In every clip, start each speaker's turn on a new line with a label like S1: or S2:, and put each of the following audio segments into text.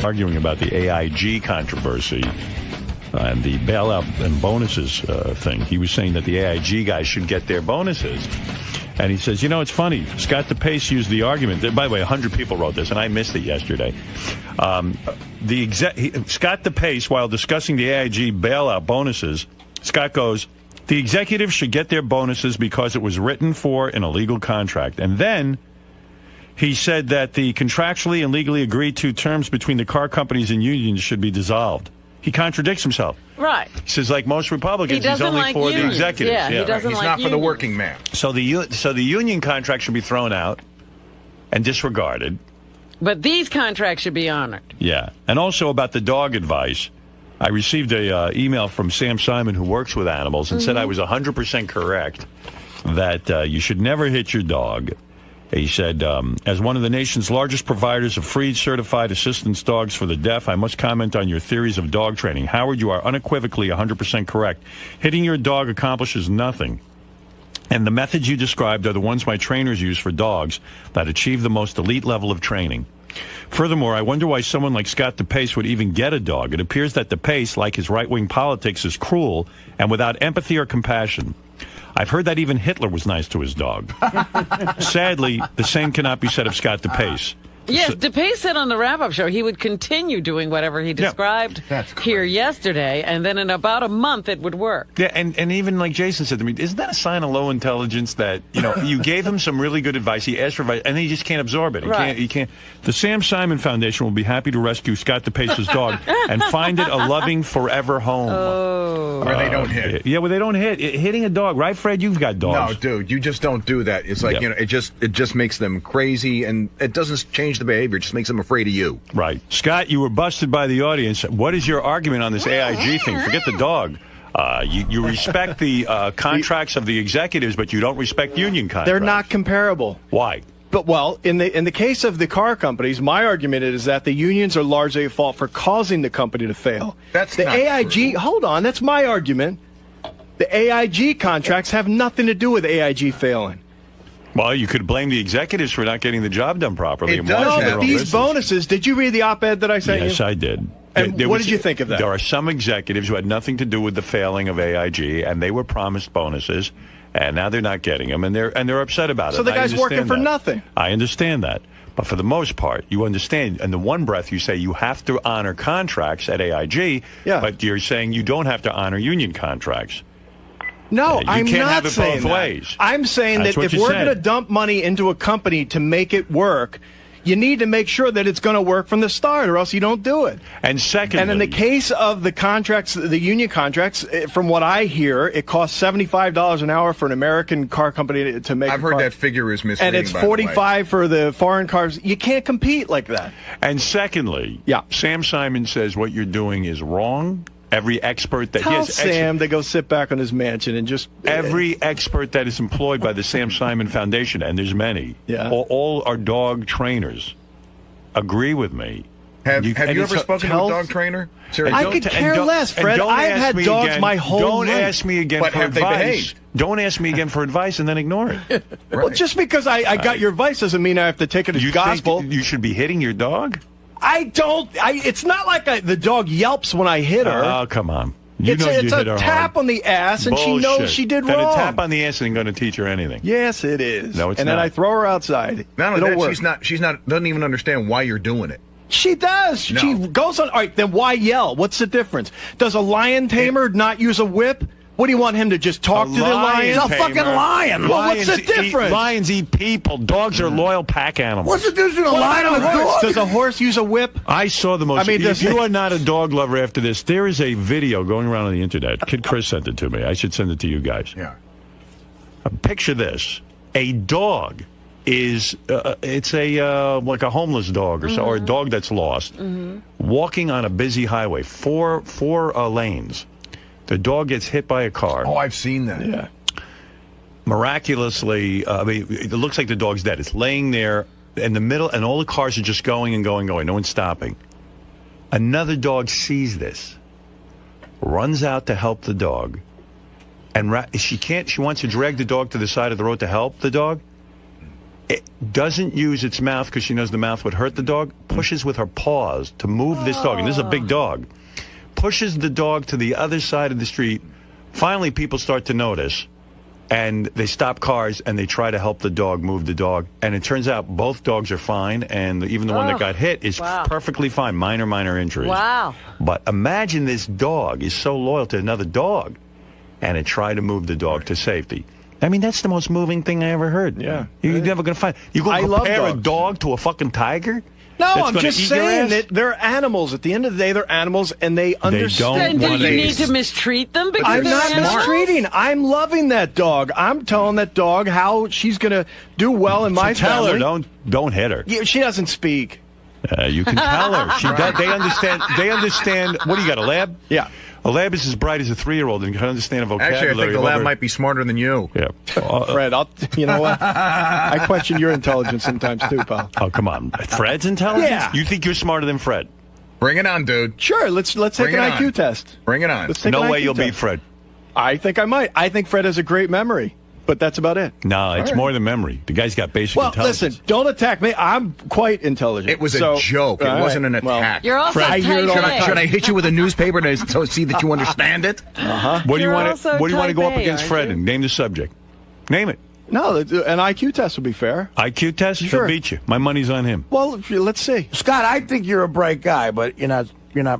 S1: arguing about the AIG controversy and the bailout and bonuses thing. He was saying that the AIG guys should get their bonuses. And he says, it's funny. Scott Depace used the argument. By the way, 100 people wrote this, and I missed it yesterday. Scott Depace, while discussing the AIG bailout bonuses, Scott goes, the executives should get their bonuses because it was written for in a legal contract. And then he said that the contractually and legally agreed to terms between the car companies and unions should be dissolved. He contradicts himself.
S2: Right.
S1: He says, like most Republicans, he's only for the executives.
S2: Yeah, he doesn't
S3: he's
S2: like
S3: not
S2: unions.
S3: for the working man.
S1: So the union contract should be thrown out and disregarded.
S2: But these contracts should be honored.
S1: Yeah. And also about the dog advice. I received a email from Sam Simon, who works with animals, and said I was 100% correct that you should never hit your dog. He said, as one of the nation's largest providers of free certified assistance dogs for the deaf, I must comment on your theories of dog training. Howard, you are unequivocally 100% correct. Hitting your dog accomplishes nothing. And the methods you described are the ones my trainers use for dogs that achieve the most elite level of training. Furthermore, I wonder why someone like Scott Depace would even get a dog. It appears that Depace, like his right-wing politics, is cruel and without empathy or compassion. I've heard that even Hitler was nice to his dog. Sadly, the same cannot be said of Scott Depace.
S2: Yes, Depace said on the wrap-up show he would continue doing whatever he described here yesterday, and then in about a month it would work.
S1: Yeah, and even like Jason said to me, isn't that a sign of low intelligence that, you gave him some really good advice, he asked for advice, and then he just can't absorb it. He can't. The Sam Simon Foundation will be happy to rescue Scott Depace's dog and find it a loving forever home.
S2: Oh.
S3: Where they don't hit.
S1: Yeah, where they don't hit. Hitting a dog, right, Fred? You've got dogs.
S3: No, dude, you just don't do that. It's like, it just makes them crazy, and it doesn't change the behavior. It just makes them afraid of you.
S1: Right. Scott, you were busted by the audience. What is your argument on this AIG thing? Forget the dog. You respect the contracts of the executives, but you don't respect union contracts.
S4: They're not comparable.
S1: Why?
S4: But, well, in the case of the car companies, my argument is that the unions are largely at fault for causing the company to fail.
S3: That's
S4: the
S3: not
S4: AIG.
S3: true.
S4: Hold on, that's my argument. The AIG contracts have nothing to do with AIG failing.
S1: Well, you could blame the executives for not getting the job done properly.
S3: It does.
S4: No, but these bonuses. Did you read the op-ed that I sent you?
S1: Yes, I did.
S4: And what did you think of that?
S1: There are some executives who had nothing to do with the failing of AIG, and they were promised bonuses, and now they're not getting them, and they're upset about it.
S4: So the guy's working for nothing.
S1: I understand that. But for the most part, you understand, in the one breath you say you have to honor contracts at AIG, but you're saying you don't have to honor union contracts.
S4: No,
S1: you
S4: I'm
S1: can't
S4: not
S1: have it
S4: saying
S1: both
S4: that.
S1: ways.
S4: I'm saying
S1: That's
S4: that
S1: what
S4: if
S1: you
S4: we're
S1: said.
S4: going to dump money into a company to make it work, you need to make sure that it's going to work from the start, or else you don't do it.
S1: And secondly,
S4: and in the case of the contracts, the union contracts, from what I hear, it costs $75 an hour for an American car company to make.
S3: I've heard that figure is misleading.
S4: And it's $45 for the foreign cars. You can't compete like that.
S1: And secondly, Sam Simon says what you're doing is wrong. Every expert that
S4: Tell Sam to go sit back on his mansion and just...
S1: Every expert that is employed by the Sam Simon Foundation, and there's many, all are dog trainers, agree with me.
S3: Have you ever spoken to a dog trainer? Seriously.
S4: I could care less, Fred. I've had dogs my whole life.
S1: Don't ask me again for advice. Don't ask me again for advice and then ignore it.
S4: Well, just because I got your advice doesn't mean I have to take it as gospel.
S1: Think you should be hitting your dog?
S4: I don't. It's not like the dog yelps when I hit her.
S1: Oh, come on.
S4: It's a tap on the ass, and she knows she did wrong.
S1: A tap on the ass isn't going to teach her anything.
S4: Yes, it is.
S1: No, it's not.
S4: And then I throw her outside.
S3: Not only that, she's not doesn't even understand why you're doing it.
S4: She does.
S3: No.
S4: She goes on. All right, then why yell? What's the difference? Does a lion tamer not use a whip? What do you want him to just talk to the lion?
S1: He's
S4: a fucking lion. Well, what's the difference?
S1: Lions eat people. Dogs are loyal pack animals.
S4: What's the difference between a lion and a horse? Does a horse use a whip?
S1: I saw the most. If you are not a dog lover after this, there is a video going around on the internet. Kid Chris sent it to me. I should send it to you guys.
S3: Yeah.
S1: Picture this: a dog is it's a like a homeless dog or so, or a dog that's lost, walking on a busy highway, four lanes. The dog gets hit by a car.
S3: Oh, I've seen that.
S4: Yeah.
S1: Miraculously, it looks like the dog's dead. It's laying there in the middle, and all the cars are just going and going. No one's stopping. Another dog sees this, runs out to help the dog, and she wants to drag the dog to the side of the road to help the dog. It doesn't use its mouth because she knows the mouth would hurt the dog. Pushes with her paws to move this dog. And this is a big dog. Pushes the dog to the other side of the street. Finally, people start to notice. And they stop cars and they try to help the dog move the dog. And it turns out both dogs are fine. And even the one that got hit is perfectly fine. Minor injuries.
S2: Wow.
S1: But imagine this dog is so loyal to another dog. And it tried to move the dog to safety. I mean, that's the most moving thing I ever heard.
S4: Yeah.
S1: You're never going to find. You're going to compare a dog to a fucking tiger?
S4: No, I'm just saying that they're animals. At the end of the day, they're animals, and they understand.
S2: Then do you need to mistreat them? Because
S4: I'm not mistreating. I'm loving that dog. I'm telling that dog how she's going to do well in my family.
S1: Tell her, don't hit her.
S4: Yeah, she doesn't speak.
S1: You can tell her. She does. They understand. They understand. What do you got, a lab?
S4: Yeah.
S1: A lab is as bright as a 3-year-old and can understand a vocabulary.
S3: Actually, I think the lab might be smarter than you.
S1: Yeah.
S4: Fred, you know what? I question your intelligence sometimes too, pal.
S1: Oh, come on. Fred's intelligence?
S4: Yeah.
S1: You think you're smarter than Fred?
S3: Bring it on, dude.
S4: Sure, let's take an IQ test.
S3: Bring it on.
S1: No way you'll beat Fred.
S4: I think I might. I think Fred has a great memory. But that's about it.
S1: No, it's more than memory. The guy's got basic intelligence.
S4: Listen, don't attack me. I'm quite intelligent.
S3: It was a joke. It wasn't an attack.
S2: You're also
S3: should I hit you with a newspaper to see that you understand it?
S1: What do you want to go up against Fred and name the subject? Name it.
S4: No, an IQ test would be fair.
S1: IQ test?
S4: Sure.
S1: He'll beat you. My money's on him.
S4: Well, let's see.
S5: Scott, I think you're a bright guy, but you're not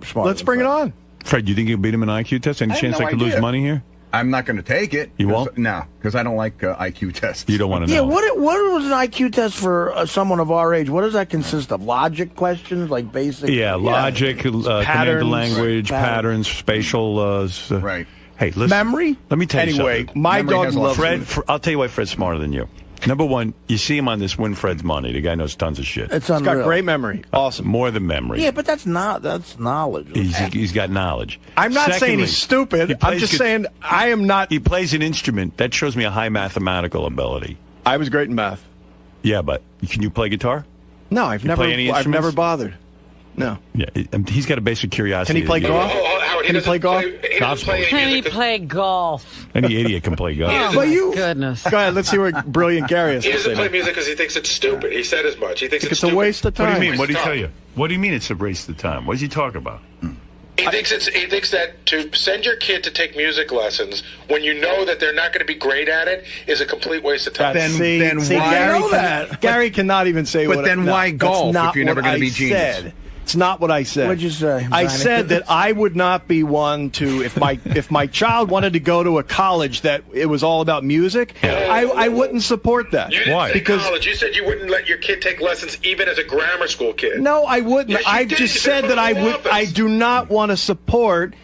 S5: smart.
S4: Let's bring it on.
S1: Fred, you think you'll beat him in an IQ test? Any chance I could lose money here?
S3: I'm not going to take it.
S1: You won't?
S3: No, because I don't like IQ tests.
S1: You don't want to know.
S5: Yeah, what was an IQ test for someone of our age? What does that consist of? Logic questions, like basic?
S1: Yeah, logic, command of language, patterns, spatial.
S3: Right.
S1: Hey, listen.
S5: Memory?
S1: Let me tell you something.
S4: Anyway, my dog loves
S1: Fred. I'll tell you why Fred's smarter than you. Number one, you see him on this Win Fred's Money. The guy knows tons of shit.
S5: It's
S4: He's
S5: unreal.
S4: got great memory. Awesome.
S1: More than memory.
S5: Yeah, but that's knowledge.
S1: He's got knowledge.
S4: I'm not saying he's stupid. I'm just saying I am not.
S1: He plays an instrument. That shows me a high mathematical ability.
S4: I was great in math.
S1: Yeah, but can you play guitar?
S4: No, I've never bothered. No.
S1: Yeah, he's got a basic curiosity.
S4: Can he play golf? Can he play golf?
S2: Can he play golf?
S1: Any idiot can play golf.
S2: Oh, goodness.
S4: Go ahead, let's see what brilliant Gary has
S6: He
S4: to say.
S6: doesn't play music because he thinks it's stupid. He said as much. He thinks
S4: it's a waste of time.
S1: What do you mean? What did he tell you? What do you mean it's a waste of time? What does he talk about?
S6: He thinks that to send your kid to take music lessons when you know that they're not going to be great at it is a complete waste of time.
S3: Then why?
S4: Gary cannot even say what.
S3: But then why golf if you're never going to be genius?
S4: It's not what I said.
S5: What'd you say?
S4: I said that I would not be one to, if my child wanted to go to a college that it was all about music, I wouldn't support that.
S6: You didn't
S1: Why?
S6: say
S4: Because
S6: college. You said you wouldn't let your kid take lessons even as a grammar school kid.
S4: no, I wouldn't.
S6: Yes, you
S4: I
S6: did.
S4: just
S6: You
S4: said
S6: said
S4: that I
S6: from the
S4: would.
S6: office.
S4: I do not want to support.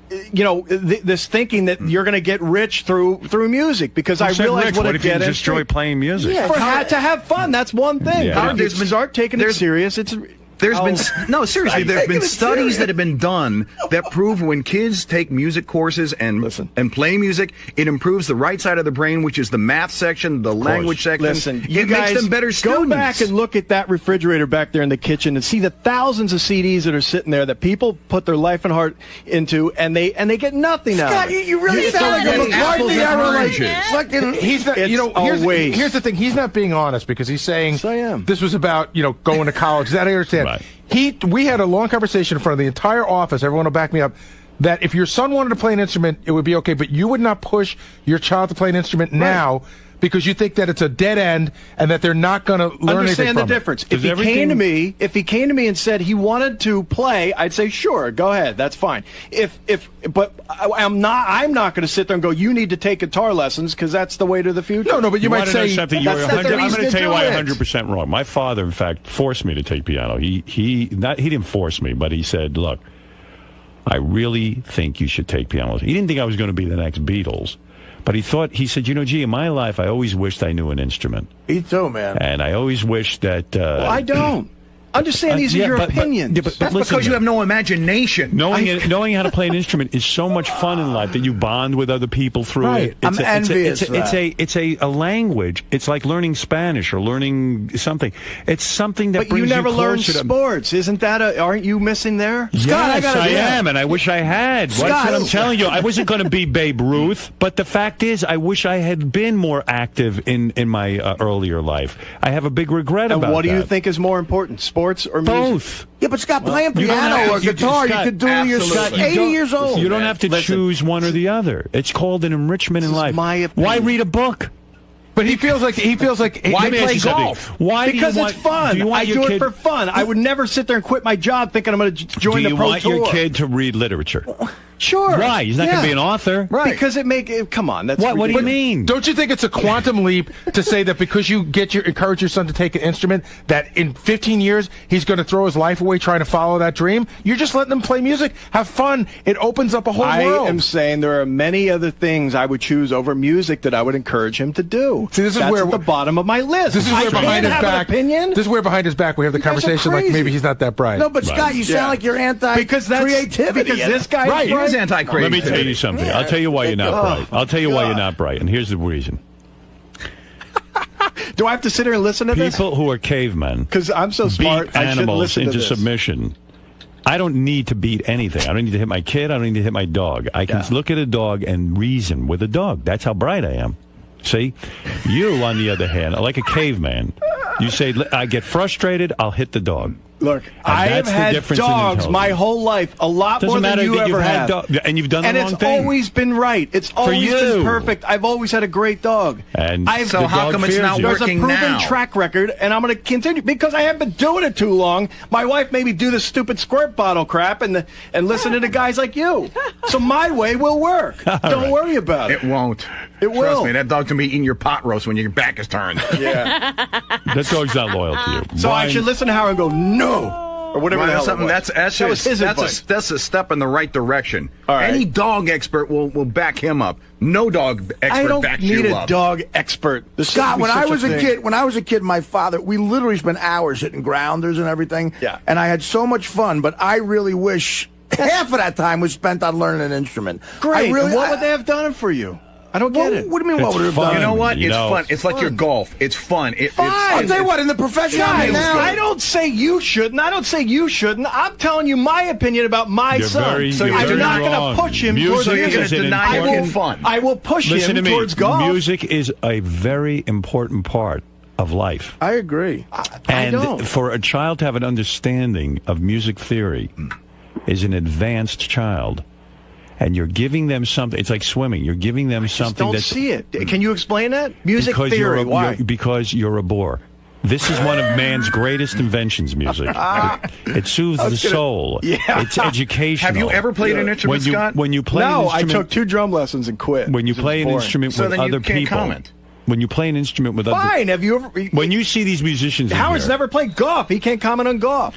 S4: This thinking that you're going to get rich through music because I realize
S1: what if you just enjoy playing music?
S4: Yeah, to have fun. That's one thing.
S1: Yeah.
S4: If you start taking it serious, it's.
S3: There's been seriously. There's been studies that have been done that prove when kids take music courses and play music, it improves the right side of the brain, which is the math section, the language section.
S4: Listen, you
S3: it
S4: guys
S3: makes them better students.
S4: Go back and look at that refrigerator back there in the kitchen and see the thousands of CDs that are sitting there that people put their life and heart into, and they get nothing out
S5: Scott,
S4: of it.
S5: you really sound like a McCarthy error.
S7: He's not, here's the thing. He's not being honest because he's saying
S4: Yes, I am.
S7: this was about, going to college. That I understand.
S1: Right.
S7: We had a long conversation in front of the entire office. Everyone will back me up. That if your son wanted to play an instrument, it would be okay. But you would not push your child to play an instrument now because you think that it's a dead end and that they're not going to learn anything
S4: Understand
S7: from
S4: the
S7: it.
S4: difference. If he came to me and said he wanted to play, I'd say sure, go ahead, that's fine. But I'm not going to sit there and go, you need to take guitar lessons because that's the way to the future.
S7: No, but you might
S1: want to know
S7: say
S1: something.
S7: that's
S1: I'm
S7: the
S1: going
S7: reason
S1: to tell you why
S7: do it.
S1: 100% wrong. My father, in fact, forced me to take piano. He didn't force me, but he said, "Look, I really think you should take piano." He didn't think I was going to be the next Beatles. But he said, gee, in my life, I always wished I knew an instrument.
S5: Me too, man.
S1: And I always wished that...
S4: I don't. Understand these are your opinions.
S3: That's because you have no imagination.
S1: Knowing how to play an instrument is so much fun in life that you bond with other people through it.
S5: I'm envious.
S1: It's a language. It's like learning Spanish or learning something. It's something that
S4: but
S1: brings
S4: you never learned
S1: closer to
S4: sports. Isn't that aren't you missing there?
S1: Yes, I am, and I wish I had. That's what I'm telling you. I wasn't going to be Babe Ruth, but the fact is, I wish I had been more active in my earlier life. I have a big regret about that.
S4: And what do you think is more important, sports or music?
S1: Both.
S5: Yeah, but Scott, playing piano or guitar, you could do when you're 80 years old.
S1: You don't have to choose one or the other. It's called an enrichment in life.
S4: My opinion.
S1: Why read a book?
S7: But he feels like
S1: why play golf? Why?
S4: Because it's fun. I do it for fun. I would never sit there and quit my job thinking I'm going to join the pro tour.
S1: Do you want your kid to read literature?
S4: Sure.
S1: Why? He's not going to be an author.
S4: Right. Because come on. That's
S1: what do you mean?
S7: Don't you think it's a quantum leap to say that because you encourage your son to take an instrument, that in 15 years he's going to throw his life away trying to follow that dream? You're just letting him play music, have fun. It opens up a whole world.
S4: I am saying there are many other things I would choose over music that I would encourage him to do.
S7: See, this is
S4: That's
S7: where
S4: at the bottom of my list.
S7: This is where behind his back. This is where behind his back we have the conversation like maybe he's not that bright.
S5: No, but Scott, you sound like you're anti-creativity.
S4: Because this guy
S3: right, he is anti-creativity.
S1: Let me tell you something. I'll tell you why you're not bright. I'll tell you why you're not bright, and here's the reason.
S4: Do I have to sit here and listen to this?
S1: People who are cavemen
S4: because I'm so smart,
S1: beat animals into submission. I don't need to beat anything. I don't need to hit my kid. I don't need to hit my dog. I can look at a dog and reason with a dog. That's how bright I am. See? You, on the other hand, are like a caveman. You say, I get frustrated, I'll hit the dog.
S4: Look, I have had dogs my whole life, a lot more than you ever had.
S1: And you've done the wrong thing.
S4: And it's always been right. It's always been perfect. I've always had a great dog.
S1: And
S3: so how come it's not working now?
S4: There's a proven track record, and I'm going to continue because I haven't been doing it too long. My wife made me do this stupid squirt bottle crap and listen to guys like you. So my way will work. Don't worry about it.
S3: It won't.
S4: It will.
S3: Trust me, that dog can be eating your pot roast when your back is turned.
S4: Yeah.
S1: That dog's not loyal to you.
S4: So I should listen to Howard and go, no. Or whatever the hell it was.
S3: That's a step in the right direction.
S4: All right.
S3: Any dog expert will back him up. No dog expert backs you up.
S4: I don't need a dog expert.
S5: Scott, when I was a kid, my father, we literally spent hours hitting grounders and everything.
S4: Yeah.
S5: And I had so much fun, but I really wish half of that time was spent on learning an instrument.
S4: Great. What would they have done for you? I don't get it.
S5: What do you mean, what would it have done?
S3: You know what? It's fun. It's like your golf. It's fun.
S5: I'll tell you what, in the professional now.
S4: I don't say you shouldn't. I'm telling you my opinion about my son. I'm not going to push him towards
S3: music. You're going to deny him fun.
S4: I will push him towards golf.
S1: Music is a very important part of life.
S5: I agree.
S1: And for a child to have an understanding of music theory is an advanced child. And you're giving them something. It's like swimming. You're giving them something.
S4: Don't see it. Can you explain that? Music theory. Why?
S1: Because you're a bore. This is one of man's greatest inventions, music. It soothes the soul.
S4: Yeah.
S1: It's educational.
S3: Have you ever played an instrument, Scott?
S1: When you play an instrument,
S4: I took 2 drum lessons and quit.
S1: When you play an instrument with other people. When you play an instrument with other people.
S4: Fine. Have you ever...
S1: When you see these musicians
S4: Howard's never played golf. He can't comment on golf.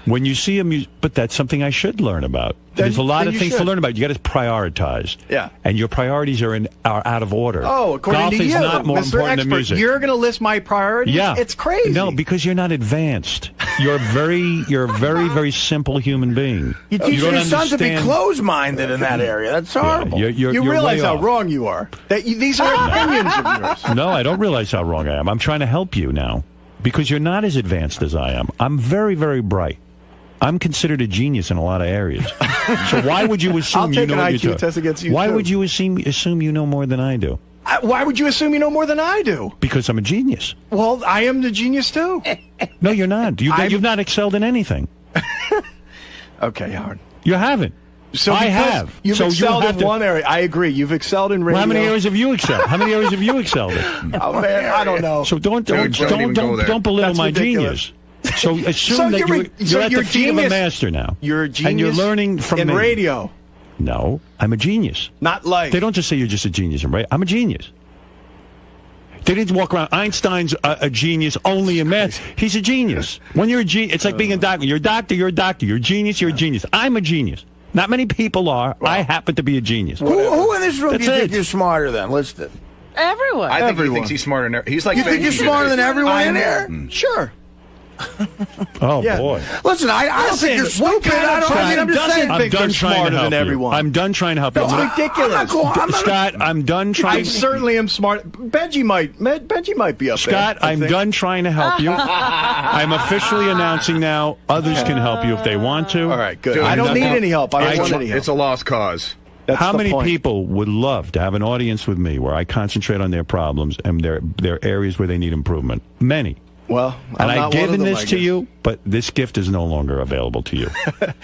S1: When you see but that's something I should learn about. There's a lot of things to learn about. You got to prioritize.
S4: Yeah.
S1: And your priorities are out of order.
S4: Oh, according
S1: golf
S4: to you,
S1: is not more
S4: Mr.
S1: important
S4: Expert,
S1: than music.
S4: You're going to list my priorities?
S1: Yeah.
S4: It's crazy.
S1: No, because you're not advanced. You're a very, very simple human being.
S5: You teach your son to be closed-minded in that area. That's horrible.
S1: You're
S4: realize how
S1: off.
S4: wrong you are. These are opinions of yours.
S1: No, I don't realize how wrong I am. I'm trying to help you now because you're not as advanced as I am. I'm very, very bright. I'm considered a genius in a lot of areas. So why would you assume you know what you're doing?
S4: I'll take an IQ test against you,
S1: Why
S4: too.
S1: would you assume you know more than I do?
S4: Why would you assume you know more than I do?
S1: Because I'm a genius.
S4: Well, I am the genius, too.
S1: No, you're not. You've not excelled in anything.
S4: Okay, Howard.
S1: You haven't.
S4: So
S1: I have.
S4: You've excelled in one area. I agree. You've excelled in radio.
S1: Well, how many areas have you excelled? How many areas have you excelled in?
S4: Oh, man, I don't know.
S1: So don't belittle my genius. So assume that you're at the feet of a master now.
S4: You're a genius.
S1: And you're learning from
S4: in
S1: me.
S4: Radio.
S1: No, I'm a genius.
S4: Not like.
S1: They don't just say you're just a genius in radio. I'm a genius. They didn't walk around. Einstein's a genius only in math. He's a genius. When you're a genius, it's like being a doctor. You're a doctor. You're a doctor. You're a genius. You're a genius. I'm a genius. Not many people are. Well, I happen to be a genius.
S5: Who in this room do you think you're smarter than? Listed.
S2: Everyone.
S3: I think he thinks he's smarter than everyone. He's like
S5: you think you're smarter than everyone in there?
S4: Sure.
S1: Oh, boy.
S5: Listen, I don't think you're stupid. I'm just saying.
S1: I'm done trying to help you. I'm done trying to help you.
S5: It's ridiculous.
S1: Scott, I'm done trying.
S4: I certainly am smart. Benji might be up there.
S1: Scott, I'm done trying to help you. I'm officially announcing now. Others can help you if they want to.
S4: All right, good. I don't need any help. I don't want any help.
S3: It's a lost cause.
S1: How many people would love to have an audience with me where I concentrate on their problems and their areas where they need improvement? Many.
S4: Well,
S1: and I've given this to you, but this gift is no longer available to you.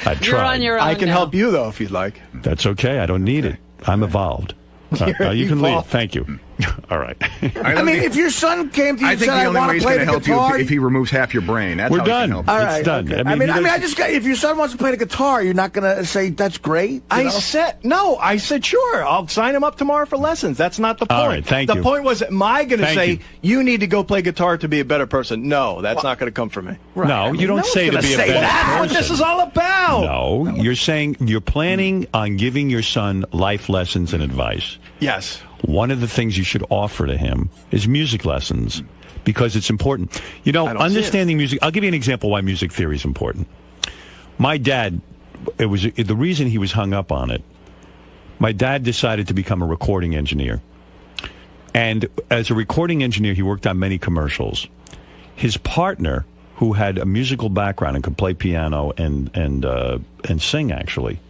S1: I've tried.
S2: You're on your own
S4: I can
S2: now.
S4: help you, though, if you'd like.
S1: That's okay. I don't need it. I'm evolved. You can leave. Thank you. All right.
S5: I mean, if your son came to you
S3: I
S5: and
S3: think
S5: said,
S3: the
S5: I
S3: only way
S5: want
S3: he's
S5: to play
S3: going to
S5: the
S3: help
S5: guitar...
S3: you if he removes half your brain. That's
S1: We're
S3: how he can
S1: done.
S3: help
S5: All
S3: you.
S5: right,
S1: It's done.
S5: okay. If your son wants to play the guitar, you're not going to say, that's great?
S4: I said, sure, I'll sign him up tomorrow for lessons. That's not the point.
S1: All right, thank you.
S4: The point was, am I going to
S1: Thank
S4: say, you need to go play guitar to be a better person? No, that's not going to come from me.
S1: Right. No, you don't say to be a better person.
S4: That's what this is all about.
S1: No, you're saying you're planning on giving your son life lessons and advice.
S4: Yes.
S1: One of the things you should offer to him is music lessons because it's important. You know, understanding music. I'll give you an example why music theory is important. My dad, it was the reason he was hung up on it. My dad decided to become a recording engineer. And as a recording engineer, he worked on many commercials. His partner, who had a musical background and could play piano and sing, actually,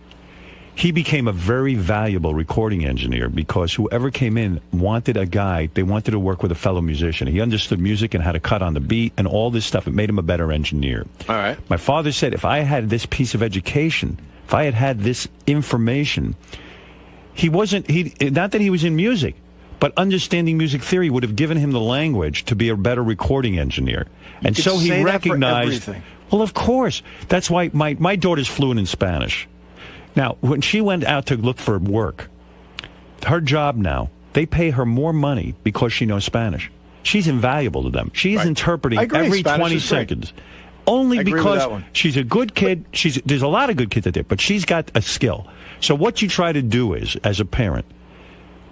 S1: he became a very valuable recording engineer because whoever came in wanted a guy, they wanted to work with a fellow musician. He understood music and how to cut on the beat and all this stuff. It made him a better engineer.
S4: All right.
S1: My father said if I had this piece of education, if I had this information, not that he was in music, but understanding music theory would have given him the language to be a better recording engineer. And so he recognized, well, of course. That's why my daughter's fluent in Spanish. Now, when she went out to look for work, her job now, they pay her more money because she knows Spanish. She's invaluable to them. She's interpreting every 20 seconds. Only because she's a good kid. There's a lot of good kids out there, but she's got a skill. So what you try to do is, as a parent,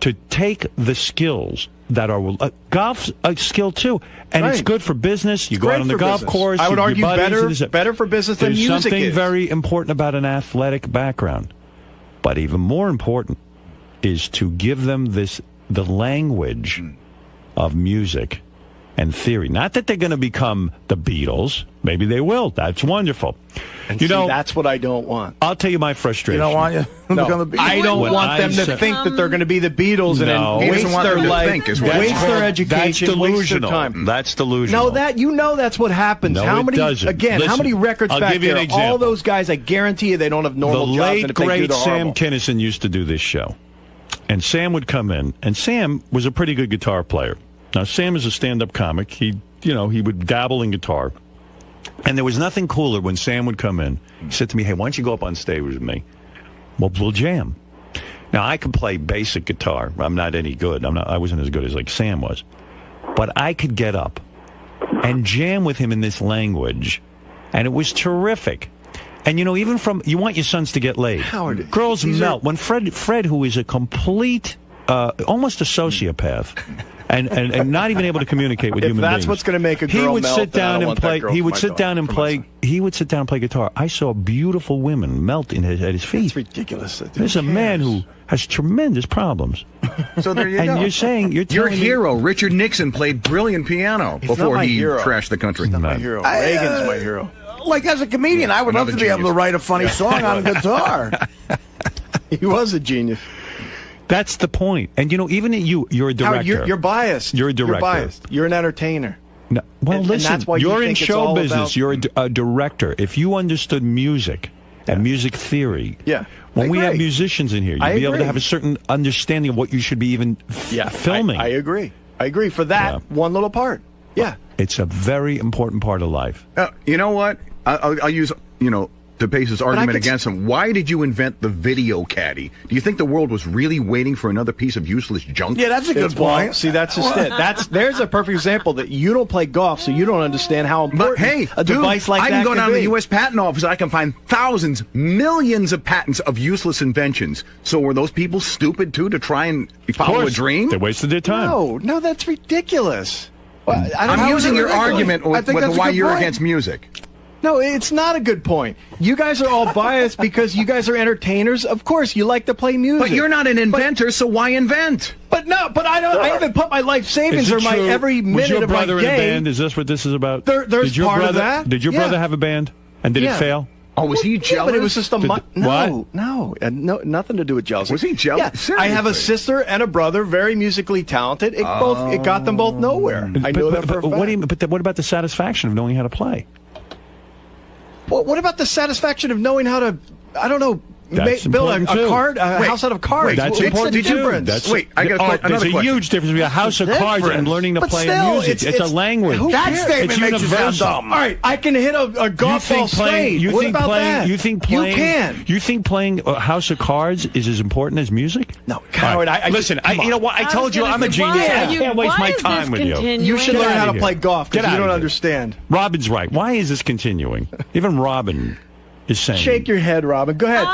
S1: to take the skills that are golf's a skill too, and it's good for business. You go out on the golf course.
S4: I would argue better for business than music is.
S1: There's something very important about an athletic background, but even more important is to give them the language of music and theory. Not that they're going to become the Beatles. Maybe they will. That's wonderful.
S4: And that's what I don't want.
S1: I'll tell you my frustration.
S5: You don't want you to become the Beatles?
S4: I don't want them to think that they're going to be the Beatles and then waste their life, waste their education, waste their time.
S1: That's delusional.
S4: No, that's what happens.
S1: No,
S4: how many?
S1: Doesn't.
S4: Again,
S1: Listen,
S4: how many records
S1: I'll
S4: back
S1: give you
S4: there?
S1: an example.
S4: All those guys, I guarantee you, they don't have normal jobs.
S1: The late, great Sam
S4: horrible.
S1: Kinison used to do this show. And Sam would come in, and Sam was a pretty good guitar player. Now, Sam is a stand-up comic. He would dabble in guitar. And there was nothing cooler when Sam would come in. He said to me, hey, why don't you go up on stage with me? Well, we'll jam. Now, I can play basic guitar. I'm not any good. I wasn't as good as like Sam was. But I could get up and jam with him in this language. And it was terrific. And, even you want your sons to get laid.
S4: Howard,
S1: girls melt. When Fred, who is a complete, almost a sociopath, and not even able to communicate with human beings. If
S4: that's what's going to make a girl melt,
S1: he would sit down and play guitar. I saw beautiful women melt at his feet.
S4: That's ridiculous.
S1: There's a man who has tremendous problems.
S3: So there you go.
S1: And you're saying
S3: your hero, Richard Nixon, played brilliant piano before he trashed the country.
S4: He's not my hero. Reagan's my hero.
S5: Like, as a comedian, I would love to be able to write a funny song on guitar.
S4: He was a genius.
S1: That's the point. And, you're a director.
S4: Howard, you're biased.
S1: You're a director.
S4: You're biased. You're an entertainer.
S1: No, listen,
S4: that's why
S1: you're in show business. You're a director. If you understood music and music theory, when we have musicians in here, you'd be able to have a certain understanding of what you should be even filming.
S4: I agree. For that one little part. Yeah.
S1: It's a very important part of life.
S3: You know what? I'll use, Depace's argument against him. Why did you invent the video caddy? Do you think the world was really waiting for another piece of useless junk?
S5: Yeah, that's a good point.
S4: See, that's just it. There's a perfect example that you don't play golf, so you don't understand how important a device like that
S3: I can go down to
S4: be.
S3: the U.S. Patent Office. I can find thousands, millions of patents of useless inventions. So were those people stupid, too, to try and follow a dream?
S1: They wasted their time.
S4: No, that's ridiculous. Well,
S3: I'm using your argument with why you're against music.
S4: No, it's not a good point. You guys are all biased because you guys are entertainers. Of course, you like to play music.
S3: But you're not an inventor, so why invent?
S4: But I haven't put my life savings or my every minute
S1: was your
S4: of my
S1: brother
S4: day.
S1: in a band? Is this what this is about?
S4: There's part of that.
S1: Did your brother have a band? And did it fail?
S3: Oh, was he jealous?
S4: Yeah, but it was just no, nothing to do with jealousy.
S3: Was he jealous?
S4: Yeah, I have a sister and a brother, very musically talented. It got them both nowhere. I know that for a fact.
S1: What about the satisfaction of knowing how to play?
S4: Well, what about the satisfaction of knowing how to, I don't know, build a house out of cards?
S1: That's important too.
S3: I got another question.
S1: There's a huge difference between a house of cards and learning to play music. It's a language.
S5: That statement makes you sound dumb.
S4: All right, I can hit a golf ball straight. What about that?
S1: You think playing a house of cards is as important as music?
S4: No, Howard.
S1: Listen. You know what? I told you I'm a genius. I can't waste my time with you.
S4: You should learn how to play golf because you don't understand.
S1: Robin's right. Why is this continuing? Even Robin is saying.
S4: Shake your head, Robin. Go ahead.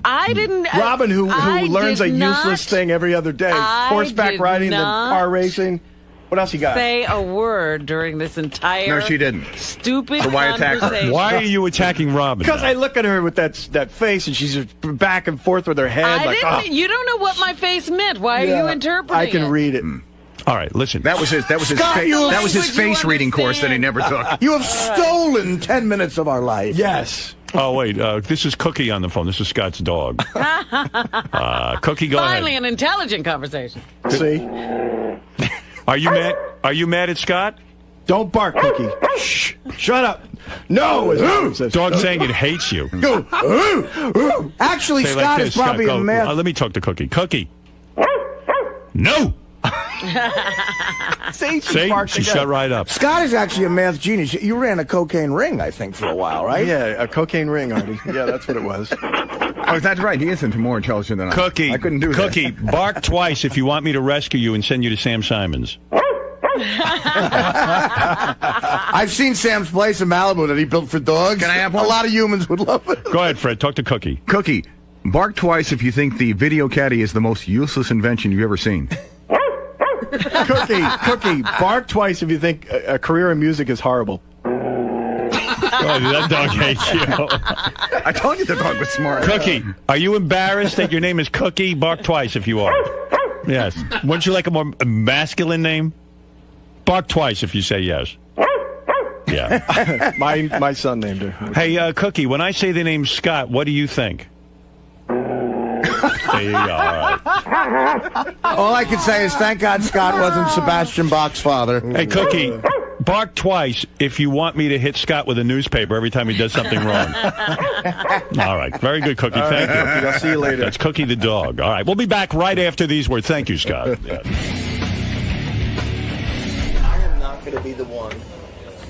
S2: I didn't.
S4: Robin, who learns a useless thing every other day. Horseback riding, then car racing. What else you got?
S2: Say a word during this entire.
S3: No, she didn't.
S2: Stupid
S3: So why attack her?
S2: conversation.
S1: Why are you attacking Robin?
S4: Because I look at her with that face, and she's back and forth with her head.
S2: You don't know what my face meant. Why are you interpreting
S4: I can read it.
S1: All right, listen.
S3: That was his face reading course that he never took.
S5: You have stolen 10 minutes of our life.
S4: Yes.
S1: Oh, wait. This is Cookie on the phone. This is Scott's dog. Cookie, go ahead.
S2: Finally, an intelligent conversation.
S4: See?
S1: Are you mad? Are you mad at Scott?
S4: Don't bark, Cookie. Shh. Shut up. No.
S1: Dog's saying it hates you.
S5: Actually,
S1: Say
S5: Scott
S1: like
S5: is probably a man.
S1: Let me talk to Cookie. Cookie. No.
S4: See,
S1: she shut right up.
S5: Scott is actually a math genius. You ran a cocaine ring, I think, for a while, right?
S4: Yeah, a cocaine ring, Artie. Yeah, that's what it was.
S3: Oh, that's right. He isn't more intelligent than I.
S1: Cookie.
S3: I couldn't do that.
S1: Cookie, bark twice if you want me to rescue you and send you to Sam Simon's.
S5: I've seen Sam's place in Malibu that he built for dogs.
S3: Can I have one?
S5: A lot of humans would love it.
S1: Go ahead, Fred. Talk to Cookie.
S3: Cookie, bark twice if you think the video caddy is the most useless invention you've ever seen.
S4: Cookie, bark twice if you think a career in music is horrible.
S1: Oh, that dog hates you.
S3: I told you the dog was smart.
S1: Cookie, are you embarrassed that your name is Cookie? Bark twice if you are. Yes. Wouldn't you like a more masculine name? Bark twice if you say yes. Yeah.
S4: My son named her.
S1: Hey, Cookie, when I say the name Scott, what do you think? There you go. All right.
S5: All I can say is thank God Scott wasn't Sebastian Bach's father.
S1: Hey, Cookie, bark twice if you want me to hit Scott with a newspaper every time he does something wrong. All right. Very good, Cookie. Thank you.
S4: I'll see you later.
S1: That's Cookie the dog. All right. We'll be back right after these words. Thank you, Scott. Yeah.
S4: I am not going to be the one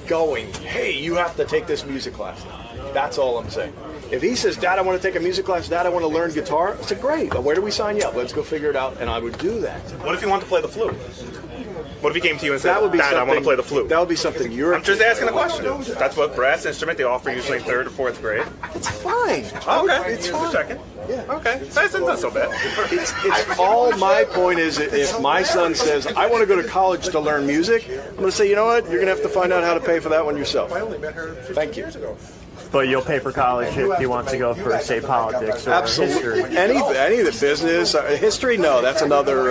S4: going, hey, you have to take this music class. That's all I'm saying. If he says, Dad, I want to take a music class, Dad, I want to learn guitar, I said, great. Where do we sign you up? Let's go figure it out. And I would do that.
S8: What if you want to play the flute? What if he came to you and said, Dad, I want to play the flute?
S4: That would be something you're...
S8: I'm just asking a question. That's what brass instrument they offer usually in 3rd or 4th grade.
S4: It's fine.
S8: Okay.
S4: It's
S8: fine. Checking.
S4: Yeah.
S8: Okay. That's not so bad.
S4: It's all my point is if my son says, I want to go to college to learn music, I'm going to say, you know what? You're going to have to find out how to pay for that one yourself. Thank you.
S9: But you'll pay for college if you want to go for, say, politics or history.
S4: Any of the business, history, no. That's another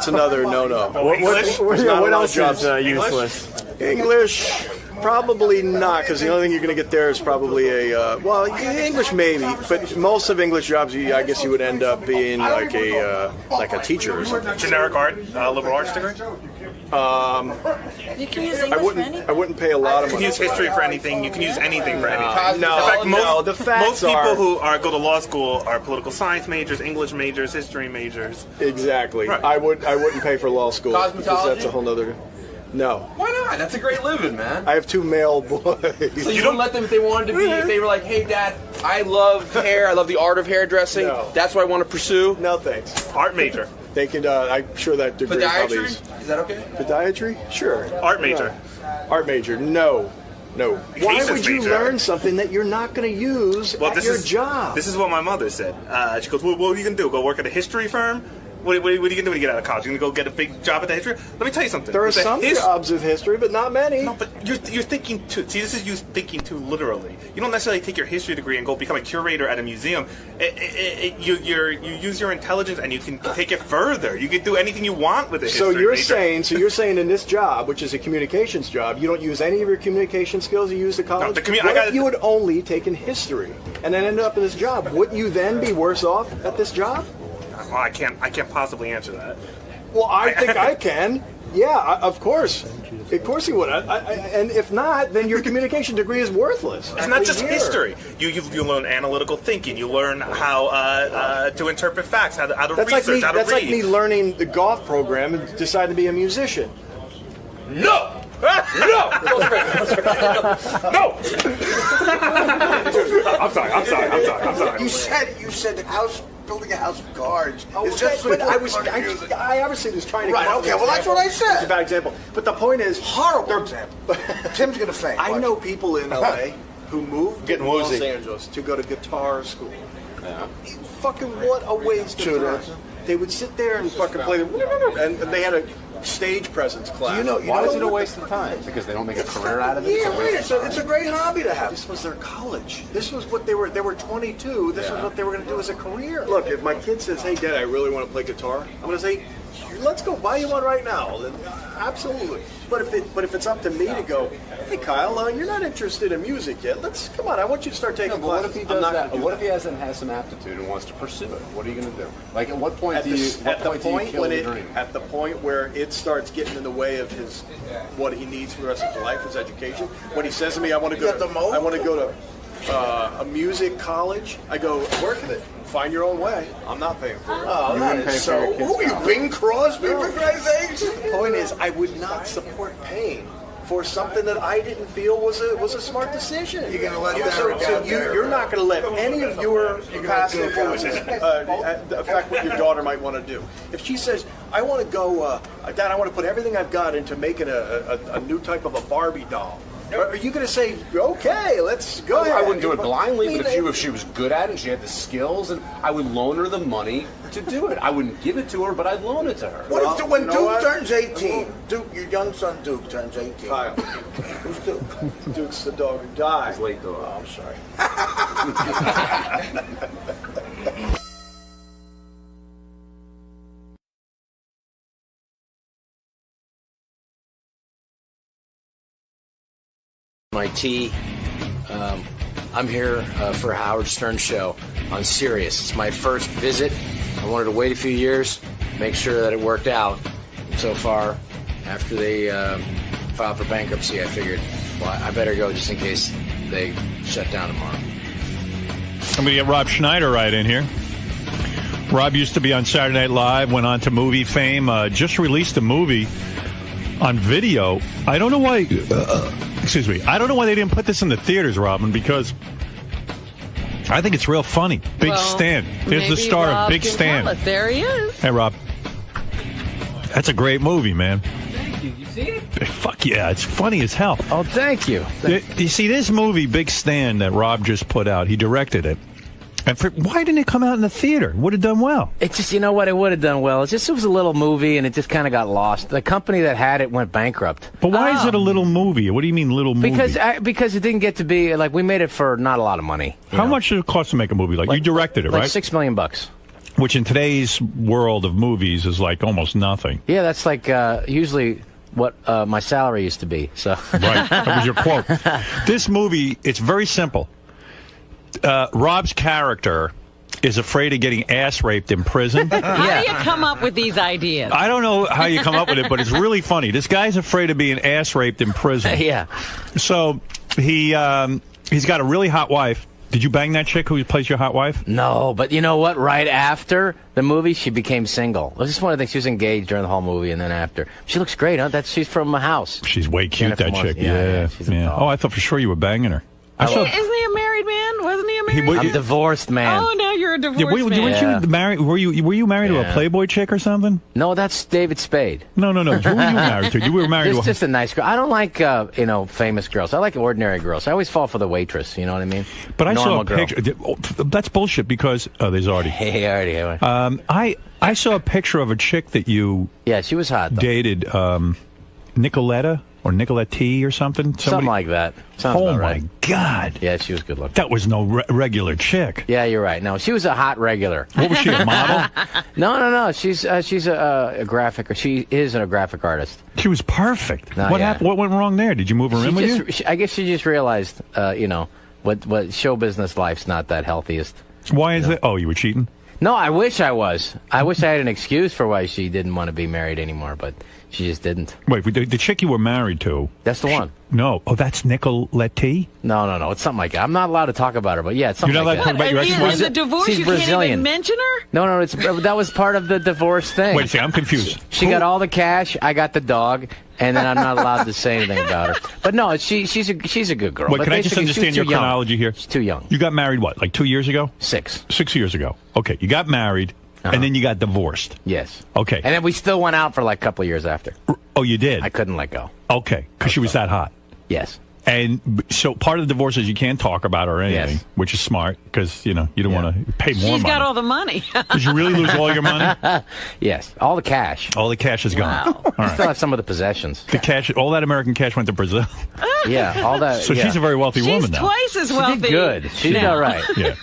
S4: no-no.
S9: What else is useless?
S4: English, probably not, because the only thing you're going to get there is probably English maybe, but most of English jobs, I guess you would end up being like a teacher or something.
S8: Generic art, liberal arts degree?
S2: You can use English for anything.
S4: I wouldn't pay a lot of money.
S8: You can use history for anything. You can use anything for anything.
S4: No,
S8: in fact, most people who go to law school are political science majors, English majors, history majors.
S4: Exactly.
S8: Right.
S4: I wouldn't pay for law school.
S10: Cosmetology?
S4: Because that's a whole nother... No.
S10: Why not? That's a great living, man.
S4: I have 2 male boys.
S10: So you don't let them if they wanted to be, if they were like, hey, Dad, I love hair, I love the art of hairdressing, that's what I want to pursue?
S4: No, thanks.
S8: Art major.
S4: They can, I'm sure that degree probably
S10: Podiatry? Is that okay?
S4: Podiatry? Sure.
S8: Art major.
S4: Art major, no. Why would you learn something that you're not going to use at your job?
S8: This is what my mother said. She goes, well, what are you going to do? Go work at a history firm? What are you going to do when you get out of college? You're going to go get a big job at the history? Let me tell you something.
S4: There are some jobs with history, but not many.
S8: No, but you're thinking too. See, this is you thinking too literally. You don't necessarily take your history degree and go become a curator at a museum. You use your intelligence and you can take it further. You can do anything you want with it.
S4: So you're saying in this job, which is a communications job, you don't use any of your communication skills you used at college?
S8: No,
S4: what if you had only taken history and then ended up in this job? Wouldn't you then be worse off at this job?
S8: Well, I can't possibly answer that.
S4: Well, I think I can. Yeah, of course. Of course you would. And if not, then your communication degree is worthless.
S8: It's not just history. You learn analytical thinking. You learn how to interpret facts, how to research, how to read.
S4: That's like me learning the golf program and deciding to be a musician.
S10: No!
S8: No! I'm sorry.
S11: You said building a house of cards.
S4: It's just I obviously was trying to.
S11: Right. Okay. Well, that's what I said.
S4: It's a bad example, but the point is
S11: horrible example. Tim's gonna faint.
S4: I know people in LA who moved to Los Angeles to go to guitar school. Yeah. Fucking what a waste of time. They would sit there and fucking play and they had a stage presence class.
S12: Why is it a waste of time? Because they don't make a career out of it?
S11: Yeah, right. It's a great hobby to have.
S4: This was their college. This was what they were 22. This was what they were going to do as a career. Look, if my kid says, hey, Dad, I really want to play guitar, I'm going to say, let's go buy you one right now. Absolutely. But if it's up to me to go, hey, Kyle, you're not interested in music yet. Come on, I want you to start taking classes.
S12: What if he does that? What if he has some aptitude and wants to pursue it? What are you going to do? Like, at what point do you kill the dream?
S4: At the point where it starts getting in the way of what he needs for the rest of his life, his education. When he says to me, I want to go to a music college, I go, work at it. Find your own way. I'm not paying for it.
S11: Oh, that is so. Who are you, Bing Crosby, for Christ's sake?
S4: The point is, I would not support paying for something that I didn't feel was a smart decision.
S11: You're going to let that
S4: you're not going to let any of your past influences affect what your daughter might want to do. If she says, I want to go, Dad, I want to put everything I've got into making a new type of a Barbie doll. Are you going to say, okay, let's go ahead?
S12: I wouldn't do it blindly, but if she was good at it and she had the skills, and I would loan her the money to do it. I wouldn't give it to her, but I'd loan it to her.
S11: What if when Duke turns 18, your young son Duke turns 18?
S4: Kyle. Who's Duke? Duke's the dog who died.
S12: His late dog.
S4: Oh, I'm sorry.
S13: My tea. I'm here for a Howard Stern show on Sirius. It's my first visit. I wanted to wait a few years, make sure that it worked out. So far, after they filed for bankruptcy, I figured, well, I better go just in case they shut down tomorrow.
S1: I'm going to get Rob Schneider right in here. Rob used to be on Saturday Night Live, went on to movie fame, just released a movie on video. I don't know why... excuse me. I don't know why they didn't put this in the theaters, Robin, because I think it's real funny. Big Stan. Here's the star of Big Stan.
S2: There he is.
S1: Hey, Rob. That's a great movie, man.
S14: Thank you. You see it?
S1: Fuck yeah. It's funny as hell.
S14: Oh, thank you.
S1: You see, this movie, Big Stan, that Rob just put out, he directed it. And why didn't it come out in the theater? Would have done well.
S14: It's just, you know what? It would have done well. It was a little movie, and it just kind of got lost. The company that had it went bankrupt.
S1: But why is it a little movie? What do you mean little movie?
S14: Because it didn't get to be, like, we made it for not a lot of money.
S1: How much did it cost to make a movie? Like you directed it, right?
S14: $6 million.
S1: Which in today's world of movies is like almost nothing.
S14: Yeah, that's like usually what my salary used to be. So
S1: right, that was your quote. This movie, it's very simple. Rob's character is afraid of getting ass raped in prison.
S2: How do you come up with these ideas?
S1: I don't know how you come up with it, but it's really funny. This guy's afraid of being ass raped in prison.
S14: Yeah.
S1: So he's got a really hot wife. Did you bang that chick who plays your hot wife?
S14: No, but you know what? Right after the movie, she became single. It was just one of the things. She was engaged during the whole movie, and then after. She looks great, huh? She's from a house.
S1: She's way cute, that chick.
S14: Yeah.
S1: Oh, I thought for sure you were banging her.
S2: Isn't he a married man? Wasn't he a married man?
S14: I'm divorced, man.
S2: Oh, now you're a a divorce man.
S1: Weren't you married? Were you married to a Playboy chick or something?
S14: No, that's David Spade.
S1: No. Who were you married to? You were married to
S14: just a nice girl. I don't like famous girls. I like ordinary girls. I always fall for the waitress. You know what I mean?
S1: But
S14: Normal
S1: I saw a picture. That's bullshit because there's Artie.
S14: Hey, Artie.
S1: I saw a picture of a chick that you
S14: she was hot though.
S1: Dated Nicoletta or Nicolette or something.
S14: Something like that. Sounds about right.
S1: My God.
S14: Yeah, she was good looking.
S1: That was no regular chick.
S14: Yeah, you're right. No, she was a hot regular.
S1: What was she, a model?
S14: No. She's a graphic, or she is a graphic artist.
S1: She was perfect.
S14: No,
S1: what happened? What went wrong there? Did you move her in with you?
S14: I guess she just realized, what show business life's not that healthiest.
S1: Why is it? Oh, you were cheating?
S14: No, I wish I was. I wish I had an excuse for why she didn't want to be married anymore, but she just didn't.
S1: Wait, the chick you were married to?
S14: That's the one.
S1: No. Oh, that's Nicolette?
S14: No. It's something like that. I'm not allowed to talk about her, but yeah, it's something
S1: You're not
S14: like
S1: allowed to talk about your ex-wife?
S2: In the divorce,
S14: She's
S2: you
S14: Brazilian.
S2: can't even mention her?
S14: No, that was part of the divorce thing.
S1: Wait a second, I'm confused.
S14: She got all the cash, I got the dog, and then I'm not allowed to say anything about her. But no, she's a good girl.
S1: Wait,
S14: but
S1: can I just understand your chronology here?
S14: She's too young.
S1: You got married, what, like 2 years ago?
S14: 6.
S1: 6 years ago. Okay, you got married, and then you got divorced.
S14: Yes.
S1: Okay.
S14: And then we still went out for like a couple of years after.
S1: Oh, you did?
S14: I couldn't let go.
S1: Okay, because she was that hot.
S14: Yes.
S1: And so part of the divorce is you can't talk about her or anything, which is smart because, you don't want to pay more money.
S2: She's got all the money.
S1: Did you really lose all your money?
S14: Yes, all the cash.
S1: All the cash is gone.
S2: Wow.
S1: All right.
S14: Still have some of the possessions.
S1: The cash, all that American cash went to Brazil.
S14: Yeah, all that.
S1: So she's a very wealthy woman now.
S2: She's twice as wealthy.
S14: She did good. She did all right.
S1: Yeah.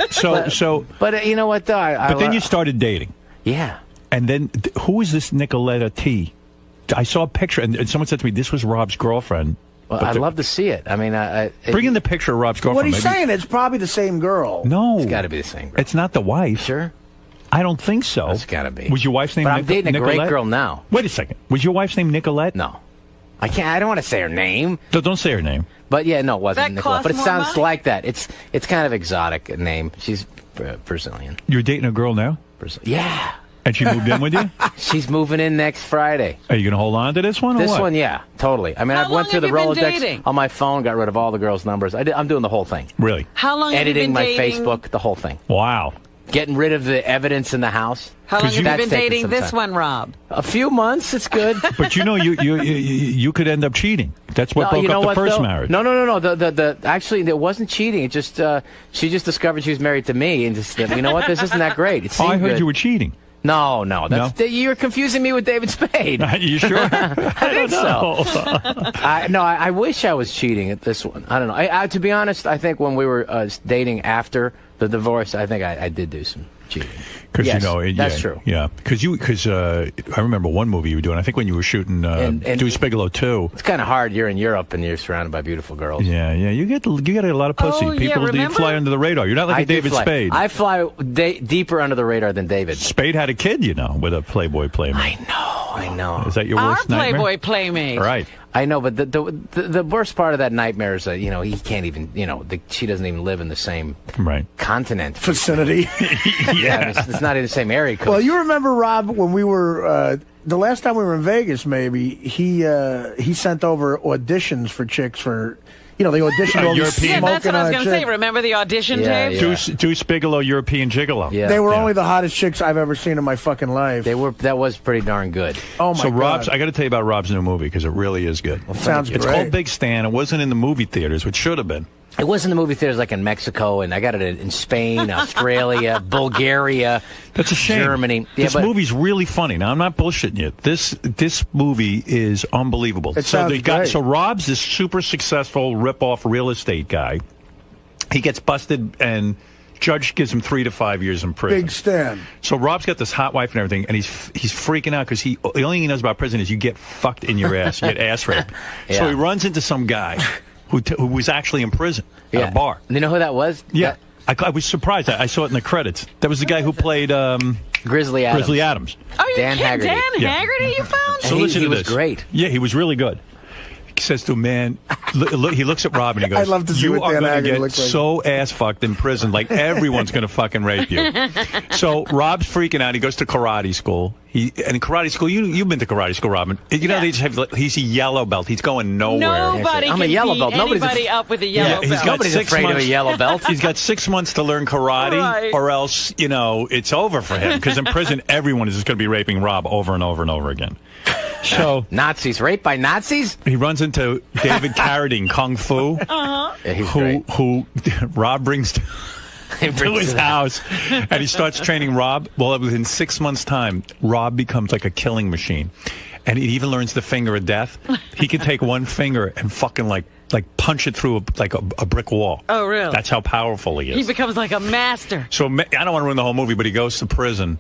S14: But you know what, though?
S1: But then you started dating.
S14: Yeah.
S1: And then, who is this Nicoletta T? I saw a picture, and someone said to me, this was Rob's girlfriend.
S14: Well, I'd love to see it. I mean,
S1: bring in the picture of Rob's girlfriend.
S5: What he's saying, it's probably the same girl.
S1: No.
S14: It's got to be the same girl.
S1: It's not the wife.
S14: Sure?
S1: I don't think so.
S14: It's got to be.
S1: Was your wife's name
S14: But I'm dating a
S1: Nicolette?
S14: great girl now.
S1: Wait a second. Was your wife's name Nicolette?
S14: No. I can't. I don't want to say her name.
S1: No, don't say her name.
S14: But yeah, no, it wasn't
S2: That
S14: Nicolette. But it
S2: costs
S14: sounds
S2: more money?
S14: like that. It's kind of exotic name. She's Brazilian.
S1: You're dating a girl now?
S14: Yeah.
S1: And she moved in with you?
S14: She's moving in next Friday.
S1: Are you going to hold on to this one or
S14: This
S1: what?
S14: one, yeah, totally. I mean, I went through the Rolodex on my phone, got rid of all the girls' numbers. I'm doing the whole thing.
S1: Really?
S2: How long have you
S14: Editing
S2: been
S14: my
S2: dating?
S14: Facebook, the whole thing.
S1: Wow.
S14: Getting rid of the evidence in the house.
S2: How long have you
S14: That's
S2: been
S14: taken
S2: dating
S14: some
S2: this
S14: time.
S2: one, Rob?
S14: A few months. It's good.
S1: But you could end up cheating. That's what broke up the first marriage.
S14: No. Actually, it wasn't cheating. It just she just discovered she was married to me, and just you know what? This isn't that great. It seemed
S1: I heard
S14: good.
S1: you were cheating.
S14: No. You're confusing me with David Spade.
S1: You sure?
S14: I think so. I wish I was cheating at this one. I don't know. To be honest, I think when we were dating after the divorce, I think I did do some cheating.
S1: Because
S14: yes, that's true.
S1: Yeah, because I remember one movie you were doing. I think when you were shooting Deuce Bigelow 2.
S14: It's kind of hard. You're in Europe and you're surrounded by beautiful girls.
S1: Yeah. You get a lot of pussy. People fly under the radar. You're not like a David Spade.
S14: I fly deeper under the radar than David.
S1: Spade had a kid, with a Playboy playmate.
S14: I know.
S1: Is that your worst nightmare?
S2: Playboy playmate.
S1: Right.
S14: I know, but the worst part of that nightmare is that he can't even she doesn't even live in the same continent
S5: vicinity.
S14: Yeah, it's not in the same area code.
S5: Well, you remember, Rob, when we were the last time we were in Vegas, maybe he sent over auditions for chicks for. The audition.
S2: Yeah, that's what I was going to say. Remember the audition tape?
S1: Deuce Bigelow, European Gigolo.
S14: Yeah.
S5: They were only the hottest chicks I've ever seen in my fucking life.
S14: That was pretty darn good.
S5: Oh, my God.
S1: I got to tell you about Rob's new movie, because it really is good.
S5: Sounds great.
S1: It's called Big Stan. It wasn't in the movie theaters, which should have been.
S14: It was in the movie theaters like in Mexico, and I got it in Spain, Australia, Bulgaria.
S1: That's a shame.
S14: Germany. Yeah,
S1: this movie's really funny. Now, I'm not bullshitting you. This movie is unbelievable.
S5: So
S1: Rob's this super successful rip-off real estate guy. He gets busted, and judge gives him 3 to 5 years in prison.
S5: Big Stan.
S1: So Rob's got this hot wife and everything, and he's freaking out because the only thing he knows about prison is you get fucked in your ass. You get ass raped.
S14: Yeah.
S1: So he runs into some guy who was actually in prison at a bar.
S14: You know who that was?
S1: Yeah. I was surprised. I saw it in the credits. That was the guy who played
S14: Grizzly Adams.
S1: Grizzly Adams.
S2: Oh,
S14: Dan Haggerty.
S2: Dan Haggerty you found?
S1: So listen to
S14: he was
S1: this.
S14: great.
S1: Yeah, he was really good. says to him, man, look, he looks at Rob and he goes,
S5: I'd love to see
S1: you
S5: what
S1: are
S5: Dan
S1: going to
S5: Agnew
S1: get
S5: looks like.
S1: so ass-fucked in prison. Like, everyone's going to fucking rape you. So Rob's freaking out. He goes to karate school. And in karate school, you've been to karate school, Robin. You know, they just have, he's a yellow belt. He's going nowhere.
S2: Nobody
S14: I'm a
S2: can
S14: yellow
S2: beat
S14: belt.
S2: anybody up with a yellow
S1: he's
S2: belt.
S1: got
S14: Nobody's
S1: 6
S14: afraid
S1: months,
S14: of a yellow belt.
S1: He's got 6 months to learn karate,
S2: Right.
S1: or else, you know, it's over for him. Because in prison, everyone is just going to be raping Rob over and over and over again. So
S14: Nazis, raped by Nazis?
S1: he runs into David Carradine, Kung Fu,
S14: Yeah, he's great.
S1: who Rob brings to his house, and he starts training Rob. Well, within 6 months' time, Rob becomes like a killing machine, and he even learns the finger of death. He can take one finger and fucking like punch it through a brick wall.
S2: Oh, really?
S1: That's how powerful he is.
S2: He becomes like a master.
S1: So I don't want to ruin the whole movie, but he goes to prison.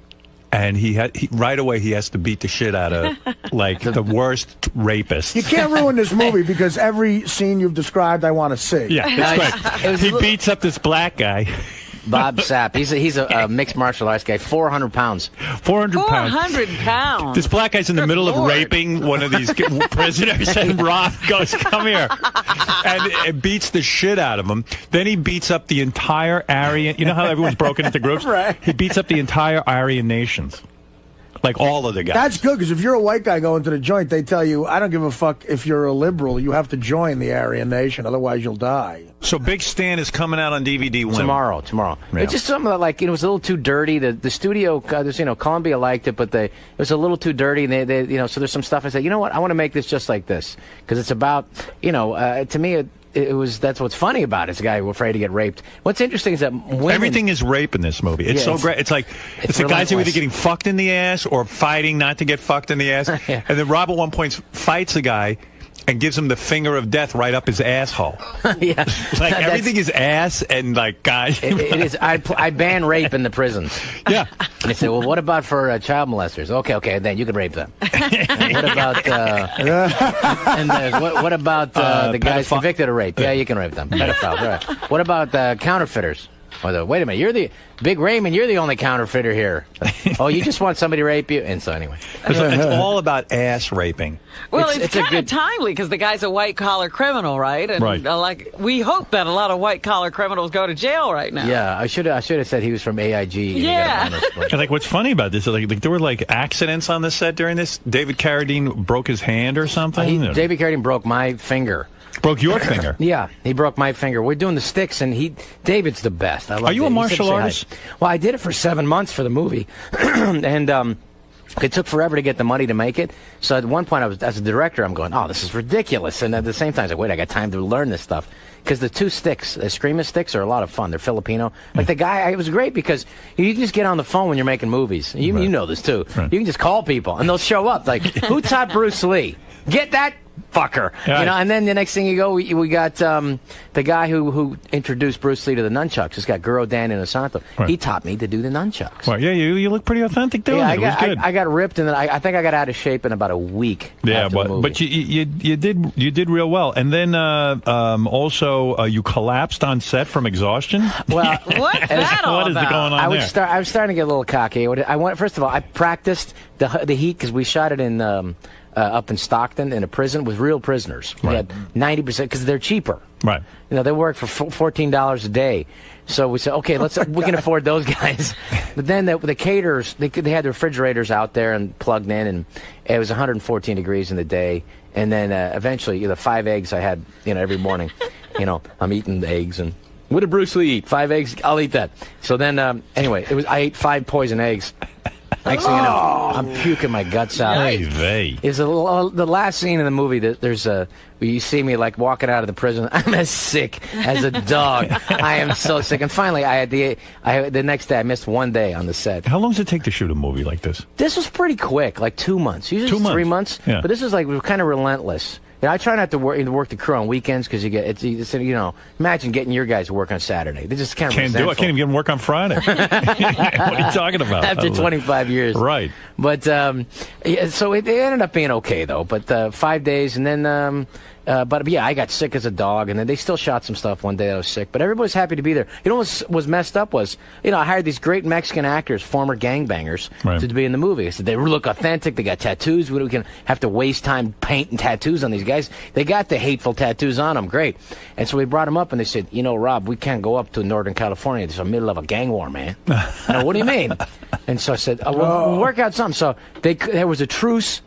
S1: And he right away he has to beat the shit out of like the worst rapist.
S5: You can't ruin this movie because every scene you've described, I want to see.
S1: Yeah, that's right. He beats up this black guy.
S14: Bob Sapp. He's a mixed martial arts guy. 400 pounds.
S1: 400 pounds.
S2: 400 pounds.
S1: This black guy's in the middle of raping one of these prisoners, and Rob goes, "Come here," and it beats the shit out of him. Then he beats up the entire Aryan. You know how everyone's broken into groups?
S5: Right.
S1: He beats up the entire Aryan nations. Like all of the guys.
S5: That's good, because if you're a white guy going to the joint, they tell you, I don't give a fuck if you're a liberal. You have to join the Aryan Nation, otherwise you'll die.
S1: So Big Stan is coming out on DVD when?
S14: Tomorrow.
S1: Yeah.
S14: It's just something that, like, it was a little too dirty. The studio, Columbia liked it, but it was a little too dirty. And they so there's some stuff I said, you know what, I want to make this just like this, because it's about, to me, that's what's funny about it. It's a guy afraid to get raped. What's interesting is that women,
S1: everything is rape in this movie. It's so great. It's like it's the guys who are either getting fucked in the ass or fighting not to get fucked in the ass.
S14: Yeah.
S1: And then Rob at one point fights a guy and gives him the finger of death right up his asshole.
S14: Yeah,
S1: like everything is ass and like guys.
S14: It is. I ban rape in the prisons.
S1: Yeah.
S14: And they say, well, what about for child molesters? Okay, then you can rape them. And what about what about the guys
S1: pedophile.
S14: convicted of rape? Yeah, you can rape them. Pedophiles. Right. What about counterfeiters? Wait a minute, you're the Big Raymond. You're the only counterfeiter here. Oh, you just want somebody to rape you? And so anyway,
S1: it's all about ass raping.
S2: Well, it's kind of timely because the guy's a white-collar criminal, right? And
S1: right.
S2: We hope that a lot of white-collar criminals go to jail right now.
S14: Yeah, I should have said he was from AIG.
S2: Yeah.
S1: And like, what's funny about this is like there were like accidents on the set during this. David Carradine broke his hand or something.
S14: David Carradine broke my finger.
S1: Broke your finger?
S14: Yeah, he broke my finger. We're doing the sticks, and David's the best. I love
S1: Are you
S14: David.
S1: a martial artist?
S14: Well, I did it for 7 months for the movie, and it took forever to get the money to make it. So at one point, as a director, I'm going, oh, this is ridiculous. And at the same time, I was like, wait, I got time to learn this stuff. Because the two sticks, the Screamer sticks, are a lot of fun. They're Filipino. Like the guy, it was great because you can just get on the phone when you're making movies. You know this, too. Right. You can just call people, and they'll show up. Like, who taught Bruce Lee? Get that fucker.
S1: Right.
S14: And then the next thing you go, we got the guy who introduced Bruce Lee to the nunchucks. This guy, Guro Dan Inosanto.
S1: Right.
S14: He taught me to do the nunchucks.
S1: Well, yeah, you look pretty authentic doing it. It was good.
S14: I got ripped, and then I think I got out of shape in about a week.
S1: Yeah,
S14: after the movie.
S1: but you did real well. And then also you collapsed on set from exhaustion.
S14: Well,
S2: what's that all
S1: What is
S2: about?
S1: going on there?
S14: I was starting to get a little cocky. First of all, I practiced the heat because we shot it in up in Stockton in a prison with real prisoners. We had 90% because they're cheaper.
S1: Right.
S14: They work for $14 a day. So we said, okay, we can afford those guys. But then the caterers, they had the refrigerators out there and plugged in, and it was 114 degrees in the day. And then eventually, the 5 eggs I had, every morning, I'm eating the eggs. And what did Bruce Lee eat? 5 eggs? I'll eat that. So then, anyway, I ate 5 poison eggs. Next thing you know, I'm puking my guts out. It's the last scene in the movie that there's where you see me like walking out of the prison. I'm as sick as a dog. I am so sick. And finally, the next day I missed 1 day on the set.
S1: How long does it take to shoot a movie like this?
S14: This was pretty quick, like 2 months. Usually
S1: 2 months.
S14: 3 months.
S1: Yeah.
S14: But this was like, we were kind of relentless. I try not to work the crew on weekends because imagine getting your guys to work on Saturday. They just
S1: can't do it. I can't even get them work on Friday. What are you talking about?
S14: After 25 years.
S1: Right.
S14: But yeah, so it ended up being okay though. But 5 days, and then. But yeah, I got sick as a dog, and then they still shot some stuff one day that I was sick. But everybody was happy to be there. You know what was messed up was, I hired these great Mexican actors, former gangbangers, to be in the movie. I said, they look authentic, they got tattoos, we can have to waste time painting tattoos on these guys. They got the hateful tattoos on them, great. And so we brought them up, and they said, Rob, we can't go up to Northern California. It's the middle of a gang war, man. What do you mean? And so I said, we'll work out something. So there was a truce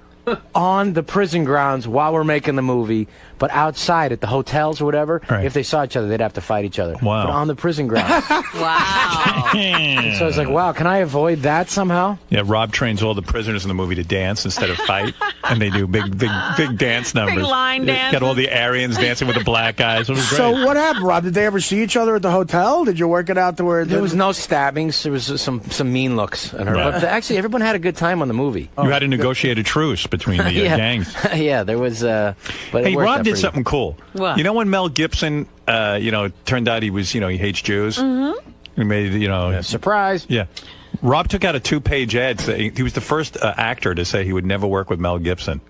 S14: on the prison grounds while we're making the movie, but outside at the hotels or whatever, if they saw each other, they'd have to fight each other.
S1: Wow.
S14: But on the prison grounds.
S2: Wow.
S14: And so I was like, wow, can I avoid that somehow?
S1: Yeah, Rob trains all the prisoners in the movie to dance instead of fight, and they do big dance numbers.
S2: Big line dances.
S1: Got all the Aryans dancing with the black guys. It was great.
S5: So what happened, Rob? Did they ever see each other at the hotel? Did you work it out to where
S14: there was no stabbings? There was some mean looks at her.
S1: Right.
S14: But actually, everyone had a good time on the movie.
S1: You had to negotiate a truce between the gangs.
S14: Yeah, there was. But
S1: hey, Rob did something cool.
S2: What?
S1: You know when Mel Gibson, turned out he hates Jews? Mm-hmm. He made,
S14: surprise.
S1: Yeah. Rob took out a 2-page ad saying he was the first actor to say he would never work with Mel Gibson.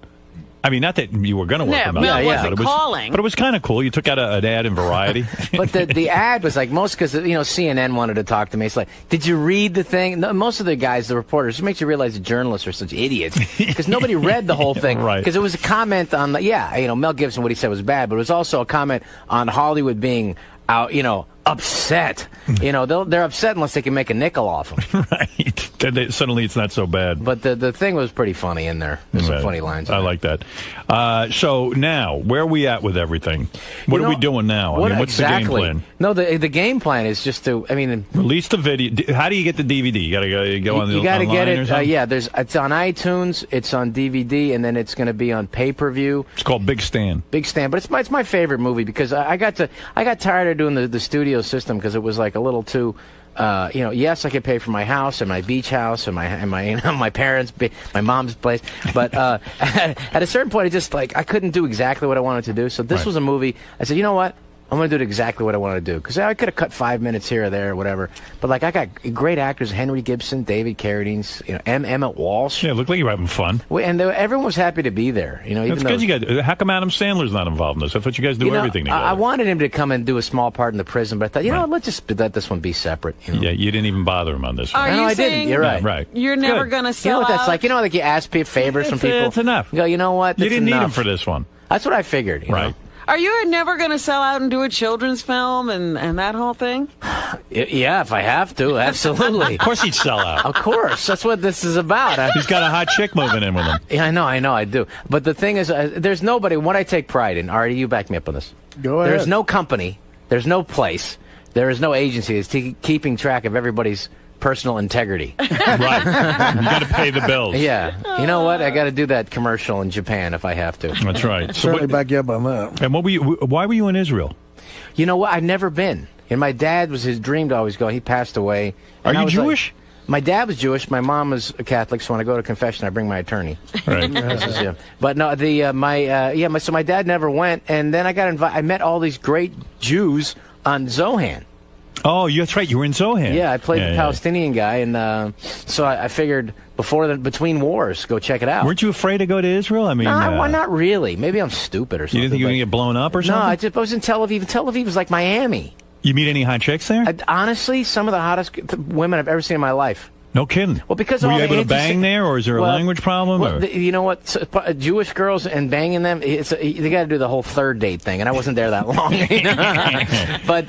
S1: I mean, not that you were going to work with Mel Gibson.
S2: Wasn't calling.
S1: But it was kind of cool. You took out an ad in Variety.
S14: But the ad was like because CNN wanted to talk to me. It's like, did you read the thing? No, most of the guys, the reporters, it makes you realize the journalists are such idiots because nobody read the whole thing.
S1: Right.
S14: Because it was a comment on Mel Gibson, what he said was bad, but it was also a comment on Hollywood being out, upset. They're upset unless they can make a nickel off them.
S1: Right. Suddenly it's not so bad.
S14: But the thing was pretty funny in there. There's some funny lines.
S1: I like that. So now, where are we at with everything? What are we doing now? What's the game plan?
S14: No, the game plan is just to,
S1: release the video. How do you get the DVD? You got to go on the
S14: You got to get it.
S1: It's
S14: on iTunes, it's on DVD, and then it's going to be on pay-per-view.
S1: It's called Big Stand.
S14: Big Stand, but it's my favorite movie because I got tired of doing the studio system because it was like a little too. Yes, I could pay for my house and my beach house and my parents, my mom's place. But at a certain point, I couldn't do exactly what I wanted to do. So this was a movie. I said, you know what? I'm going to do exactly what I want to do. Because I could have cut 5 minutes here or there or whatever. But, I got great actors, Henry Gibson, David Carradine, Emmett Walsh.
S1: Yeah, it looked like you were having fun.
S14: And everyone was happy to be there.
S1: That's good. How come Adam Sandler's not involved in this? I thought you guys do everything together.
S14: I wanted him to come and do a small part in the prison, but I thought, let's just let this one be separate.
S1: Yeah, you didn't even bother him on this one.
S2: No,
S14: I didn't. You're right.
S1: Right.
S2: You're never going to sell
S14: out? You know what that's like? Like you ask favors from people.
S1: It's enough.
S14: You go, you know what?
S1: You didn't need him for this one.
S14: That's what I figured.
S1: Right.
S2: Are you never going to sell out and do a children's film and that whole thing?
S14: Yeah, if I have to, absolutely.
S1: Of course he'd sell out.
S14: Of course. That's what this is about.
S1: He's got a hot chick moving in with him.
S14: Yeah, I know, I do. But the thing is, there's nobody, what I take pride in, Artie, you back me up on this.
S5: Go ahead.
S14: There's no company, there's no place, there is no agency that's keeping track of everybody's personal integrity.
S1: Right. You got to pay the bills.
S14: Yeah. You know what? I got to do that commercial in Japan if I have to.
S1: That's right.
S5: Certainly back you up on that.
S1: And why were you in Israel?
S14: You know what? I've never been. And my dad was his dream to always go. He passed away.
S1: Are you Jewish?
S14: My dad was Jewish. My mom was a Catholic. So when I go to confession, I bring my attorney.
S1: Right.
S14: But no, so my dad never went. And then I got invited. I met all these great Jews on Zohan.
S1: Oh, that's right. You were in Zohan.
S14: Yeah, I played the Palestinian guy, and so I figured between wars, go check it out.
S1: Weren't you afraid to go to Israel? I mean,
S14: not really. Maybe I'm stupid or something.
S1: You didn't think you were going to get blown up or something?
S14: No, I was in Tel Aviv. Tel Aviv was like Miami.
S1: You meet any hot chicks there?
S14: Honestly, some of the hottest women I've ever seen in my life.
S1: No kidding.
S14: Well, because
S1: were you able to bang there, or is there a language problem?
S14: Well, you know what? Jewish girls and banging them, they got to do the whole third date thing, and I wasn't there that long. But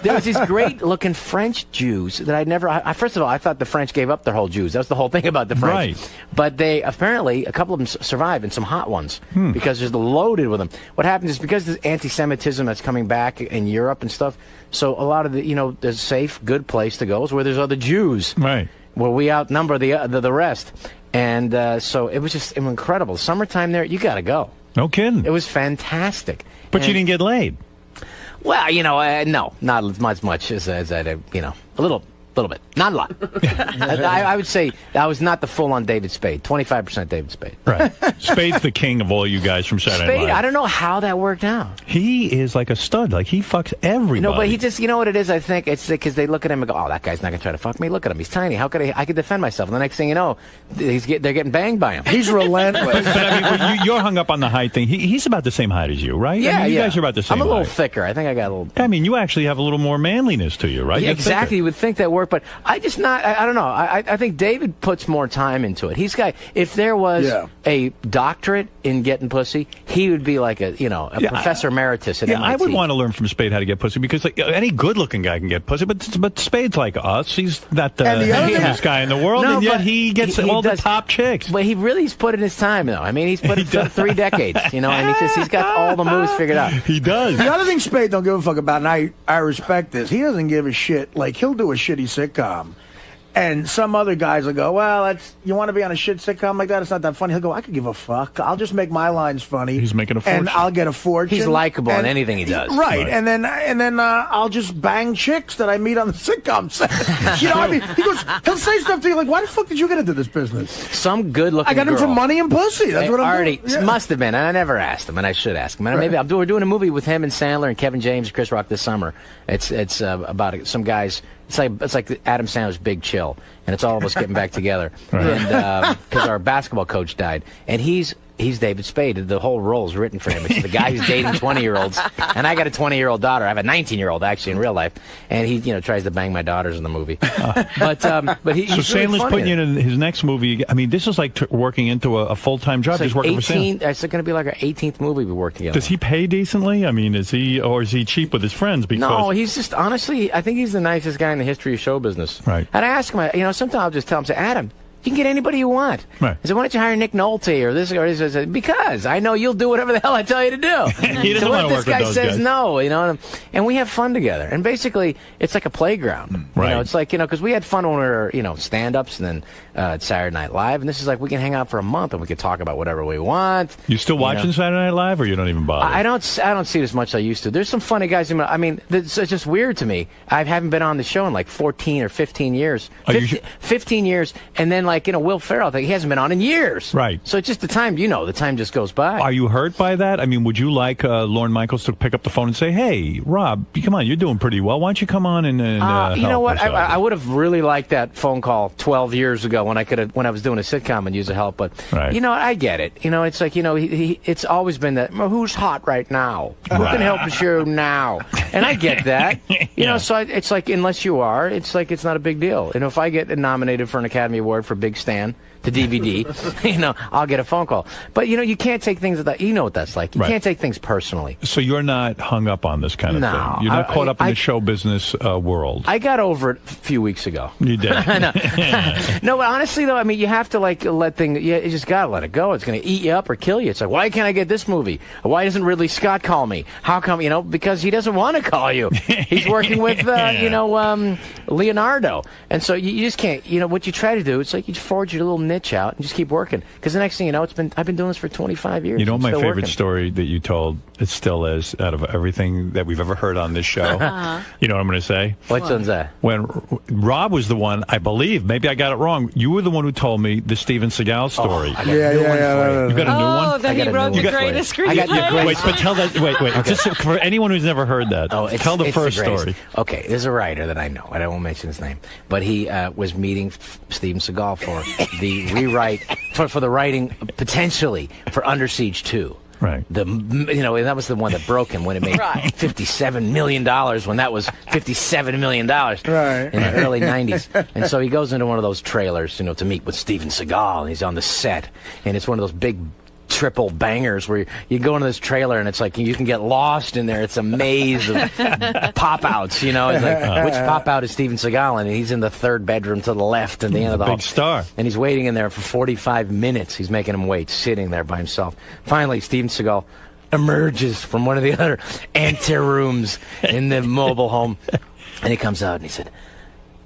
S14: there was these great-looking French Jews that I'd never. First of all, I thought the French gave up their whole Jews. That was the whole thing about the French.
S1: Right.
S14: But they apparently a couple of them survived, and some hot ones because they're loaded with them. What happens is because there's anti-Semitism that's coming back in Europe and stuff. So a lot of the safe, good place to go is where there's other Jews.
S1: Right.
S14: Where we outnumber the rest. And so it was just incredible. Summertime there, you got to go.
S1: No kidding.
S14: It was fantastic.
S1: But you didn't get laid.
S14: Well, no, not as much as a little little bit. Not a lot. I would say I was not the full-on David Spade. 25% David Spade.
S1: Right. Spade's the king of all you guys from Saturday Night
S14: Spade,
S1: Live.
S14: I don't know how that worked out.
S1: He is like a stud. Like, he fucks everybody.
S14: No, but he just, you know what it is, I think? It's because they look at him and go, oh, that guy's not going to try to fuck me. Look at him. He's tiny. How could I could defend myself? And the next thing you know, they're getting banged by him.
S5: He's relentless.
S1: But I mean, well, you're hung up on the height thing. He's about the same height as you, right?
S14: Yeah,
S1: I mean, you
S14: yeah.
S1: guys are about the same
S14: I'm a little
S1: height.
S14: thicker. I think I got a little...
S1: I mean, you actually have a little more manliness to you, right?
S14: Yeah,
S1: You're
S14: exactly.
S1: thicker.
S14: You would think that worked, but I don't know. I think David puts more time into it. If there was a doctorate in getting pussy, he would be like a professor emeritus at MIT.
S1: I would want to learn from Spade how to get pussy, because like, any good-looking guy can get pussy, but Spade's like us. He's not the handsomest guy in the world, and yet he gets all the top chicks.
S14: But he's put in his time, though. I mean, he's put in 3 decades, and he's got all the moves figured out.
S1: He does.
S5: The other thing Spade don't give a fuck about, and I respect this, he doesn't give a shit. Like, he'll do a shitty sitcom, and some other guys will go, well, you want to be on a shit sitcom like that? It's not that funny. He'll go, I could give a fuck. I'll just make my lines funny.
S1: He's making a fortune.
S5: And I'll get a fortune.
S14: He's likable in anything he does.
S5: Right. And then I'll just bang chicks that I meet on the sitcom set. You know what I mean? He'll say stuff to you like, why the fuck did you get into this business?
S14: Some good-looking
S5: I got him
S14: girl.
S5: for money and pussy. That's what I'm
S14: Artie,
S5: doing. Yeah.
S14: must have been, and I never asked him, and I should ask him. And maybe we're doing a movie with him and Sandler and Kevin James and Chris Rock this summer. It's about some guys. It's like Adam Sandler's Big Chill, and it's all of us getting back together.
S1: Right.
S14: And because our basketball coach died, and he's David Spade. The whole role is written for him. It's the guy who's dating 20-year-olds, and I got a 20-year-old daughter. I have a 19-year-old actually in real life, and he tries to bang my daughters in the movie. But he's
S1: Sandler's
S14: really funny
S1: putting you in his next movie. I mean, this is like working into a full-time job.
S14: It's
S1: He's
S14: like
S1: working for Sandler.
S14: It's going to be like our 18th movie we work together.
S1: Does he pay decently? I mean, is he cheap with his friends? Because
S14: No, he's just, honestly, I think he's the nicest guy in the history of show business.
S1: Right.
S14: And I ask him, sometimes I'll just tell him, say, Adam, you can get anybody you want.
S1: Right.
S14: I said, why don't you hire Nick Nolte or this or this? I said, because I know you'll do whatever the hell I tell you to do.
S1: He doesn't
S14: so
S1: want
S14: what
S1: to
S14: if
S1: work
S14: this guy
S1: with those
S14: says
S1: guys.
S14: no, and we have fun together. And basically, it's like a playground.
S1: Right.
S14: It's like, because we had fun when we were, stand-ups and then Saturday Night Live. And this is like, we can hang out for a month and we can talk about whatever we want.
S1: You still watching Saturday Night Live, or you don't even bother?
S14: I don't see it as much as I used to. There's some funny guys. I mean, it's just weird to me. I haven't been on the show in like 14 or 15 years. 15 years, and then Will Ferrell, he hasn't been on in years.
S1: Right.
S14: So it's just the time just goes by.
S1: Are you hurt by that? I mean, would you like Lorne Michaels to pick up the phone and say, hey, Rob, come on, you're doing pretty well. Why don't you come on and
S14: you know
S1: help
S14: what?
S1: us out?"
S14: I would have really liked that phone call 12 years ago when I was doing a sitcom and use the help. But
S1: Right.
S14: I get it. It's like it's always been that. Well, who's hot right now? Who can help us you now? And I get that. So it's like unless you are, it's like it's not a big deal. If I get nominated for an Academy Award for Big Stan, the DVD, I'll get a phone call. But you can't take things that you know what that's like. You can't take things personally.
S1: So you're not hung up on this kind of
S14: No,
S1: thing. You're not caught up in the show business world.
S14: I got over it a few weeks ago.
S1: You did.
S14: No, but honestly though, I mean, you have to let things. You just gotta let it go. It's gonna eat you up or kill you. It's like, why can't I get this movie? Why doesn't Ridley Scott call me? How come? Because he doesn't want to call you. He's working with Leonardo, and so you just can't. What you try to do, it's like you forge your little niche out and just keep working. Because the next thing you know, I've been doing this for 25 years.
S1: You know what
S14: I'm
S1: my
S14: still
S1: favorite
S14: working.
S1: story that you told, it still is, out of everything that we've ever heard on this show? You know what I'm going to say?
S14: Which one's that?
S1: When Rob was the one, I believe, maybe I got it wrong, you were the one who told me the Steven Seagal story.
S14: I got a new one for you.
S1: You got a new one?
S2: That he wrote the greatest screenplay.
S14: I got the greatest.
S1: Wait, but tell that. Wait.
S14: Okay.
S1: Just for anyone who's never heard that, tell the first
S14: greatest.
S1: story.
S14: Okay, there's a writer that I know. I won't mention his name, but he was meeting Steven Seagal for the rewrite for the writing potentially for Under Siege 2.
S1: Right.
S14: And that was the one that broke him when it made $57 million when that was $57 million in the early 90s. And so he goes into one of those trailers, to meet with Steven Seagal, and he's on the set, and it's one of those big triple bangers where you go into this trailer and it's like you can get lost in there. It's a maze of pop-outs, It's like, which pop-out is Steven Seagal? And he's in the third bedroom to the left and the end of the hall.
S1: Big star.
S14: And he's waiting in there for 45 minutes. He's making him wait, sitting there by himself. Finally, Steven Seagal emerges from one of the other anterooms in the mobile home. And he comes out and he said,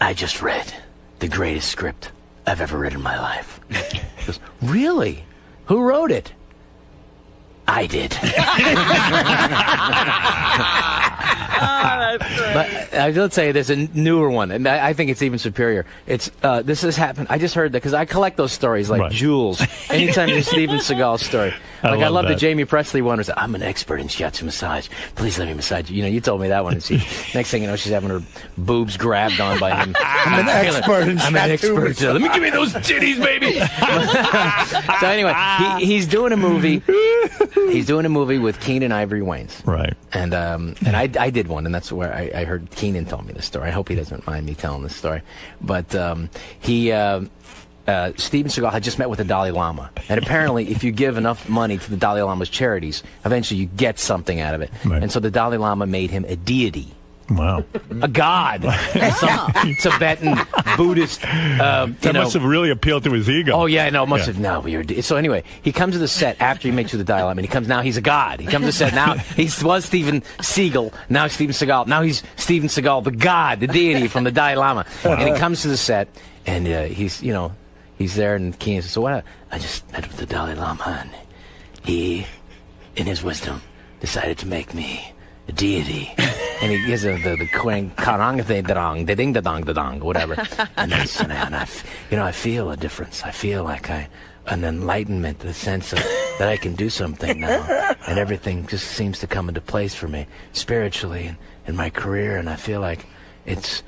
S14: I just read the greatest script I've ever read in my life. He goes, really? Who wrote it? I did.
S2: That's great.
S14: But I will tell you, there's a newer one, and I think it's even superior. It's this has happened. I just heard that because I collect those stories like jewels. Anytime there's a Steven Seagal story, like I love the Jamie Presley one. Was I'm an expert in shiatsu massage. Please let me massage you. You know, you told me that one. And next thing you know, she's having her boobs grabbed on by him.
S5: I'm an expert in shiatsu.
S14: Let me give you those titties, baby. So anyway, he's doing a movie. He's doing a movie with Keenan Ivory Wayans.
S1: Right.
S14: And I did one, and that's where I heard Keenan tell me this story. I hope he doesn't mind me telling this story. But Steven Seagal had just met with the Dalai Lama. And apparently, if you give enough money to the Dalai Lama's charities, eventually you get something out of it. Right. And so the Dalai Lama made him a deity.
S1: Wow.
S14: A god. Some Tibetan Buddhist.
S1: That must have really appealed to his ego.
S14: Oh, yeah, no, it must have. No, so anyway, he comes to the set after he makes you the Dalai Lama, and he comes, now he's a god. He comes to the set, now he was Steven Seagal, now Steven Seagal. Now he's Steven Seagal, the god, the deity from the Dalai Lama. And he comes to the set, and he's there, and Keenan says, so what? I just met with the Dalai Lama, and he, in his wisdom, decided to make me a deity. And he gives the karang the ding da dong whatever. And then I feel a difference. I feel like an enlightenment, the sense of that I can do something now, and everything just seems to come into place for me spiritually and in my career. And I feel like it's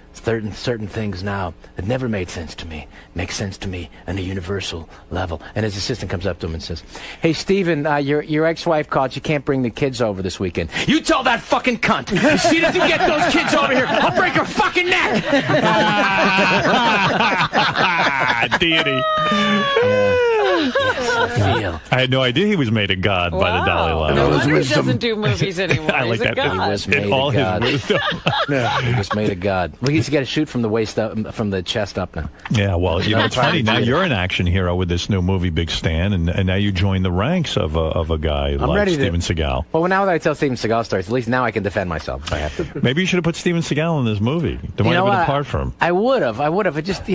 S14: certain things now that never made sense to me make sense to me on a universal level. And his assistant comes up to him and says, hey, Steven, your ex-wife called. She can't bring the kids over this weekend. You tell that fucking cunt. If she doesn't get those kids over here, I'll break her fucking neck.
S1: Deity.
S14: Yes,
S1: I had no idea he was made a god by the Dalai Lama.
S2: No wonder he doesn't do movies anymore.
S1: I like
S2: He's
S1: that.
S2: a god.
S14: He was made
S1: all
S14: a god.
S1: his wisdom.
S14: He was made a god. Well, he's got to shoot from the waist up, from the chest up now.
S1: Yeah, well, it's funny. Now you're an action hero with this new movie, Big Stan, and now you join the ranks of a guy like Steven Seagal.
S14: Well, now that I tell Steven Seagal stories, at least now I can defend myself if I have to.
S1: Maybe you should have put Steven Seagal in this movie. There might have been a part for him.
S14: I would have. I just,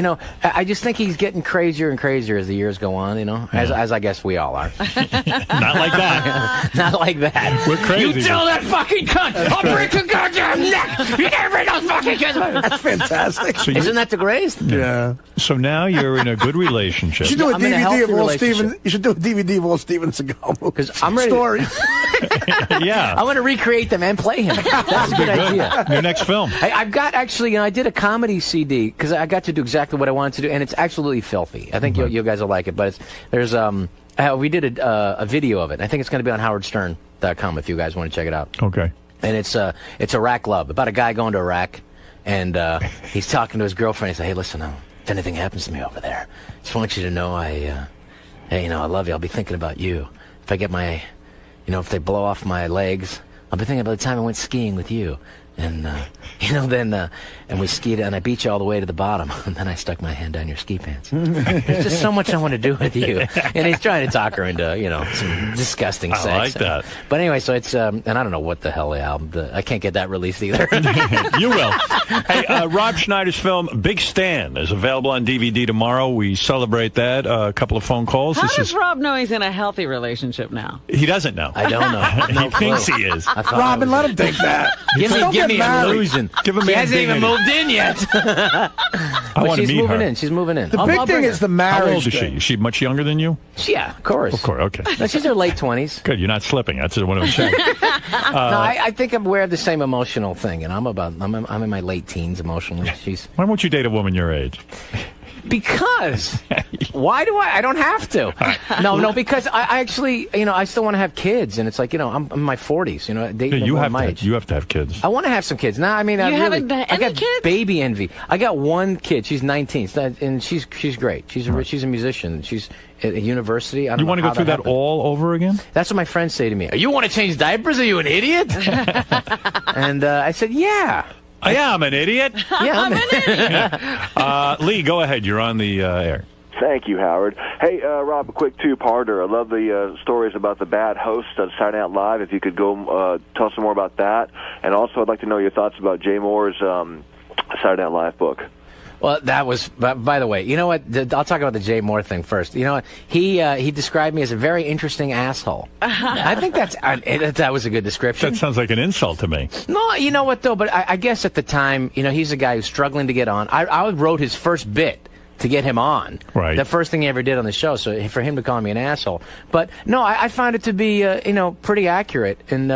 S14: I just think he's getting crazier and crazier as the years go on, as I guess we all are.
S1: Not like that.
S14: Not like that.
S1: We're crazy.
S14: You tell that fucking cunt! I'll break her goddamn neck! You can't bring those fucking kids!
S5: That's fantastic.
S1: So
S14: Isn't that the greatest?
S5: Yeah.
S1: So now you're in a good relationship.
S5: You should do a DVD of all Steven. You should do a DVD of all Steven Seagal movies.
S14: Because I'm ready.
S5: Stories.
S1: Yeah.
S14: I want to recreate them and play him. That's a good idea.
S1: Your next film.
S14: I've got actually, I did a comedy CD because I got to do exactly what I wanted to do, and it's absolutely filthy. I think you guys will like it, but we did a video of it. I think it's going to be on howardstern.com if you guys want to check it out.
S1: Okay.
S14: And it's Iraq Love, about a guy going to Iraq, and he's talking to his girlfriend. He said, hey, listen, if anything happens to me over there, just want you to know I love you. I'll be thinking about you. If I get if they blow off my legs, I'll be thinking about the time I went skiing with you. And, and we skied, and I beat you all the way to the bottom, and then I stuck my hand down your ski pants. There's just so much I want to do with you. And he's trying to talk her into, some disgusting sex.
S1: I like that.
S14: But anyway, so it's, and I don't know what the hell the album, I can't get that released either.
S1: You will. Hey, Rob Schneider's film, Big Stan, is available on DVD tomorrow. We celebrate that. A couple of phone calls.
S2: How does Rob know he's in a healthy relationship now?
S1: He doesn't know.
S14: I don't know.
S1: He thinks he is.
S5: Robin, let him think that.
S14: Give me an illusion. She hasn't even moved in yet.
S1: She's
S14: moving
S1: her.
S14: in. She's moving in.
S5: The big thing is the marriage.
S1: How old is she? Is she much younger than you?
S14: Yeah, of course.
S1: Of course, okay.
S14: No, she's in her late 20s.
S1: Good, you're not slipping. That's what I was saying.
S14: I think I'm aware of the same emotional thing, and I'm in my late teens emotionally.
S1: Why won't you date a woman your age?
S14: Because why do I don't have to. No, because I actually, I still want to have kids, and it's like, I'm in my 40s, dating
S1: you
S14: my age.
S1: You have to have kids.
S14: I want to have some kids. Now, I mean, I got
S2: kids?
S14: Baby envy. I got one kid. She's 19, and she's great. She's a musician. She's at a university. I don't
S1: you
S14: know
S1: want to go
S14: how
S1: through that all over again?
S14: That's what my friends say to me. You want to change diapers? Are you an idiot? And I said, yeah.
S1: I'm an idiot.
S14: Yeah, I'm an
S1: idiot. Lee, go ahead. You're on the air.
S15: Thank you, Howard. Hey, Rob, a quick two-parter. I love the stories about the bad host on Saturday Night Live. If you could go tell some more about that. And also, I'd like to know your thoughts about Jay Moore's Saturday Night Live book.
S14: Well, that was. By the way, you know what? I'll talk about the Jay Moore thing first. You know what? He described me as a very interesting asshole. I think that was a good description.
S1: That sounds like an insult to me.
S14: No, you know what though? But I guess at the time, he's a guy who's struggling to get on. I wrote his first bit to get him on.
S1: Right.
S14: The first thing he ever did on the show, so for him to call me an asshole. But no, I find it to be, pretty accurate, and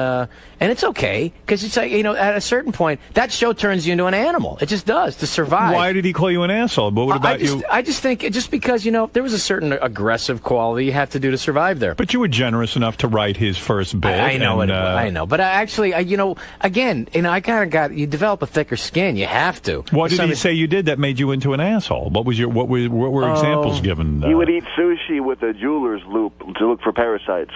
S14: it's okay, because it's like, at a certain point, that show turns you into an animal. It just does, to survive.
S1: Why did he call you an asshole? But what about you?
S14: I just think, just because, there was a certain aggressive quality you have to do to survive there.
S1: But you were generous enough to write his first bit.
S14: I know it. I know. But actually, again, I kind of you develop a thicker skin. You have to.
S1: What did he say you did that made you into an asshole? What were examples given?
S15: He would eat sushi with a jeweler's loop to look for parasites.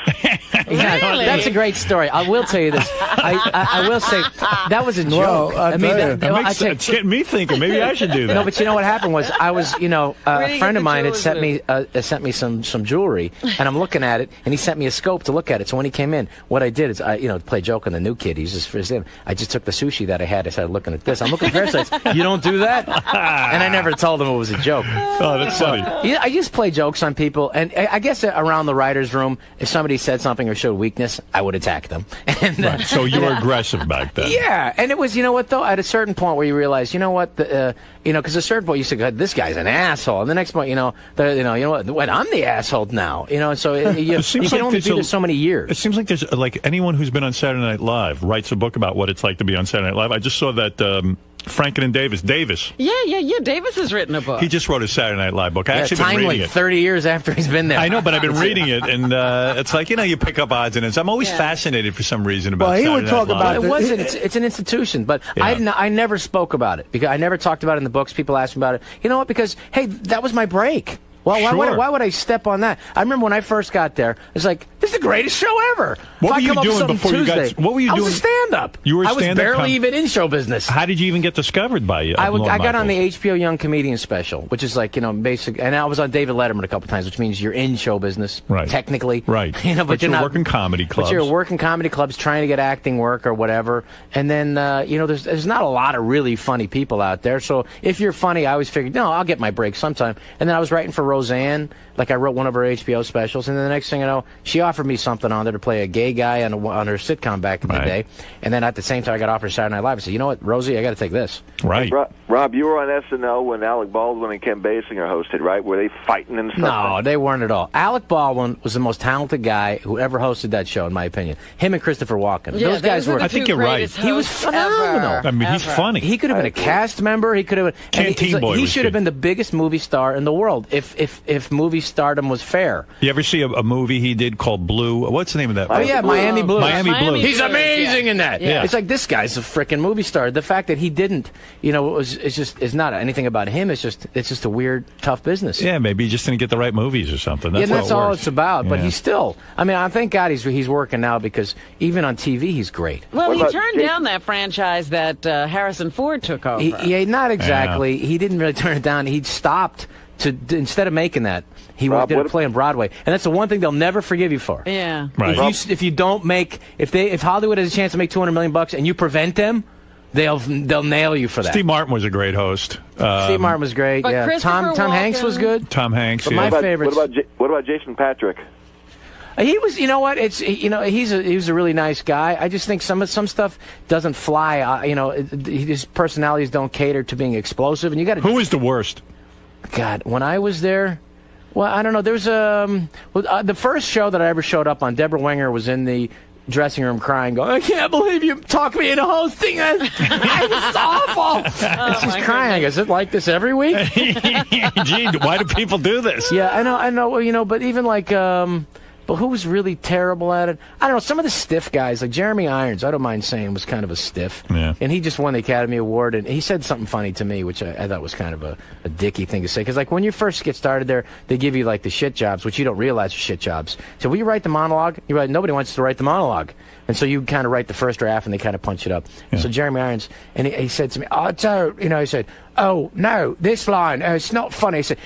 S14: Really? That's a great story. I will tell you this. I will say that was a joke.
S1: It's getting me thinking. Maybe I should do that.
S14: No, but you know what happened was a friend of mine had sent me some jewelry, and I'm looking at it, and he sent me a scope to look at it. So when he came in, what I did is to play a joke on the new kid. He's just for him. I just took the sushi that I had. I started looking at this. I'm looking at parasites. You don't do that? And I never told him it was a joke.
S1: Oh, that's funny.
S14: Yeah, I just play jokes on people, and I guess around the writer's room, if somebody said something or showed weakness, I would attack them. And,
S1: right. So you were aggressive back then.
S14: Yeah, and it was, though, at a certain point where you realize, because at a certain point you say, God, this guy's an asshole, and the next point, you know what, I'm the asshole now, and so you can only be there so many years.
S1: It seems like there's anyone who's been on Saturday Night Live writes a book about what it's like to be on Saturday Night Live. I just saw that. Franken and Davis. Yeah.
S2: Davis has written a book.
S1: He just wrote a Saturday Night Live book. I actually been reading it.
S14: 30 years after he's been there.
S1: I know, but I've been reading it, and it's like, you pick up odds and ends. I'm always fascinated for some reason about Saturday Night Live.
S14: It's an institution, but I never spoke about it, because I never talked about it in the books. People asked me about it. You know what? Because, hey, that was my break. Well, why would I step on that? I remember when I first got there, it's like, this is the greatest show ever.
S1: What were you doing before you got? What were you doing?
S14: I was a stand-up.
S1: You were a stand-up.
S14: I was barely even in show business.
S1: How did you even get discovered by you?
S14: I got on the HBO Young Comedian special, which is like, basic. And I was on David Letterman a couple times, which means you're in show business,
S1: right?
S14: Technically,
S1: right.
S14: But
S1: you're working comedy clubs.
S14: But you're working comedy clubs, trying to get acting work or whatever. And then there's not a lot of really funny people out there. So if you're funny, I always figured, no, I'll get my break sometime. And then I was writing for Roseanne. Like, I wrote one of her HBO specials, and then the next thing I know, she offered me something on there to play a gay guy on her sitcom back in the day. And then at the same time, I got offered Saturday Night Live. I said, you know what, Rosie, I got to take this.
S1: Right.
S15: Rob, you were on SNL when Alec Baldwin and Kim Basinger hosted, right? Were they fighting and stuff?
S14: No, they weren't at all. Alec Baldwin was the most talented guy who ever hosted that show, in my opinion. Him and Christopher Walken.
S2: Yeah,
S14: those guys were.
S2: I think
S1: you're right.
S14: He was phenomenal.
S1: I mean, he's funny.
S14: He could have been a cast member. He could have been. He should have been the biggest movie star in the world if movie stardom was fair.
S1: You ever see a movie he did called Blue? What's the name of that?
S14: Oh, yeah, Miami Blues.
S1: Miami Blues.
S14: He's amazing in that.
S1: Yeah.
S14: It's like, this guy's a freaking movie star. The fact that he didn't, it's not anything about him. It's just a weird, tough business.
S1: Yeah, maybe he just didn't get the right movies or something.
S14: That's all it's about. But he's still, I thank God he's working now, because even on TV, he's great.
S2: Well, he turned down that franchise that Harrison Ford took over.
S14: Not exactly. Yeah. He didn't really turn it down. He stopped. Instead of making that, he did a play on Broadway, and that's the one thing they'll never forgive you for.
S2: Yeah,
S1: right.
S14: If you don't make, if Hollywood has a chance to make $200 million and you prevent them, they'll nail you for that.
S1: Steve Martin was a great host.
S14: Steve Martin was great.
S2: But
S14: yeah, Tom Hanks was good.
S1: Tom Hanks.
S14: But my favorites.
S15: What about Jason Patrick?
S14: He was, he's a really nice guy. I just think some stuff doesn't fly. His personalities don't cater to being explosive, and you got to.
S1: Who is the worst?
S14: God, when I was there, well, I don't know. There's the first show that I ever showed up on, Deborah Winger was in the dressing room crying, going, I can't believe you talked me into hosting this. It's awful. And she's crying. I go, is it like this every week?
S1: Gee, why do people do this?
S14: Yeah, I know. But even like, but who was really terrible at it? I don't know. Some of the stiff guys, like Jeremy Irons, I don't mind saying, was kind of a stiff.
S1: Yeah.
S14: And he just won the Academy Award, and he said something funny to me, which I thought was kind of a dicky thing to say. Because, like, when you first get started there, they give you, like, the shit jobs, which you don't realize are shit jobs. So will you write the monologue? You're right, nobody wants to write the monologue. And so you kind of write the first draft, and they kind of punch it up. Yeah. So Jeremy Irons, and he said to me, he said, oh, no, this line, it's not funny. He said,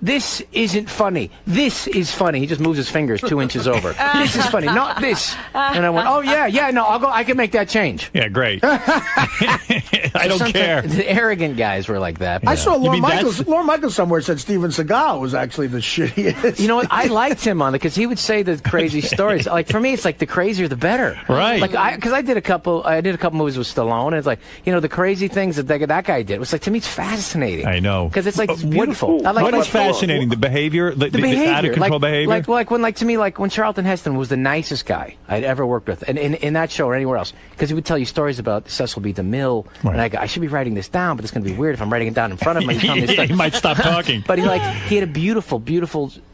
S14: this isn't funny. This is funny. He just moves his fingers 2 inches over. This is funny, not this. And I went, oh, yeah, no, I'll go. I can make that change.
S1: Yeah, great. I don't care.
S14: The arrogant guys were like that.
S5: I saw Lorne Michaels somewhere said Steven Seagal was actually the shittiest.
S14: You know what? I liked him on it because he would say the crazy stories. Like for me, it's like the crazier the better.
S1: Right.
S14: Like because I did a couple movies with Stallone, and it's like the crazy things that that guy did. It was like to me, it's fascinating.
S1: I know
S14: because it's like it's beautiful.
S1: What is fascinating? The behavior, the out of control behavior.
S14: Like when Charlton Heston was the nicest guy I'd ever worked with, and in that show or anywhere else, because he would tell you stories about Cecil B. DeMille, and I should be writing this down, but it's going to be weird if I'm writing it down in front of him.
S1: He might stop talking.
S14: But he had a beautiful,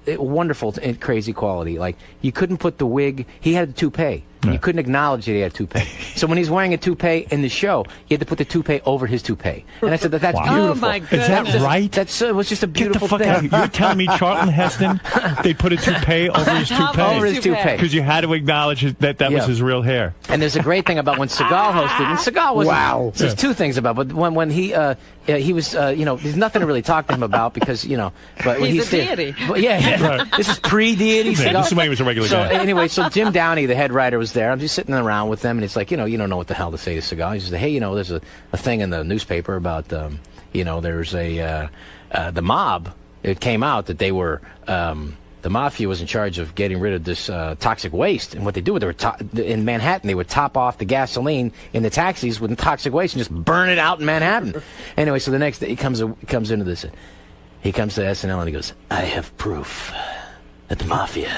S14: wonderful, and crazy quality. Like you couldn't put the wig. He had the toupee. You couldn't acknowledge that he had a toupee. So when he's wearing a toupee in the show, he had to put the toupee over his toupee. And I said that's beautiful.
S2: Oh my goodness.
S1: Is that right?
S14: It was just a beautiful
S1: Get the fuck
S14: thing.
S1: out. You're telling me Charlton Heston, they put a toupee over his toupee?
S14: Over his toupee.
S1: Because you had to acknowledge that was his real hair.
S14: And there's a great thing about when Seagal hosted, and Seagal was There's two things about, but when he was there's nothing to really talk to him about because but when
S2: he's a deity.
S14: Right. This is pre-deity.
S1: Yeah, this is when he was a regular guy.
S14: Anyway, so Jim Downey, the head writer, was there. I'm just sitting around with them, and it's like you don't know what the hell to say to Seagal. He says, hey, there's a thing in the newspaper about there's the mob. It came out that they were the mafia was in charge of getting rid of this toxic waste, and what they do, in Manhattan, they would top off the gasoline in the taxis with toxic waste and just burn it out in Manhattan. Anyway, so the next day he comes into this. He comes to SNL and he goes, I have proof that the mafia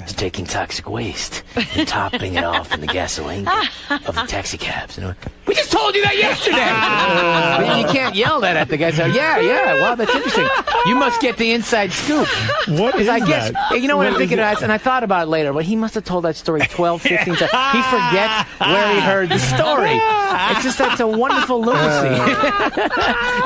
S14: is taking toxic waste and topping it off in the gasoline of the taxi cabs. We just told you that yesterday. You can't yell that at the guy. So, yeah, wow, that's interesting. You must get the inside scoop.
S1: What is that?
S14: You know what I'm thinking of? And I thought about it later, but he must have told that story 12, 15 times. He forgets where he heard the story. It's just that's a wonderful lunacy.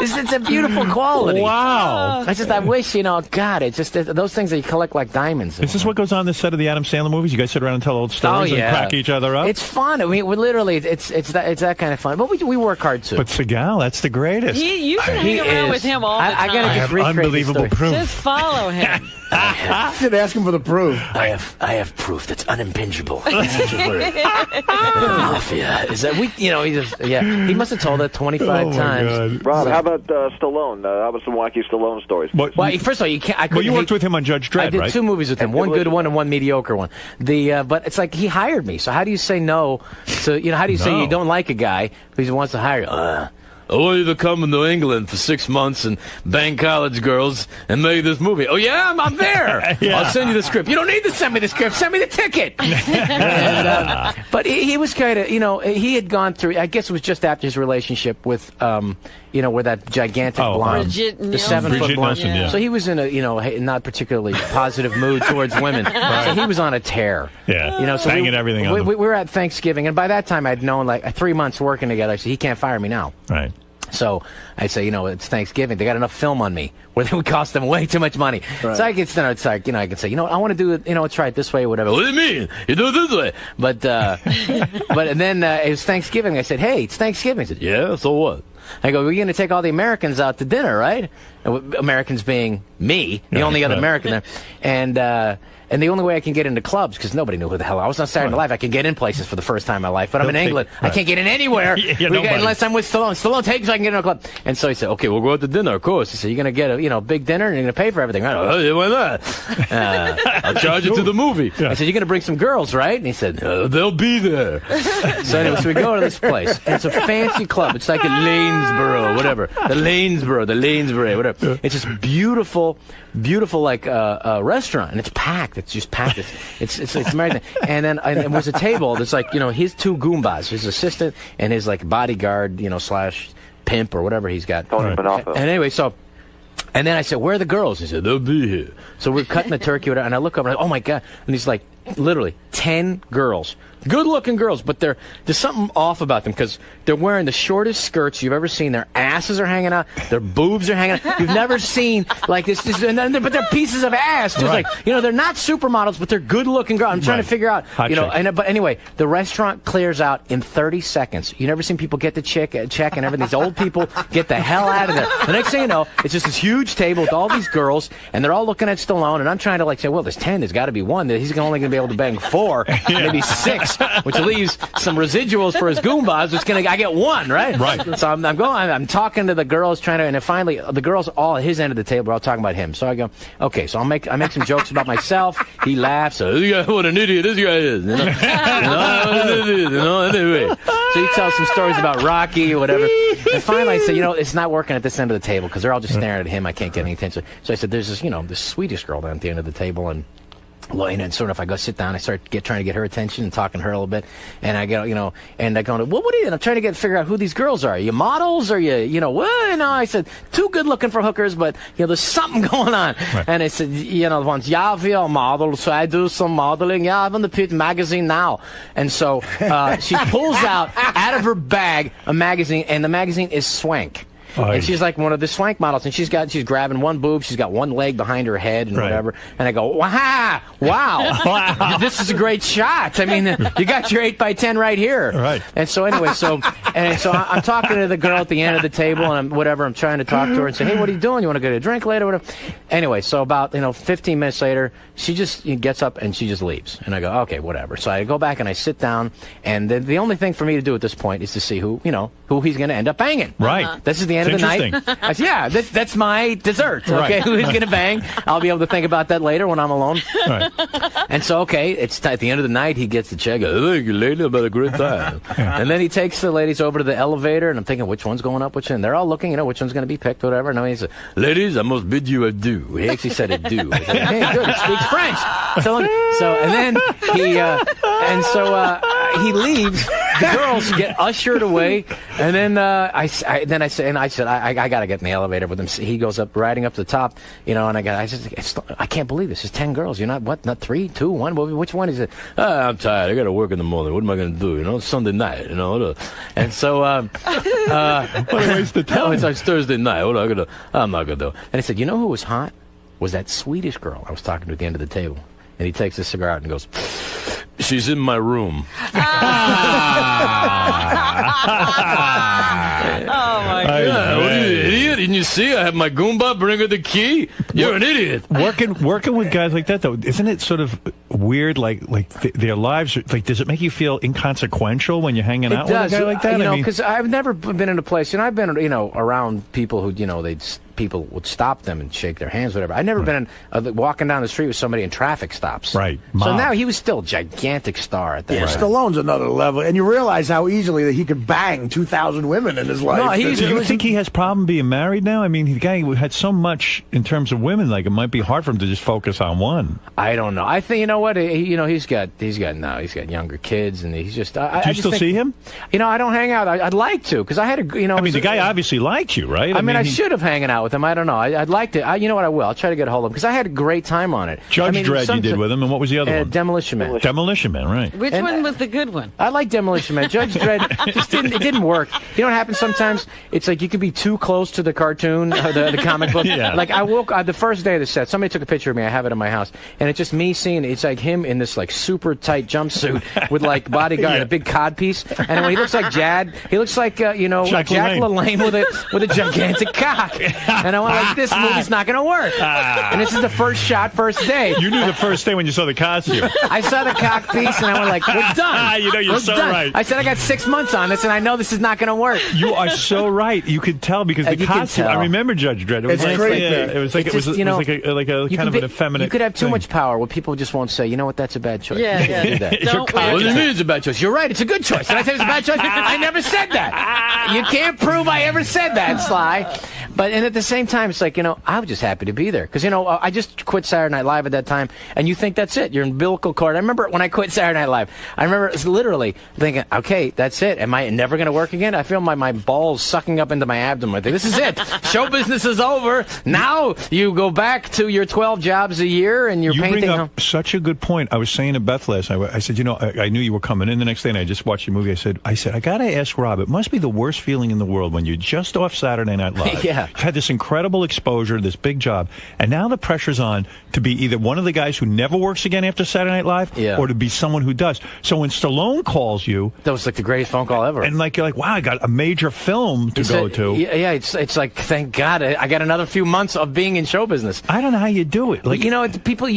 S14: It's a beautiful quality.
S1: Wow.
S14: I wish, God, it's just those things that you collect like diamonds.
S1: Is this what goes on the set of the Adam Sandler movies? You guys sit around and tell old stories and crack each other up?
S14: It's fun. I mean, we're literally, it's that kind of fun. But we work hard too.
S1: But Seagal, that's the greatest.
S2: You should hang around with him all the time.
S14: I gotta just recreate
S1: unbelievable proof.
S2: Just follow him.
S5: I should ask him for the proof.
S14: I have proof that's unimpingible. That's such a word. The mafia is that he must have told it 25 times.
S15: God. Rob, how about Stallone? How about some wacky Stallone stories?
S14: Well, first of all, you can't.
S1: You worked with him on Judge Dredd, right?
S14: I did 2 movies with him, one good one and one mediocre one. But it's like he hired me. So how do you say no? So how do you say you don't like a guy because he wants to hire you? I want you to come to England for 6 months and bang college girls and make this movie. Oh, yeah? I'm there. Yeah. I'll send you the script. You don't need to send me the script. Send me the ticket. But he was kind of, he had gone through, I guess it was just after his relationship with, where that gigantic blonde, the 7-foot blonde.
S1: Yeah.
S14: So he was in a, not particularly positive mood towards women. Right. So he was on a tear.
S1: Yeah. So banging everything on
S14: we were at Thanksgiving, and by that time I'd known, 3 months working together. I said, he can't fire me now.
S1: Right.
S14: So I'd say, it's Thanksgiving. They got enough film on me where it would cost them way too much money. Right. So I could, it's like, I can say, I want to do it, try it this way or whatever. What do you mean? You do it this way. But and then it was Thanksgiving. I said, hey, it's Thanksgiving. He said, yeah, so what? I go, we're going to take all the Americans out to dinner, right? Americans being me, the only other American there. And the only way I can get into clubs, because nobody knew who the hell I was on Saturday Night Live, I can get in places for the first time in my life, but I'm in England. I can't get in anywhere unless I'm with Stallone. Stallone takes so I can get in a club. And so he said, okay, we'll go out to dinner, of course. He said, you're going to get a big dinner and you're going to pay for everything. I go, oh, why not? I'll charge you to the movie. Yeah. I said, you're going to bring some girls, right? And he said, they'll be there. So anyway, so we go to this place. And it's a fancy club. It's like a Lanesborough, whatever. The Lanesborough, whatever. It's this beautiful restaurant, and it's packed. It's just packed. It's amazing. And then there was a table that's like, his 2 Goombas, his assistant and his bodyguard, / pimp or whatever he's got. And anyway, and then I said, where are the girls? He said, they'll be here. So we're cutting the turkey, and I look over and I go, oh my God. And he's like, literally 10 girls. Good-looking girls, but there's something off about them because they're wearing the shortest skirts you've ever seen. Their asses are hanging out. Their boobs are hanging out. You've never seen like this but they're pieces of ass. Just like, they're not supermodels, but they're good-looking girls. I'm trying to figure out, but anyway, the restaurant clears out in 30 seconds. You never seen people get the check and everything. These old people get the hell out of there. The next thing you know, it's just this huge table with all these girls, and they're all looking at Stallone, and I'm trying to say, well, there's 10. There's got to be one. He's only going to be able to bang 4, maybe 6. Which leaves some residuals for his Goombas. I get 1, right?
S1: Right.
S14: So I'm talking to the girls, and then finally the girls all at his end of the table are all talking about him. So I go, okay, so I make some jokes about myself. He laughs. So, what an idiot this guy is. Anyway. So he tells some stories about Rocky or whatever. And finally I said, it's not working at this end of the table because they're all just staring at him. I can't get any attention. So I said, there's this Swedish girl down at the end of the table, and sort of, I go sit down, I start trying to get her attention and talking to her a little bit, and I go, and I go, well, what are you? And I'm trying to figure out who these girls are. Are you models? Or what? And I said, too good looking for hookers, but there's something going on. Right. And I said, once, yeah, we are models, so I do some modeling. Yeah, I'm on the Pit magazine now. And so she pulls out of her bag a magazine, and the magazine is Swank. And she's like one of the Swank models, and she's grabbing one boob, she's got one leg behind her head and whatever. And I go, wow, this is a great shot. I mean, you got your 8x10 right here. Right. And so anyway, so I'm talking to the girl at the end of the table, and I'm trying to talk to her and say, hey, what are you doing? You want to go to a drink later? Whatever. Anyway, so about 15 minutes later, she just gets up and she just leaves. And I go, okay, whatever. So I go back and I sit down, and the only thing for me to do at this point is to see who he's going to end up banging. Right. This is the end of the night. I said, that's my dessert. Okay, who he's going to bang? I'll be able to think about that later when I'm alone. Right. And so, okay, it's at the end of the night, he gets the check. Thank you, lady, about a great time. And then he takes the ladies over to the elevator, and I'm thinking, which one's going up? And they're all looking, which one's going to be picked, whatever. And he said, ladies, I must bid you adieu. He actually said adieu. I said, hey, good, he speaks French. He leaves. The girls get ushered away, and then I said, I got to get in the elevator with him. He goes up, riding up to the top, and I can't believe this. It's 10 girls. You're not 3, 2, 1? Which one is it? I'm tired. I got to work in the morning. What am I going to do? It's Sunday night. And so, what a waste of time. It's Thursday night. I'm not going to do. And he said, who was hot? Was that Swedish girl I was talking to at the end of the table. And he takes a cigar out and goes, she's in my room.
S2: Oh, my God.
S1: What
S2: are
S1: you, idiot? Didn't you see? I have my Goomba, bring her the key. You're an idiot. Working with guys like that, though, isn't it sort of weird? Their lives, does it make you feel inconsequential when you're hanging out with a guy like that?
S14: Because I've never been in a place, I've been, around people who, people would stop them and shake their hands, whatever. I've never been walking down the street with somebody in traffic stops. Right. So now he was still a gigantic star at that.
S5: Yeah, Stallone's another level, and you realize how easily that he could bang 2,000 women in his life.
S1: No, do you think he has problem being married now? I mean, the guy had so much in terms of women, it might be hard for him to just focus on one.
S14: I don't know. I think he's got younger kids, and he's just.
S1: Do you still see him?
S14: I don't hang out. I'd like to, because I had a.
S1: I mean, the guy obviously liked you, right?
S14: I mean, I should have hanging out with him. I don't know. I'd like to. You know what? I will. I'll try to get a hold of him because I had a great time on it.
S1: Dredd you did with him, and what was the other one?
S14: Demolition Man.
S1: Demolition Man, right?
S2: Which one was the good one?
S14: I like Demolition Man. Judge Dredd it didn't work. You know what happens sometimes? It's like you could be too close to the cartoon, the comic book. Yeah. Like I woke the first day of the set. Somebody took a picture of me. I have it in my house, and it's just me seeing. It's like him in this super tight jumpsuit with bodyguard, a big codpiece, and when he looks like Jad, he looks like Jack LaLanne with a gigantic cock, and I went this movie's not going to work. And this is the first shot, first day.
S1: You knew the first day when you saw the costume.
S14: I saw the cock piece, and I went we're done.
S1: You're so done. Right.
S14: I said, I got 6 months on this, and I know this is not going to work.
S1: You are so right. You could tell because the costume. I remember Judge Dredd. It was like it was like a kind of an effeminate.
S14: You could have too much power where people just won't say, you know what, that's a bad choice.
S2: Yeah.
S14: What do you mean it's a bad choice? You're right, it's a good choice. Did I say it's a bad choice? I never said that. You can't prove I ever said that, Sly. and at the same time, it's like, I was just happy to be there. Because, I just quit Saturday Night Live at that time, and you think that's it. Your umbilical cord. I remember when I quit Saturday Night Live, I remember literally thinking, okay, that's it. Am I never going to work again? I feel my balls sucking up into my abdomen. I think, this is it. Show business is over. Now you go back to your 12 jobs a year, and you're painting.
S1: You bring up such a good point. I was saying to Beth last night, I said, I knew you were coming in the next day, and I just watched your movie. I said, I got to ask Rob, it must be the worst feeling in the world when you're just off Saturday Night Live.
S14: Yeah.
S1: You've had this incredible exposure, this big job, and now the pressure's on to be either one of the guys who never works again after Saturday Night Live, or to be someone who does. So when Stallone calls you,
S14: that was like the greatest phone call ever.
S1: And you're like, wow, I got a major film to go to.
S14: Yeah, it's like, thank God, I got another few months of being in show business.
S1: I don't know how you do it.
S14: People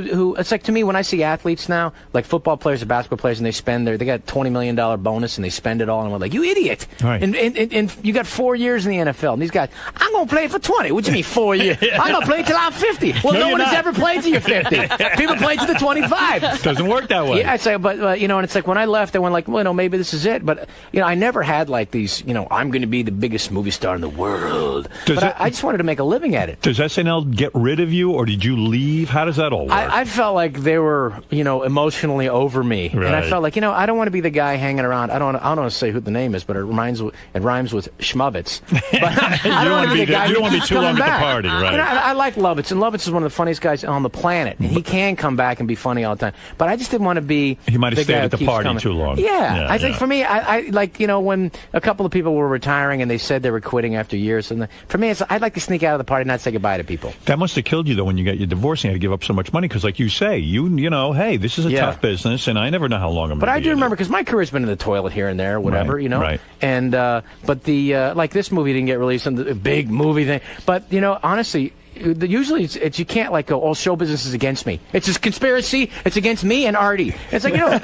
S14: who it's like, to me, when I see athletes now, like football players or basketball players, and they got $20 million bonus and they spend it all, and I'm like, you idiot.
S1: Right.
S14: And you got 4 years in the NFL, and these guys, I'm going to play for 20. What do you mean 4 years? I'm going to play till I'm 50. Well, no one has ever played till you're 50. People play till they're 25.
S1: Doesn't work that way.
S14: Yeah, I'd say, but and it's like when I left, I went like, well, maybe this is it. But I never had like these, I'm going to be the biggest movie star in the world. I just wanted to make a living at it.
S1: Does SNL get rid of you, or did you leave? How does that all work?
S14: I felt like they were, emotionally over me,
S1: right.
S14: And I felt like, I don't want to be the guy hanging around. I don't want to say who the name is, but it rhymes with Schmubitz. But I don't want to be the guy.
S1: You don't want to be too long at the party, right?
S14: I like Lovitz, and Lovitz is one of the funniest guys on the planet, and he can come back and be funny all the time. But I just didn't want to be.
S1: He might have
S14: the
S1: stayed
S14: guy
S1: at the
S14: who keeps
S1: party
S14: coming.
S1: too long.
S14: Yeah, I think for me, I like when a couple of people were retiring and they said they were quitting after years, and for me, I'd like to sneak out of the party and not say goodbye to people.
S1: That must have killed you though when you got your divorce and you had to give up so much money because, like you say, hey, this is a tough business, and I never know how long I'm.
S14: But I do remember because my career's been in the toilet here and there, whatever,
S1: Right.
S14: And but the like this movie didn't get released, and the big movie thing. But honestly. Usually it's you can't go, all show business is against me. It's a conspiracy. It's against me and Artie. It's like, and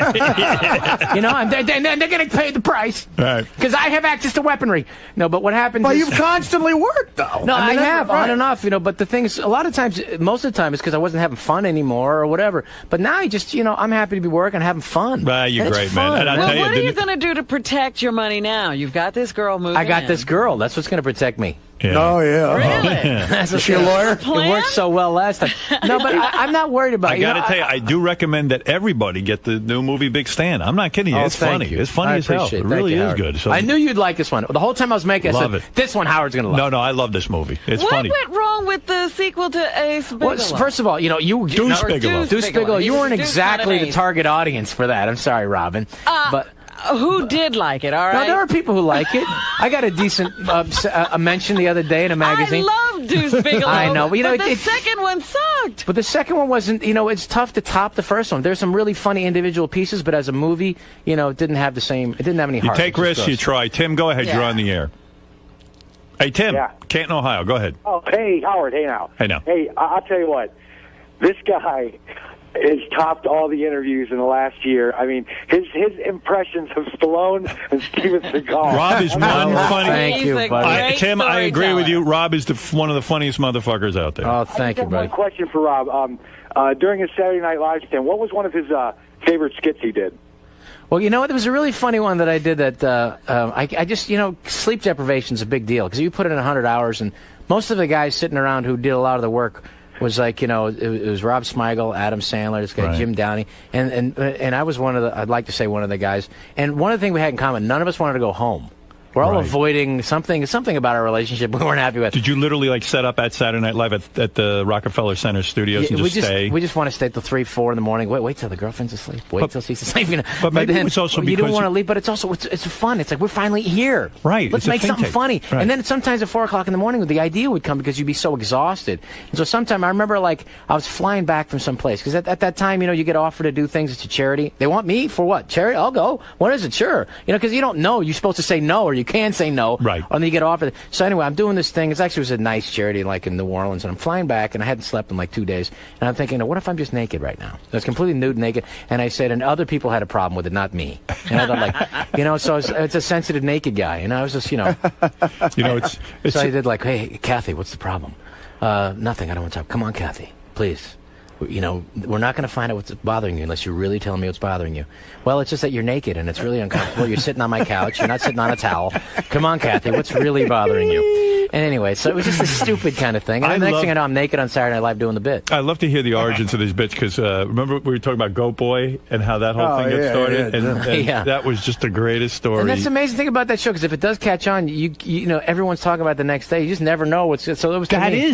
S14: they're going to pay the price.
S1: Right.
S14: Because I have access to weaponry. No, but what happens
S5: Well,
S14: is...
S5: you've constantly worked, though.
S14: No, I have,
S5: right.
S14: on and off, but the thing is, a lot of times, most of the time, it's because I wasn't having fun anymore or whatever. But now I just, I'm happy to be working, having fun.
S1: Right, you're great, man. And
S2: what are you going to do to protect your money now? You've got this girl moving
S14: I got this girl. That's what's going to protect me.
S1: Yeah.
S5: Oh, yeah.
S2: Really?
S5: Is she a lawyer?
S14: It worked so well last time. No, but I'm not worried about it.
S1: I got to tell you, I do recommend that everybody get the new movie Big Stand. I'm not kidding you. It's funny. It's funny as hell. It really is good. So
S14: I knew you'd like this one. The whole time I was making it, I said, this one Howard's going to love.
S1: No, I love this movie. It's funny.
S2: What went wrong with the sequel to Ace Bigelow?
S14: Well, first of all, Deuce Bigelow. You weren't exactly the target audience for that. I'm sorry, Robin. But...
S2: Who did like it, all right?
S14: No, there are people who like it. I got a decent a mention the other day in a magazine.
S2: I love Deuce Bigelow.
S14: I know. But
S2: the second one sucked.
S14: But the second one wasn't, it's tough to top the first one. There's some really funny individual pieces, but as a movie, it didn't have any heart.
S1: You take risks, you try. Tim, go ahead. You're on the air. Hey, Tim, Canton, Ohio. Go ahead.
S16: Oh, hey, Howard. Hey, now.
S1: Hey, now.
S16: Hey, I'll tell you what. This guy has topped all the interviews in the last year. I mean, his impressions of Stallone and Steven Seagal.
S1: Rob is one funny.
S14: Thank you, buddy.
S1: Tim, I agree with you. Rob is one of the funniest motherfuckers out there.
S14: Oh, thank you, buddy.
S16: One question for Rob. During his Saturday Night Live stand, what was one of his favorite skits he did?
S14: Well, there was a really funny one that I did that I just, sleep deprivation is a big deal because you put in 100 hours, and most of the guys sitting around who did a lot of the work was like, it was Rob Smigel, Adam Sandler, this guy, Jim Downey, and I was I'd like to say one of the guys. And one of the things we had in common, none of us wanted to go home. We're all avoiding something about our relationship we weren't happy with.
S1: Did you literally set up at Saturday Night Live at the Rockefeller Center studios and stay?
S14: We just want to stay till 3, 4 in the morning. Wait till the girlfriend's asleep. Wait till she's asleep.
S1: But maybe
S14: then,
S1: it's also because
S14: you don't want to leave. But it's also it's fun. It's like we're finally here.
S1: Right.
S14: Let's make something funny.
S1: Right.
S14: And then sometimes at 4 o'clock in the morning, the idea would come because you'd be so exhausted. And so sometime I remember I was flying back from some place because at that time you get offered to do things. It's a charity. They want me for what? Charity? I'll go. What is it? Sure. Because you don't know. You're supposed to say no, or you can say no.
S1: Right.
S14: And then you get offered. So anyway, I'm doing this thing. It was a nice charity in New Orleans, and I'm flying back, and I hadn't slept in 2 days. And I'm thinking, what if I'm just naked right now? I was completely nude and naked. And I said, and other people had a problem with it, not me. And I thought, so it's a sensitive naked guy. And I was just,
S1: it's
S14: so I did hey, Kathy, what's the problem? Nothing. I don't want to talk. Come on, Kathy, please. We're not going to find out what's bothering you unless you're really telling me what's bothering you. Well, it's just that you're naked and it's really uncomfortable. You're sitting on my couch. You're not sitting on a towel. Come on, Kathy, what's really bothering you? And anyway, so it was just a stupid kind of thing. And then the next thing I know, I'm naked on Saturday Night Live doing the bit.
S1: I love to hear the origins of these bits because remember we were talking about Goat Boy and how that whole thing got started, and that was just the greatest story.
S14: And that's the amazing thing about that show because if it does catch on, you know everyone's talking about it the next day. You just never know what's. So it was.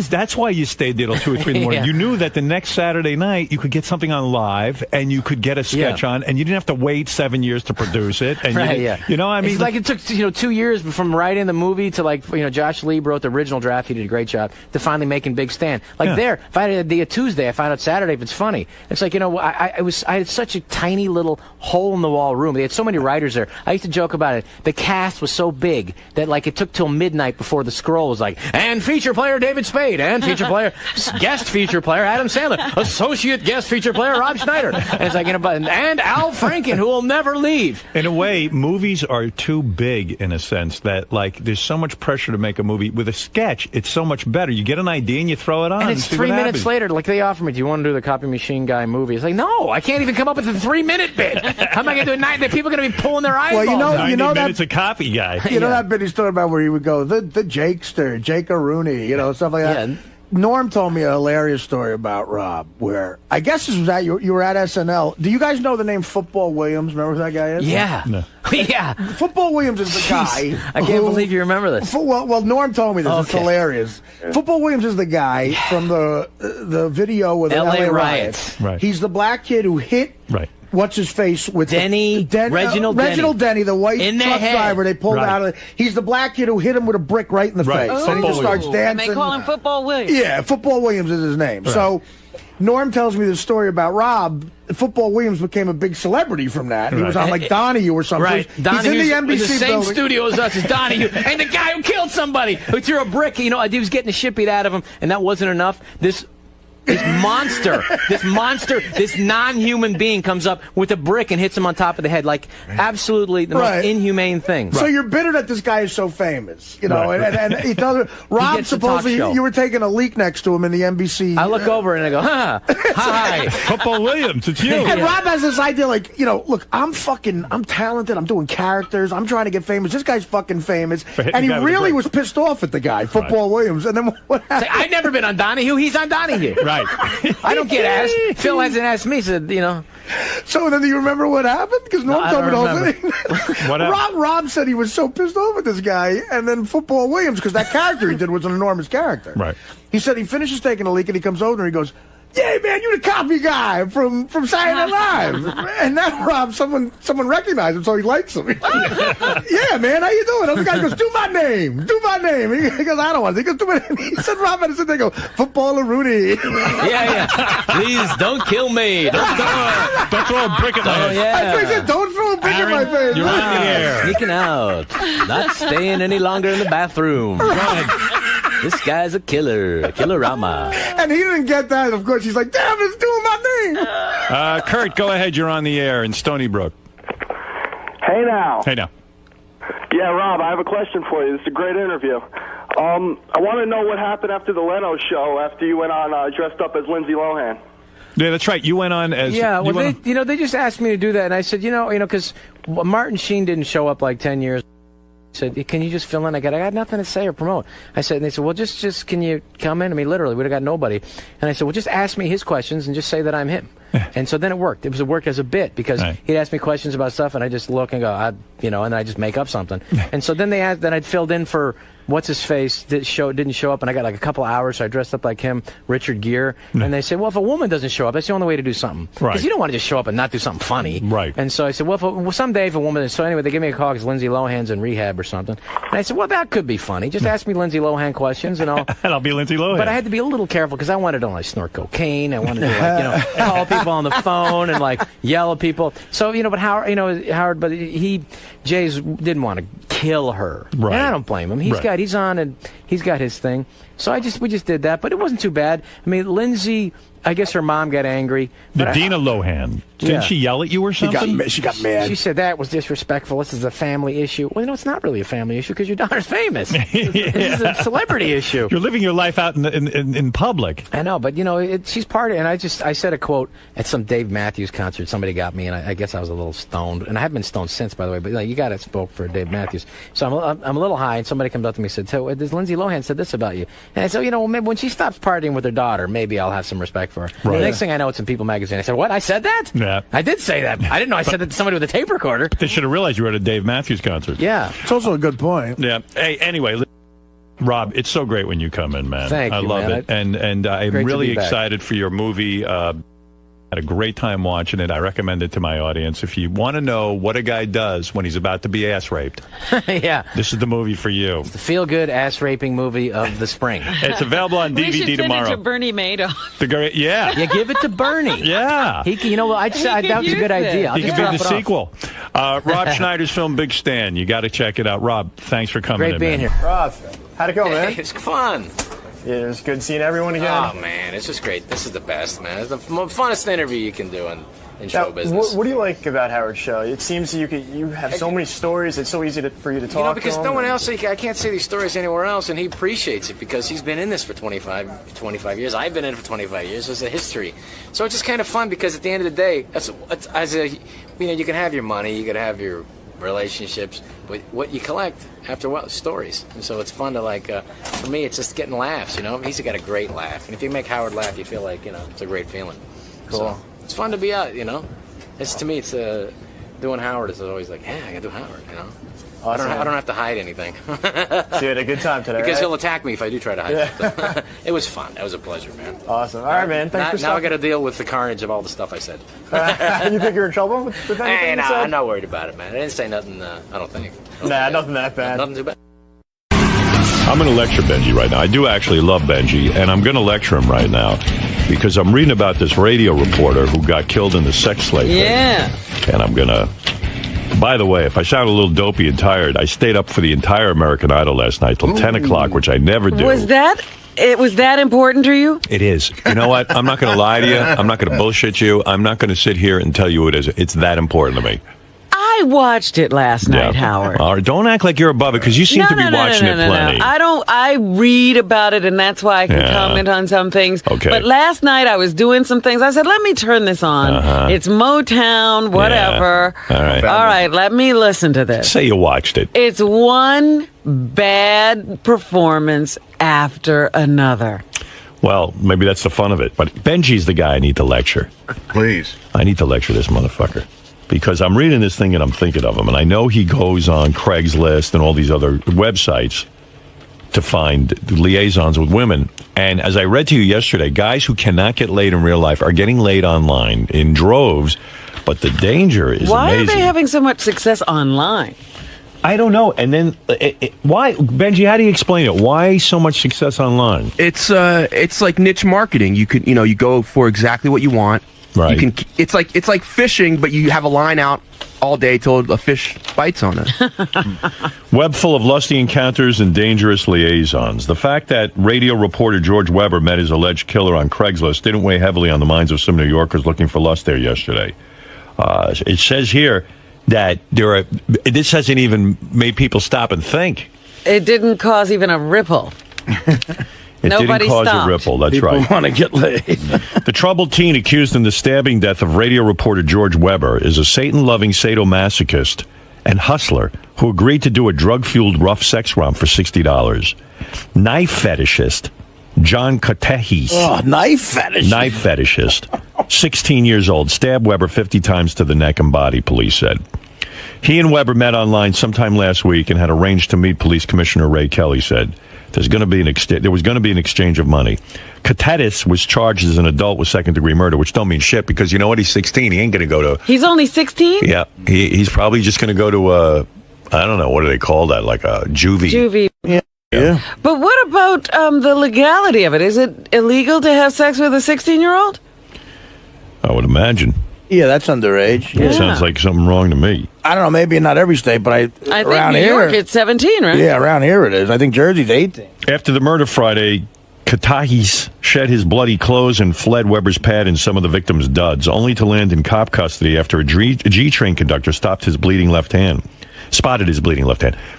S1: That's why you stayed there till 2 or 3 in the morning.
S14: Yeah.
S1: You knew that the next Saturday night you could get something on live and you could get a sketch on, and you didn't have to wait 7 years to produce it. And you know, I mean,
S14: it's like it took 2 years from writing the movie to Josh Lee wrote the original draft. He did a great job to finally making Big Stand. There, if I had a day a Tuesday, I find out Saturday if it's funny. It's like I had such a tiny little hole in the wall room. They had so many writers there. I used to joke about it. The cast was so big that it took till midnight before the scroll was like, and feature player David Spade, and feature player guest feature player Adam Sandler, associate guest feature player Rob Schneider, and it's like and Al Franken, who will never leave.
S1: In a way, movies are too big in a sense that there's so much pressure to make a movie. With a sketch, it's so much better. You get an idea and you throw it on.
S14: And it's 3 minutes later, they offer me, do you want to do the Copy Machine Guy movie? It's like, no, I can't even come up with a 3-minute bit. How am I going to do a 9? People are going to be pulling their eyeballs.
S5: Well, you know that
S1: it's a copy guy.
S5: You know that bit he's talking about where he would go the Jakester, Jake Rooney, stuff like that. Yeah. Norm told me a hilarious story about Rob, where I guess this was you were at SNL. Do you guys know the name Football Williams? Remember who that guy is?
S14: Yeah.
S1: No.
S14: Yeah.
S5: Football Williams is the guy.
S14: I can't believe you remember this.
S5: Well, Norm told me this. Okay. It's hilarious. Football Williams is the guy from the video with the LA riots.
S1: Right.
S5: He's the black kid who hit.
S1: Right.
S5: What's his face with
S14: Reginald
S5: Denny, the white truck driver. They pulled out of it. He's the black kid who hit him with a brick right in the face. And he just starts dancing.
S2: And they call him Football Williams.
S5: Yeah, Football Williams is his name. Right. So Norm tells me the story about Rob. Football Williams became a big celebrity from that. He was on Donahue or something.
S14: Right.
S5: He's in the NBC
S14: the same
S5: building.
S14: studio as us as Donahue. And the guy who killed somebody, who threw a brick, he was getting the shit beat out of him, and that wasn't enough. This monster, this non-human being comes up with a brick and hits him on top of the head. Absolutely the most inhumane thing.
S5: So you're bitter that this guy is so famous, and he tells me, Rob, supposedly you were taking a leak next to him in the NBC.
S14: I look over and I go, hi.
S1: Football Williams, it's you.
S5: And Rob has this idea look, I'm talented, I'm doing characters, I'm trying to get famous. This guy's fucking famous. And he really was pissed off at the guy, Football Williams. And then what happened?
S14: I've never been on Donahue, he's on Donahue.
S1: Right.
S14: I don't get asked. Phil hasn't asked me, said,
S5: So then do you remember what happened? Because Norm told me the whole thing.
S1: What happened?
S5: Rob said he was so pissed off at this guy, and then Football Williams, because that character he did was an enormous character.
S1: Right.
S5: He said he finishes taking a leak, and he comes over and he goes, yeah, man, you're the copy guy from Saturday Night Live. And now Rob, someone recognized him, so he likes him. Yeah, man, how you doing? The guy goes, do my name. He goes, I don't want to. He goes, do my name. He said, Rob had to sit there and go, Footballer Rooney.
S14: Yeah. Please don't kill me.
S1: Don't throw a brick at my head.
S14: Yeah.
S5: I said, don't throw a brick at my face.
S1: You're on the air.
S14: Sneaking out. Not staying any longer in the bathroom. This guy's a killer-rama.
S5: And he didn't get that. Of course, he's like, damn, it's doing my name.
S1: Kurt, go ahead. You're on the air in Stony Brook.
S15: Hey now. Yeah, Rob, I have a question for you. This is a great interview. I want to know what happened after the Leno show after you went on dressed up as Lindsay Lohan.
S1: Yeah, that's right. You went on as...
S14: Yeah, well, they just asked me to do that, and I said, because Martin Sheen didn't show up 10 years. Said, can you just fill in? I got nothing to say or promote. I said, and they said, well, just can you come in? I mean, literally, we'd have got nobody. And I said, well, just ask me his questions and just say that I'm him. And so then it worked. It worked as a bit because he'd ask me questions about stuff, and I just look and go, and then I just make up something. And so then I'd filled in for what's his face didn't show up, and I got a couple hours, so I dressed up like him, Richard Gere. And they said, well, if a woman doesn't show up, that's the only way to do something. Because you don't want to just show up and not do something funny.
S1: Right.
S14: And so I said, well, someday if a woman... So anyway, they gave me a call because Lindsay Lohan's in rehab or something. And I said, well, that could be funny. Just ask me Lindsay Lohan questions, and I'll
S1: be Lindsay Lohan.
S14: But I had to be a little careful because I wanted to snort cocaine. I wanted to call people on the phone and yell at people. So but Howard, but Jay's didn't want to kill her.
S1: Right.
S14: And I don't blame him. He's got his thing. So we just did that, but it wasn't too bad. I mean, Lindsay, I guess her mom got angry.
S1: Dina Lohan. Didn't she yell at you or something?
S5: She got mad.
S14: She said that was disrespectful. This is a family issue. Well, it's not really a family issue because your daughter's famous. This is a celebrity issue.
S1: You're living your life out in public.
S14: I know, but she's part of it. And I said a quote at some Dave Matthews concert. Somebody got me, and I guess I was a little stoned. And I haven't been stoned since, by the way. But you got to spoke for Dave Matthews. So I'm a little high, and somebody comes up to me and said, "So this Lindsay Lohan said this about you." And I said, maybe when she stops partying with her daughter, maybe I'll have some respect for her.
S1: Right.
S14: The next thing I know, it's in People magazine. I said, "What? I said that?
S1: Yeah.
S14: I did say that. I didn't know I said that to somebody with a tape recorder."
S1: They should have realized you were at a Dave Matthews concert.
S14: Yeah.
S5: It's also a good point.
S1: Yeah. Hey, anyway, Rob, it's so great when you come in, man.
S14: Thank you,
S1: I love
S14: man.
S1: it. And I'm
S14: Great to
S1: really
S14: be back.
S1: excited for your movie. Had a great time watching it. I recommend it to my audience. If you want to know what a guy does when he's about to be ass raped,
S14: yeah,
S1: this is the movie for you.
S14: The feel-good ass-raping movie of the spring.
S1: It's available on
S2: We should
S1: DVD
S2: send
S1: tomorrow.
S2: it to Bernie Madoff.
S1: Yeah.
S14: You give it to Bernie.
S1: Yeah.
S14: That was a good idea. I'll
S1: He
S14: just
S1: could
S14: drop
S1: be the
S14: it off.
S1: sequel. Rob Schneider's film Big Stan. You got to check it out. Rob, thanks for coming
S14: Great
S1: in,
S14: being
S1: man.
S14: here.
S9: Rob, how'd it go, man?
S14: It's fun.
S9: Yeah, it was good seeing everyone again.
S14: Oh, man, it's just great. This is the best, man. It's the funnest interview you can do in show business.
S9: What do you like about Howard's show? It seems you have so many stories. It's so easy for you to talk.
S14: Because
S9: to
S14: no
S9: him
S14: one else, I can't say these stories anywhere else, and he appreciates it because he's been in this for 25 years. I've been in it for 25 years. It's a history. So it's just kind of fun because at the end of the day, you can have your money, you can have your relationships, but what you collect after a while, stories. And so it's fun to for me, it's just getting laughs, He's got a great laugh. And if you make Howard laugh, you feel like, it's a great feeling.
S9: Cool.
S14: So it's fun to be out, To me, it's doing Howard is always like, yeah, I got to do Howard,
S9: Awesome.
S14: I don't have to hide anything.
S9: So you had a good time today,
S14: Because
S9: right?
S14: he'll attack me if I do try to hide something. It was fun. That was a pleasure, man.
S9: Awesome. All right, man. Thanks for
S14: Now I
S9: stopping.
S14: got to deal with the carnage of all the stuff I said.
S9: You think you're in trouble with anything you said?
S14: I'm not worried about it, man. I didn't say nothing, I don't think.
S9: Nothing that bad.
S14: Nothing too bad.
S1: I'm going to lecture Benji right now. I do actually love Benji, and I'm going to lecture him right now because I'm reading about this radio reporter who got killed in the sex slave ring.
S2: Yeah.
S1: And I'm going to... By the way, if I sound a little dopey and tired, I stayed up for the entire American Idol last night till 10 o'clock, which I never do.
S2: Was that important to you?
S1: It is. You know what? I'm not going to lie to you. I'm not going to bullshit you. I'm not going to sit here and tell you it is. It's that important to me.
S2: I watched it last night, Howard.
S1: All right, don't act like you're above it because you seem to be watching it plenty.
S2: I read about it, and that's why I can comment on some things.
S1: Okay.
S2: But last night I was doing some things. I said, let me turn this on. It's Motown, whatever.
S1: Yeah.
S2: All right, let me listen to this.
S1: Say you watched it.
S2: It's one bad performance after another.
S1: Well, maybe that's the fun of it. But Benji's the guy I need to lecture.
S3: Please.
S1: I need to lecture this motherfucker. Because I'm reading this thing and I'm thinking of him. And I know he goes on Craigslist and all these other websites to find liaisons with women. And as I read to you yesterday, guys who cannot get laid in real life are getting laid online in droves. But the danger is
S2: Why
S1: amazing.
S2: are they having so much success online?
S1: I don't know. And then why, Benji, how do you explain it? Why so much success online?
S10: It's like niche marketing. You could, you go for exactly what you want.
S1: Right.
S10: You can. It's like fishing, but you have a line out all day till a fish bites on it.
S1: Web full of lusty encounters and dangerous liaisons. The fact that radio reporter George Weber met his alleged killer on Craigslist didn't weigh heavily on the minds of some New Yorkers looking for lust there yesterday. It says here that this hasn't even made people stop and think.
S2: It didn't cause even a ripple.
S1: It
S2: Nobody
S1: didn't cause
S2: stopped.
S1: a ripple, that's
S5: People
S1: right.
S5: want to get laid.
S1: The troubled teen accused in the stabbing death of radio reporter George Weber is a Satan-loving sadomasochist and hustler who agreed to do a drug-fueled rough sex romp for $60. Knife fetishist John Katehes.
S5: Oh, knife fetish.
S1: Knife fetishist, 16 years old, stabbed Weber 50 times to the neck and body, police said. He and Weber met online sometime last week and had arranged to meet, Police Commissioner Ray Kelly said. There was going to be an exchange of money. Katetis was charged as an adult with second-degree murder, which don't mean shit because you know what? He's 16. He ain't going to go to...
S2: He's only 16?
S1: Yeah. He's probably just going to go to a... I don't know. What do they call that? Like a juvie.
S2: Juvie.
S1: Yeah.
S2: But what about the legality of it? Is it illegal to have sex with a 16-year-old?
S1: I would imagine.
S5: Yeah, that's underage.
S1: That sounds like something wrong to me.
S5: I don't know, maybe not every state, but
S2: I think
S5: around
S2: New
S5: here,
S2: York it's 17, right?
S5: Yeah, around here it is. I think Jersey's 18.
S1: After the murder Friday, Katahis shed his bloody clothes and fled Weber's pad and some of the victim's duds, only to land in cop custody after a G-train conductor spotted his bleeding left hand.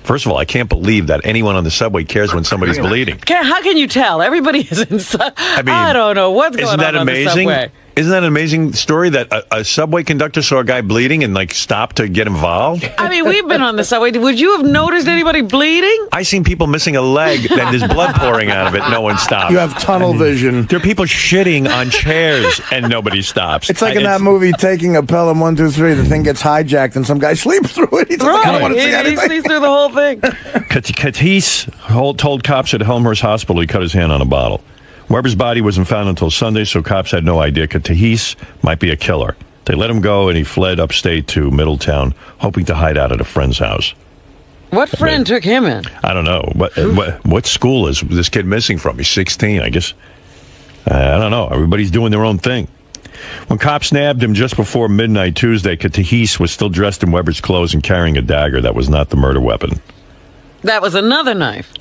S1: First of all, I can't believe that anyone on the subway cares when somebody's bleeding.
S2: How can you tell? Everybody is inside. I don't know what's going on the subway.
S1: Isn't that an amazing story that a subway conductor saw a guy bleeding and stopped to get involved?
S2: I mean, we've been on the subway. Would you have noticed anybody bleeding?
S1: I seen people missing a leg and there's blood pouring out of it. No one stopped.
S5: You have tunnel vision.
S1: There are people shitting on chairs and nobody stops.
S5: It's like in that movie, Taking a Pelham 1, 2, 3. The thing gets hijacked and some guy sleeps through it. He's like, I don't want to see anything.
S2: He sleeps through the whole thing.
S1: Katis told cops at Helmhurst Hospital he cut his hand on a bottle. Weber's body wasn't found until Sunday, so cops had no idea Katahis might be a killer. They let him go, and he fled upstate to Middletown, hoping to hide out at a friend's house.
S2: What friend took him in?
S1: I don't know. What school is this kid missing from? He's 16, I guess. I don't know. Everybody's doing their own thing. When cops nabbed him just before midnight Tuesday, Katahis was still dressed in Weber's clothes and carrying a dagger that was not the murder weapon.
S2: That was another knife.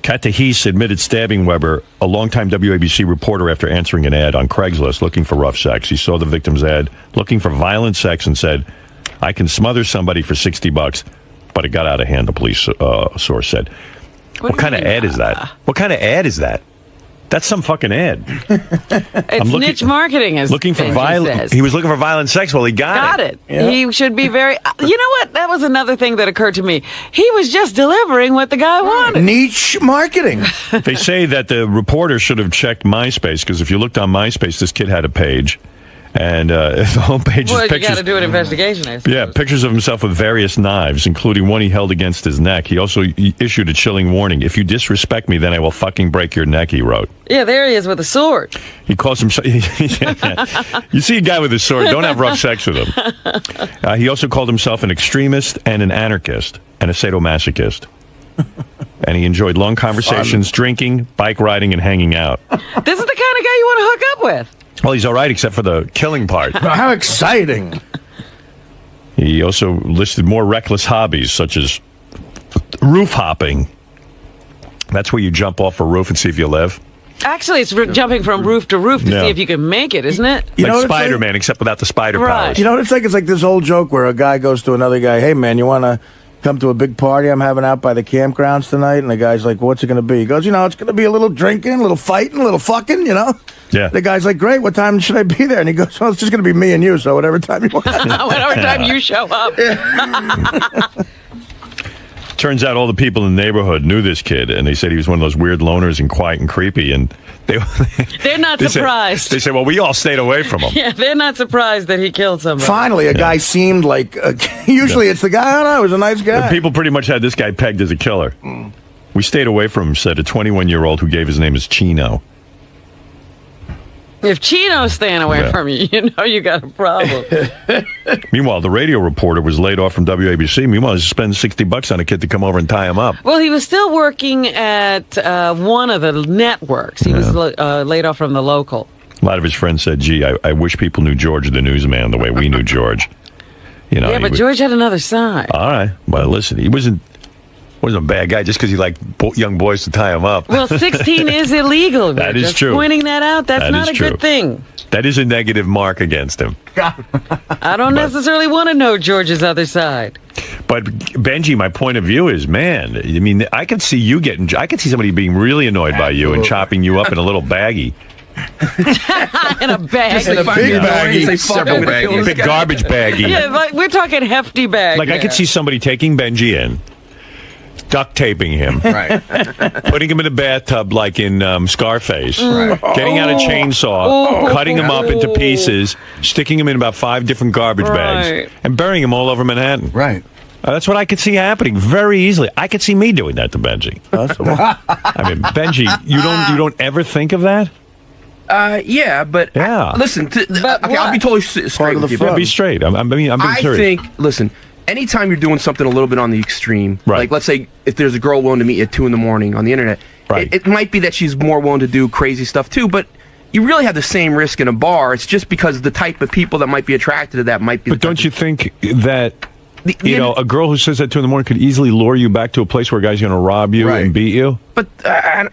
S1: Katahis admitted stabbing Weber, a longtime WABC reporter, after answering an ad on Craigslist looking for rough sex. He saw the victim's ad looking for violent sex and said, I can smother somebody for $60, but it got out of hand, the police source said. What kind of ad is that? What kind of ad is that? That's some fucking ad.
S2: It's niche marketing.
S1: Looking for violent. He was looking for violent sex. Well, he got it.
S2: Yeah. He should be very. You know what? That was another thing that occurred to me. He was just delivering what the guy wanted.
S5: Niche marketing.
S1: They say that the reporter should have checked MySpace, because if you looked on MySpace, this kid had a page. And the homepage is pictures.
S2: You got to do an investigation, I suppose.
S1: Yeah, pictures of himself with various knives, including one he held against his neck. He also issued a chilling warning. If you disrespect me, then I will fucking break your neck, he wrote.
S2: Yeah, there he is with a sword.
S1: He calls himself... You see a guy with a sword, don't have rough sex with him. He also called himself an extremist and an anarchist and a sadomasochist. And he enjoyed long conversations, drinking, bike riding, and hanging out.
S2: This is the kind of guy you want to hook up with.
S1: Well, he's all right, except for the killing part.
S5: How exciting.
S1: He also listed more reckless hobbies, such as roof hopping. That's where you jump off a roof and see if you live.
S2: Actually, it's jumping from roof to roof to see if you can make it, isn't it?
S1: Like Spider-Man, except without the spider powers.
S5: You know what it's like? It's like this old joke where a guy goes to another guy, hey, man, you want to come to a big party I'm having out by the campgrounds tonight? And the guy's like, what's it going to be? He goes, it's going to be a little drinking, a little fighting, a little fucking,
S1: Yeah.
S5: The guy's like, great, what time should I be there? And he goes, well, it's just going to be me and you, so whatever time you want.
S2: Whatever time you show up.
S1: Turns out all the people in the neighborhood knew this kid, and they said he was one of those weird loners and quiet and creepy, and
S2: they're not surprised.
S1: They said, well, we all stayed away from him.
S2: Yeah, they're not surprised that he killed somebody.
S5: Finally, a guy seemed like... usually it's the guy, I don't know, he was a nice guy.
S1: The people pretty much had this guy pegged as a killer. We stayed away from him, said a 21-year-old who gave his name as Chino.
S2: If Chino's staying away from you, you got a problem.
S1: Meanwhile, the radio reporter was laid off from WABC. Meanwhile, he spent $60 on a kid to come over and tie him up.
S2: Well, he was still working at one of the networks. He was laid off from the local.
S1: A lot of his friends said, gee, I wish people knew George the newsman the way we knew George.
S2: But George had another side.
S1: All right. Well, listen, he wasn't a bad guy just because he liked young boys to tie him up.
S2: Well, 16 is illegal.
S1: That is true.
S2: Pointing that out, that's not a good thing.
S1: That is a negative mark against him.
S2: I don't necessarily want to know George's other side.
S1: But Benji, my point of view is, man, I mean, I could see somebody being really annoyed by you and chopping you up in a little baggie.
S2: In a bag.
S5: In a big baggie.
S1: Big garbage baggie.
S2: Yeah, like, we're talking hefty bag.
S1: Like, I could see somebody taking Benji in, duct taping him,
S5: right,
S1: putting him in a bathtub like in Scarface, right, getting out a chainsaw, cutting him up into pieces, sticking him in about 5 different garbage bags, and burying him all over Manhattan.
S5: Right.
S1: That's what I could see happening very easily. I could see me doing that to Benji. I mean, Benji, you don't ever think of that?
S10: Yeah, but listen. I'll be totally straight with you.
S1: Be straight. I'm being serious.
S10: I think. Listen. Anytime you're doing something a little bit on the extreme, like let's say if there's a girl willing to meet you at 2 a.m. on the internet, it might be that she's more willing to do crazy stuff too. But you really have the same risk in a bar. It's just because the type of people that might be attracted to that might be.
S1: But don't you think that you know a girl who says that 2 in the morning could easily lure you back to a place where a guy's going to rob you and beat you?
S10: But I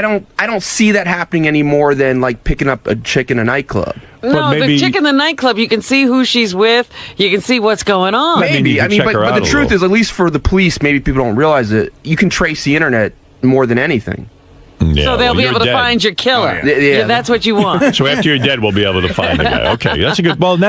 S10: don't see that happening any more than like picking up a chick in a nightclub.
S2: No, the chick in the nightclub, you can see who she's with. You can see what's going on.
S10: Maybe. I mean, but the truth is, at least for the police, maybe people don't realize it. You can trace the internet more than anything.
S1: Yeah,
S2: so they'll be able to find your killer. Yeah, that's what you want.
S1: So after you're dead, we'll be able to find the guy. Okay, that's a good point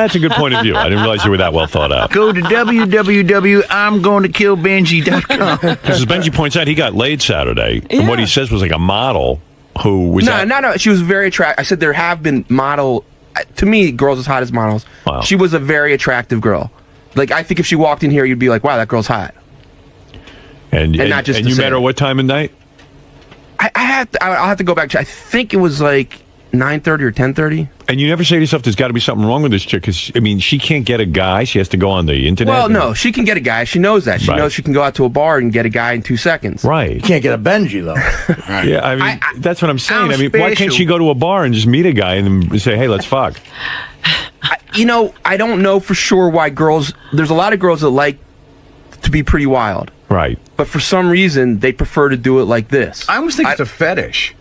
S1: of view. I didn't realize you were that well thought out.
S3: Go to www.imgonatokillbenji.com.
S1: Because as Benji points out, he got laid Saturday, and what he says was like a model who was
S10: no. She was very attractive. I said there have been model. To me, girls as hot as models. Wow. She was a very attractive girl. Like I think if she walked in here, you'd be like, "Wow, that girl's hot."
S1: And not just you met her what time of night?
S10: I'll have to go back. I think it was like 9:30 or 10:30.
S1: And you never say to yourself, "There's got to be something wrong with this chick," because I mean, she can't get a guy. She has to go on the internet.
S10: Well, no, she can get a guy. She knows that. She knows she can go out to a bar and get a guy in 2 seconds.
S1: Right.
S5: You can't get a Benji though.
S1: Right. Yeah, I mean, that's what I'm saying. I mean, why can't she go to a bar and just meet a guy and then say, "Hey, let's fuck"?
S10: I don't know for sure why girls. There's a lot of girls that like to be pretty wild.
S1: Right.
S10: But for some reason, they prefer to do it like this.
S3: I almost think it's a fetish.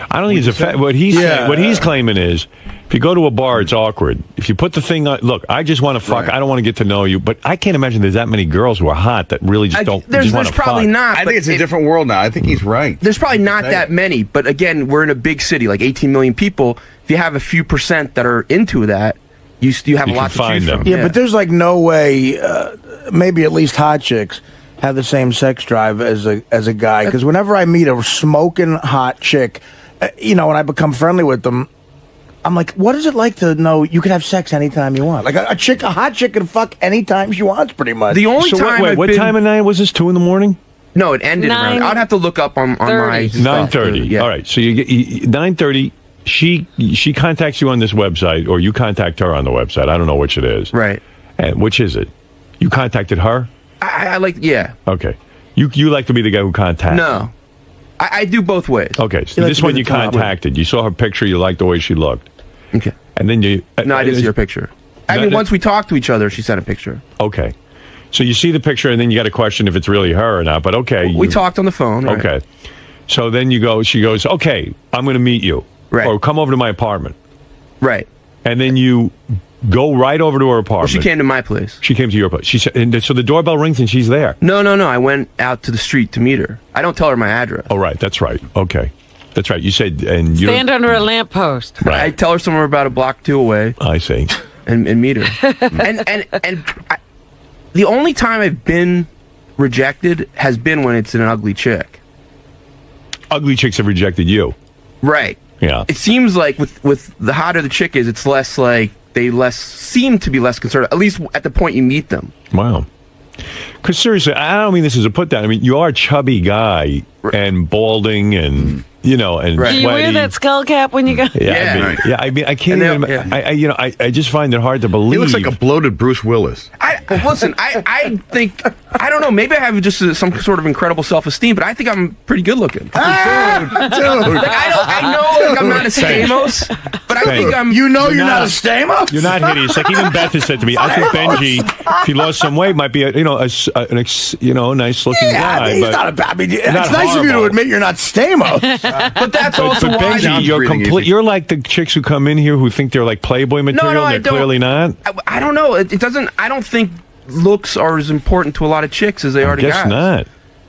S1: I don't think it's a fetish. What he's claiming is, if you go to a bar, it's awkward. If you put the thing on, look, I just want to fuck. I don't want to get to know you. But I can't imagine there's that many girls who are hot that really just don't just want to fuck.
S10: There's probably not.
S3: I think it's a different world now. I think he's right.
S10: There's probably not that many. But again, we're in a big city, like 18 million people. If you have a few percent that are into that, you have a lot to choose from.
S5: Yeah, but there's like no way, maybe at least hot chicks have the same sex drive as a guy. Because whenever I meet a smoking hot chick, and I become friendly with them, I'm like, what is it like to know you can have sex anytime you want? Like a hot chick can fuck anytime she wants, pretty much.
S10: The only time
S1: what time of night was this? 2 in the morning?
S10: No, it ended around. I'd have to look up on my
S1: 9:30.
S10: Yeah.
S1: All right, so you get 9:30. She contacts you on this website, or you contact her on the website. I don't know which it is.
S10: Right.
S1: And which is it? You contacted her?
S10: I like, yeah.
S1: Okay. You like to be the guy who contacted?
S10: No. I do both ways.
S1: Okay, so this one you contacted. You saw her picture. You liked the way she looked.
S10: Okay.
S1: And then you...
S10: No, I didn't see her picture. I mean, once we talked to each other, she sent a picture.
S1: Okay. So you see the picture, and then you got to question if it's really her or not, but okay.
S10: We talked on the phone. Right?
S1: Okay. So then she goes, okay, I'm going to meet you.
S10: Right.
S1: Or come over to my apartment.
S10: Right.
S1: And then you go right over to her apartment.
S10: Well, she came to my place.
S1: She came to your place. She said, and so the doorbell rings and she's there.
S10: No. I went out to the street to meet her. I don't tell her my address.
S1: Oh, right. That's right. Okay. That's right. You said, and you
S2: stand under a lamppost.
S1: Right.
S10: I tell her somewhere about a block 2 away.
S1: I see.
S10: And meet her. and the only time I've been rejected has been when it's an ugly chick.
S1: Ugly chicks have rejected you.
S10: Right.
S1: Yeah.
S10: It seems like with the hotter the chick is, it's less like they seem to be less concerned, at least at the point you meet them.
S1: Wow. Because seriously, I don't mean this as a put down. I mean, you are a chubby guy and balding and, and sweaty.
S2: Do you wear that skull cap when you go?
S1: I mean, I can't even, I just find it hard to believe.
S3: He looks like a bloated Bruce Willis.
S10: Listen, I think, I don't know, maybe I have just some sort of incredible self-esteem, but I think I'm pretty good looking. Dude. Like, I know I'm not a Stamos, but I think I'm...
S5: You're not a Stamos?
S1: You're not hideous. Like even Beth has said to me, I think Benji, if he lost some weight, might be a nice looking guy.
S5: I mean, he's not a bad... I mean, it's nice of you to admit you're not Stamos.
S10: But that's also
S1: but
S10: why...
S1: Benji, you're like the chicks who come in here who think they're like Playboy material, and they're clearly not.
S10: I don't know. It doesn't... I don't think looks are as important to a lot of chicks as they are to guys.
S1: I guess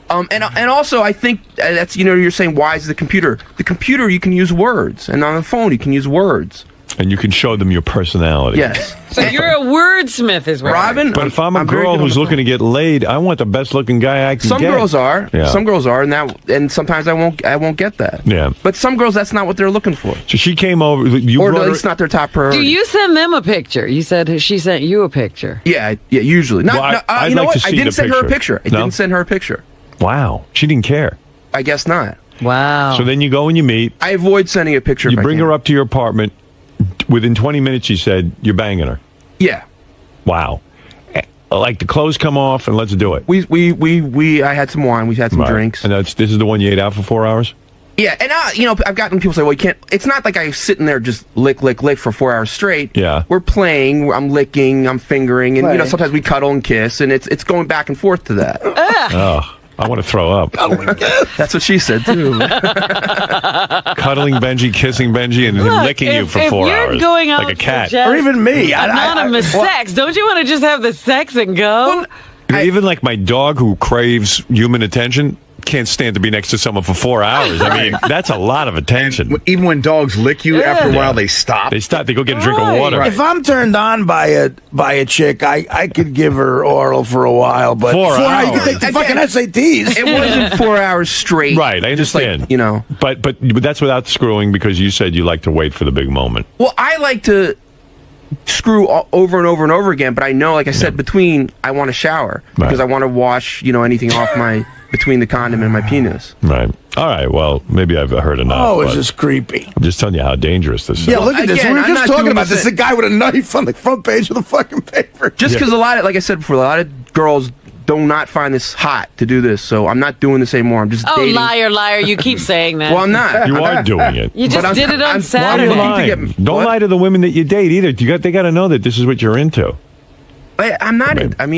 S1: not.
S10: And also, I think that's, you're saying, why is the computer? The computer, you can use words. And on the phone, you can use words.
S1: And you can show them your personality.
S10: Yes.
S2: So you're a wordsmith, is what
S10: Robin.
S1: But if I'm a girl who's looking to get laid, I want the best looking guy I can get.
S10: Some girls are.
S1: Yeah.
S10: Some girls are, and sometimes I won't get that.
S1: Yeah.
S10: But some girls, that's not what they're looking for.
S1: So she came over.
S10: Or at least not their top priority.
S2: Do you send them a picture? You said she sent you a picture.
S10: Yeah, usually.
S1: I'd
S10: you know
S1: like
S10: what?
S1: to see
S10: I didn't
S1: the
S10: send her a
S1: picture.
S10: picture. I didn't send her a picture.
S1: Wow. She didn't care.
S10: I guess not.
S2: Wow.
S1: So then you go and you meet.
S10: I avoid sending a picture.
S1: You bring her up to your apartment. Within 20 minutes, she said, you're banging her.
S10: Yeah.
S1: Wow. Like the clothes come off and let's do it.
S10: I had some wine. We had some drinks.
S1: And this is the one you ate out for 4 hours?
S10: Yeah, and I've gotten people say, well, you can't. It's not like I'm sitting there just lick for 4 hours straight.
S1: Yeah.
S10: We're playing, I'm licking, I'm fingering, and
S5: Right.
S10: sometimes we cuddle and kiss, and it's going back and forth to that.
S1: Oh, I want to throw up.
S10: That's what she said too.
S1: Cuddling Benji, kissing Benji, and him licking you for 4 hours.
S2: If you're going out
S1: like a cat.
S2: to
S5: Or even me.
S2: anonymous sex, don't you want to just have the sex and go?
S1: Even like my dog who craves human attention can't stand to be next to someone for 4 hours. I mean, that's a lot of attention.
S3: Even when dogs lick you, after a while they stop.
S1: They stop. They go get a drink of water.
S5: If I'm turned on by a chick, I could give her oral for a while, but
S1: 4 hours.
S5: You could take the fucking SATs.
S10: It wasn't 4 hours straight.
S1: Right, I understand. But that's without screwing, because you said you like to wait for the big moment.
S10: Well, I like to screw over and over and over again, but I know, like I said, I want to shower because I want to wash, anything off between the condom and my penis.
S1: Right. All right. Well, maybe I've heard enough.
S5: Oh, it's just creepy.
S1: I'm just telling you how dangerous this is.
S5: Yeah, look at this.
S10: Again,
S5: We were
S10: I'm
S5: just
S10: not
S5: talking
S10: doing
S5: about this.
S10: this-
S5: The guy with a knife on the front page of the fucking paper.
S10: Just because like I said before, a lot of girls do not find this hot to do this, so I'm not doing this anymore. I'm just dating.
S2: Liar. You keep saying that.
S10: Well, I'm not.
S1: You are doing it.
S2: You just did it on Saturday.
S1: Why are you lying? Don't lie to the women that you date either. They got to know that this is what you're into.
S10: I'm not. I'm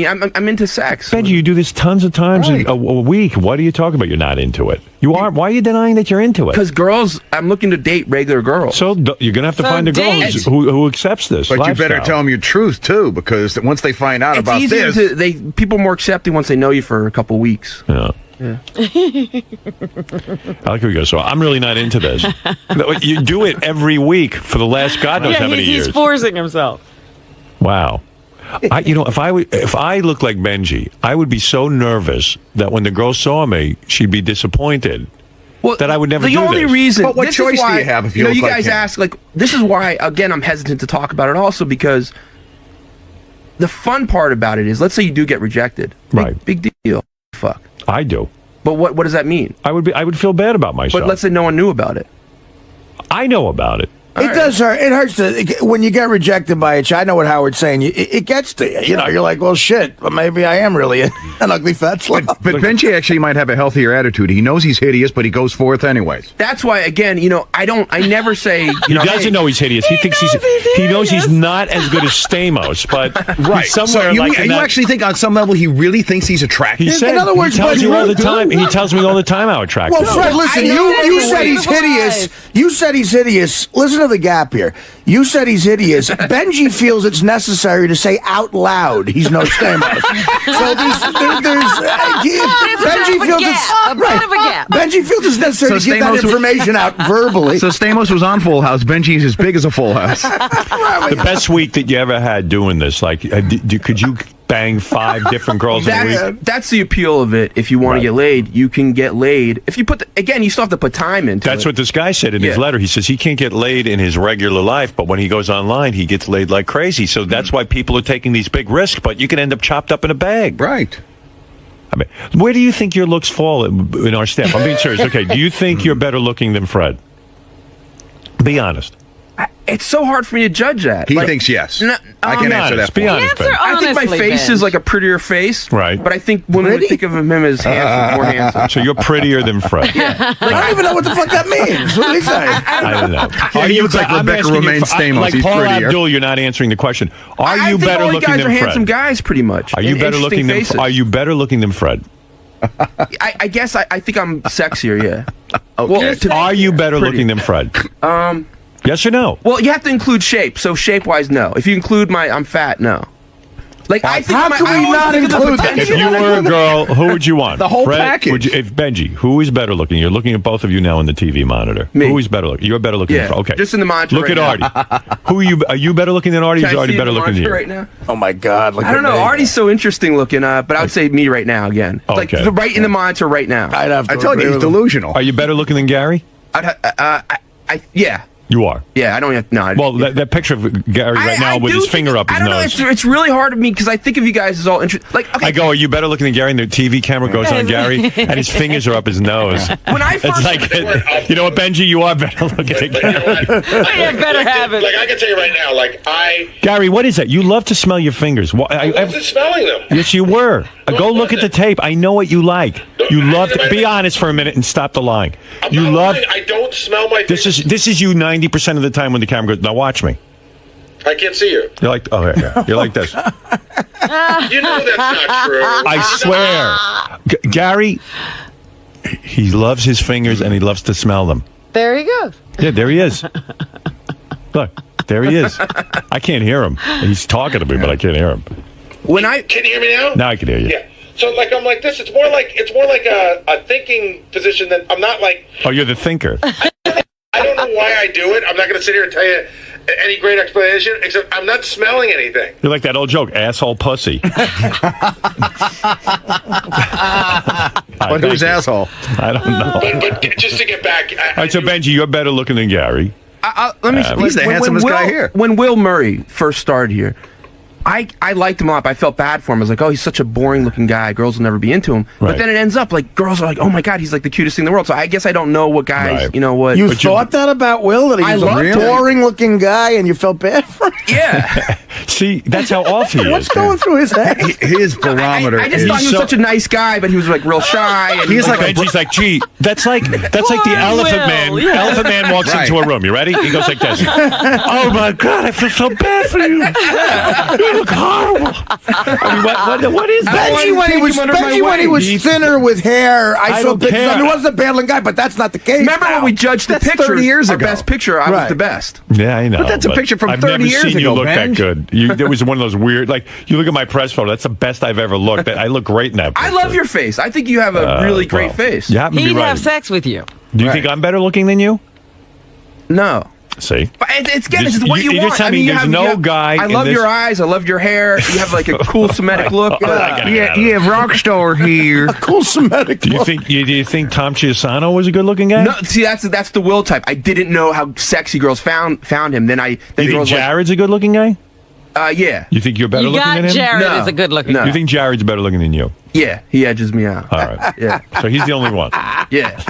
S10: into sex.
S1: Benji, you do this tons of times a week. What are you talking about? You're not into it. You are. Why are you denying that you're into it?
S10: Because I'm looking to date regular girls.
S1: So you're gonna have to find a girl who accepts this.
S3: But
S1: lifestyle.
S3: you better tell them your truth too, because once they find out
S10: It's
S3: about
S10: easier
S3: this,
S10: people are more accepting once they know you for a couple weeks.
S1: Yeah. I like how you go. So I'm really not into this. You do it every week for the last God knows how many years.
S2: He's forcing himself.
S1: Wow. If I looked like Benji, I would be so nervous that when the girl saw me, she'd be disappointed. That I would never do this.
S10: The only reason.
S3: But what
S10: this
S3: choice
S10: is why,
S3: do you have if you look
S10: you
S3: like
S10: guys
S3: him?
S10: ask, this is why, again, I'm hesitant to talk about it also, because the fun part about it is, let's say you do get rejected. Big deal. Fuck.
S1: I do.
S10: But what does that mean?
S1: I would feel bad about myself.
S10: But let's say no one knew about it.
S1: I know about it.
S5: It does hurt. It hurts when you get rejected by a chick. I know what Howard's saying. It gets to you. You're like, well, shit. But maybe I am really an ugly fat slob.
S3: but Benji actually might have a healthier attitude. He knows he's hideous, but he goes forth anyways.
S10: That's why, again, I never say.
S1: He doesn't know he's hideous. He thinks he knows he's not as good as Stamos, but he's somewhere
S3: you actually think on some level he really thinks he's attractive?
S1: He said,
S5: in other words,
S1: he tells you all the time. He tells me all the time how attractive.
S5: Well, Fred, listen. You said he's hideous. You said he's hideous. Listen to the gap here. You said he's hideous. Benji feels it's necessary to say out loud he's no Stamos. So Benji feels Benji feels it's necessary to get that information out verbally.
S3: So Stamos was on Full House. Benji's as big as a Full House.
S1: The best week that you ever had doing this, could you bang 5 different girls in a week?
S10: That's the appeal of it. If you want to get laid, you can get laid. If you you still have to put time into it.
S1: That's what this guy said in his letter. He says he can't get laid in his regular life, but when he goes online, he gets laid like crazy. So that's why people are taking these big risks, but you can end up chopped up in a bag.
S3: Right.
S1: I mean, where do you think your looks fall in our staff? I'm being serious. Okay, do you think you're better looking than Fred? Be honest.
S10: It's so hard for me to judge that.
S3: He thinks yes. I can answer that.
S1: Be honest. Ben.
S10: I think my face is like a prettier face.
S1: Right.
S10: But I think women would think of him as handsome, more handsome.
S1: So you're prettier than Fred.
S5: I don't even know what the fuck that means. What did he say?
S1: I don't know.
S3: Yeah, he looks like Rebecca Romaine Stamos.
S1: Like
S3: He's
S1: Paul
S3: prettier.
S1: Abdul, you're not answering the question. Are you
S10: think
S1: better
S10: all
S1: looking
S10: guys
S1: than
S10: are
S1: Fred?
S10: handsome guys, pretty much.
S1: Are you better looking than?
S10: Faces.
S1: Are you better looking than Fred?
S10: I guess I think I'm sexier. Yeah.
S3: Okay.
S10: Well,
S1: are you better looking than Fred? Yes or no?
S10: Well, you have to include shape. So shape-wise, no. If you include I'm fat, no. Like I think
S5: how can we not include that?
S1: If you were a girl, who would you want?
S3: The whole
S1: Fred,
S3: package.
S1: If Benji, who is better looking? You're looking at both of you now on the TV monitor.
S10: Me.
S1: Who is better looking? You're better looking than Fred. Okay.
S10: Just in the monitor.
S1: Look
S10: right
S1: at
S10: now.
S1: Artie. Who are you? Are you better looking than Artie? Or is Artie better looking than you?
S10: Right now?
S5: Oh my God!
S10: I don't know. Artie's so interesting looking, but I would say me right now again. Like right in the monitor right now.
S5: I'd have to
S3: I told you he's delusional.
S1: Are you better looking than Gary?
S10: Yeah.
S1: You are.
S10: Yeah, I don't have no.
S1: Well, that picture of Gary right now with his finger up his
S10: I don't
S1: nose.
S10: know. It's really hard to me because I think of you guys as all interesting. Like, okay.
S1: I go, are you better looking than Gary? And the TV camera goes on Gary, and his fingers are up his nose.
S10: When I first,
S1: it's like, you know what, Benji, you are better looking than Gary.
S2: Better have it.
S6: Like I can tell you right now,
S1: Gary, what is that? You love to smell your fingers.
S6: I wasn't smelling them.
S1: Yes, you were. Go look at the tape. I know what you like. You love to be honest for a minute and stop the lying.
S6: I don't smell my
S1: This is you 90% of the time when the camera goes. Now watch me.
S6: I can't see you.
S1: You're like, oh yeah. You're like this.
S6: You know that's not true.
S1: I swear, Gary. He loves his fingers and he loves to smell them.
S2: There he goes.
S1: Yeah, there he is. Look, there he is. I can't hear him. He's talking to me, but I can't hear him.
S6: Can you hear me now?
S1: Now I can hear you.
S6: Yeah. So like I'm like this. It's more like a thinking position that I'm not like.
S1: Oh, you're the thinker.
S6: I don't know why I do it. I'm not going to sit here and tell you any great explanation, except I'm not smelling anything.
S1: You're like that old joke, asshole pussy.
S3: What who's asshole?
S1: I don't know.
S6: But just to get back.
S1: All right, so Benji, you're better looking than Gary.
S10: Let me.
S3: He's the handsomest guy here.
S10: When Will Murray first started here, I liked him a lot, but I felt bad for him. I was like, oh, he's such a boring-looking guy. Girls will never be into him.
S1: Right.
S10: But then it ends up like girls are like, oh my god, he's like the cutest thing in the world. So I guess I don't know what guys,
S1: Right.
S10: you know what.
S5: You thought that about Will? That he was a boring-looking guy, and you felt bad for him?
S10: Yeah.
S1: See, that's how off he is.
S5: What's going through his head?
S3: His barometer.
S10: I just thought he was such a nice guy, but he was like real shy. And
S1: He's like Benji's like, gee, that's like the Elephant Man.
S2: Yeah.
S1: Elephant Man walks into a room. You ready? He goes like this. Oh my god, I feel so bad for you. You look horrible. I mean, what is that?
S5: Benji when he was thinner with hair, I felt bad. I mean, he wasn't a bad looking guy, but that's not the case.
S10: Remember when we judged the pictures?
S3: 30 years
S10: our
S3: ago.
S10: best picture, I was the best.
S1: Yeah, I know.
S3: But that's a picture from
S1: I've
S3: 30
S1: never
S3: years
S1: seen you
S3: ago,
S1: look
S3: Benj.
S1: that good. There was one of those weird, like, you look at my press photo. That's the best I've ever looked. I look great in that picture.
S10: I love your face. I think you have a really great face.
S1: You happen to be
S2: He'd
S1: right.
S2: have sex with you.
S1: Do you think I'm better looking than you?
S10: No.
S1: See?
S10: But it's what you want.
S1: I mean, there's no guy.
S10: I love your eyes. I love your hair. You have like a cool Semitic look.
S3: You have rock star here.
S5: A cool Semitic
S1: look. Do you think Tom Chiusano was a good looking guy?
S10: No, see that's the Will type. I didn't know how sexy girls found him. Then
S1: you think Jared's a good looking guy?
S10: Yeah.
S1: You think you're better looking than him?
S2: Jared is a good looking guy.
S1: You think Jared's better looking than you?
S10: Yeah, he edges me out.
S1: All right.
S10: Yeah.
S1: So he's the only one.
S10: Yeah.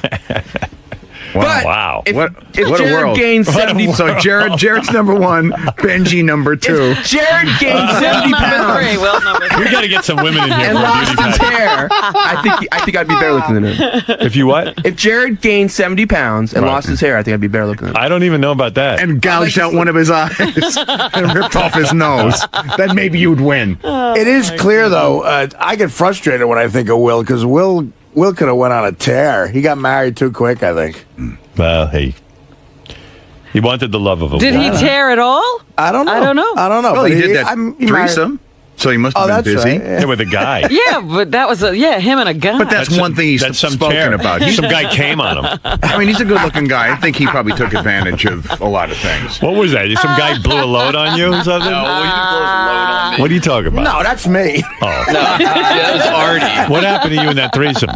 S1: Wow.
S10: If
S3: what
S10: Jared
S3: a world.
S10: gains 70
S3: So Jared's number one, Benji number two.
S10: Jared gained 70 pounds.
S2: Will number 3.
S1: We got to get some women in here
S10: And
S1: for a
S10: lost
S1: beauty
S10: his
S1: pageant.
S10: hair. I think I'd be better looking than him.
S1: If you what?
S10: If Jared gained 70 pounds and lost his hair, I think I'd be better looking than him.
S1: I don't even know about that.
S3: And gouged out one of his eyes and ripped off his nose. Then maybe you'd win.
S5: It is clear, though. I get frustrated when I think of Will, because Will could have went on a tear. He got married too quick, I think.
S1: Well, he wanted the love of a
S2: Did
S1: woman.
S2: he tear at all?
S5: I don't know.
S2: I don't know.
S3: Well, he did that threesome. So he must have been busy.
S5: Right,
S1: yeah, with a guy.
S2: Yeah, but that was him and a guy.
S3: But that's one thing he's spoken
S1: tear.
S3: about.
S1: Some guy came on him.
S3: I mean, he's a good-looking guy. I think he probably took advantage of a lot of things.
S1: What was that? Some guy blew a load on you or something?
S17: No, well, he didn't blow his load on me.
S1: What are you talking about?
S5: No, that's me.
S1: Oh.
S17: No, that was Artie.
S1: What happened to you in that threesome?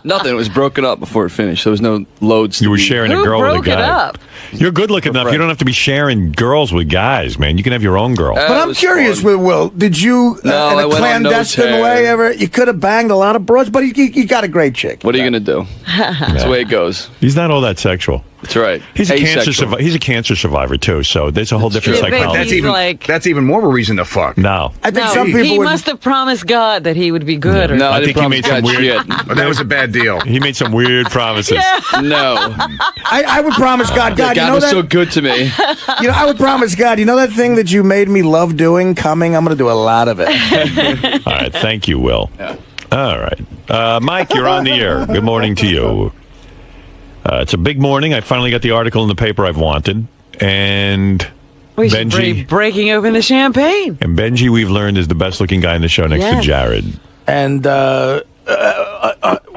S17: Nothing. It was broken up before it finished. There was no loads.
S1: You were sharing a girl with a guy.
S2: It up?
S1: You're good looking enough. You don't have to be sharing girls with guys, man. You can have your own girl.
S5: But I'm curious with Will. Did you,
S17: No,
S5: in
S17: I
S5: a
S17: went on
S5: clandestine
S17: nose
S5: way,
S17: hair.
S5: ever? You could have banged a lot of broads, but you got a great chick.
S17: What are you going to do? That's the way it goes.
S1: He's not all that sexual.
S17: That's right.
S1: He's a
S17: Asexual.
S1: he's a cancer survivor too, so there's a whole different
S2: true.
S1: psychology.
S3: That's even more of a reason to fuck.
S1: No.
S5: I think
S2: No,
S5: some people
S2: he
S5: would.
S2: must have promised God that he would be good. Or
S17: No, I
S1: I think
S17: didn't
S1: he made
S17: promise
S1: some
S17: God
S1: weird.
S17: shit.
S3: But that was a bad deal.
S1: He made some weird promises.
S17: No.
S5: I would promise God,
S17: God
S5: you know
S17: was
S5: that?
S17: so good to me.
S5: You know, I would promise God, you know that thing that you made me love doing, coming? I'm going to do a lot of it.
S1: All right, thank you, Will.
S17: Yeah.
S1: All right, Mike, you're on the air. Good morning to you. It's a big morning. I finally got the article in the paper I've wanted, and
S2: we should be breaking open the champagne.
S1: And Benji, we've learned, is the best-looking guy in the show next to Jared.
S5: And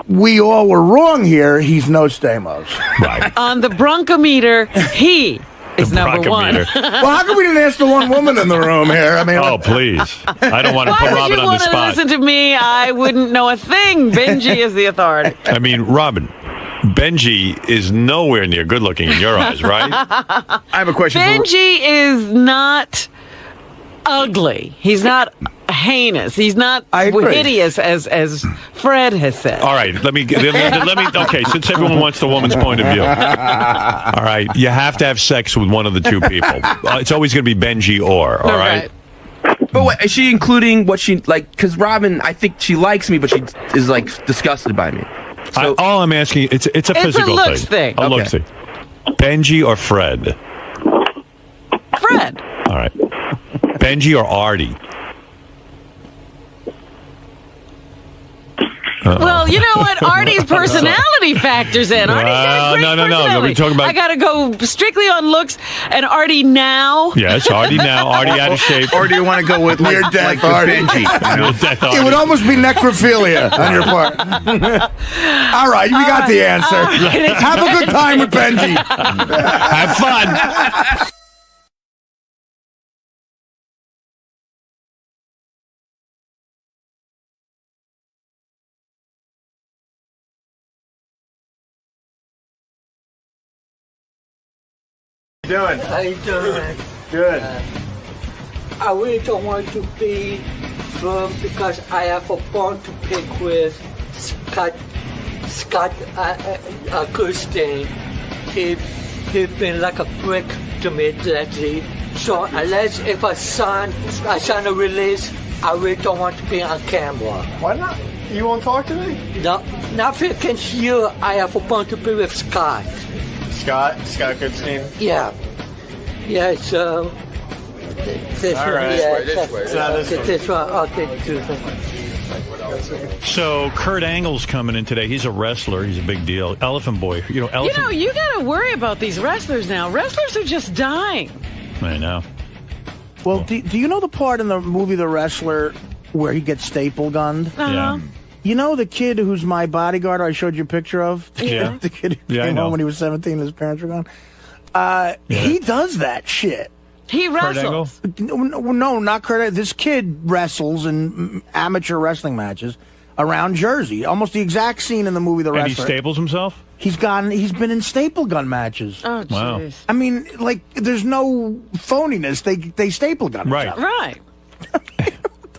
S5: we all were wrong here. He's no Stamos.
S1: Right.
S2: On the bronchometer, he is number one.
S5: Well, how come we didn't ask the one woman in the room here? I mean,
S1: Oh, please. I don't want to put Robin on the
S2: Why would you want to
S1: spot.
S2: listen to me? I wouldn't know a thing. Benji is the authority.
S1: I mean, Robin, Benji is nowhere near good looking in your eyes, right?
S3: I have a question.
S2: Benji is not ugly. He's not heinous. He's not hideous as Fred has said.
S1: All right, let me. Okay, since everyone wants the woman's point of view, all right, you have to have sex with one of the two people. It's always going to be Benji or. All right.
S10: But what, is she including what she like? Because Robin, I think she likes me, but she is like disgusted by me.
S1: So all I'm asking, it's a physical
S2: looks thing.
S1: A looks thing. Benji or Fred?
S2: Fred.
S1: All right. Benji or Artie?
S2: Well, you know what? Artie's personality factors in. Artie's got a great personality.
S1: We're talking about...
S2: I got to go strictly on looks. And Artie now.
S1: Yes, Artie now. Artie out of shape.
S3: Or do you want to go with like Benji? You know?
S5: It would almost be necrophilia on your part. All right, we got the answer. Have a good time with Benji.
S1: Have fun.
S4: Doing?
S11: How you doing?
S4: Good.
S11: I really don't want to be firm because I have a bone to pick with Scott Kirstein. He's been like a brick to me lately. So unless if I sign a release, I really don't want to be on camera.
S4: Why not? You won't talk to me?
S11: No, not because you. I have a bone to pick with Scott.
S4: Scott Goodstein?
S11: Yeah. Yeah, so... This
S4: all right.
S11: one,
S4: This
S11: one. Okay,
S1: So Kurt Angle's coming in today. He's a wrestler. He's a big deal. Elephant Boy. You got
S2: to worry about these wrestlers now. Wrestlers are just dying.
S1: I know.
S5: Well, do you know the part in the movie The Wrestler where he gets staple gunned?
S2: Uh-huh.
S5: You know the kid who's my bodyguard I showed you a picture of?
S1: Yeah.
S5: The kid who
S1: I
S5: came
S1: know.
S5: home when he was 17 and his parents were gone? He does that shit.
S2: He wrestles.
S5: No, not Kurt. This kid wrestles in amateur wrestling matches around Jersey. Almost the exact scene in the movie The Wrestler.
S1: And he staples himself?
S5: He's been in staple gun matches.
S2: Oh,
S1: Wow.
S2: jeez.
S5: I mean, like, there's no phoniness. They staple gun.
S1: Right.
S2: Right.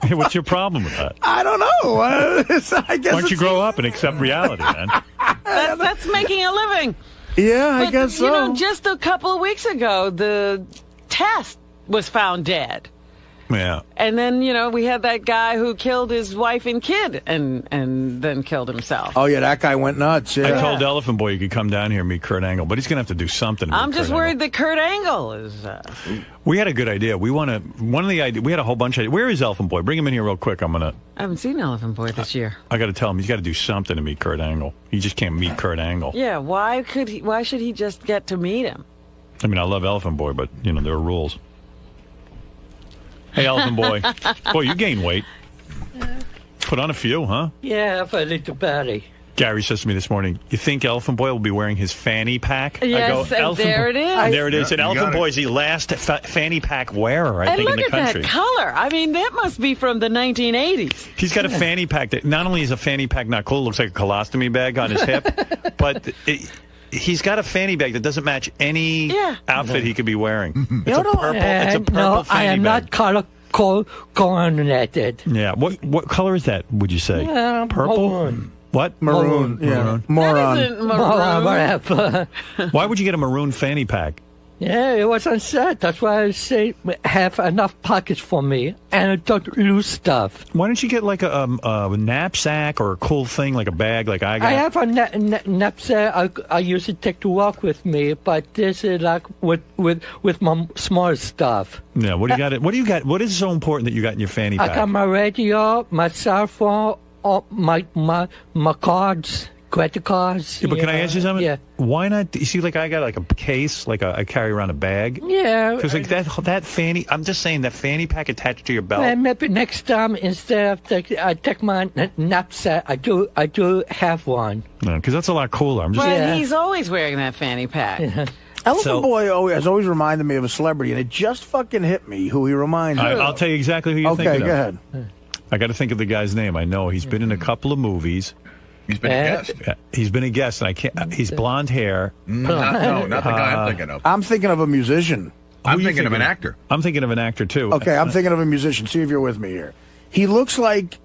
S1: Hey, what's your problem with that?
S5: I don't know. I guess
S1: Why don't you grow up and accept reality, man?
S2: That's making a living.
S5: Yeah, I
S2: But,
S5: guess so.
S2: You know, just a couple of weeks ago, the test was found dead.
S1: Yeah.
S2: And then, you know, we had that guy who killed his wife and kid and then killed himself.
S5: Oh, yeah, that guy went nuts. Yeah.
S1: I told Elephant Boy you could come down here and meet Kurt Angle, but he's going to have to do something. to
S2: I'm
S1: meet
S2: just
S1: Kurt
S2: worried that Kurt Angle is...
S1: We had a good idea. We had a whole bunch of... Where is Elephant Boy? Bring him in here real quick.
S2: I haven't seen Elephant Boy this year.
S1: I got to tell him he's got to do something to meet Kurt Angle. He just can't meet Kurt Angle.
S2: Yeah, why should he just get to meet him?
S1: I mean, I love Elephant Boy, but, you know, there are rules. Hey, Elephant Boy. Boy, you gained weight. Put on a few, huh?
S11: Yeah, if I little body.
S1: Gary says to me this morning, you think Elephant Boy will be wearing his fanny pack?
S2: Yes, and there it is.
S1: There it is. And Elephant Boy is the last fanny pack wearer, I think, in the country.
S2: And look at that color. I mean, that must be from the 1980s.
S1: He's got a fanny pack that not only is a fanny pack not cool, it looks like a colostomy bag on his hip, but he's got a fanny bag that doesn't match any outfit he could be wearing. It's a purple fanny
S11: I am
S1: bag.
S11: not color coordinated.
S1: Yeah. What color is that, would you say? Purple?
S11: Maroon.
S1: What?
S5: Maroon. Yeah.
S1: Maroon.
S5: Moron.
S2: That isn't maroon.
S11: Whatever.
S1: Why would you get a maroon fanny pack?
S11: Yeah, it was on set. That's why I say have enough pockets for me and I don't lose stuff.
S1: Why don't you get like a knapsack or a cool thing, like a bag like I got?
S11: I have a knapsack I usually take to walk with me, but this is like with my small stuff.
S1: Yeah, what do you got? What do you got? What is so important that you got in your fanny pack?
S11: I got my radio, my cell phone, my cards. Credit cards.
S1: Yeah, but can I ask you something?
S11: Yeah.
S1: Why not? You see, like I got like a case, like I carry around a bag.
S11: Yeah.
S1: Because like that fanny, I'm just saying that fanny pack attached to your belt.
S11: Well, maybe next time instead of I take my knapsack, I do have one.
S1: No, because that's a lot cooler. I'm just.
S2: But he's always wearing that fanny pack.
S5: Elephant Boy has always reminded me of a celebrity, and it just fucking hit me who he reminds me of.
S1: I'll tell you exactly who you're thinking of.
S5: Okay, go ahead.
S1: I got to think of the guy's name. I know he's been in a couple of movies.
S3: He's been a guest.
S1: He's been a guest, and I can't. He's blonde hair.
S3: Not the guy I'm thinking of.
S5: I'm thinking of a musician.
S3: I'm thinking of an actor.
S1: I'm thinking of an actor too.
S5: Okay, I'm thinking of a musician. See if you're with me here. He looks like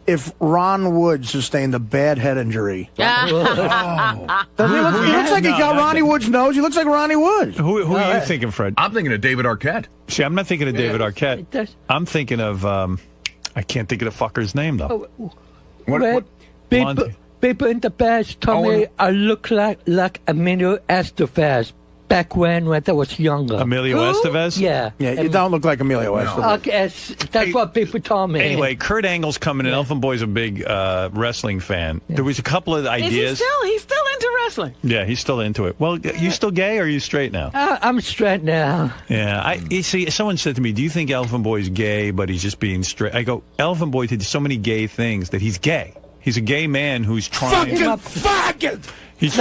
S5: if Ron Wood sustained a bad head injury. Doesn't he look, he looks like he got Ronnie Wood's nose. He looks like Ronnie Wood.
S1: Who are you thinking, Fred?
S3: I'm thinking of David Arquette.
S1: See, I'm not thinking of David Arquette. I'm thinking of I can't think of the fucker's name though.
S3: What?
S1: Blonde.
S11: people in the past told me I look like Emilio Estevez back when I was younger.
S1: Emilio Estevez?
S11: Yeah.
S5: Yeah, you don't look like Emilio Estevez.
S11: Okay, that's what people told me.
S1: Anyway, Kurt Angle's coming in. Elfin Boy's a big wrestling fan. There was a couple of ideas.
S2: He's still into wrestling.
S1: Yeah, he's still into it. Well, you still gay or are you straight now?
S11: I'm straight now.
S1: Yeah, you see, someone said to me, do you think Elfin Boy's gay, but he's just being straight? I go, Elfin Boy did so many gay things that he's gay. He's a gay man who's trying.
S5: Fucking faggot!
S1: He's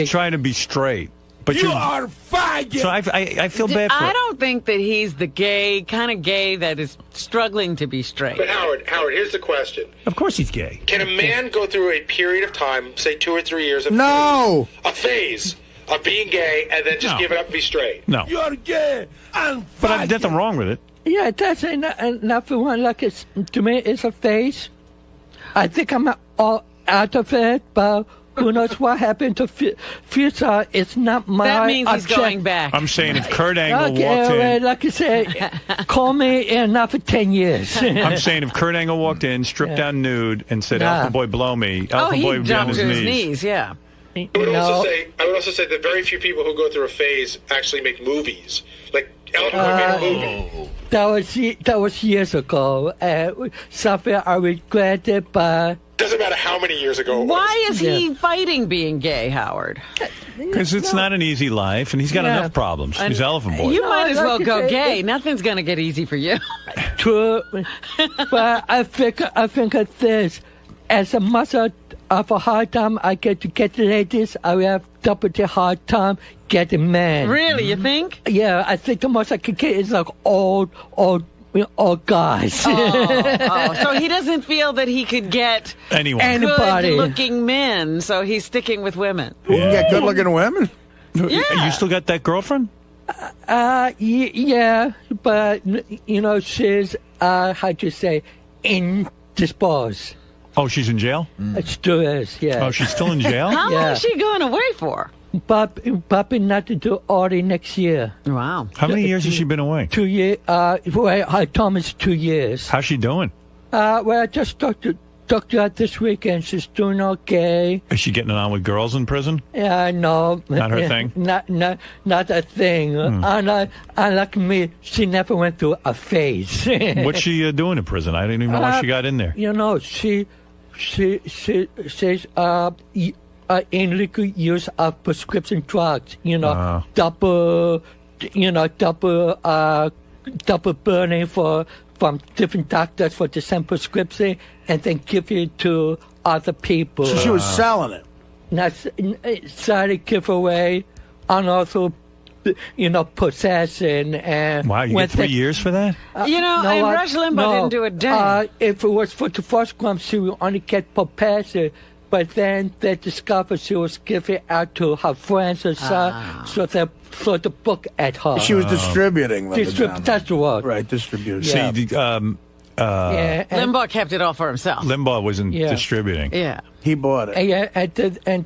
S1: trying to be straight. But
S5: you are faggot!
S1: So I feel bad for
S2: I don't think that he's the kind of gay that is struggling to be straight.
S6: But Howard, here's the question.
S1: Of course he's gay.
S6: Can a man go through a period of time, say 2 or 3 years, of a phase of being gay, and then just give it up and be straight?
S1: No.
S5: You're gay! I'm faggot!
S1: But there's nothing wrong with it.
S11: Yeah, that's enough one. Like to me, it's a phase. I think I'm all out of it, but who knows what happened to future? It's not my
S2: That means he's
S11: object.
S2: going back.
S1: I'm saying if Kurt Angle walked in...
S11: like you said, call me in not for 10 years.
S1: I'm saying if Kurt Angle walked in, stripped down nude, and said, Elfin Boy, blow me, Elfin Boy would be on his knees.
S2: Yeah.
S6: I would also say that very few people who go through a phase actually make movies. Like Elfin Boy made a movie.
S11: That was years ago. Something I regretted, but...
S6: Doesn't matter how many years ago it was.
S2: Why is he fighting being gay, Howard?
S1: Because it's not an easy life, and he's got enough problems. He's Elfin Boy.
S2: You might as well go gay. Nothing's going to get easy for you.
S11: True. But I think of this. As a mother of a hard time I get to get ladies, I will have double the hard time getting men.
S2: Really, you think?
S11: Yeah, I think the most I can get is like old guys.
S2: So he doesn't feel that he could get
S11: anybody
S2: good-looking men, so he's sticking with women.
S5: You can get good-looking women?
S2: Yeah.
S1: You still got that girlfriend?
S11: Yeah, but, she's, how'd you say, indisposed.
S1: Oh, she's in jail?
S11: It still is, yeah.
S1: Oh, she's still in jail?
S2: How long is she going away for?
S11: Popping not to do Artie next year.
S2: Wow.
S1: How many years has she been away?
S11: 2 years. I told me it's 2 years.
S1: How's she doing?
S11: Well, I just talked to her this weekend. She's doing okay.
S1: Is she getting it on with girls in prison?
S11: Yeah, no.
S1: Not her thing?
S11: Not a thing. Unlike me, she never went through a phase.
S1: What's she doing in prison? I didn't even know why she got in there.
S11: She says illegal use of prescription drugs. Double burning from different doctors for the same prescription, and then give it to other people.
S5: So she was selling it.
S11: Not selling, give away, and also, possessing. And
S1: wow, you get 3 years for that?
S2: And Rush Limbaugh didn't do a day.
S11: If it was for the first crime, she would only get possession. But then they discovered she was giving out to her friends and so they threw the book at her.
S5: She was distributing them.
S11: That's the word.
S5: Right, distributing.
S1: See,
S2: Limbaugh kept it all for himself.
S1: Limbaugh wasn't distributing.
S2: Yeah.
S5: He bought it.
S11: And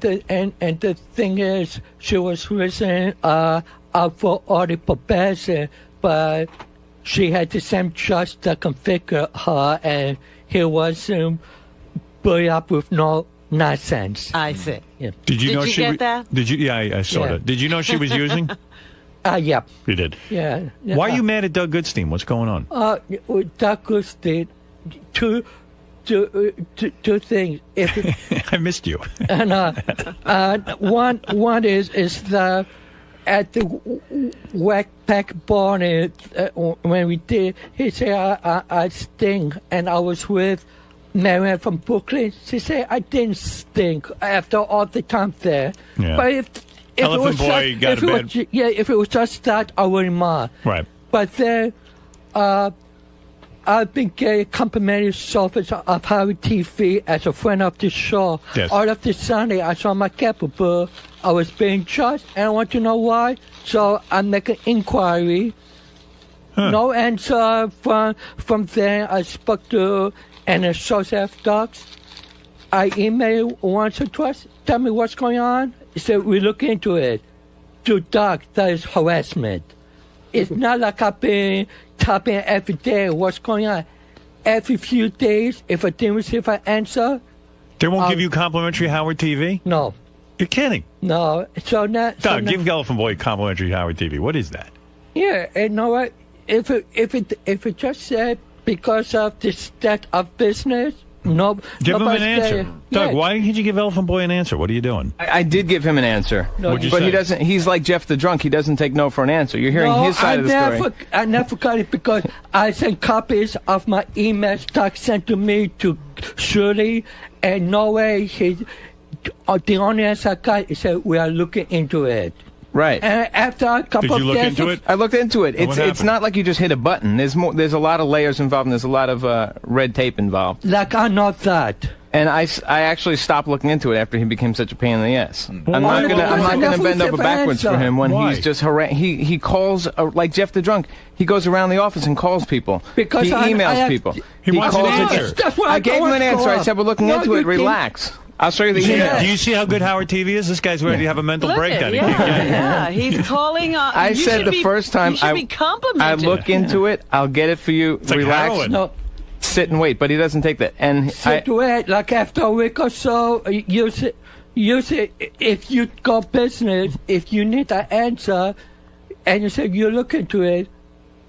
S11: the thing is, she was risen out for Artie possession, but she had the same judge that configured her, and he was brought up with no nonsense.
S2: I see.
S11: Yeah.
S1: Did you
S2: get that?
S1: Did you? Yeah, I saw that. Did you know she was using?
S11: Yeah.
S1: You did?
S11: Yeah.
S1: Why are you mad at Doug Goodstein? What's going on?
S11: Doug Goodstein, two things.
S1: I missed you.
S11: And one is the at the Whack Pack Barn when we did. He said I stink, and I was with Marianne from Brooklyn. She said I didn't stink after all the time there.
S1: Yeah.
S11: But if
S1: Elephant Boy got a bad...
S11: if it was just that, I wouldn't mind.
S1: Right.
S11: But then I've been getting complimentary service of Harry TV as a friend of the show.
S1: Yes.
S11: All of this Sunday, I saw my capable. I was being judged, and I want to know why. So I make an inquiry.
S1: Huh.
S11: No answer from there. I spoke to an associate docs. I emailed once or twice. Tell me what's going on. He said, we look into it. To Doc, that is harassment. It's not like I've been tapping every day what's going on. Every few days, if I didn't receive an answer,
S1: They won't give you complimentary Howard TV?
S11: No.
S1: You're kidding.
S11: No. So now,
S1: Doug, give Elephant Boy complimentary Howard TV. What is that?
S11: Yeah, and you know what? If it just said because of the state of business, no.
S1: Give him an
S11: nobody's
S1: answer.
S11: saying-
S1: Doug,
S11: Yeah.
S1: why didn't you give Elephant Boy an answer? What are you doing?
S10: I did give him an answer,
S11: No, What'd you
S10: but
S1: say?
S10: he doesn't. He's like Jeff the drunk. He doesn't take no for an answer. You're hearing his side of the story.
S11: I never got it because I sent copies of my emails Doug sent to me to Shirley, and no way the only answer I got is that we are looking into it.
S10: Right.
S11: And after a couple
S10: Did you look
S11: days
S10: into it? I looked into it.
S11: And what
S10: It's not like you just hit a button. There's more. There's a lot of layers involved, and there's a lot of red tape involved.
S11: Like I know that.
S10: And I actually stopped looking into it after he became such a pain in the ass. I'm
S11: Why?
S10: not gonna
S11: Because
S10: bend
S11: I
S10: over
S11: never
S10: backwards for
S11: answer.
S10: him when
S11: Why?
S10: he's just he calls like Jeff the drunk. He goes around the office and calls people.
S11: Because
S10: he
S11: I
S10: emails
S11: have-
S10: people.
S1: He wants an
S10: calls
S1: answer.
S11: That's what
S10: I gave him an answer. I said we're looking
S11: No,
S10: into it.
S11: you didn't.
S10: Relax. I'll show you the
S1: Do
S10: email.
S1: you see how good Howard TV is? This guy's ready to have a mental
S2: Look
S1: breakdown.
S2: at, yeah, he's calling.
S10: I
S2: you
S10: said
S2: should
S10: the
S2: be-
S10: first time
S2: you should
S10: I
S2: be complimented.
S10: I look into it. I'll get it for you.
S1: like
S10: Relax.
S1: heroin.
S11: No.
S10: Sit and wait, but he doesn't take that. And
S11: Sit wait, like after a week or so, you say if you go business, if you need an answer, and you say you look into it,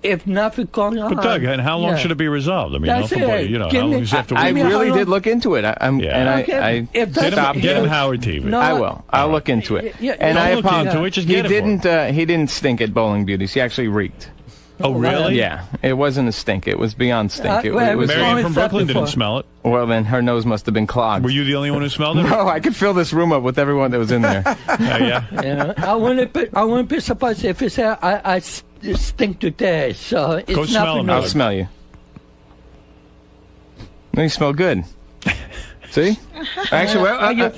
S11: if nothing going on.
S1: But Doug, and how long should it be resolved? I mean,
S11: That's
S1: Elephant Boy,
S11: it.
S1: you know,
S11: Give
S1: how
S11: me-
S1: long does he have to
S10: I
S1: wait?
S10: really did look into it.
S1: Yeah.
S10: I
S11: If
S10: stopped.
S1: Get him Howard TV.
S11: No,
S10: I will. I'll look into it.
S11: Yeah,
S10: and
S1: don't
S10: I
S1: look
S10: apologize.
S1: into it, just
S10: he
S1: get it for
S10: didn't. He didn't stink at Bowling Beauties. He actually reeked.
S1: Oh, really?
S10: Yeah. It wasn't a stink. It was beyond stink. It was.
S1: Marion from Brooklyn didn't smell it.
S10: Well, then her nose must have been clogged.
S1: Were you the only one who smelled it?
S10: No, I could fill this room up with everyone that was in there.
S1: Yeah.
S11: Yeah, I wouldn't be surprised if it's I stink today. So it's
S1: Go smell
S11: nothing
S1: him.
S11: new.
S10: I'll smell you. No, you smell good. See? Actually, well,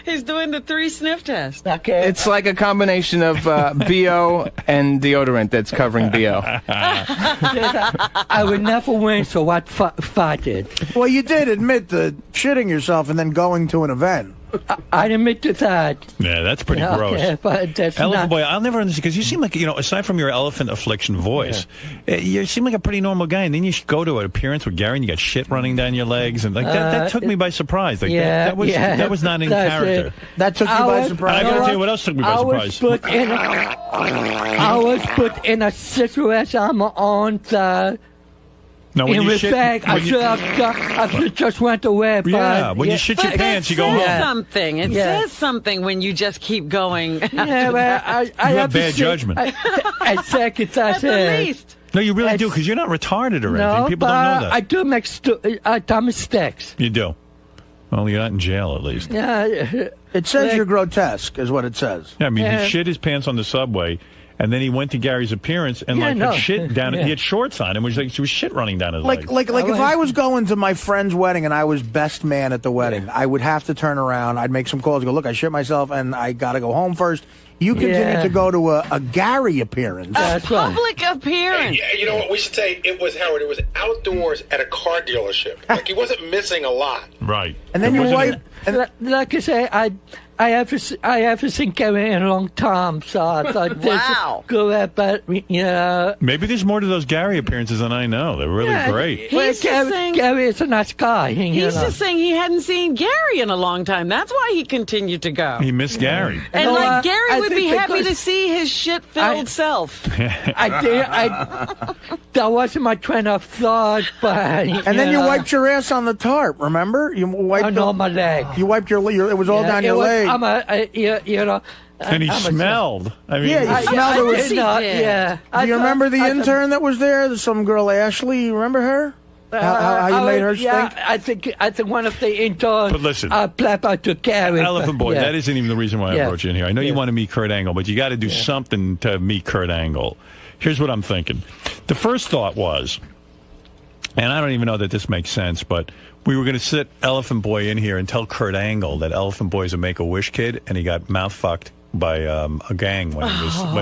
S2: He's doing the 3 sniff test.
S11: Okay.
S10: it's like a combination of BO and deodorant that's covering BO.
S11: I would never win, so what fight it?
S5: Well, you did admit to shitting yourself and then going to an event.
S11: I admit to that.
S1: Yeah, that's pretty
S11: Yeah,
S1: gross.
S11: okay, but that's
S1: Elephant
S11: not.
S1: Boy, I'll never understand because you seem like, aside from your elephant affliction voice, you seem like a pretty normal guy. And then you go to an appearance with Gary and you got shit running down your legs. And like that took me by surprise. Like, that was not in
S11: that's
S1: character.
S11: it.
S5: That took you by surprise.
S1: And I got to tell you what else took me by surprise.
S11: I was put in a situation I'm on the.
S1: No, when
S11: in
S1: you shit,
S11: respect, I
S1: when you-
S11: should have just went away. But,
S1: Yeah, when you shit your
S2: But
S1: pants, you go
S2: it
S1: home.
S2: says something. It
S11: Yeah.
S2: says something when you just keep going.
S11: Yeah, but I
S1: You
S11: have
S1: have
S11: to
S1: bad
S11: say-
S1: judgment.
S11: At second,
S2: At the least.
S1: No, you really do because you're not retarded or anything.
S11: No,
S1: People
S11: but
S1: don't know that.
S11: I do make mistakes.
S1: You do. Well, you're not in jail at least.
S11: Yeah,
S5: It says you're grotesque, is what it says.
S1: Yeah, I mean,
S11: Yeah.
S1: he shit his pants on the subway, and then he went to Gary's appearance and
S5: Yeah,
S1: like
S5: no.
S1: had shit down.
S5: Yeah.
S1: He had shorts on, and was like, she was shit running down his
S5: Like,
S1: leg.
S5: if I was going to my friend's wedding and I was best man at the wedding, I would have to turn around. I'd make some calls. Go, look, I shit myself, and I got to go home first. You continue
S11: Yeah.
S5: to go to a Gary appearance.
S2: Public appearance.
S6: Yeah, you know what? We should say it was Howard. It was outdoors at a car dealership. Like he wasn't missing a lot.
S1: Right.
S5: And then your wife.
S11: like I say, I haven't seen Gary in a long time, so I thought
S2: Wow.
S11: go ahead, but
S1: Maybe there's more to those Gary appearances than I know. They're really great.
S2: He's just saying-
S11: Gary is a nice guy.
S2: He's just saying he hadn't seen Gary in a long time. That's why he continued to go.
S1: He missed Gary.
S2: And
S11: No,
S2: like Gary
S11: I
S2: would be
S11: think
S2: happy
S11: because
S2: to see his shit-filled self.
S11: That wasn't my train of thought, but
S5: And then you wiped your ass on the tarp. Remember? You wiped
S11: on my leg.
S5: You wiped your. It was all down your leg.
S11: I'm you know.
S1: And he
S11: I'm a-
S1: smelled. I mean,
S5: Yeah, you smelled it.
S11: I did not, yeah.
S5: Do you remember the intern that was there? Some girl, Ashley. You remember her? How you made her stink?
S11: Yeah, I think one of the interns.
S1: But listen,
S11: plap out to Gary.
S1: Elephant Boy,
S11: yeah.
S1: that isn't even the reason why I
S11: Yeah.
S1: brought you in here. I know you want to meet Kurt Angle, but you got to do something to meet Kurt Angle. Here's what I'm thinking. The first thought was, and I don't even know that this makes sense, but we were going to sit Elephant Boy in here and tell Kurt Angle that Elephant Boy's a Make-A-Wish kid, and he got mouth-fucked by a gang when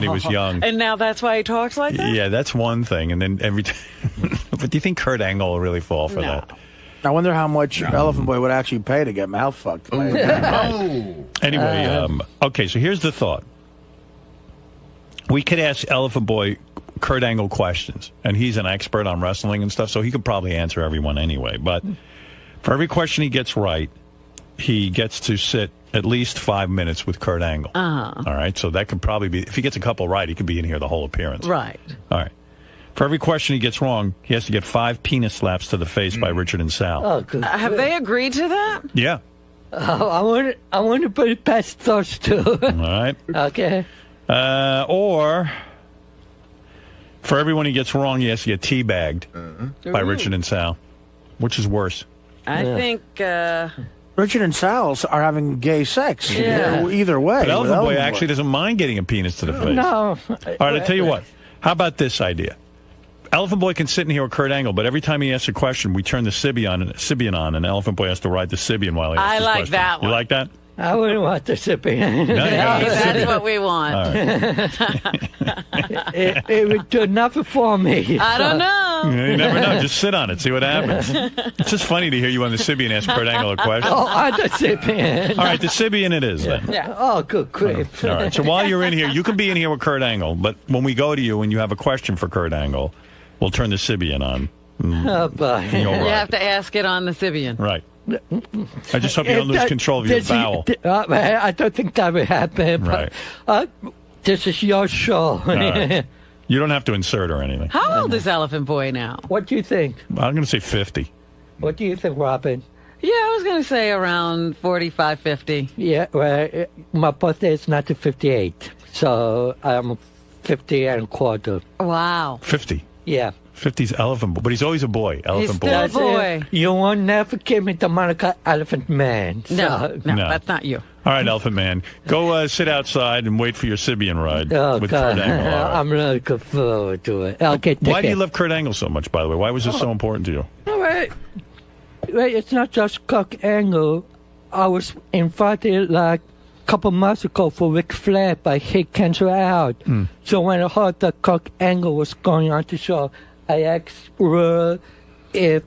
S1: he was young.
S2: And now that's why he talks like that?
S1: Yeah, that's one thing. And then every time. But do you think Kurt Angle will really fall for that?
S5: I wonder how much Elephant Boy would actually pay to get mouth fucked.
S1: Anyway, okay, so here's the thought. We could ask Elephant Boy Kurt Angle questions, and he's an expert on wrestling and stuff, so he could probably answer everyone anyway. But for every question he gets right, he gets to sit at least 5 minutes with Kurt Angle.
S2: Uh-huh.
S1: All right, so that could probably be, if he gets a couple right, he could be in here the whole appearance.
S2: Right.
S1: All right. For every question he gets wrong, he has to get 5 penis slaps to the face by Richard and Sal.
S11: Oh, good.
S2: Have they agreed to that?
S1: Yeah.
S11: I want to put it past those two.
S1: All right.
S11: Okay.
S1: Or for everyone he gets wrong, he has to get teabagged by Richard and Sal. Which is worse?
S2: I think...
S5: Richard and Sal are having gay sex.
S2: Yeah.
S5: Either way.
S1: But Elephant Boy actually doesn't mind getting a penis to the face.
S11: No.
S1: All right, I'll tell you what. How about this idea? Elephant Boy can sit in here with Kurt Angle, but every time he asks a question, we turn the Sybian on, and Elephant Boy has to ride the Sybian while he asks
S2: I
S1: his
S2: like
S1: question.
S2: that one.
S1: You like that?
S11: I wouldn't want the sipping.
S2: That's what we want.
S1: All
S11: It would do nothing for me.
S2: I don't know.
S1: You never know. Just sit on it. See what happens. It's just funny to hear you on the Sybian ask Kurt Angle a question.
S11: Oh, I'm the Sybian.
S1: All right, the Sybian it is then.
S11: Yeah. Oh, good grief.
S1: All right. So while you're in here, you can be in here with Kurt Angle, but when we go to you and you have a question for Kurt Angle, we'll turn the Sybian on.
S11: Oh, boy.
S2: You have to ask it on the Sybian.
S1: Right. I just hope you don't lose control of your bowel.
S11: I don't think that would happen.
S1: Right.
S11: But, this is your show.
S1: Right. You don't have to insert or anything.
S2: How old is Elephant Boy now?
S11: What do you think?
S1: I'm going to say 50.
S11: What do you think, Robin?
S2: Yeah, I was going to say around 45, 50.
S11: Yeah, well, my birthday is not to 58, so I'm 50 and a quarter.
S2: Wow.
S1: 50?
S11: Yeah.
S1: 50's Elephant Boy, but he's always a boy. Elephant
S2: He's still
S1: Boy.
S2: a boy.
S11: You won't never give me the moniker Elephant Man.
S2: No, that's not you.
S1: All right, Elephant Man. Go sit outside and wait for your Sybian ride
S11: Oh,
S1: with
S11: God.
S1: Kurt Angle. All right.
S11: I'm really looking forward to it. Okay, take
S1: Why do
S11: care.
S1: you love Kurt Angle so much, by the way? Why was this so important to you?
S11: All right. Well, it's not just Kurt Angle. I was invited like a couple months ago for Ric Flair by Hit Cancer Out. So when I heard that Kurt Angle was going on the show, I asked her if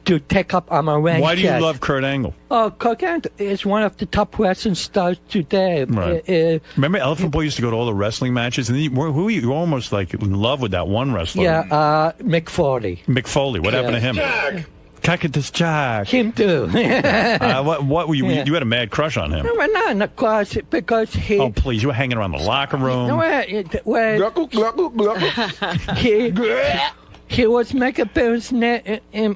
S11: to take up on my rank.
S1: Why do you love Kurt Angle?
S11: Oh, Kurt Angle is one of the top wrestling stars today.
S1: Right. Remember, Elephant Boy used to go to all the wrestling matches, and you were almost like in love with that one wrestler.
S11: Yeah, Mick Foley.
S1: Mick Foley. What happened to him? Cactus Jack.
S11: Him too.
S1: What were you?
S11: Yeah.
S1: You had a mad crush on him.
S11: No, not quite, because he.
S1: Oh please! You were hanging around the locker room.
S11: No, he was making appearance in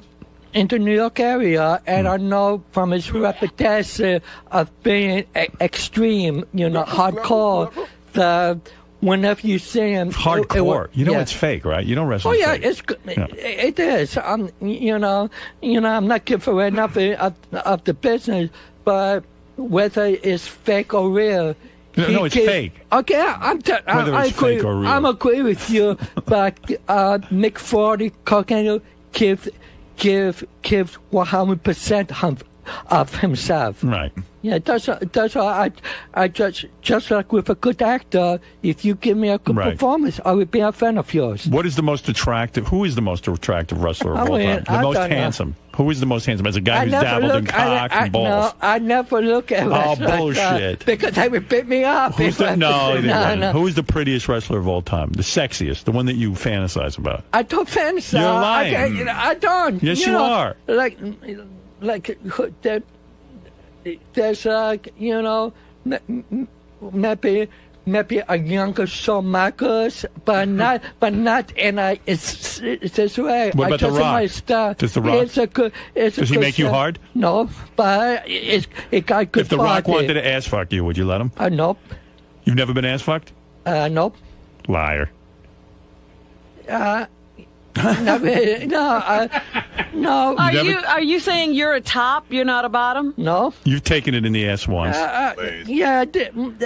S11: the New York area, and I know from his reputation of being extreme, hardcore, that whenever you see him,
S1: hardcore. It's fake, right? You don't wrestle.
S11: Oh yeah,
S1: fake.
S11: it's it is. I'm not giving away nothing of the business, but whether it's fake or real.
S1: No, it's fake.
S11: Okay, I
S1: it's
S11: agree.
S1: fake or real.
S11: I'm agree with you, but Mick Foley, Kurt Angle gives 100% of himself.
S1: Right.
S11: Yeah, that's why I just like with a good actor, if you give me a good performance, I would be a fan of yours.
S1: What is the most attractive? Who is the most attractive wrestler of all time? The most handsome. Who is the most handsome? As a guy who's dabbled in cock and balls.
S11: No, I never look at wrestlers
S1: bullshit.
S11: because they would beat me up.
S1: Who is the prettiest wrestler of all time? The sexiest, the one that you fantasize about.
S11: I don't fantasize.
S1: You're lying.
S11: I don't.
S1: Yes, you are.
S11: Like there's maybe a younger Shawn Michaels, but not in a it's this way.
S1: What about The Rock? Does The Rock? Does he make you hard?
S11: No, but it got good.
S1: If The Rock wanted to ass fuck you, would you let him?
S11: Nope.
S1: You've never been ass fucked?
S11: Nope.
S1: Liar.
S11: No.
S2: Are you saying you're a top? You're not a bottom?
S11: No.
S1: You've taken it in the ass once.
S11: Yeah, I did. But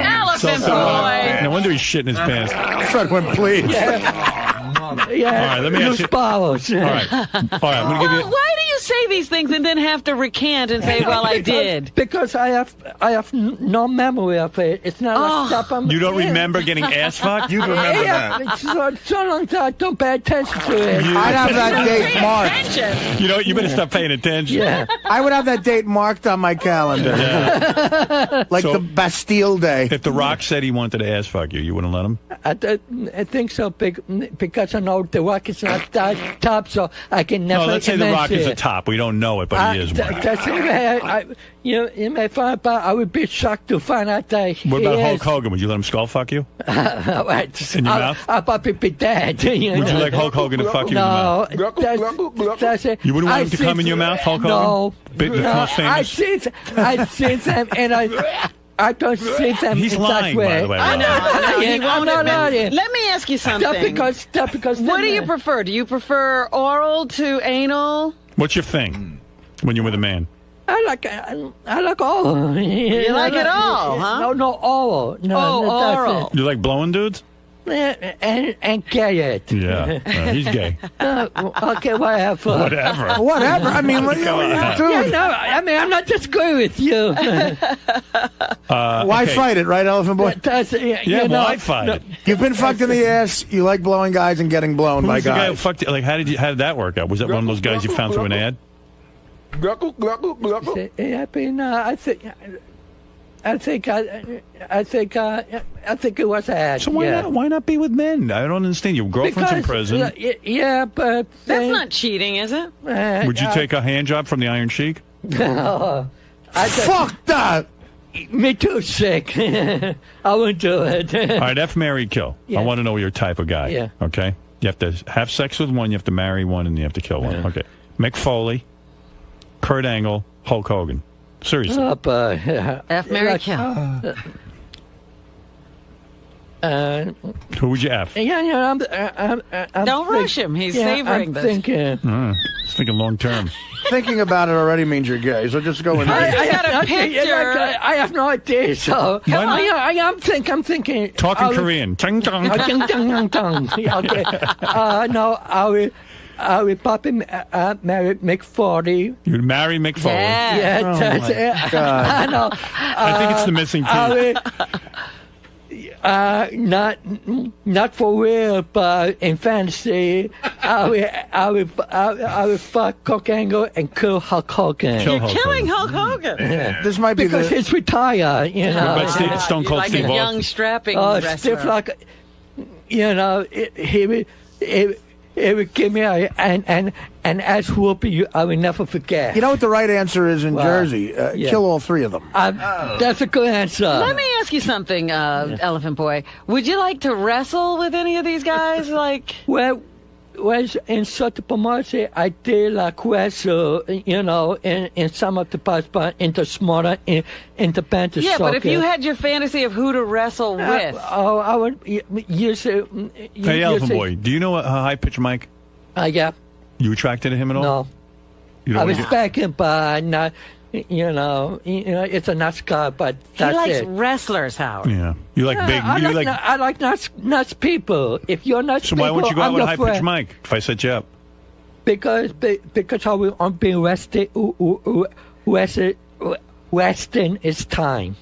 S2: Elephant Boy.
S1: No wonder he's shitting his pants.
S5: Fredwin, please.
S11: Yeah.
S1: All right, let me ask you.
S11: All
S1: right. I'm going to give you.
S2: Why do you say these things and then have to recant and say, "Well, I did"?
S11: Because I have no memory of it. It's not like stuff.
S1: You don't remember getting ass fucked? You remember that?
S11: So long that I don't pay attention to it.
S5: I'd have that date marked.
S1: You know, you better stop paying attention.
S11: Yeah.
S5: I would have that date marked on my calendar.
S1: Yeah.
S5: Like the Bastille Day.
S1: If The Rock said he wanted to ass fuck you, you wouldn't let him?
S11: I think so because I know The Rock is not that top, so I can never.
S1: No, let's say The Rock is a top. top. We don't know it, but he is one.
S11: That's you may find out. I would be shocked to find out that.
S1: What about Hulk Hogan? Would you let him skull fuck you? In your mouth?
S11: I'll probably be dead.
S1: Would you like Hulk Hogan to fuck you in the mouth?
S11: That's it.
S1: You wouldn't want him to come in your mouth, Hulk Hogan?
S11: No. I've seen them, and I don't see them.
S1: He's lying, by the way.
S2: I know. He won't admit.
S11: lying.
S2: Let me ask you something.
S11: Because
S2: what do you prefer? Do you prefer oral to anal?
S1: What's your thing when you're with a man?
S11: I like all.
S2: You like it all, huh?
S11: No, all. No,
S2: oral.
S1: You like blowing dudes?
S11: And get it.
S1: Yeah, he's gay.
S11: Okay, whatever.
S1: Whatever.
S5: I mean, what
S11: Yeah, no, I mean, I'm not disagreeing with you.
S5: Why fight it, right, Elephant Boy?
S1: Why fight it?
S5: You've been fucked in the ass. You like blowing guys and getting blown by
S1: Who's the guy who
S5: guys.
S1: fucked you? Like, how did that work out? Was that one of those guys you found through an ad?
S11: I mean, I think it was an ad.
S1: So why not be with men? I don't understand. Your girlfriend's in prison.
S11: Yeah, but
S2: that's not cheating, is it?
S1: Would you take a hand job from the Iron Sheik?
S11: Fuck
S5: that.
S11: Me too, sick. I wouldn't do it.
S1: All right, F, marry, kill.
S11: Yeah.
S1: I want to know your type of guy.
S11: Yeah.
S1: Okay? You have to have sex with one, you have to marry one, and you have to kill one.
S11: Yeah.
S1: Okay. Mick Foley, Kurt Angle, Hulk Hogan. Seriously.
S2: F, marry, kill.
S1: Who would you F?
S11: I'm
S2: Don't rush him. He's savoring this.
S1: He's thinking long term.
S5: Thinking about it already means you're gay, so just go in.
S2: I got a picture.
S11: I have no idea, so I'm thinking.
S1: Talking Korean. Ting tong.
S11: Okay. No, I will probably marry Mick Foley.
S1: You'd marry Mick Foley.
S11: Yeah, that's it.
S1: God.
S11: I know.
S1: I think it's the missing piece.
S11: Not for real, but in fantasy, I will fuck Cock Angle and kill Hulk Hogan.
S2: You're killing Hulk Hogan.
S11: Yeah.
S5: This might be
S11: because he's retired. You know,
S1: What about Stone Cold
S2: like
S1: Steve
S2: a
S1: Austin?
S2: young strapping wrestler.
S11: Stiff like, he would give me an ass whooping I will never forget.
S5: You know what the right answer is in Jersey? Kill all three of them.
S11: That's a good answer.
S2: Let me ask you something, Elephant Boy. Would you like to wrestle with any of these guys? Like,
S11: well, in Santa Pomarce, I did like wrestle, in some of the parts, but in the smaller, in the banter
S2: yeah, but if
S11: soccer.
S2: you had your fantasy of who to wrestle with,
S11: I would use it.
S1: Hey, Elephant Boy, do you know a high-pitched mic?
S11: Yeah.
S1: You attracted to him at all?
S11: No.
S1: You don't
S11: I
S1: wanna
S11: respect him, but not. It's a nice guy, but that's
S2: he likes
S11: it.
S2: wrestlers, Howard.
S1: Yeah. You like big.
S11: I like nice people. If you're nice
S1: So
S11: people,
S1: why won't you go out
S11: I'm
S1: with a
S11: your
S1: high-pitched
S11: friend.
S1: mic if I set you up?
S11: Because I'm being wasting his time.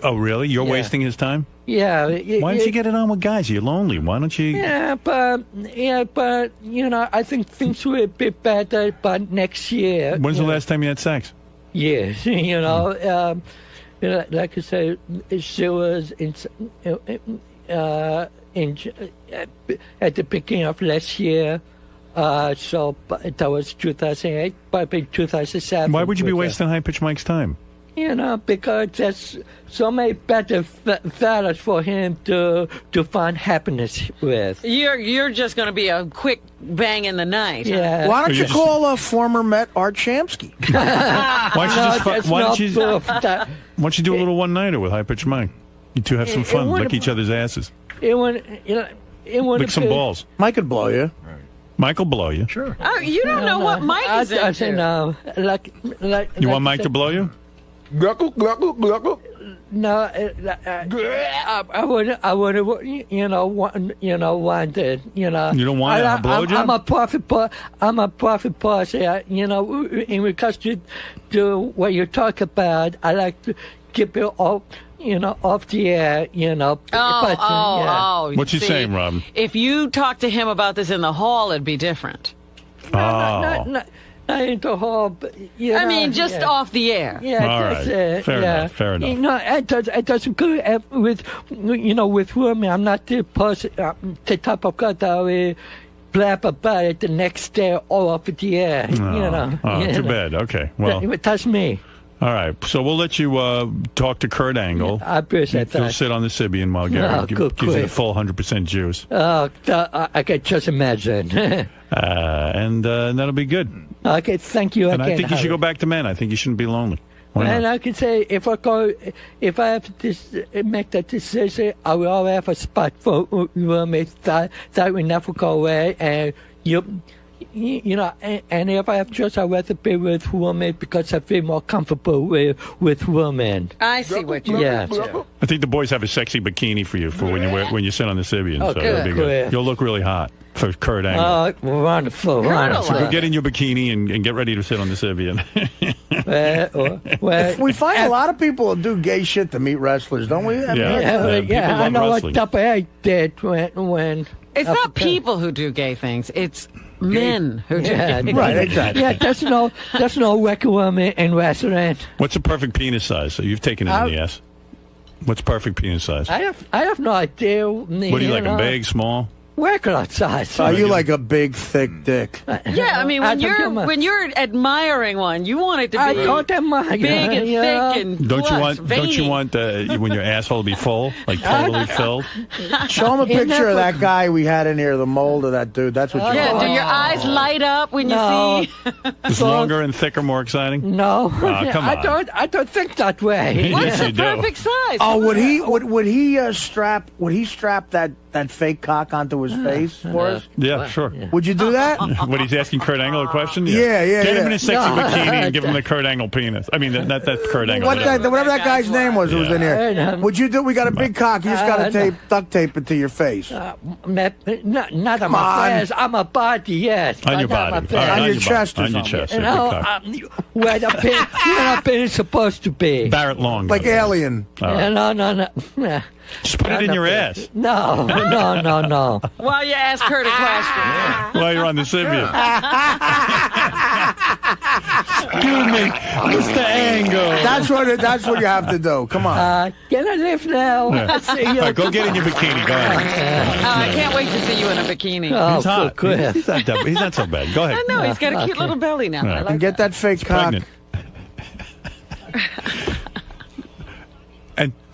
S1: Oh, really? You're wasting his time?
S11: Yeah.
S1: Why don't you get it on with guys? You're lonely. Why don't you?
S11: Yeah, but I think things will be better by next year.
S1: When's the last time you had sex?
S11: Yes, like I said, she was at the beginning of last year. So that was 2008, probably 2007.
S1: Why would you be wasting high-pitched Mike's time?
S11: Because there's so many better fellas for him to find happiness with.
S2: You're just going to be a quick bang in the night.
S11: Yeah.
S5: Why don't you call a former Met Art Shamsky?
S1: Why don't you do a little one-nighter with high-pitched Mike? You two have some fun. Lick each other's asses. Lick some balls.
S5: Mike could blow you.
S1: Mike will blow you.
S5: Sure.
S2: Oh, you don't know what Mike is into.
S11: I say no.
S1: You want Mike to blow you?
S11: No, I would, want it. You don't want
S1: a blowjob?
S11: I'm a profit person. In regards to what you talk about, I like to keep it off the air.
S1: What's he saying, Rob?
S2: If you talk to him about this in the hall, it'd be different.
S11: Not in the hall, but
S2: I mean, just off the air.
S11: Yeah,
S1: all
S11: that's
S1: right.
S11: it.
S1: Fair enough. Fair enough.
S11: It doesn't go with women. I'm not the person, the type of guy that will, blab about it the next day all up in the air.
S1: Too bad. Okay, well,
S11: that's me.
S1: All right, so we'll let you talk to Kurt Angle.
S11: I appreciate that.
S1: You'll sit on the Sybian while Gary gives you the full 100% juice.
S11: I can just imagine.
S1: And that'll be good.
S11: Okay, thank you
S1: And
S11: again.
S1: I think you should go back to men. I think you shouldn't be lonely. Why not?
S11: And I can say, if I have to make that decision, I will always have a spot for roommates that will never go away. And and if I have choice, I'd rather be with women because I feel more comfortable with women.
S2: I see what you mean.
S1: I think the boys have a sexy bikini for you for when you sit on the Sybian.
S11: Oh,
S1: so that'll be good. You'll look really hot for Kurt Angle.
S11: Oh, wonderful.
S1: So go get in your bikini and get ready to sit on the Sybian.
S5: We find a lot of people do gay shit to meet wrestlers, don't we? I
S11: I know what Depace did when
S2: it's not people who do gay things. It's men who do gay things.
S5: Right, exactly.
S11: Yeah, there's no regular women in wrestling.
S1: What's a perfect penis size? So you've taken it in the ass. What's perfect penis size?
S11: I have no idea.
S1: What do you like, a big, small?
S11: Regular size.
S5: Oh, you like a big, thick dick.
S2: Yeah, I mean, when you're admiring one, you want it to be
S11: I don't admire
S2: big and thick and
S1: Don't
S2: veiny.
S1: you want when your asshole to be full, like totally filled?
S5: Show him a picture of that guy we had in here, the mold of that dude. That's what you want.
S2: Do your eyes light up when you see?
S1: Is longer and thicker more exciting?
S11: No.
S1: Come on.
S11: I don't think that way.
S2: What's
S1: Yes,
S2: the
S1: you do.
S2: perfect size?
S5: Oh, would he strap that fake cock onto his face for us?
S1: Yeah, sure.
S5: Would you do that?
S1: What, he's asking Kurt Angle a question?
S5: Yeah.
S1: Get him in a sexy bikini and give him the Kurt Angle penis. I mean, not that Kurt Angle.
S5: Whatever that guy's name was who was in here. Would you do? We got a big cock. You just got to duct tape it to your face.
S11: Not on my face. I'm a body, yes.
S1: On your body.
S5: On your chest or
S1: on your
S5: something.
S1: chest.
S11: Where the pin is supposed to be.
S1: Barrett Long.
S5: Like Alien.
S11: No.
S1: Just put it in your ass.
S11: No.
S2: While you ask Kurt a question.
S1: While you're on the Sybian. Excuse me, Mr. Angle.
S5: That's what you have to do. Come on.
S11: Can I live now?
S1: Yeah. All right, go get in your bikini. Go ahead.
S2: I can't wait to see you in a bikini.
S1: He's hot.
S11: Good.
S1: He's not so bad. Go ahead.
S2: I know, he's got a cute little belly now. I like
S5: And get that fake cock.
S1: Pregnant.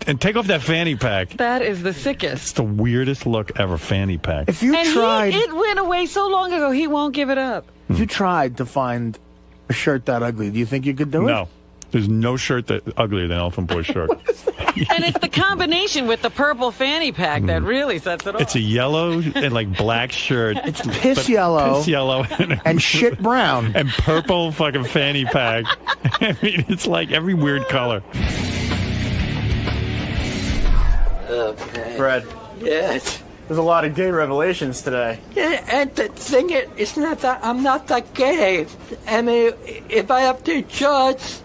S1: And take off that fanny pack.
S2: That is the sickest.
S1: It's the weirdest look ever, fanny pack.
S5: If you tried,
S2: it went away so long ago, he won't give it up.
S5: If you tried to find a shirt that ugly, do you think you could do it?
S1: No. There's no shirt that uglier than Elephant Boy's shirt.
S2: And it's the combination with the purple fanny pack that really sets it off.
S1: It's a yellow and like black shirt.
S5: It's piss yellow.
S1: Piss yellow.
S5: And shit brown.
S1: And purple fucking fanny pack. I mean, it's like every weird color.
S11: Okay.
S9: Fred.
S11: Yes.
S9: There's a lot of gay revelations today.
S11: Yeah, and the thing is, it's not that I'm not that gay. I mean, if I have to judge,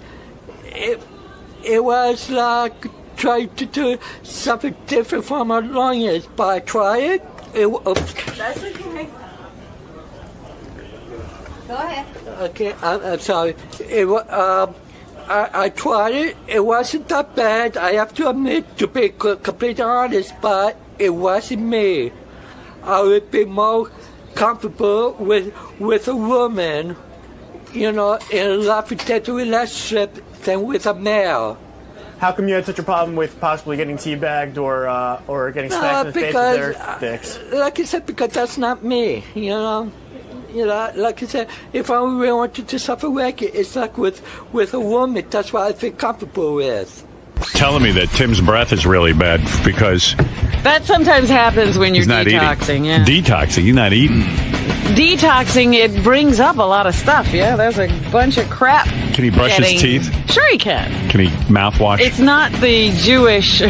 S11: it was like trying to do something different from my longest, but I tried it.
S18: That's okay. Go ahead.
S11: Okay, I'm sorry. I tried it. It wasn't that bad. I have to admit, to be completely honest, but it wasn't me. I would be more comfortable with a woman, in a love-and-death relationship than with a male.
S9: How come you had such a problem with possibly getting teabagged or getting smacked in the face with their dicks?
S11: Like I said, because that's not me, like I said, if I really wanted to suffer record, it's like with a woman. That's what I feel comfortable with.
S1: Telling me that Tim's breath is really bad because
S2: that sometimes happens when you're
S1: he's not
S2: detoxing.
S1: Eating.
S2: Yeah,
S1: detoxing. You're not eating.
S2: Detoxing, it brings up a lot of stuff. Yeah, there's a bunch of crap.
S1: Can he brush his teeth?
S2: Sure, he can.
S1: Can he mouthwash?
S2: It's not the Jewish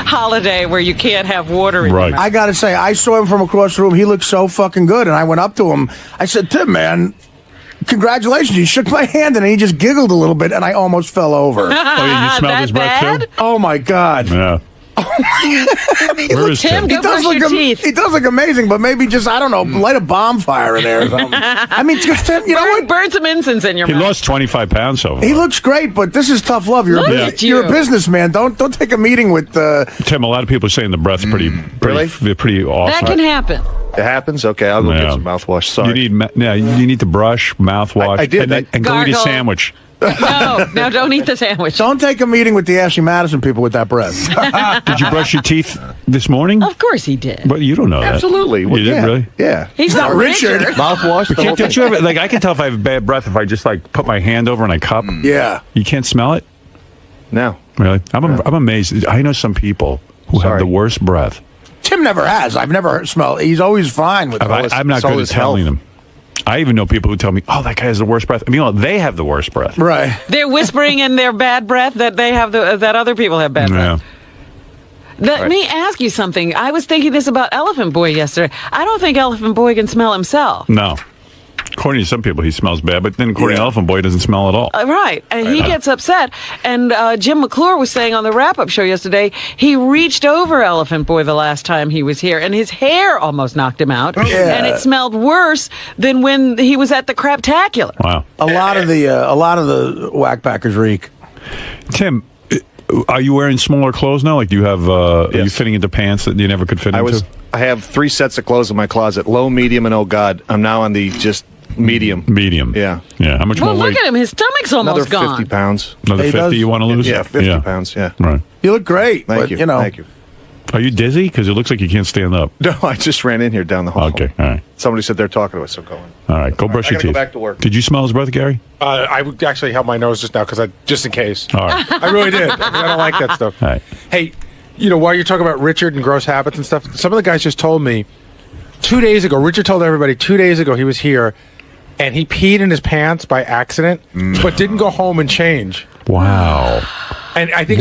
S2: holiday where you can't have water in your mouth.
S5: I gotta say, I saw him from across the room. He looked so fucking good, and I went up to him. I said, "Tim, man, congratulations!" He shook my hand, and he just giggled a little bit, and I almost fell over.
S1: Oh, yeah, you smelled his breath too?
S5: Oh my God!
S1: Yeah. Where is Tim?
S5: He does look amazing, but maybe just, I don't know, light a bonfire in there or something. I mean, Tim, you know what?
S2: Burn some incense in your
S1: He
S2: mouth.
S1: lost 25 pounds so far.
S5: He looks great, but this is tough love. You're,
S2: Look
S5: you're a
S2: at you.
S5: businessman. Don't take a meeting with...
S1: Tim, a lot of people are saying the breath's pretty awesome.
S2: That can happen.
S3: It happens? Okay, I'll go get some mouthwash. Sorry.
S1: You need to brush, mouthwash,
S3: I did.
S1: and go eat a
S2: Gargle.
S1: sandwich.
S2: No, don't eat the sandwich.
S5: Don't take a meeting with the Ashley Madison people with that breath.
S1: Did you brush your teeth this morning?
S2: Of course he did.
S1: But you don't know that.
S3: Absolutely.
S1: You did, really?
S3: Yeah.
S2: He's not Richard.
S3: Mouthwash.
S1: Don't you ever, I can tell if I have bad breath if I just put my hand over and I cup.
S5: Yeah.
S1: You can't smell it?
S3: No.
S1: Really? I'm amazed. I know some people who have the worst breath.
S5: Tim never has. I've never smelled. He's always fine with it.
S1: I'm not good at telling them. I even know people who tell me, "Oh, that guy has the worst breath." I mean, they have the worst breath.
S5: Right.
S2: They're whispering in their bad breath that they have that other people have bad breath. Let me ask you something. I was thinking this about Elephant Boy yesterday. I don't think Elephant Boy can smell himself.
S1: No. According to some people, he smells bad, but then according to Elephant Boy, he doesn't smell at all.
S2: Right. And he gets upset. And Jim McClure was saying on the wrap-up show yesterday, he reached over Elephant Boy the last time he was here, and his hair almost knocked him out.
S5: Yeah.
S2: And it smelled worse than when he was at the Craptacular.
S1: Wow.
S5: A lot of the whackpackers reek.
S1: Tim, are you wearing smaller clothes now? Like, do you have? Are you fitting into pants that you never could fit into?
S3: I have 3 sets of clothes in my closet: low, medium, and oh god. I'm now on the just medium.
S1: Medium.
S3: Yeah.
S1: Yeah. How much
S2: Well,
S1: more weight?
S2: look at him. His stomach's almost
S3: Another 50
S2: gone.
S3: pounds.
S1: Another 50 you want to lose?
S3: Yeah, 50 pounds. Yeah.
S1: Right.
S5: You look great.
S3: Thank you. Thank you.
S1: Are you dizzy? Because it looks like you can't stand up.
S3: No, I just ran in here down the hall.
S1: Okay. All right.
S3: Somebody said they're talking to us, so go in.
S1: All right. Go brush
S3: I
S1: your
S3: gotta
S1: teeth.
S3: go back to work.
S1: Did you smell his breath, Gary?
S7: I would actually held my nose just now just in case.
S1: All right.
S7: I really did. I don't like that stuff.
S1: All right.
S7: Hey, while you're talking about Richard and gross habits and stuff, some of the guys just told me 2 days ago, Richard told everybody 2 days ago he was here, and he peed in his pants by accident, but didn't go home and change.
S1: Wow.
S7: And I think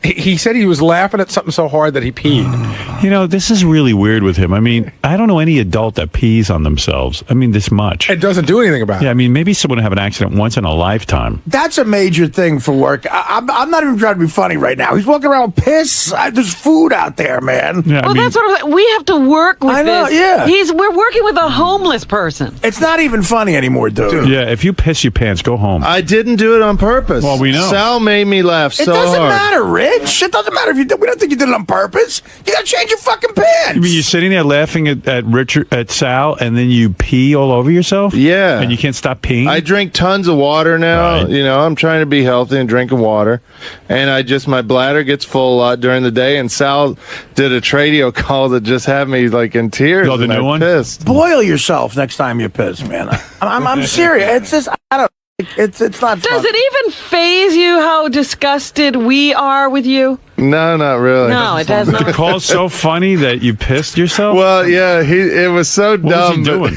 S7: he said he was laughing at something so hard that he peed.
S1: This is really weird with him. I mean, I don't know any adult that pees on themselves. I mean, this much.
S7: It doesn't do anything about it.
S1: Yeah, I mean, maybe someone have an accident once in a lifetime.
S5: That's a major thing for work. I'm not even trying to be funny right now. He's walking around with piss. There's food out there, man.
S1: Yeah,
S2: Well, that's what we have to work with.
S5: I know,
S2: this.
S5: yeah.
S2: We're working with a homeless person.
S5: It's not even funny anymore, dude.
S1: Yeah, if you piss your pants, go home.
S19: I didn't do it on purpose.
S1: Well, we know.
S19: Sal made me laugh
S5: It
S19: so
S5: doesn't
S19: hard.
S5: matter, Rich. It doesn't matter if you did. We don't think you did it on purpose. You got to change your fucking pants.
S1: You mean you're sitting there laughing at Sal, and then you pee all over yourself?
S19: Yeah.
S1: And you can't stop peeing?
S19: I drink tons of water now.
S1: Right.
S19: I'm trying to be healthy and drinking water. And my bladder gets full a lot during the day. And Sal did a radio call that just had me like in tears.
S1: Oh, the
S19: and
S1: new
S19: I
S1: one?
S19: Pissed.
S5: Boil yourself next time you piss, man. I'm serious. It's just, I don't. It's not.
S2: Does it even faze you how disgusted we are with you?
S19: No, not really.
S2: No, it does not.
S1: The call's so funny that you pissed yourself?
S19: Well, yeah, it was so
S1: What
S19: dumb.
S1: was he doing?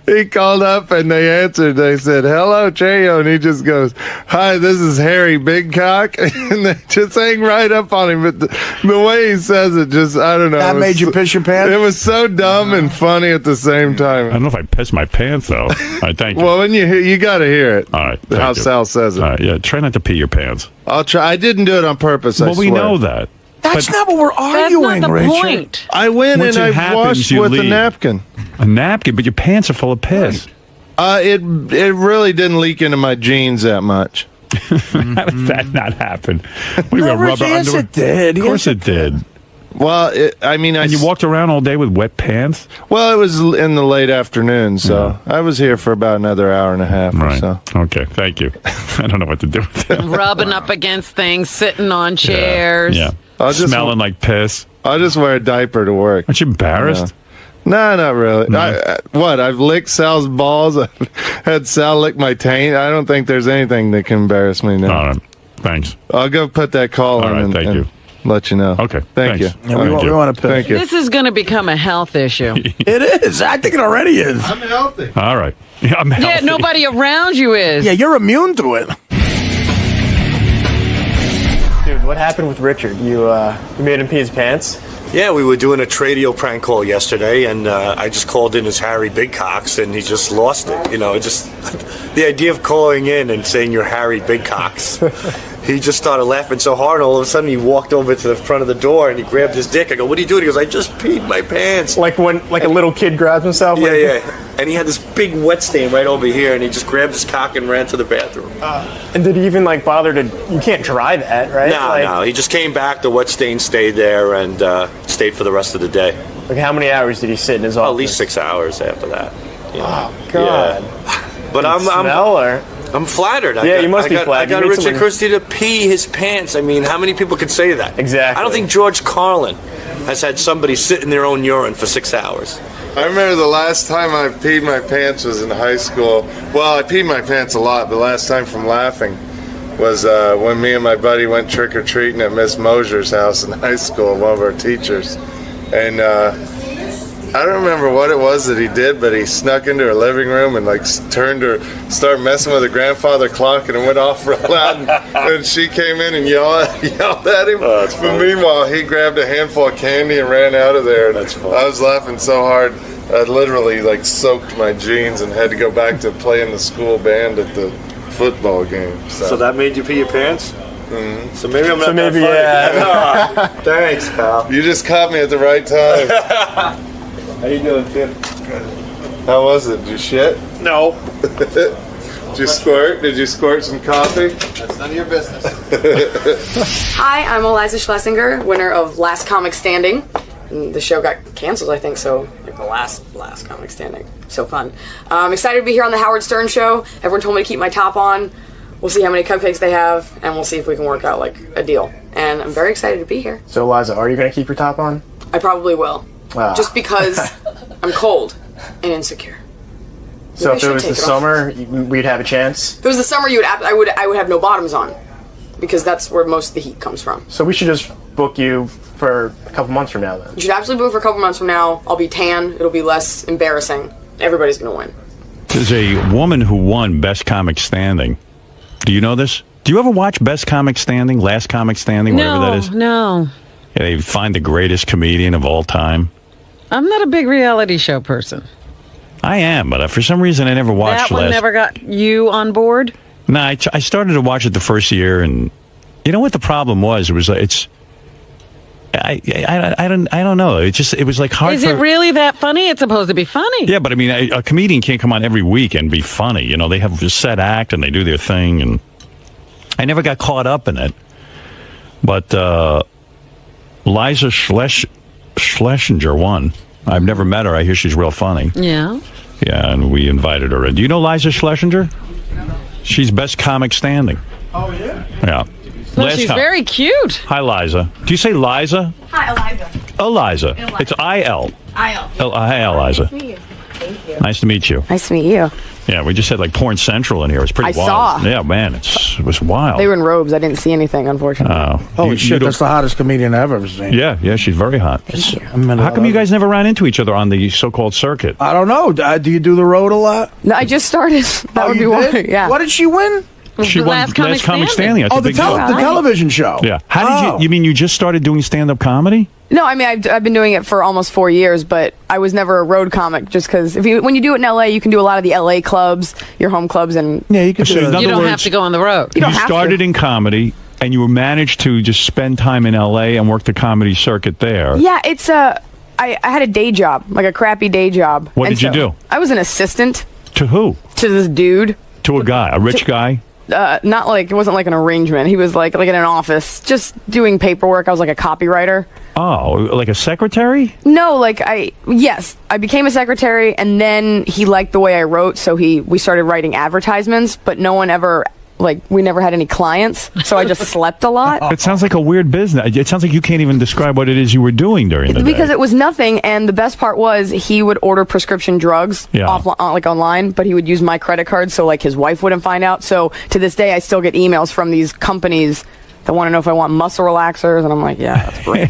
S19: He called up and they answered. They said, "Hello, Cheyo," and he just goes, "Hi, this is Harry Big Cock," and they just hang right up on him. But the way he says it, just I don't know.
S5: That made you piss your pants?
S19: It was so dumb and funny at the same time.
S1: I don't know if I pissed my pants, though. All right, thank you.
S19: Well, when you got to hear it.
S1: All right.
S19: How
S1: thank you.
S19: Sal says it.
S1: All right, yeah, try not to pee your pants.
S19: I'll try. I didn't do it on purpose. I
S1: Well, we
S19: swear.
S1: know that.
S5: That's not what we're
S2: That's
S5: arguing,
S2: not the
S5: Richard.
S2: point.
S19: I went
S1: Once
S19: and
S1: it
S19: I
S1: happens,
S19: washed
S1: you
S19: with a
S1: leave.
S19: napkin.
S1: A napkin, but your pants are full of piss.
S19: It really didn't leak into my jeans that much.
S1: How did that not happen? We
S5: No,
S1: wear
S5: Rich,
S1: rubber
S5: yes,
S1: underwear.
S5: it did.
S1: Of course
S5: Yes,
S1: it did.
S19: Well,
S1: And you walked around all day with wet pants?
S19: Well, it was in the late afternoon, so I was here for about another hour and a half or
S1: Right.
S19: so.
S1: Okay, thank you. I don't know what to do with that.
S2: Rubbing up against things, sitting on chairs.
S1: Yeah.
S19: I'll just-
S1: Smelling like piss.
S19: I'll just wear a diaper to work.
S1: Aren't you embarrassed?
S19: No, not really.
S1: No.
S19: I've licked Sal's balls. I've had Sal lick my taint. I don't think there's anything that can embarrass me now.
S1: All right. Thanks.
S19: I'll go put that call
S1: All
S19: in
S1: right,
S19: and,
S1: thank
S19: and
S1: you.
S19: let you know.
S1: Okay,
S19: Thank
S1: thanks.
S19: you.
S5: Yeah, we want to piss.
S19: Thank you.
S2: This is going to become a health issue.
S5: It is. I think it already is.
S19: I'm healthy.
S1: All right. Yeah, I'm
S2: Yeah,
S1: healthy.
S2: nobody around you is.
S5: Yeah, you're immune to it.
S9: Dude, what happened with Richard? You made him pee his pants?
S20: Yeah, we were doing a Tradio prank call yesterday, and I just called in as Harry Big Cocks, and he just lost it. Just the idea of calling in and saying you're Harry Big Cocks he just started laughing so hard, and all of a sudden he walked over to the front of the door and he grabbed his dick. I go, "What are you doing?" He goes, "I just peed my pants."
S9: Like a little kid grabs himself?
S20: Yeah, yeah. And he had this big wet stain right over here, and he just grabbed his cock and ran to the bathroom.
S9: And did he even bother to? You can't dry that, right?
S20: No. He just came back. The wet stain stayed there and stayed for the rest of the day.
S9: Like how many hours did he sit in his office?
S20: At least 6 hours after that.
S9: Oh God!
S20: Yeah. But I'm flattered.
S9: You must be flattered.
S20: I got Richard Christie to pee his pants. I mean, how many people could say that?
S9: Exactly.
S20: I don't think George Carlin has had somebody sit in their own urine for 6 hours.
S19: I remember the last time I peed my pants was in high school. Well, I peed my pants a lot. The last time from laughing was when me and my buddy went trick-or-treating at Miss Mosier's house in high school, one of our teachers. And I don't remember what it was that he did, but he snuck into her living room and started messing with her grandfather clock, and it went off real loud. And she came in and yelled at him.
S20: Oh,
S19: but meanwhile, he grabbed a handful of candy and ran out of there.
S20: That's funny.
S19: I was laughing so hard, I literally soaked my jeans and had to go back to playing the school band at the football game.
S20: So that made you pee your pants?
S19: Mm-hmm.
S20: So maybe I'm not that funny.
S19: Yeah.
S20: Thanks, pal.
S19: You just caught me at the right time.
S20: How you doing, Tim?
S19: How was it? Did you shit?
S20: No.
S19: Did you squirt? Did you squirt some coffee?
S21: That's none of your business.
S22: Hi, I'm Eliza Schlesinger, winner of Last Comic Standing. And the show got canceled, I think, so the last Comic Standing. So fun. I'm excited to be here on the Howard Stern Show. Everyone told me to keep my top on. We'll see how many cupcakes they have, and we'll see if we can work out a deal. And I'm very excited to be here.
S9: So, Eliza, are you going to keep your top on?
S22: I probably will. Just because I'm cold and insecure.
S9: So if it was the summer, we'd have a chance?
S22: If it was the summer, I would have no bottoms on, because that's where most of the heat comes from.
S9: So we should just book you for a couple months from now, then?
S22: You should absolutely book for a couple months from now. I'll be tan. It'll be less embarrassing. Everybody's going to win.
S1: There's a woman who won Best Comic Standing. Do you know this? Do you ever watch Best Comic Standing, Last Comic Standing, whatever that is?
S2: No.
S1: Yeah, they find the greatest comedian of all time.
S2: I'm not a big reality show person.
S1: I am, but for some reason I never watched
S2: That one never got you on board?
S1: No, I started to watch it the first year, and you know what the problem was? It was I don't know. It was hard.
S2: Is it really that funny? It's supposed to be funny.
S1: Yeah, but I mean, a comedian can't come on every week and be funny. You know, they have a set act and they do their thing, and I never got caught up in it. But Liza Schlesinger won. I've never met her. I hear she's real funny.
S2: Yeah.
S1: Yeah, and we invited her in. Do you know Liza Schlesinger? She's Best Comic Standing.
S21: Oh, yeah?
S1: Yeah.
S2: Well, she's very cute.
S1: Hi, Liza. Do you say Liza?
S18: Hi, Eliza.
S1: Eliza. It's I-L.
S18: I-L.
S1: Hi, Eliza.
S18: Nice to meet you. Thank you.
S1: Nice to meet you.
S22: Nice to meet you.
S1: Yeah, we just had Porn Central in here. It was pretty
S22: I
S1: wild.
S22: saw.
S1: Yeah, man, it was wild.
S22: They were in robes. I didn't see anything, unfortunately.
S5: Holy shit, that's the hottest comedian I've ever seen.
S1: Yeah, she's very hot.
S22: Thank you.
S1: How come you guys never ran into each other on the so-called circuit?
S5: I don't know. Do you do the road a lot?
S22: No, I just started. That would be why. Yeah.
S5: What did she win?
S1: She won Last Comic Standing. That's a
S5: the
S1: big deal.
S5: television show.
S1: Yeah. How did you mean you just started doing stand-up comedy?
S22: No, I mean, I've been doing it for almost 4 years, but I was never a road comic just because when you do it in L.A., you can do a lot of the L.A. clubs, your home clubs, and
S5: yeah, you can
S1: So in other
S2: You don't
S1: words,
S2: have to go on the road.
S22: You don't
S1: You
S22: have
S1: started
S22: to.
S1: in comedy, and you managed to just spend time in L.A. and work the comedy circuit there.
S22: Yeah, it's I had a day job, like a crappy day job.
S1: What
S22: And
S1: did you do?
S22: I was an assistant
S1: To who?
S22: to this dude.
S1: To a guy, a rich guy?
S22: Not like, it wasn't like an arrangement. He was like in an office, just doing paperwork. I was like a copywriter.
S1: Oh, like a secretary?
S22: No, I became a secretary, and then he liked the way I wrote, so we started writing advertisements, but no one ever, we never had any clients, so I just slept a lot.
S1: It sounds like a weird business. It sounds like you can't even describe what it is you were doing during the day.
S22: Because it was nothing, and the best part was he would order prescription drugs online, but he would use my credit card, so his wife wouldn't find out. So to this day, I still get emails from these companies that want to know if I want muscle relaxers, and I'm like, yeah, that's great.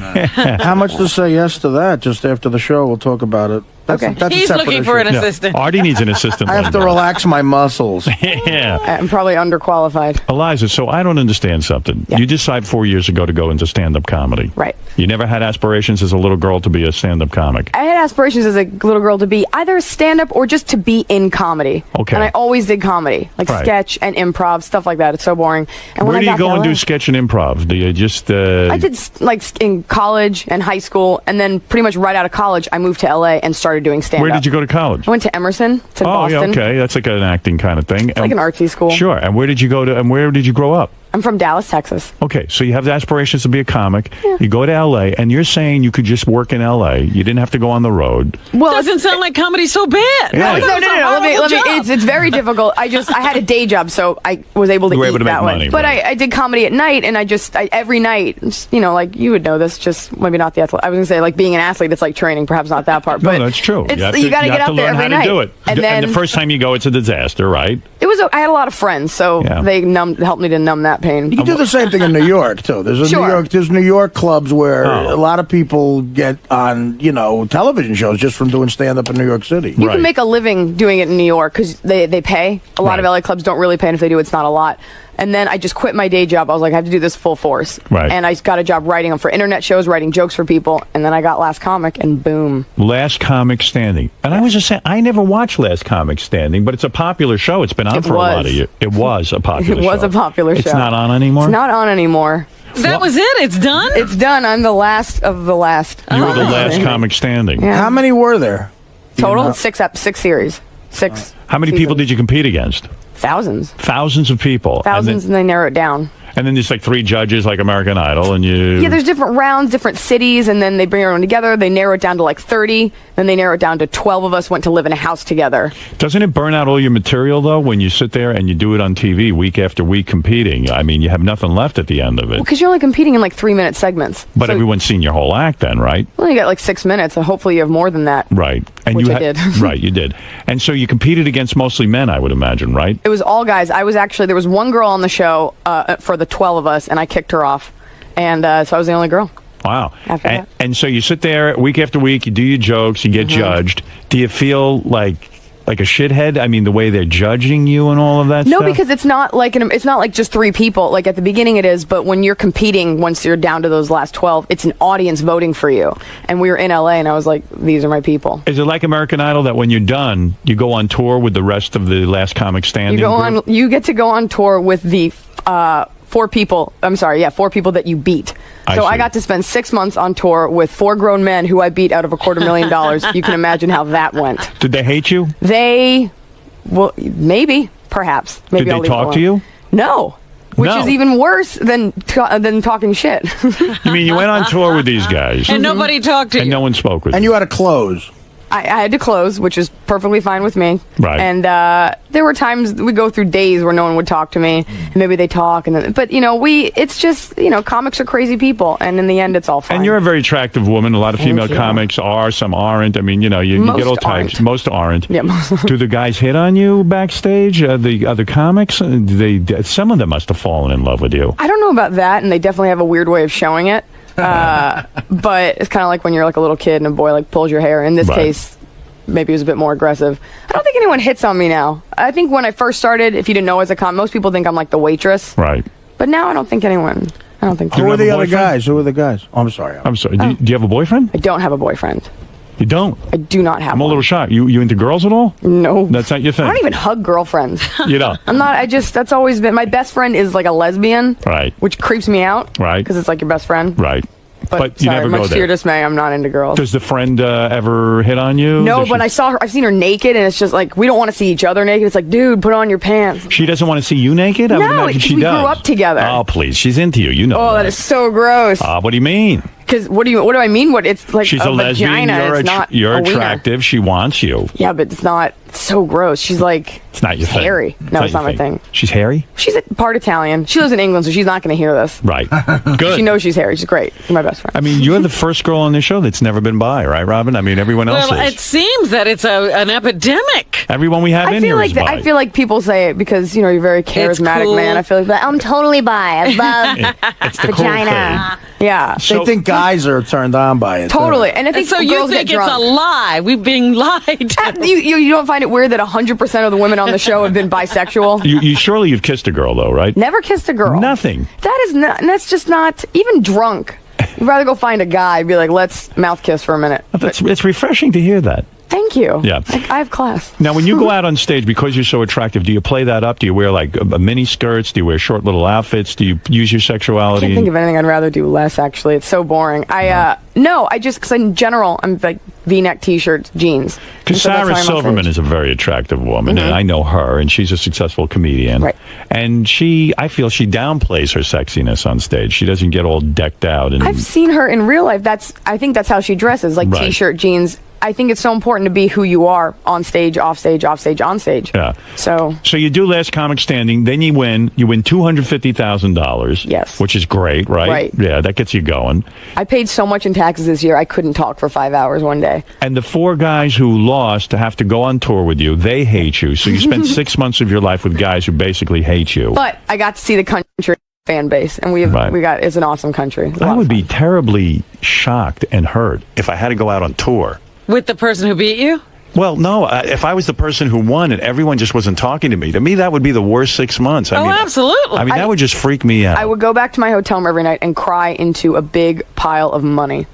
S5: How much to say yes to that? Just after the show, we'll talk about it. That's
S2: Okay.
S5: that's a
S2: He's
S5: separate
S2: looking
S5: issue.
S2: for an assistant.
S1: Artie needs an assistant.
S5: I have
S1: like
S5: to
S1: that.
S5: relax my muscles.
S1: Yeah.
S22: I'm probably underqualified.
S1: Eliza, so I don't understand something. You decided 4 years ago to go into stand-up comedy.
S22: Right.
S1: You never had aspirations as a little girl to be a stand-up comic.
S22: I had aspirations as a little girl to be either a stand-up or just to be in comedy.
S1: Okay.
S22: And I always did comedy, like
S1: Right.
S22: sketch and improv, stuff like that. It's so boring. And
S1: Where
S22: when
S1: do
S22: I
S1: you
S22: got
S1: go
S22: to
S1: and
S22: LA
S1: do sketch and improv? Do you just...
S22: I did like in college and high school, and then pretty much right out of college, I moved to LA and started doing stand-up.
S1: Where did you go to college?
S22: I went to Emerson. It's in
S1: Oh,
S22: Boston.
S1: yeah, okay. That's like an acting kind of thing.
S22: It's like an artsy school.
S1: Sure. And where did you go to, and where did you grow up?
S22: I'm from Dallas, Texas.
S1: Okay, so you have the aspirations to be a comic. You go to L.A., and you're saying you could just work in L.A. You didn't have to go on the road.
S22: Well,
S2: doesn't sound like comedy's so bad.
S1: Yeah.
S22: No. Let me. It's very difficult. I had a day job, so I was able to
S1: You were
S22: eat
S1: able to
S22: that
S1: make
S22: way.
S1: money,
S22: But
S1: right.
S22: I did comedy at night, and I every night, just, like you would know this. Just maybe not the athlete. I was gonna say like being an athlete. It's like training, perhaps not that part. But
S1: No, that's true.
S22: It's,
S1: have
S22: you got to
S1: have
S22: get out there
S1: learn
S22: every
S1: how
S22: night.
S1: to do it.
S22: And then
S1: the first time you go, it's a disaster, right?
S22: it was. I had a lot of friends, so
S1: Yeah.
S22: they helped me to numb that pain.
S5: You can do the same thing in New York too. There's New York clubs where a lot of people get on television shows just from doing stand up in New York City.
S22: You can make a living doing it in New York because they pay. A lot of LA clubs don't really pay, and if they do, it's not a lot. And then I just quit my day job. I was like, I have to do this full force.
S1: Right.
S22: And I got a job writing them for internet shows, writing jokes for people. And then I got Last Comic, and boom.
S1: Last Comic Standing. And I was just saying, I never watched Last Comic Standing, but it's a popular show. It's been on for a lot of years. It was a popular show.
S22: It was a popular show.
S1: It's not on anymore?
S22: It's not on anymore.
S2: That was it? It's done?
S22: It's done. I'm the last of the last.
S1: You were the last comic standing.
S22: Yeah.
S5: How many were there?
S22: Total? Six series. Six.
S1: How many people did you compete against?
S22: Thousands.
S1: Thousands of people.
S22: Thousands, and they narrow it down.
S1: And then there's like 3 judges like American Idol, and you...
S22: Yeah, there's different rounds, different cities, and then they bring everyone together. They narrow it down to like 30, then they narrow it down to 12 of us went to live in a house together.
S1: Doesn't it burn out all your material, though, when you sit there and you do it on TV week after week competing? I mean, you have nothing left at the end of it.
S22: Well, because you're only competing in like 3-minute segments.
S1: But
S22: So-
S1: everyone's seen your whole act then, right?
S22: Well, you got like 6 minutes, and hopefully you have more than that.
S1: Right. And
S22: Which
S1: you
S22: I did.
S1: Right, you did. And so you competed against mostly men, I would imagine, right?
S22: It was all guys. There was one girl on the show for the 12 of us, and I kicked her off. And so I was the only girl.
S1: Wow.
S22: After that.
S1: And so you sit there week after week, you do your jokes, you get judged. Do you feel like a shithead? I mean, the way they're judging you and all of that
S22: No,
S1: stuff?
S22: because it's not like just 3 people. Like at the beginning it is, but when you're competing, once you're down to those last 12, it's an audience voting for you. And we were in LA, and I was like, these are my people.
S1: Is it like American Idol that when you're done, you go on tour with the rest of the Last Comic Standing group?
S22: You get to go on tour with the 4 people. I'm sorry, 4 people that you beat. So I got to spend 6 months on tour with 4 grown men who I beat out of $250,000. You can imagine how that went.
S1: Did they hate you?
S22: Well, maybe, perhaps. Maybe
S1: Did
S22: I'll
S1: they
S22: leave it
S1: talk
S22: alone.
S1: to you?
S22: No. Which
S1: No.
S22: is even worse than talking shit.
S1: You mean you went on tour with these guys?
S22: And nobody talked to
S1: And
S22: you.
S1: no one spoke with
S5: And
S1: you?
S5: you had to close.
S22: I had to close, which is perfectly fine with me.
S1: Right.
S22: And there were times we go through days where no one would talk to me, and maybe they talk, but it's just comics are crazy people, and in the end, it's all fine.
S1: And you're a very attractive woman. A lot of
S22: Thank
S1: female
S22: you.
S1: comics are, some aren't. I mean, you get all types. Most aren't.
S22: Yeah, most.
S1: Do the guys hit on you backstage? The other comics? Some of them must have fallen in love with you.
S22: I don't know about that, and they definitely have a weird way of showing it. But it's kind of like when you're like a little kid and a boy like pulls your hair. In this case, maybe it was a bit more aggressive. I don't think anyone hits on me now. I think when I first started, if you didn't know as a comic, most people think I'm like the waitress.
S1: Right.
S22: But now I don't think anyone. I don't think.
S5: Who are
S1: have
S5: the
S1: a
S5: other
S1: boyfriend?
S5: guys? Who are the guys? Oh, I'm sorry.
S1: I'm sorry. Do you have a boyfriend?
S22: I don't have a boyfriend.
S1: You don't?
S22: I do not have
S1: I'm a
S22: one.
S1: little shocked. You into girls at all?
S22: No.
S1: That's not your thing?
S22: I don't even hug girlfriends.
S1: You don't?
S22: I'm not. That's always been. My best friend is like a lesbian.
S1: Right.
S22: Which creeps me out.
S1: Right.
S22: Because it's like your best friend.
S1: Right. But you
S22: sorry,
S1: never
S22: much
S1: go
S22: to your
S1: there.
S22: dismay, I'm not into girls.
S1: Does the friend ever hit on you?
S22: No,
S1: Does
S22: but
S1: she-
S22: I've seen her naked, and it's just like, we don't want to see each other naked. It's like, dude, put on your pants.
S1: She doesn't want to see you naked? I would
S22: No,
S1: imagine she
S22: we
S1: does.
S22: grew up together.
S1: Oh, please. She's into you. You know
S22: Oh, that is so gross.
S1: What do you mean?
S22: Because what do I mean? What it's like
S1: She's a lesbian.
S22: vagina. It's not
S1: You're
S22: a wiener.
S1: attractive. She wants you.
S22: Yeah, but it's not. It's so gross. She's like,
S1: It's not your thing.
S22: hairy. No, it's not my thing.
S1: She's hairy?
S22: She's a part Italian. She lives in England, so she's not going to hear this.
S1: Right. Good.
S22: She knows she's hairy. She's great. She's my best friend.
S1: I mean, you're the first girl on this show that's never been bi, right, Robin? I mean, everyone else
S2: Well,
S1: is.
S2: it seems that it's an epidemic.
S1: Everyone we have
S22: I
S1: in
S22: feel
S1: here
S22: like
S1: is bi.
S22: I feel like people say it because you're a very charismatic
S2: cool.
S22: man. I feel like I'm totally bi. I love
S1: It's the cool
S22: vagina.
S1: thing.
S22: Yeah.
S5: They think guys are turned on by it.
S22: Totally. And I think
S2: so you
S22: girls
S2: think
S22: get
S2: it's a
S22: drunk.
S2: lie? We're being lied to.
S22: You don't find it weird that 100% of the women on the show have been bisexual?
S1: You surely you've kissed a girl though, right?
S22: Never kissed a girl.
S1: Nothing.
S22: That's just not even drunk. You'd rather go find a guy and be like, let's mouth kiss for a minute.
S1: It's refreshing to hear that.
S22: Thank you.
S1: Yeah.
S22: I have class.
S1: Now, when you go out on stage, because you're so attractive, do you play that up? Do you wear like mini skirts? Do you wear short little outfits? Do you use your
S22: I
S1: sexuality?
S22: can't think of anything I'd rather do less, actually. It's so boring. No, I just, because in general, I'm like V-neck t-shirts, jeans.
S1: Because Sarah Silverman is a very attractive woman, and I know her, and she's a successful comedian. Right. And I feel she downplays her sexiness on stage. She doesn't get all decked out. And
S22: I've seen her in real life. I think that's how she dresses, like
S1: Right.
S22: t-shirt, jeans. I think it's so important to be who you are on stage, off stage, off stage, on stage.
S1: Yeah.
S22: So
S1: you do Last Comic Standing, then you win. You win $250,000.
S22: Yes.
S1: Which is great, right?
S22: Right.
S1: Yeah, that gets you going.
S22: I paid so much in taxes this year, I couldn't talk for 5 hours one day.
S1: And the 4 guys who lost to have to go on tour with you, they hate you. So you spent 6 months of your life with guys who basically hate you.
S22: But I got to see the country fan base, and it's an awesome country.
S1: I would be terribly shocked and hurt if I had to go out on tour.
S2: With the person who beat you?
S1: Well, no. If I was the person who won and everyone just wasn't talking to me, that would be the worst 6 months. I mean,
S22: absolutely.
S1: I mean, that would just freak me out.
S22: I would go back to my hotel room every night and cry into a big pile of money.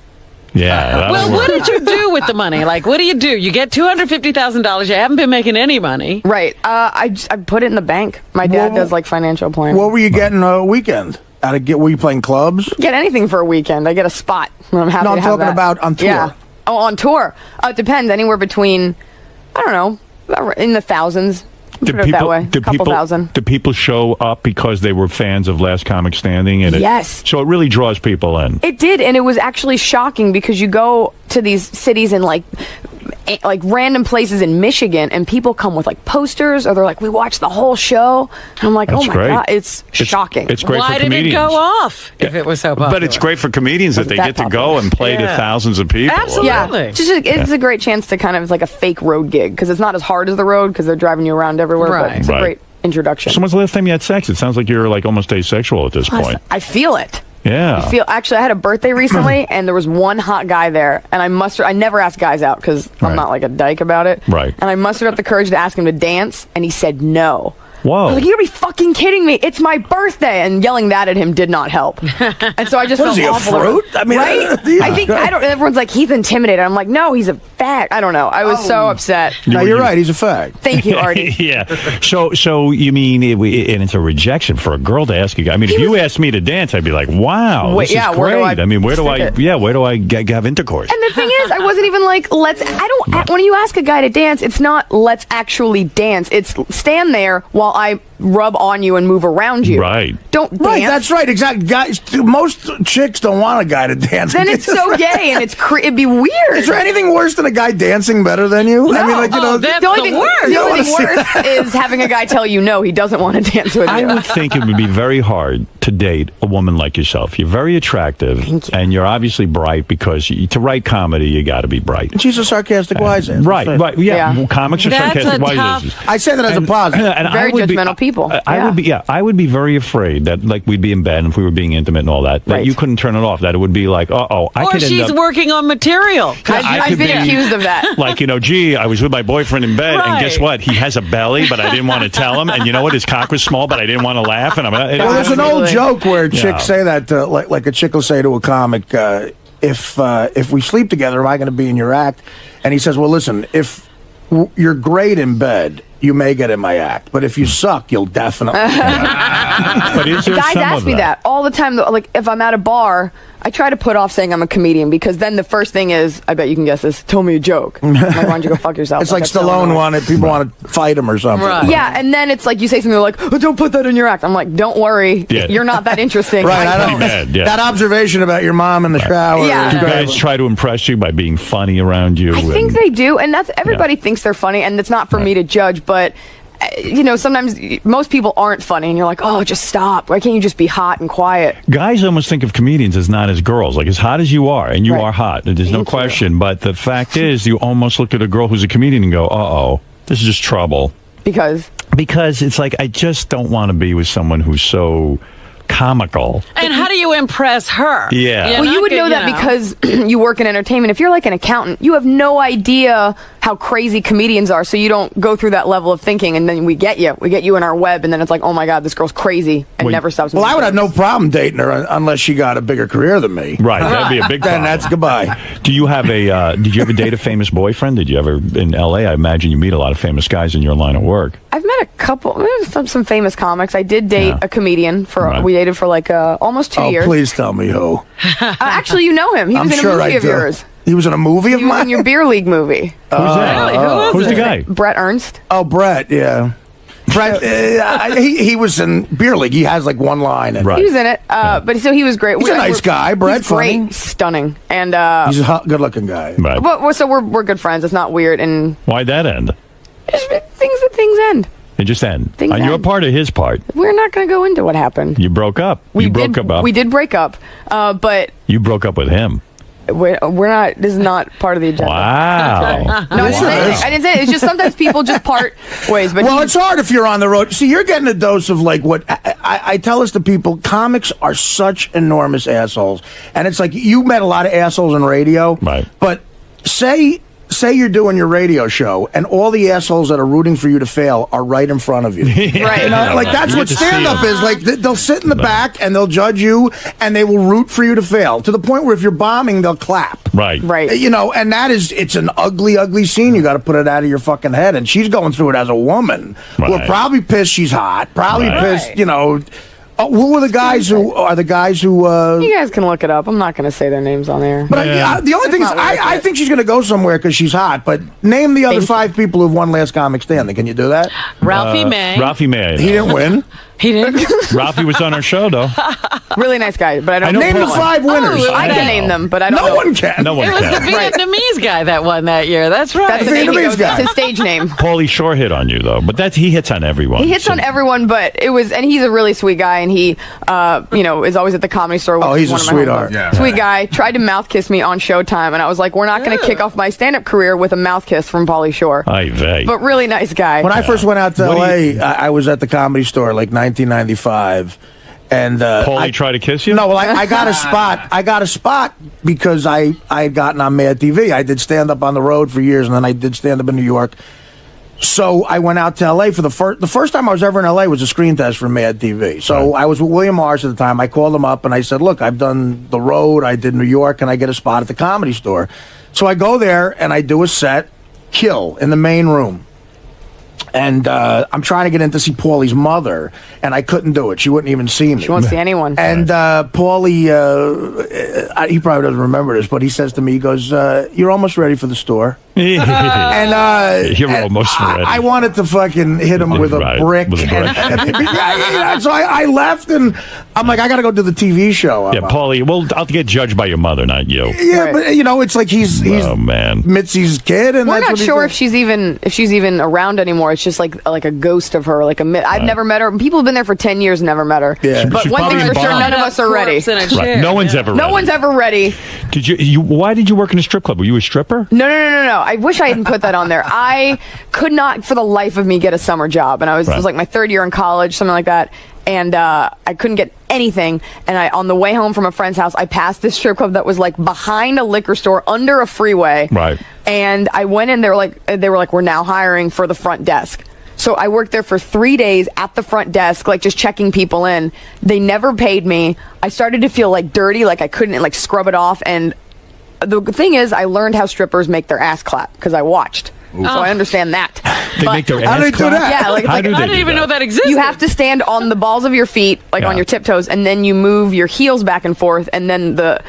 S1: Yeah.
S2: Well, what did you do with the money? Like, what do? You get $250,000. You haven't been making any money.
S22: Right. I put it in the bank. My dad does like financial planning.
S5: What were you getting a weekend? Were you playing clubs?
S22: Get anything for a weekend. I get a spot. I'm happy
S5: No,
S22: to
S5: I'm
S22: have
S5: talking
S22: that.
S5: about on tour.
S22: Yeah. Oh, on tour. It depends. Anywhere between, I don't know, in the thousands. Put it that way. A couple thousand.
S1: Do people show up because they were fans of Last Comic Standing? And
S22: Yes.
S1: So it really draws people in.
S22: It did, and it was actually shocking because you go to these cities and like random places in Michigan, and people come with like posters, or they're like, "We watched the whole show." And I'm like,
S1: That's
S22: "Oh my
S1: great.
S22: god, it's shocking."
S1: It's great
S2: Why
S1: for
S2: did
S1: comedians.
S2: it go off if it was so popular?
S1: But it's great for comedians that they
S22: that
S1: get to go and play to thousands of people.
S22: Yeah, it's a great chance to kind of, it's like a fake road gig because it's not as hard as the road because they're driving you around everywhere.
S2: Right.
S22: But it's a great introduction.
S1: So when's the last time you had sex? It sounds like you're like almost asexual at this point.
S22: I feel it.
S1: Yeah.
S22: Actually, I had a birthday recently, and there was one hot guy there, and I never ask guys out because I'm not like a dyke about it.
S1: Right.
S22: And I mustered up the courage to ask him to dance, and he said no.
S1: Whoa.
S22: I was like, you gotta be fucking kidding me. It's my birthday. And yelling that at him did not help. And so I just
S5: What
S22: felt
S5: is he, a
S22: awful.
S5: fruit? I mean,
S22: right?
S5: yeah.
S22: I think, everyone's like, he's intimidated. I'm like, no, he's a fag. I don't know. I was so upset.
S5: No, you're right. He's a fag.
S22: Thank you, Artie.
S1: Yeah. So you mean, and it's a rejection for a girl to ask you guys. I mean, if you asked me to dance, I'd be like, wow,
S22: Wait,
S1: this
S22: yeah,
S1: is
S22: where do
S1: great.
S22: I
S1: I mean, where do
S22: stick it?
S1: I have intercourse?
S22: And the thing is, I wasn't even like, when you ask a guy to dance, it's not let's actually dance. It's stand there while I rub on you and move around you.
S1: Right.
S22: Don't dance.
S5: Right, that's right. Exactly. Guys, most chicks don't want a guy to dance.
S22: Then it's so gay and it'd be weird.
S5: Is there anything worse than a guy dancing better than you?
S22: No.
S5: I mean, like, you know,
S22: the only thing worse is having a guy tell you no, he doesn't want to dance with you.
S1: I would think it would be very hard to date a woman like yourself. You're very attractive, and you're obviously bright because to write comedy, you got to be bright.
S5: She's a sarcastic wise ass.
S1: Right. Yeah. Comics are sarcastic wise asses.
S5: I say that as a positive.
S1: And
S22: Very judgmental people.
S1: I would be very afraid that, like, we'd be in bed and if we were being intimate and all that, that you couldn't turn it off. That it would be like, I
S2: or
S1: could
S2: she's
S1: end up,
S2: working on material.
S22: I've been accused of that.
S1: like, gee, I was with my boyfriend in bed, and guess what? He has a belly, but I didn't want to tell him. And you know what? His cock was small, but I didn't want to laugh. And
S5: well, there's an old joke where chicks say that, like a chick will say to a comic, if we sleep together, am I going to be in your act? And he says, well, listen, if you're great in bed, you may get in my act, but if you suck, you'll definitely.
S1: But is there
S22: Guys
S1: some
S22: ask
S1: of
S22: me
S1: that?
S22: that all the time. Like, if I'm at a bar, I try to put off saying I'm a comedian because then the first thing is, I bet you can guess this, tell me a joke. I'm like, why don't you go fuck yourself?
S5: It's like Stallone wanted, people want to fight him or something.
S22: Right. Yeah, and then it's like you say something, they're like, oh, don't put that in your act. I'm like, don't worry, you're not that interesting.
S5: Right,
S22: I
S5: don't.
S1: Mad, yeah.
S5: That observation about your mom in the shower.
S22: Yeah.
S1: Do guys try to impress you by being funny around you?
S22: I think they do, and that's everybody thinks they're funny, and it's not for me to judge, but sometimes most people aren't funny, and you're like, oh, just stop. Why can't you just be hot and quiet?
S1: Guys almost think of comedians as not as girls, like as hot as you are, and you are hot. There's no question. But the fact is, you almost look at a girl who's a comedian and go, uh-oh, this is just trouble.
S22: Because
S1: it's like, I just don't want to be with someone who's so comical.
S2: And how do you impress her?
S1: Yeah.
S22: Well, you would know that because you work in entertainment. If you're like an accountant, you have no idea how crazy comedians are, so you don't go through that level of thinking, and then we get you in our web, and then it's like, oh my God, this girl's crazy, and never stops.
S5: Well, I would have no problem dating her unless she got a bigger career than me.
S1: Right, that'd be a big problem.
S5: Then that's goodbye.
S1: Do you have did you ever date a famous boyfriend? Did you ever, in L.A., I imagine you meet a lot of famous guys in your line of work.
S22: I've met a couple, some famous comics. I did date a comedian we dated for like almost 2 years.
S5: Oh, please tell me who.
S22: Actually, you know him. He was in a movie of yours.
S5: He was in a movie of
S22: mine? He was in your beer league movie.
S1: Who's that? Who's the guy?
S22: Brett Ernst.
S5: Oh, Brett, yeah. Brett, he was in Beer League. He has like one line. He
S22: was in it, but so he was great.
S5: He's a nice guy, Brett.
S22: He's great, stunning, and
S5: he's a good-looking guy.
S1: Right.
S22: So we're good friends. It's not weird. And
S1: why'd that end?
S22: Things end.
S1: It just end.
S22: Things
S1: On your
S22: end.
S1: part or his part?
S22: We're not going to go into what happened.
S1: You broke up.
S22: We did break up, but
S1: you broke up with him.
S22: We're not. This is not part of the agenda.
S1: Wow.
S22: No, I didn't say it. It's just sometimes people just part ways. But
S5: well, it's hard if you're on the road. See, you're getting a dose of like what I tell this to people. Comics are such enormous assholes, and it's like you met a lot of assholes in radio,
S1: right?
S5: But say you're doing your radio show, and all the assholes that are rooting for you to fail are right in front of you.
S22: Right.
S5: You know, like that's what stand-up is. Like they'll sit in the back and they'll judge you, and they will root for you to fail to the point where if you're bombing, they'll clap.
S1: Right.
S5: You know, and it's an ugly, ugly scene. You got to put it out of your fucking head. And she's going through it as a woman.
S1: Right.
S5: We're probably pissed she's hot. Probably pissed, you know. Who are the guys who
S22: You guys can look it up. I'm not going to say their names on there.
S5: But the only thing is, I think she's going to go somewhere because she's hot. But name the other 5 people who've won Last Comic Standing. Can you do that?
S2: Ralphie May.
S1: Ralphie May.
S5: He didn't win.
S2: He didn't.
S1: Ralphie was on our show, though.
S22: Really nice guy, but I don't
S5: name the 5 winners.
S22: Oh, I can name them, but I don't know.
S5: No one can.
S1: No one
S2: It was
S1: can.
S2: the Vietnamese guy that won that year. That's right.
S22: That's the Vietnamese guy. That's his stage name.
S1: Paulie Shore hit on you, though. But he hits on everyone.
S22: He hits on everyone, but and he's a really sweet guy, and he, is always at the Comedy Store.
S5: Oh, he's a sweetheart.
S22: Sweet guy. Tried to mouth kiss me on Showtime, and I was like, we're not going to kick off my stand-up career with a mouth kiss from Paulie Shore. But really nice guy.
S5: When I first went out to L.A., I was at the Comedy Store like 1995. And
S1: Paulie tried to kiss you?
S5: No, well, I got a spot. I got a spot because I had gotten on Mad TV. I did stand up on the road for years, and then I did stand up in New York. So I went out to L.A. for the first time I was ever in L.A. was a screen test for Mad TV. So I was with William Morris at the time. I called him up and I said, "Look, I've done the road. I did New York, and I get a spot at the Comedy Store." So I go there and I do a set, kill in the main room. And I'm trying to get in to see Paulie's mother, and I couldn't do it. She wouldn't even see me.
S22: She won't see anyone.
S5: And Paulie, he probably doesn't remember this, but he says to me, he goes, "You're almost ready for the store." And
S1: you're almost ready.
S5: I wanted to fucking hit him with a brick.
S1: With a brick.
S5: So I left, and I'm like, I got to go do the TV show.
S1: Yeah, Paulie, well, I'll get judged by your mother, not you.
S5: Yeah, but it's like he's
S1: oh man,
S5: Mitzi's kid, and
S22: we're
S5: that's
S22: not
S5: what
S22: sure if she's even around anymore. It's just like a ghost of her. I've never met her. People have been there for 10 years and never met her.
S5: Yeah.
S22: But
S1: She's
S22: one thing's
S1: probably
S22: for sure,
S1: bombed.
S22: none of us are ready.
S1: Right. No one's ever ready.
S22: No one's ever ready.
S1: Did you? Why did you work in a strip club? Were you a stripper?
S22: No. I wish I hadn't put that on there. I could not, for the life of me, get a summer job, and it was like my 3rd year in college, something like that. And I couldn't get anything. And on the way home from a friend's house, I passed this strip club that was like behind a liquor store under a freeway.
S1: Right.
S22: And I went in. They were like, we're now hiring for the front desk. So I worked there for 3 days at the front desk, like just checking people in. They never paid me. I started to feel like dirty, like I couldn't like scrub it off. And the thing is, I learned how strippers make their ass clap because I watched. So I understand that.
S1: They make their ass clap?
S22: Yeah,
S1: I didn't even
S2: know that existed.
S22: You have to stand on the balls of your feet, on your tiptoes, and then you move your heels back and forth, and then the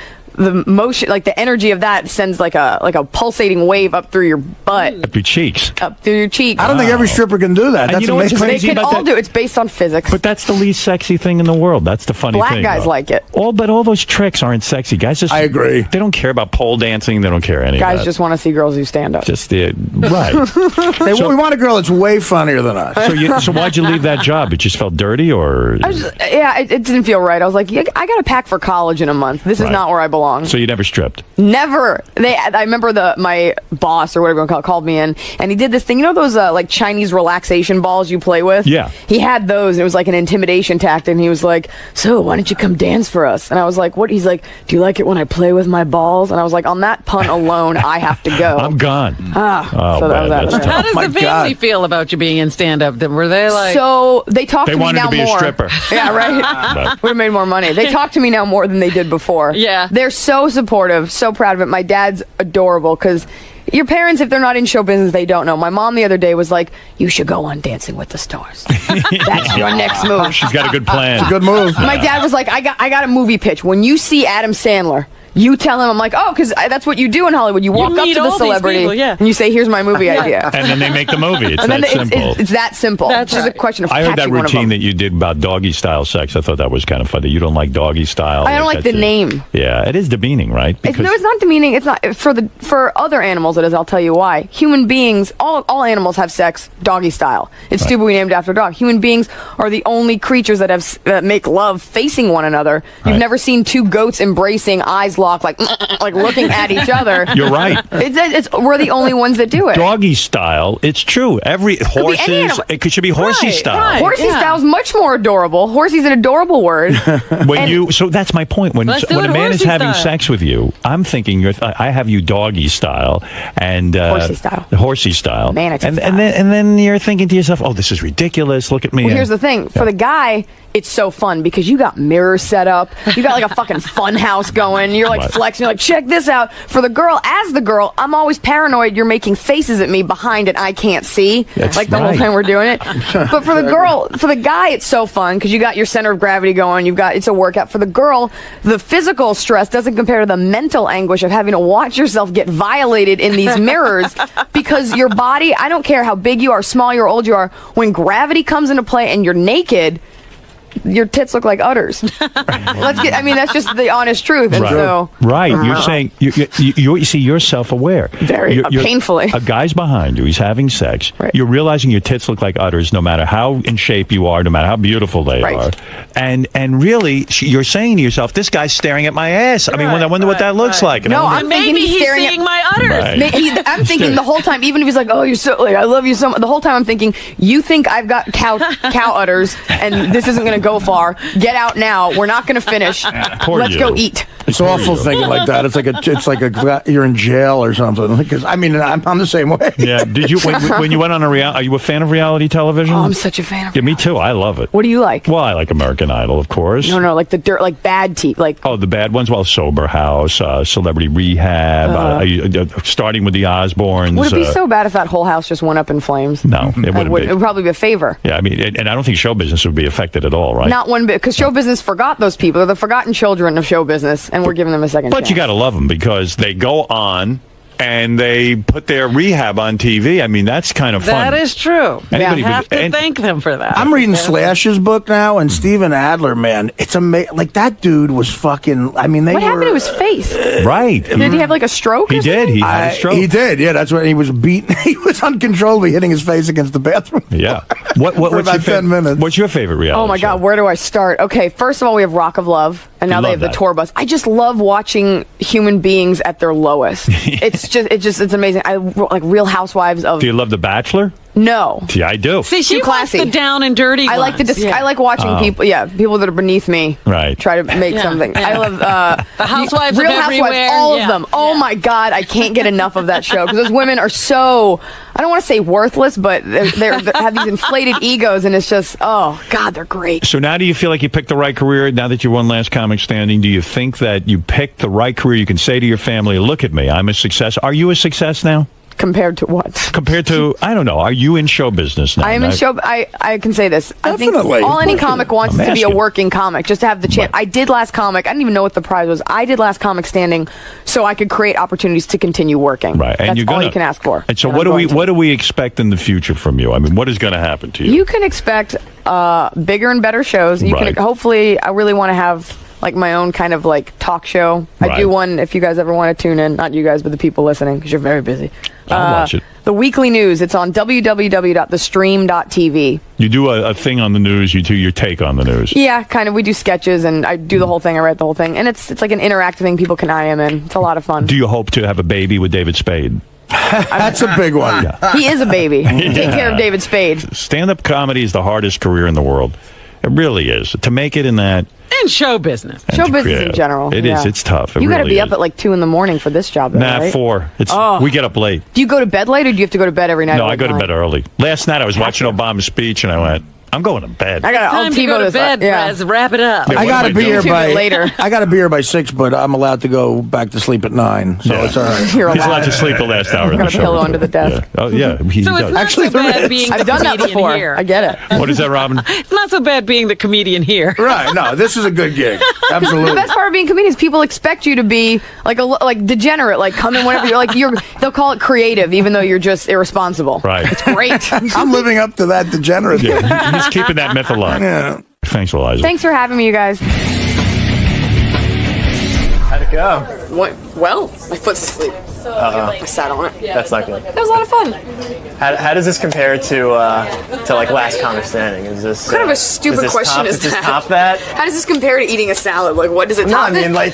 S22: motion, like the energy of that, sends like a pulsating wave up through your butt,
S1: up your cheeks.
S22: Up through your cheeks.
S5: I don't think every stripper can do that.
S1: And
S5: That's
S1: you know what's
S5: amazing.
S1: crazy
S22: They can
S1: about
S22: all
S1: that?
S22: do it. It's based on physics.
S1: But that's the least sexy thing in the world. That's the funny
S22: Black
S1: thing.
S22: guys
S1: though.
S22: like it.
S1: But all those tricks aren't sexy. Guys just.
S5: I agree.
S1: They don't care about pole dancing. They don't care any
S22: Guys
S1: of that.
S22: just want to see girls who stand up.
S1: Just right.
S5: We want a girl that's way funnier than us.
S1: So why'd you leave that job? It just felt dirty, or?
S22: It didn't feel right. I was like, I got to pack for college in a month. This is not where I belong. long.
S1: So you never stripped?
S22: Never. I remember my boss or whatever you want to called me in, and he did this thing. You know those like Chinese relaxation balls you play with?
S1: Yeah.
S22: He had those, and it was like an intimidation tactic. And he was like, "So why don't you come dance for us?" And I was like, "What?" He's like, "Do you like it when I play with my balls?" And I was like, on that pun alone, I have to go.
S1: I'm gone.
S22: So that was that.
S2: How does the family feel about you being in stand-up? Were they like?
S22: So they talk
S1: They
S22: to me
S1: wanted
S22: now
S1: to be
S22: more.
S1: a stripper.
S22: Yeah, right. Would have made more money. They talk to me now more than they did before.
S2: Yeah.
S22: They're so supportive, so proud of it. My dad's adorable because your parents, if they're not in show business, they don't know. My mom the other day was like, "You should go on Dancing with the Stars. That's your next move."
S1: She's got a good plan.
S5: Good move.
S22: My dad was like, I got a movie pitch. When you see Adam Sandler, you tell him, I'm like, oh, because that's what you do in Hollywood. You walk up
S2: meet
S22: to the
S2: all these
S22: celebrity
S2: people, yeah.
S22: and you say, here's my movie idea.
S1: And then they make the movie. It's
S22: And then
S1: that simple.
S22: It's that simple.
S2: That's
S22: It's just
S2: right.
S22: a question of
S1: I heard that
S22: catching one of
S1: routine
S22: them.
S1: that you did about doggy style sex. I thought that was kind of funny. You don't like doggy style.
S22: I don't like the
S1: that's
S22: name.
S1: Yeah, it is demeaning, right?
S22: It's not demeaning. It's not for other animals. It is. I'll tell you why. Human beings, all animals have sex doggy style. It's stupid we named after a dog. Human beings are the only creatures that make love facing one another. You've never seen two goats embracing, eyes locked, like looking at each other.
S1: You're right.
S22: We're the only ones that do it.
S1: Doggy style, it's true. Every horses, it should be horsey style.
S22: Horsey style is much more adorable. Horsey's an adorable word.
S1: So that's my point. When
S22: Let's do
S1: a
S22: it
S1: man is
S22: horsey
S1: having
S22: style.
S1: sex with you, I'm thinking I have you doggy style and
S22: Horsey style.
S1: Horsey style.
S22: Manatee
S1: and then you're thinking to yourself, oh, this is ridiculous. Look at me.
S22: Well, here's the thing. For the guy, it's so fun because you got mirrors set up. You got like a fucking fun house going. You're like
S1: Right.
S22: flexing. You're like, check this out. For the girl, as the girl, I'm always paranoid you're making faces at me behind it I can't see.
S1: That's
S22: like the whole
S1: right.
S22: time we're doing it. But for the guy, it's so fun because you got your center of gravity going. It's a workout. For the girl, the physical stress doesn't compare to the mental anguish of having to watch yourself get violated in these mirrors because your body, I don't care how big you are, small you are, old you are, when gravity comes into play and you're naked, your tits look like udders. That's just the honest truth. And
S1: Right.
S22: so,
S1: Right. You're saying you see you're self-aware.
S22: Very
S1: You're-
S22: painfully.
S1: A guy's behind you. He's having sex.
S22: Right.
S1: You're realizing your tits look like udders, no matter how in shape you are, no matter how beautiful they
S22: Right.
S1: are. And really, you're saying to yourself, "This guy's staring at my ass." I mean, I wonder what that looks like. And
S22: no,
S1: I'm
S22: I'm thinking
S2: Maybe he's
S22: staring
S2: seeing
S22: at
S2: my udders.
S1: Right.
S22: I'm thinking the whole time, even if he's like, "Oh, you're so I love you so much," the whole time I'm thinking, "You think I've got cow udders, and this isn't going to go far. Get out now. We're not going to finish.
S1: Poor
S22: Let's
S1: you.
S22: go eat."
S5: It's awful thinking like that. It's like you're in jail or something. Because I'm the same way.
S1: Yeah. Did you when you went on are you a fan of reality television?
S22: Oh, I'm such a fan of
S1: Yeah, me too. I love it.
S22: What do you like?
S1: Well, I like American Idol, of course.
S22: No, like the dirt, like bad tea, like.
S1: Oh, the bad ones? Well, Sober House, Celebrity Rehab, starting with the Osbournes.
S22: Would it be so bad if that whole house just went up in flames?
S1: No, it wouldn't
S22: It
S1: be.
S22: would probably be a favor.
S1: Yeah, I mean, and I don't think show business would be affected at all, right?
S22: Not one bit, because show business forgot those people. They're the forgotten children of show business, and we're giving them a second
S1: But
S22: chance.
S1: you got to love them because they go on and they put their rehab on TV. I mean, that's kind of fun.
S2: That is true.
S1: Anybody
S2: You have
S1: would-
S2: to
S1: and-
S2: thank them for that.
S5: I'm reading Slash's book now, and Steven Adler, man, it's amazing. Like, that dude was fucking. I mean,
S22: What happened to his face?
S1: Right.
S22: Did he have like a stroke?
S1: He
S22: or
S1: did.
S22: something?
S1: He had a stroke.
S5: He did. Yeah, that's what he was beaten. He was uncontrollably hitting his face against the bathroom.
S1: Yeah.
S5: For
S1: What's
S5: about
S1: your
S5: 10 minutes.
S1: What's your favorite reality?
S22: Oh my God, where do I start? Okay, first of all, we have Rock of Love, and now
S1: You
S22: they
S1: love
S22: have the
S1: that.
S22: tour bus. I just love watching human beings at their lowest. It's amazing. I like Real Housewives of.
S1: Do you love The Bachelor?
S22: No.
S1: See, I do.
S2: See, she
S22: Too
S2: wants
S22: classy.
S2: the down and dirty
S22: I like
S2: ones.
S22: I like watching
S1: Oh.
S22: people that are beneath me.
S1: Right.
S22: Try to make
S2: Yeah,
S22: something.
S2: yeah.
S22: I love
S2: The Housewives of
S22: Real Housewives,
S2: everywhere,
S22: all
S2: yeah,
S22: of them. Oh my God, I can't get enough of that show because those women are so. I don't want to say worthless, but they have these inflated egos, and it's just oh God, they're great.
S1: So now do you feel like you picked the right career now that you won Last Comic Standing? Do you think that you picked the right career? You can say to your family, look at me, I'm a success. Are you a success now?
S22: Compared to what?
S1: Compared to, I don't know, are you in show business now?
S22: I am in show. I can say this. I think
S5: Definitely.
S22: all any comic wants
S1: I'm
S22: is to be a
S1: asking.
S22: working comic, just to have the chance. I did Last Comic. I didn't even know what the prize was. I did Last Comic Standing, so I could create opportunities to continue working.
S1: Right, and
S22: That's
S1: you're
S22: all
S1: gonna,
S22: you can ask for.
S1: And so
S22: And
S1: what
S22: I'm
S1: do we
S22: going to.
S1: what do we expect in the future from you? I mean, what is going to happen to you?
S22: You can expect bigger and better shows. You
S1: Right.
S22: can hopefully. I really want to have like my own kind of like talk show. I
S1: Right.
S22: do one if you guys ever want to tune in. Not you guys, but the people listening, because you're very busy.
S1: I'll watch it.
S22: The weekly news. It's on www.thestream.tv.
S1: You do a thing on the news. You do your take on the news.
S22: Yeah, kind of. We do sketches, and I do the whole thing. I write the whole thing, and it's like an interactive thing people can IM in. It's a lot of fun.
S1: Do you hope to have a baby with David Spade?
S5: That's a big one.
S1: Yeah.
S22: He is a baby. Take care of David Spade.
S1: Stand-up comedy is the hardest career in the world. It really is. To make it in that...
S2: And show business.
S22: Show business in general.
S1: It is. It's tough.
S22: You got to
S1: really
S22: be
S1: is.
S22: up at like 2 in the morning for this job, though, right?
S1: 4. We get up late.
S22: Do you go to bed late, or do you have to go to bed every night?
S1: No, I go to bed early. Last night I was watching Obama's speech, and I went, I'm going to bed.
S2: Time to go to bed, Brez. Wrap it up.
S5: I got to be here by
S22: later.
S5: I got to be here by 6, but I'm allowed to go back to sleep at 9, so it's all right.
S22: You're
S1: He's allowed to sleep the last hour of the
S22: Got a
S1: show.
S22: pillow under the desk.
S1: Yeah. Oh, yeah. He
S2: So it's
S1: does.
S2: not
S5: Actually,
S2: so bad being
S22: I've
S2: the
S22: done that
S2: comedian
S22: before.
S2: here.
S22: I get it.
S1: What is that, Robin?
S2: It's not so bad being the comedian here.
S5: Right. No, this is a good gig.
S22: The
S5: Absolutely.
S22: best part of being a comedian is people expect you to be like degenerate, like come in whenever they'll call it creative, even though you're just irresponsible.
S1: Right.
S22: It's great.
S5: I'm living up to that degenerate.
S1: Yeah. He's keeping that myth alive.
S5: Yeah.
S1: Thanks, Elijah.
S22: Thanks for having me, you guys.
S9: How'd it go?
S22: Well, my foot's asleep. I sat on it.
S9: That's not good.
S22: That was a lot of fun.
S9: How does this compare to like Last Comic Standing? Is this
S22: What kind of a stupid question is
S9: Does this
S22: that?
S9: top that?
S22: How does this compare to eating a salad? Like, what does it
S9: No,
S22: top
S9: I mean,
S22: it?
S9: like,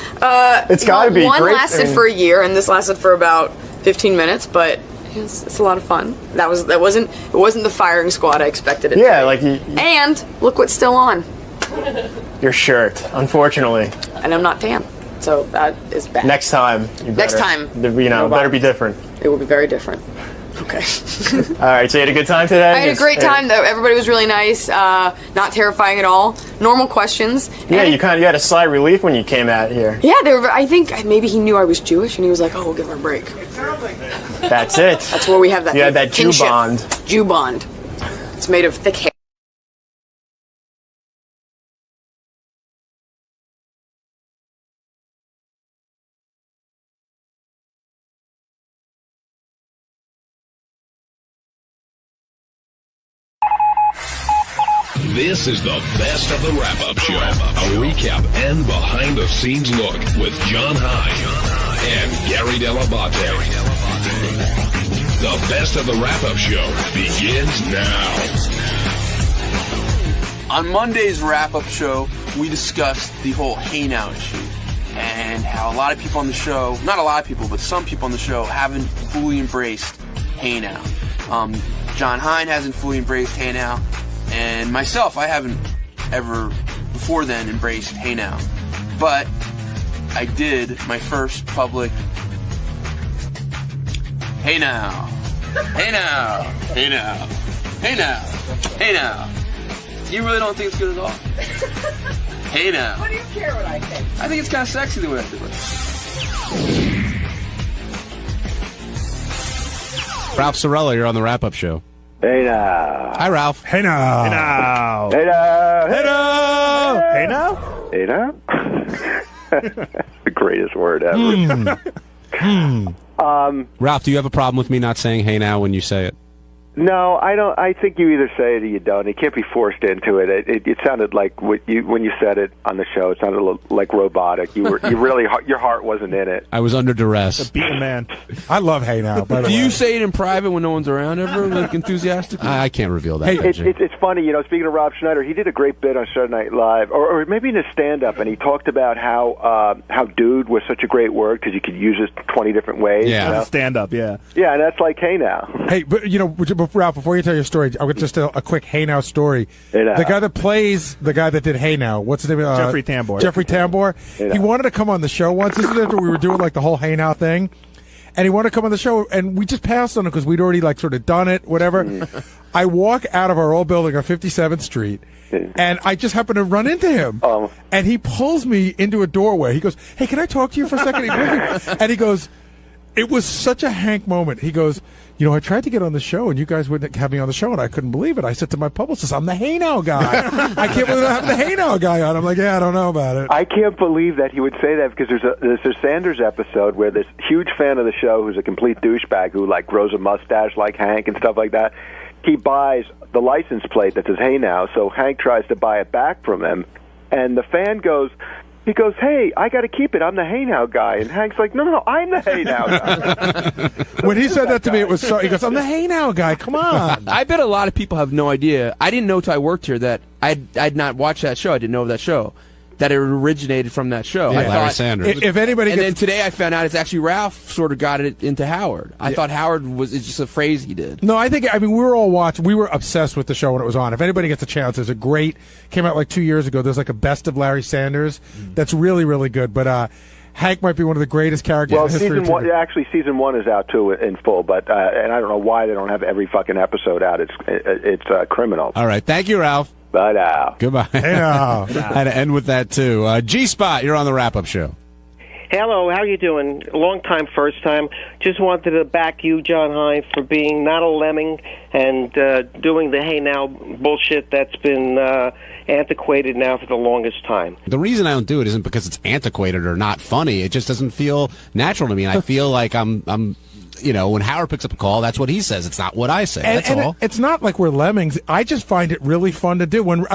S9: it's gotta be
S22: One
S9: great.
S22: lasted
S9: I mean-
S22: for a year, and this lasted for about 15 minutes, but it's a lot of fun. It wasn't the firing squad I expected it.
S9: Yeah,
S22: to
S9: like
S22: be. And look what's still on.
S9: your shirt. Unfortunately,
S22: And I'm not tan, so that is bad.
S9: next time.
S22: Next time.
S9: Better be different.
S22: It will be very different. Okay.
S9: All right, so you had a good time today?
S22: I had a great time, though. Everybody was really nice. Not terrifying at all. Normal questions.
S9: Yeah,
S22: And
S9: you had a slight relief when you came out here.
S22: Yeah, I think maybe he knew I was Jewish, and he was like, "Oh, we'll give her a break."
S9: That's it.
S22: That's where we have that.
S9: You had that Jew
S22: kinship.
S9: bond.
S22: Jew bond. It's made of thick hair.
S8: This is the best of the wrap-up show. A recap and behind-the-scenes look with John High and Gary Dell'Abate. The best of the wrap-up show begins now.
S12: On Monday's wrap-up show, we discussed the whole Hey Now issue and how a lot of people on the show, not a lot of people, but some people on the show haven't fully embraced Hey Now. John Hine hasn't fully embraced Hey Now, and myself, I haven't ever before then embraced Hey Now. But I did my first public Hey Now. Hey Now. Hey Now. Hey Now. Hey Now. You really don't think it's good at all? Hey Now.
S22: What do you care what I think?
S12: I think it's kind of sexy the way I did it.
S23: Ralph Sorella, you're on the wrap-up show.
S24: Hey now.
S23: Hi, Ralph.
S7: Hey now.
S24: Hey now. Hey now.
S7: Hey now.
S24: Hey now. The greatest word ever.
S23: Ralph, do you have a problem with me not saying hey now when you say it?
S24: No, I don't. I think you either say it or you don't. It can't be forced into it. It sounded like when you said it on the show. It sounded like robotic. You really your heart wasn't in it.
S23: I was under duress.
S7: Beaten man. I love Hey Now. By the
S12: Do
S7: way.
S12: you say it in private when no one's around ever, like enthusiastically?
S23: I can't reveal that.
S24: Hey, it's funny, speaking of Rob Schneider, he did a great bit on Saturday Night Live, or maybe in his stand-up, and he talked about how dude was such a great word because you could use it 20 different ways.
S7: Yeah. Stand-up, yeah.
S24: Yeah, and that's like Hey Now.
S7: Hey, but Ralph, before you tell your story, I'll just tell a quick Hey Now story.
S24: Hey Now.
S7: The guy that plays the guy that did Hey Now, what's his name?
S25: Jeffrey Tambor.
S7: Jeffrey Tambor.
S24: Hey
S7: He
S24: Now.
S7: wanted to come on the show once. This is after we were doing like the whole Hey Now thing. And he wanted to come on the show, and we just passed on it because we'd already sort of done it, whatever. I walk out of our old building on 57th Street, and I just happen to run into him. And he pulls me into a doorway. He goes, "Hey, can I talk to you for a second?" And he goes, it was such a Hank moment. He goes, I tried to get on the show, and you guys wouldn't have me on the show, and I couldn't believe it. I said to my publicist, I'm the Hey Now guy. I can't believe I have the Hey Now guy on. I'm like, yeah, I don't know about it.
S24: I can't believe that he would say that because there's a Sanders episode where this huge fan of the show who's a complete douchebag who grows a mustache like Hank and stuff like that. He buys the license plate that says Hey Now, so Hank tries to buy it back from him, and the fan goes, He goes, "Hey, I got to keep it. I'm the Hey Now guy." And Hank's like, "No, I'm the Hey Now guy."
S7: When he said that to me, it was so. He goes, "I'm the Hey Now guy. Come on."
S10: I bet a lot of people have no idea. I didn't know till I worked here that I'd not watched that show. I didn't know of that show. That it originated from that show.
S23: Yeah,
S10: I
S23: Larry
S10: thought,
S23: Sanders.
S7: If anybody,
S10: and then today I found out it's actually Ralph sort of got it into Howard. I thought Howard it's just a phrase he did.
S7: No, I mean, we were all watching. We were obsessed with the show when it was on. If anybody gets a chance, there's a great, came out like 2 years ago. There's like a best of Larry Sanders that's really, really good. But Hank might be one of the greatest characters
S24: Well,
S7: in history.
S24: season one is out too in full, but and I don't know why they don't have every fucking episode out. It's criminal.
S23: All right. Thank you, Ralph.
S24: Bye now.
S23: Goodbye.
S7: Hey now.
S23: Had to end with that, too. G-Spot, you're on the wrap-up show.
S13: Hello, how you doing? Long time, first time. Just wanted to back you, John High, for being not a lemming and doing the Hey Now bullshit that's been antiquated now for the longest time.
S23: The reason I don't do it isn't because it's antiquated or not funny. It just doesn't feel natural to me. And I feel like I'm when Howard picks up a call, that's what he says. It's not what I say. That's all.
S7: It's not like we're lemmings. I just find it really fun to do. When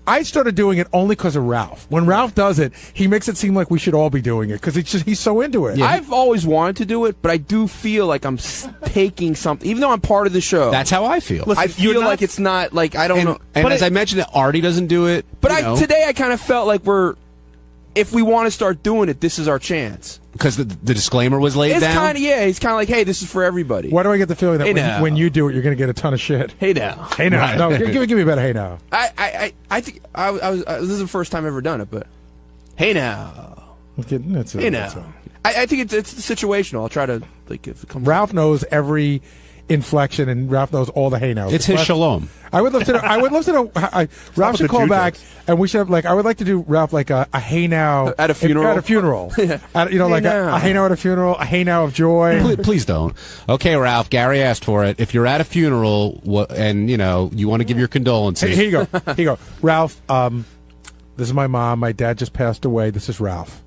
S7: I started doing it only because of Ralph. When Ralph does it, he makes it seem like we should all be doing it because he's so into it.
S10: Yeah. I've always wanted to do it, but I do feel like I'm taking something, even though I'm part of the show.
S23: That's how I feel.
S10: Listen, I feel like it's not like I don't know.
S23: And as I mentioned, Artie doesn't do it.
S10: But today I kind of felt like if we want to start doing it, this is our chance.
S23: Because the disclaimer was laid down?
S10: He's kind of like, hey, this is for everybody.
S7: Why do I get the feeling that when you do it, you're going to get a ton of shit?
S10: Hey now.
S7: Hey now.
S23: Right.
S7: No, give me a better hey now.
S10: I think this is the first time I've ever done it, but hey now.
S7: That's it.
S10: Hey now. I think it's situational. I'll try to, like, if it comes
S7: Ralph knows every inflection, and Ralph knows all the hey nows.
S23: It's his shalom.
S7: I would love to know. Ralph should call back, and we should have I would like to do Ralph like a hey now
S10: at a funeral.
S7: At a funeral, a hey now at a funeral, a hey now of joy.
S23: Please don't. Okay, Ralph. Gary asked for it. If you're at a funeral and you want to give your condolences,
S7: here you go. Here you go, Ralph. This is my mom. My dad just passed away. This is Ralph.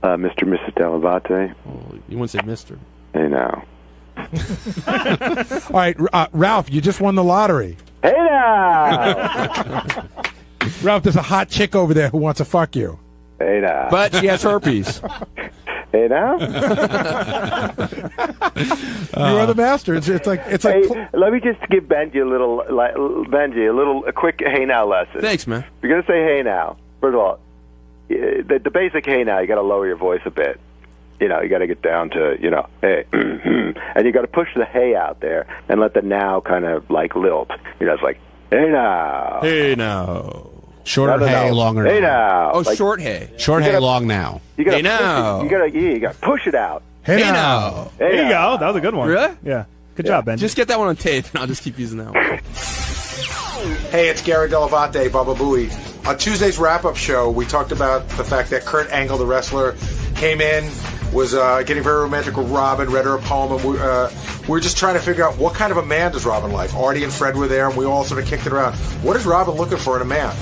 S24: Mr. and Mrs. Delavate.
S10: Oh, you wouldn't say Mr.
S24: Hey now.
S7: All right, Ralph, you just won the lottery.
S24: Hey now.
S7: Ralph, there's a hot chick over there who wants to fuck you.
S24: Hey now.
S10: But she has herpes.
S24: Hey now.
S7: You are the master. It's like.
S24: Hey, let me just give Benji a quick hey now lesson.
S10: Thanks, man.
S24: If you're gonna say hey now, first of all, the basic hey now, you got to lower your voice a bit. You got to get down to, hey, and you got to push the hey out there and let the now kind of like lilt. It's like, hey now.
S10: Hey now.
S23: Shorter hey, longer
S24: hey
S23: now.
S10: Oh, short hey.
S23: Short hey, long now.
S24: You gotta
S10: hey now.
S24: You got to push it out.
S7: Hey now.
S9: There you go. That was a good one.
S10: Really?
S9: Yeah. Good job, Ben.
S10: Just get that one on tape, and I'll just keep using that one.
S14: Hey, it's Gary Delavate, Baba Booey. On Tuesday's wrap-up show, we talked about the fact that Kurt Angle, the wrestler, came in, was getting very romantic with Robin, read her a poem, and we were just trying to figure out what kind of a man does Robin like. Artie and Fred were there, and we all sort of kicked it around. What is Robin looking for in a man?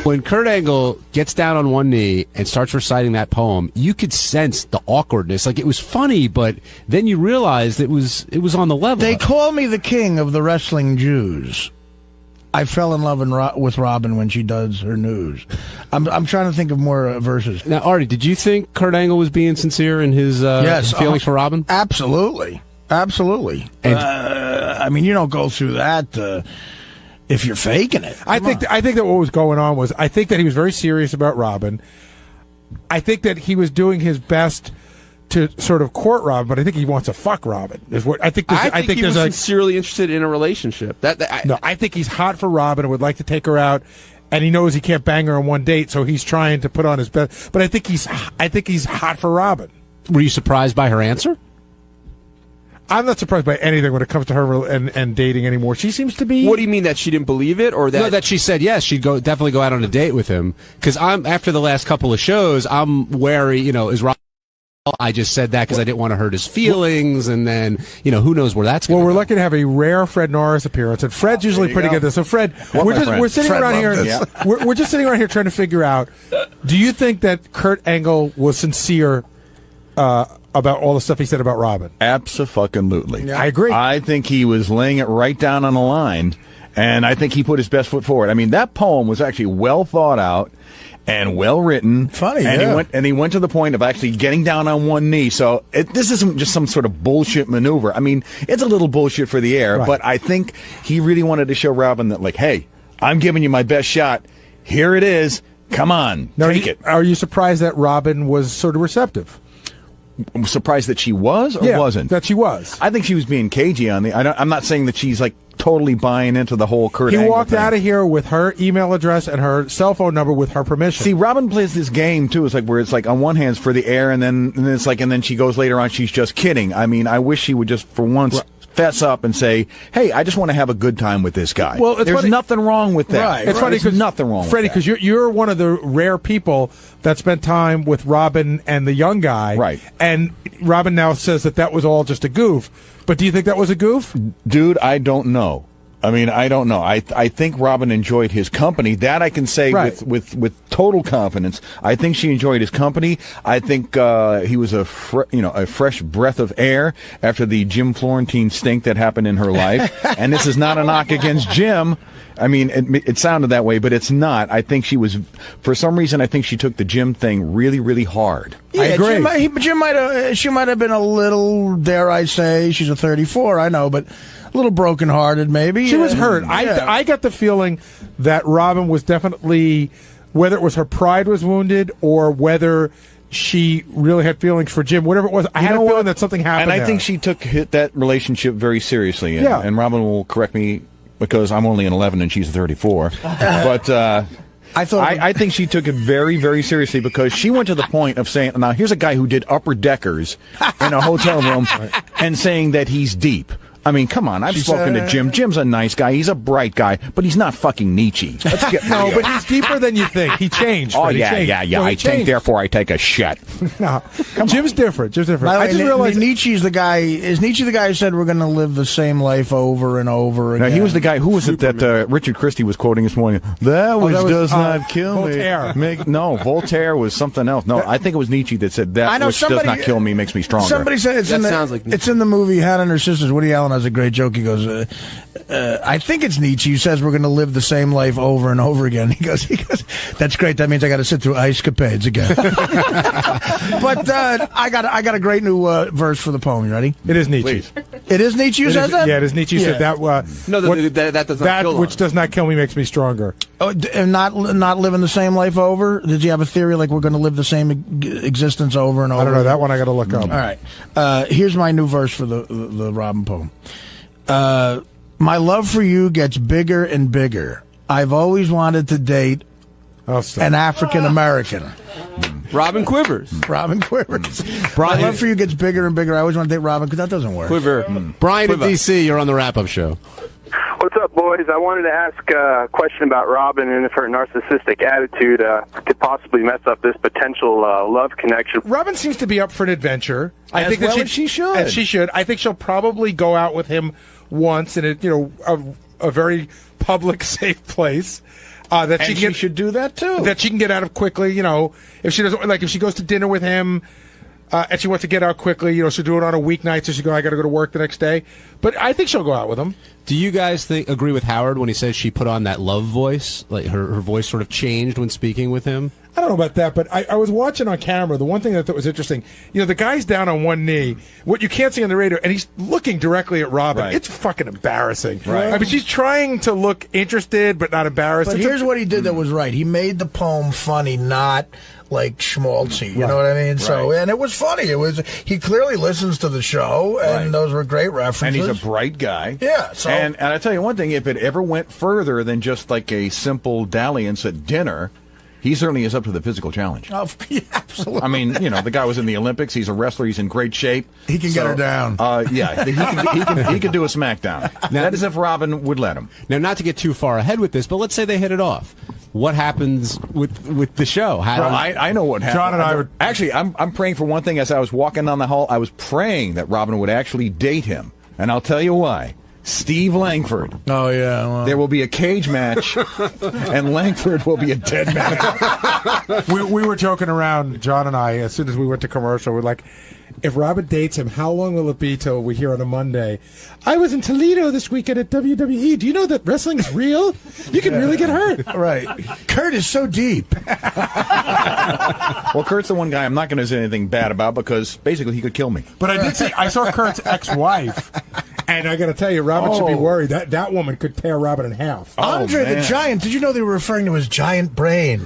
S23: When Kurt Angle gets down on one knee and starts reciting that poem, you could sense the awkwardness. Like, it was funny, but then you realized it was on the level.
S5: They call me the king of the wrestling Jews. I fell in love with Robin when she does her news. I'm trying to think of more verses.
S23: Now, Artie, did you think Kurt Angle was being sincere in his feelings for Robin?
S5: Absolutely. Absolutely.
S23: And,
S5: I mean, you don't go through that if you're faking it.
S7: I think that what was going on was, I think that he was very serious about Robin. I think that he was doing his best to sort of court Robin, but I think he wants to fuck Robin. Is what I think.
S10: I think he was sincerely interested in a relationship.
S7: No, I think he's hot for Robin and would like to take her out, and he knows he can't bang her on one date, so he's trying to put on his best. But I think he's hot for Robin.
S23: Were you surprised by her answer?
S7: I'm not surprised by anything when it comes to her and dating anymore. She seems to be.
S10: What do you mean, that she didn't believe it, or that?
S23: No, that she said yes, she'd definitely go out on a date with him. Because after the last couple of shows, I'm wary. Is Robin? I just said that because I didn't want to hurt his feelings, and then who knows where that's going.
S7: Well, we're lucky to have a rare Fred Norris appearance, and Fred's usually pretty good at this. So, Fred, we're sitting around here. We're just sitting around here trying to figure out: do you think that Kurt Angle was sincere about all the stuff he said about Robin?
S3: Abso-fucking-lutely.
S7: I agree.
S3: I think he was laying it right down on the line. And I think he put his best foot forward. I mean, that poem was actually well thought out and well written.
S5: Funny,
S3: and he went to the point of actually getting down on one knee. So this isn't just some sort of bullshit maneuver. I mean, it's a little bullshit for the air, but I think he really wanted to show Robin that, like, hey, I'm giving you my best shot. Here it is. Come on, take it.
S7: Are you surprised that Robin was sort of receptive?
S3: I'm surprised that she was or wasn't.
S7: That she was.
S3: I think she was being cagey on the. I'm not saying that she's like totally buying into the whole Kurt Angle
S7: walked
S3: thing.
S7: out of here with her email address and her cell phone number with her permission.
S3: See, Robin plays this game too. It's like where it's like on one hand it's for the air, and then it's like, and then she goes later on. She's just kidding. I mean, I wish she would just for once fess up and say, "Hey, I just want to have a good time with this guy."
S7: Well,
S3: there's nothing wrong with that.
S7: Right. It's funny because
S3: nothing wrong,
S7: Freddie,
S3: with that.
S7: because you're one of the rare people that spent time with Robin and the young guy,
S3: right?
S7: And Robin now says that was all just a goof. But do you think that was a goof,
S3: dude? I don't know. I mean, I don't know. I think Robin enjoyed his company. That I can say with total confidence. I think she enjoyed his company. I think he was a fresh breath of air after the Jim Florentine stink that happened in her life. And this is not a knock against Jim. I mean, it sounded that way, but it's not. I think she was, for some reason, I think she took the Jim thing really, really hard.
S5: Yeah,
S3: I agree.
S5: She might have been a little, dare I say, she's a 34, I know, but a little brokenhearted, maybe.
S7: She was hurt. I got the feeling that Robin was definitely, whether it was her pride was wounded or whether she really had feelings for Jim, whatever it was, I had a feeling that something happened.
S3: And I
S7: there.
S3: think she took that relationship very seriously. And, and Robin will correct me because I'm only an 11 and she's a 34. But I think she took it very, very seriously because she went to the point of saying, now here's a guy who did upper deckers in a hotel room and saying that he's deep. I mean, come on. I've spoken to Jim. Jim's a nice guy. He's a bright guy, but he's not fucking Nietzsche.
S7: No, but he's deeper than you think. He changed.
S3: Oh,
S7: He changed.
S3: yeah.
S7: No,
S3: I
S7: he
S3: think,
S7: changed.
S3: therefore, I take a shit.
S7: No, Jim's different. Jim's different.
S5: By the
S7: I
S5: way,
S7: just realized
S5: Nietzsche's the guy. Is Nietzsche the guy who said we're going to live the same life over and over again?
S3: No, he was the guy. Who was it that Richard Christie was quoting this morning? That does not kill
S7: Voltaire.
S3: me. No, Voltaire was something else. No, I think it was Nietzsche that said that which does not kill me makes me stronger.
S5: Somebody said it's in the movie Hannah and Her Sisters. Woody Allen has a great joke. He goes, I think it's Nietzsche who says we're going to live the same life over and over again. He goes, that's great. That means I got to sit through ice capades again. But I got a great new verse for the poem. You ready?
S7: It is Nietzsche.
S5: Please. It is Nietzsche who says that?
S7: Yeah, it is Nietzsche who said that.
S12: That does not
S7: that
S12: kill
S7: which does not kill me makes me stronger.
S5: Oh, and not living the same life over? Did you have a theory like we're going to live the same existence over and over?
S7: I don't know. That one I got to look up.
S5: All right. Here's my new verse for the Robin poem. My love for you gets bigger and bigger. I've always wanted to date an African American.
S12: Robin Quivers.
S5: Robin Quivers. My love for you gets bigger and bigger. I always want to date Robin because that doesn't work.
S12: Quiver.
S23: Brian in D.C., you're on the wrap-up show.
S4: What's up, boys? I wanted to ask a question about Robin and if her narcissistic attitude could possibly mess up this potential love connection.
S7: Robin seems to be up for an adventure. I think
S3: well
S7: that
S3: as she should.
S7: And she should. I think she'll probably go out with him once in a very public, safe place. That
S3: and she should do that too.
S7: That she can get out of quickly. If she doesn't, like if she goes to dinner with him. And she wants to get out quickly, she'll do it on a weeknight, so she'll go, I got to go to work the next day. But I think she'll go out with him.
S23: Do you guys agree with Howard when he says she put on that love voice? Like her voice sort of changed when speaking with him?
S7: I don't know about that, but I was watching on camera. The one thing that I thought was interesting, the guy's down on one knee, what you can't see on the radio, and he's looking directly at Robin. Right. It's fucking embarrassing.
S3: Right.
S7: I mean, she's trying to look interested, but not embarrassed.
S5: But here's what he did that was right. He made the poem funny, not like schmaltzy. You know what I mean? So, and it was funny. He clearly listens to the show, and those were great references.
S3: And he's a bright guy.
S5: Yeah. So.
S3: And I tell you one thing, if it ever went further than just like a simple dalliance at dinner, he certainly is up to the physical challenge.
S5: Oh, yeah, absolutely.
S3: I mean, the guy was in the Olympics. He's a wrestler. He's in great shape.
S5: He can get her down.
S3: Yeah, he can do a smackdown. Now, that is if Robin would let him.
S23: Now, not to get too far ahead with this, but let's say they hit it off. What happens with the show?
S3: I know what happened.
S7: John and I were
S3: actually. I'm praying for one thing. As I was walking down the hall, I was praying that Robin would actually date him, and I'll tell you why. Steve Langford.
S5: Oh, yeah. Well.
S3: There will be a cage match, and Langford will be a dead man.
S7: we were joking around, John and I, as soon as we went to commercial. We're like, if Robin dates him, how long will it be till we hear on a Monday, I was in Toledo this weekend at WWE. Do you know that wrestling is real? You can really get hurt.
S5: Right. Kurt is so deep.
S3: Well, Kurt's the one guy I'm not going to say anything bad about because basically he could kill me.
S7: But I did see, I saw Kurt's ex-wife, and I got to tell you, Robin should be worried. That woman could tear Robin in half.
S5: Andre the Giant, did you know they were referring to his giant brain?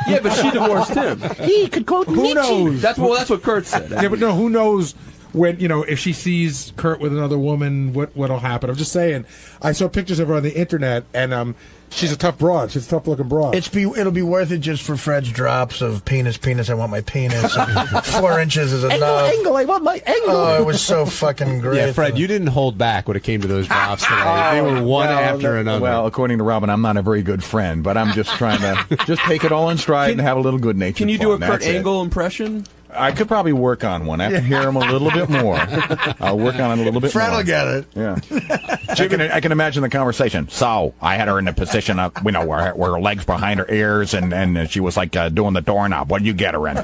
S10: Yeah, but she divorced him.
S5: He could quote
S7: Who
S5: Nietzsche.
S7: knows?
S10: That's what Kurt said.
S7: Yeah, but no, who knows when, if she sees Kurt with another woman, what'll happen? I'm just saying, I saw pictures of her on the internet, and she's a tough broad. She's a tough-looking broad.
S5: It'll be worth it just for Fred's drops of penis, I want my penis. 4 inches is enough.
S7: Angle, I want my angle.
S5: Oh, it was so fucking great.
S23: Yeah, Fred, you didn't hold back when it came to those drops today. They were one after another.
S3: Well, according to Robin, I'm not a very good friend, but I'm just trying to just take it all in stride and have a little good nature.
S10: Can you do a Kurt Angle impression?
S3: I could probably work on one. I have to hear him a little bit more. I'll work on it a little bit more.
S5: Fred will get it.
S3: Yeah. I can imagine the conversation. So, I had her in the position of, where her legs behind her ears, and she was like doing the doorknob. What did you get her in?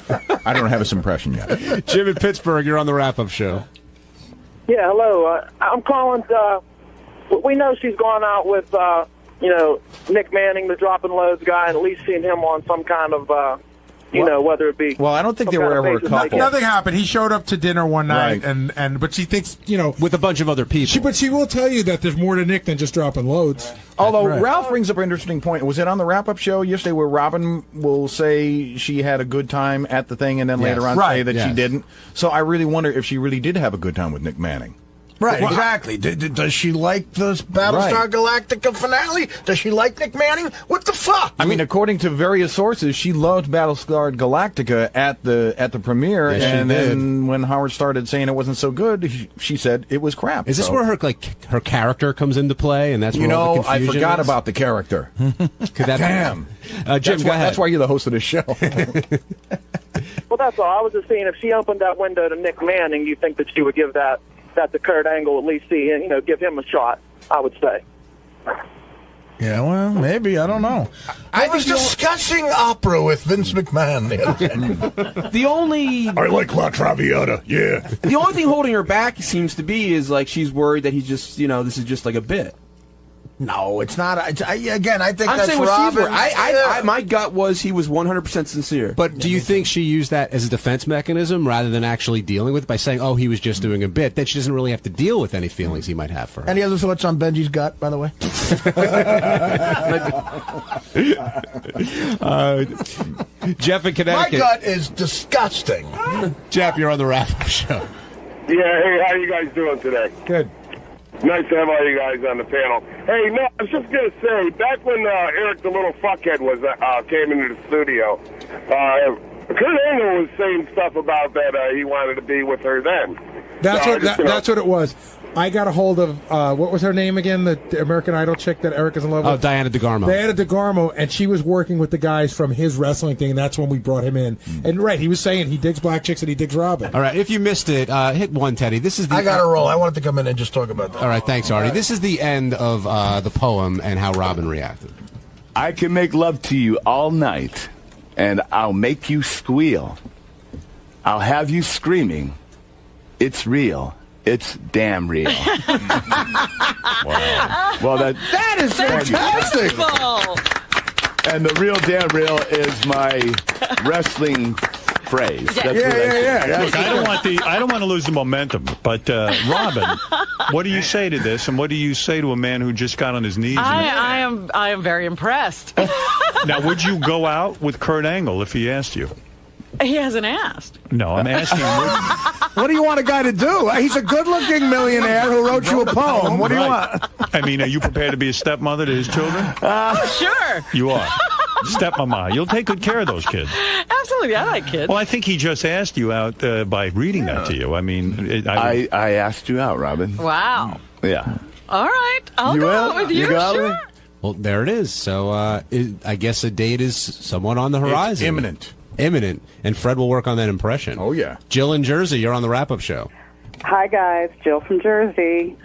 S3: I don't have this impression yet.
S23: Jim in Pittsburgh, you're on the wrap-up show.
S6: Yeah, hello. I'm calling. We know she's gone out with, Nick Manning, the drop and loads guy, and at least seen him on some kind of, whether it be.
S3: Well, I don't think they were ever a couple.
S7: Nothing happened. He showed up to dinner one night, but she thinks,
S23: with a bunch of other people.
S7: But she will tell you that there's more to Nick than just dropping loads.
S3: Although Ralph brings up an interesting point. Was it on the wrap-up show yesterday where Robin will say she had a good time at the thing and then later on say that she didn't? So I really wonder if she really did have a good time with Nick Manning.
S5: Right, exactly. Does she like the Battlestar Galactica finale? Does she like Nick Manning? What the fuck?
S3: I mean, according to various sources, she loved Battlestar Galactica at the premiere, and then when Howard started saying it wasn't so good, she said it was crap.
S23: Is this where her character comes into play, and that's where all the confusion
S3: I forgot
S23: is?
S3: about the character.
S23: Damn.
S3: Jim, go ahead. That's why you're the host of the show.
S6: Well, that's all. I was just saying, if she opened that window to Nick Manning, you think that she would give that to Kurt Angle, at least see, give him a shot, I would say.
S5: Yeah, well, maybe. I don't know. I was discussing opera with Vince McMahon the other day.
S10: The only...
S5: I like La Traviata, yeah.
S10: The only thing holding her back seems to be is, she's worried that he's just, this is just like a bit.
S5: No, it's not. I think
S10: I'm
S5: that's
S10: saying what she's
S5: Robin.
S10: worried. My gut was he was 100% sincere.
S23: But do you think she used that as a defense mechanism rather than actually dealing with it by saying, he was just doing a bit, that she doesn't really have to deal with any feelings he might have for her?
S5: Any other thoughts on Benji's gut, by the way?
S23: Jeff in Connecticut.
S5: My gut is disgusting.
S23: Jeff, you're on the wrap-up show.
S15: Yeah, hey, how you guys doing today?
S7: Good.
S15: Nice to have all you guys on the panel. Hey, no, I was just going to say, back when Eric the Little Fuckhead was came into the studio, Kurt Angle was saying stuff about that he wanted to be with her then.
S7: That's what it was. I got a hold of, what was her name again? The American Idol chick that Eric is in love with?
S23: Oh, Diana DeGarmo.
S7: Diana DeGarmo, and she was working with the guys from his wrestling thing, and that's when we brought him in. And he was saying he digs black chicks and he digs Robin.
S23: All right, if you missed it, hit one, Teddy. This is the.
S5: I got to roll. I wanted to come in and just talk about that.
S23: All right, thanks, Artie. This is the end of the poem and how Robin reacted.
S16: I can make love to you all night, and I'll make you squeal. I'll have you screaming. It's real. It's damn real. Wow. Well,
S5: that is fantastic.
S16: And the real damn real is my wrestling phrase. That's
S1: yeah. Look, I don't want to lose the momentum, but Robin, what do you say to this, and what do you say to a man who just got on his knees?
S2: I am very impressed.
S1: Now, would you go out with Kurt Angle if he asked you?
S2: He hasn't asked.
S1: No, I'm asking.
S5: What do you want a guy to do? He's a good-looking millionaire who wrote you a poem. What do you want?
S1: I mean, are you prepared to be a stepmother to his children?
S2: Sure.
S1: You are. Stepmama. You'll take good care of those kids.
S2: Absolutely. I like kids.
S1: Well, I think he just asked you out by reading that to you. I mean,
S16: I asked you out, Robin.
S2: Wow.
S16: Yeah.
S2: All right. I'll go out with you. Sure.
S23: Well, there it is. So I guess a date is somewhat on the horizon.
S3: It's
S23: imminent, and Fred will work on that impression.
S3: Oh, yeah.
S23: Jill in Jersey, you're on the wrap-up show.
S17: Hi, guys. Jill from Jersey.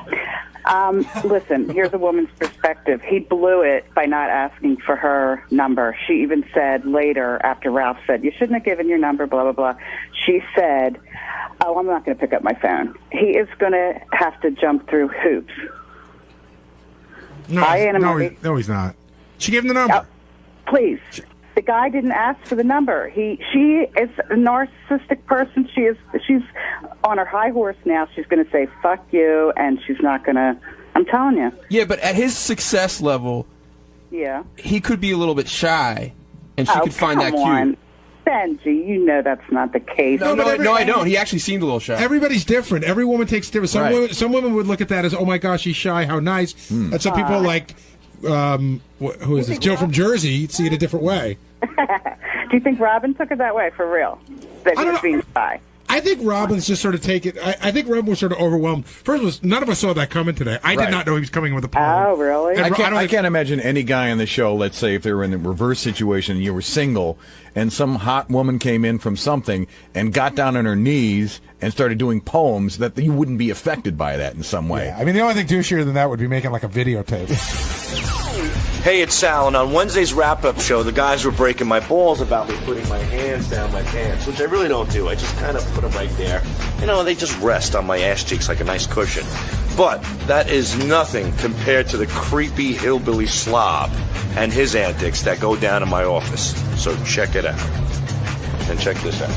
S11: Listen, here's a woman's perspective. He blew it by not asking for her number. She even said later, after Ralph said, you shouldn't have given your number, blah, blah, blah. She said, oh, I'm not going to pick up my phone. He is going to have to jump through hoops.
S7: No, he's not. She gave him the number.
S11: Please. The guy didn't ask for the number. She is a narcissistic person. She's on her high horse now. She's going to say fuck you, and she's not going to. I'm telling you.
S10: Yeah, but at his success level,
S11: yeah,
S10: he could be a little bit shy, and she could find that cute.
S11: Benji, you know that's not the case.
S10: No, I don't. He actually seemed a little shy.
S7: Everybody's different. Every woman takes different. Some women would look at that as, oh my gosh, she's shy. How nice. And some people like. Who is this? Jill from Jersey. See it a different way.
S11: Do you think Robin took it that way for real? That he was being shy?
S7: I think Robin's just sort of take it. I think Robin was sort of overwhelmed. First was none of us saw that coming today. I did not know he was coming with a poem.
S11: Oh, really?
S3: I can't imagine any guy on the show, let's say if they were in the reverse situation and you were single and some hot woman came in from something and got down on her knees and started doing poems, that you wouldn't be affected by that in some way.
S7: Yeah, I mean, the only thing douchier than that would be making like a videotape.
S17: Hey, it's Sal, and on Wednesday's wrap-up show, the guys were breaking my balls about me putting my hands down my pants, which I really don't do. I just kind of put them right there. You know, they just rest on my ass cheeks like a nice cushion. But that is nothing compared to the creepy hillbilly slob and his antics that go down in my office. So check it out. And check this out.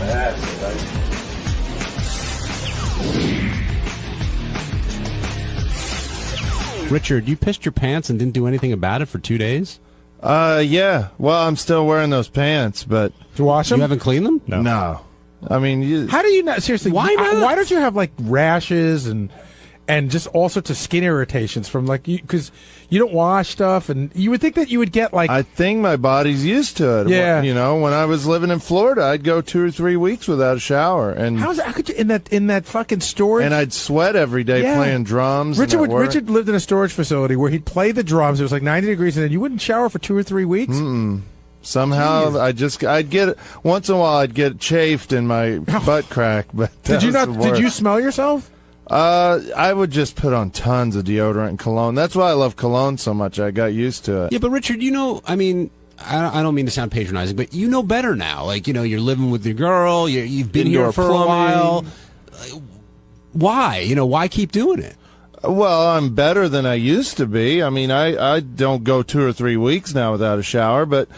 S17: That's nice.
S23: Richard, you pissed your pants and didn't do anything about it for 2 days?
S19: Yeah. Well, I'm still wearing those pants, but...
S7: To wash them?
S23: You haven't cleaned them?
S19: No. I mean...
S7: How do you not... Seriously,
S23: why not?
S7: Why don't you have, like, rashes and just all sorts of skin irritations from, like... Because you don't wash stuff, and you would think that you would get, like...
S19: I think my body's used to it.
S7: Yeah.
S19: You know, when I was living in Florida, I'd go 2 or 3 weeks without a shower. And
S7: how could you... In that fucking storage...
S19: And I'd sweat every day playing drums.
S7: Richard lived in a storage facility where he'd play the drums. It was like 90 degrees, and then you wouldn't shower for 2 or 3 weeks?
S19: Mm-mm. Somehow, I'd get... Once in a while, I'd get chafed in my butt crack. But
S7: Did you smell yourself?
S19: I would just put on tons of deodorant and cologne. That's why I love cologne so much. I got used to it.
S23: Yeah, but Richard, you know, I mean, I don't mean to sound patronizing, but you know better now. Like, you know, you're living with your girl. You've been here for a while. Why? You know, why keep doing it?
S19: Well, I'm better than I used to be. I mean, I don't go 2 or 3 weeks now without a shower, but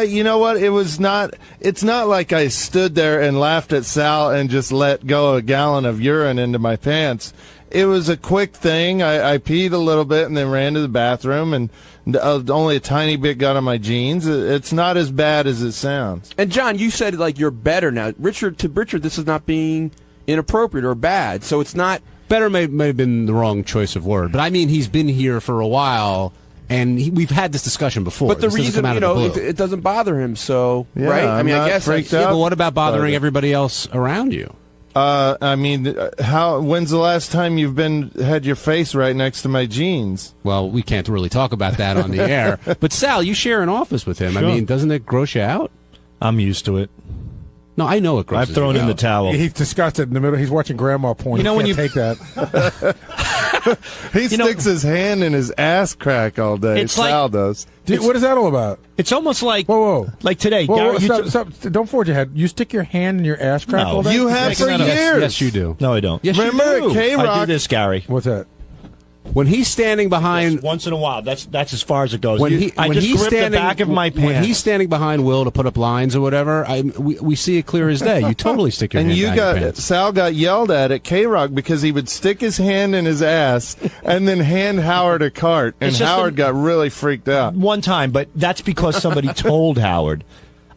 S19: you know what? It's not like I stood there and laughed at Sal and just let go a gallon of urine into my pants. It was a quick thing. I peed a little bit and then ran to the bathroom, and only a tiny bit got on my jeans. It's not as bad as it sounds.
S10: And John, you said like you're better now. Richard, this is not being inappropriate or bad, so it's not...
S23: Better may have been the wrong choice of word, but I mean he's been here for a while, and we've had this discussion before.
S10: But the reason, you know, it doesn't bother him, so,
S19: yeah,
S10: right? I mean, I guess...
S23: Yeah, but what about bothering everybody else around you?
S19: I mean, when's the last time you've had your face right next to my jeans?
S23: Well, we can't really talk about that on the air. But Sal, you share an office with him. Sure. I mean, doesn't it gross you out?
S20: I'm used to it.
S23: No, I know it grosses
S20: I've thrown
S23: you
S20: in
S23: out.
S20: the towel.
S7: He's disgusted in the middle. He's watching grandma porn.
S20: You know, when you
S19: take that. He sticks his hand in his ass crack all day.
S20: It's
S19: Sal does.
S7: What is that all about?
S20: It's almost like...
S7: Whoa.
S20: Like today.
S7: Whoa, stop. Don't forge your head. You stick your hand in your ass crack all day?
S19: You have for years.
S23: Yes, you do.
S20: No, I don't.
S23: Yes,
S19: Remember
S23: you do.
S19: at K-Rock?
S20: I do this, Gary.
S7: What's that?
S23: When he's standing behind...
S20: Yes, once in a while. That's as far as it goes.
S23: I just grip the
S20: back of my pants.
S23: When he's standing behind Will to put up lines or whatever, we see it clear as day. You totally stick your hand back in your pants.
S19: Sal got yelled at K-Rock because he would stick his hand in his ass and then hand Howard a cart, and Howard got really freaked out.
S20: One time, but that's because somebody told Howard.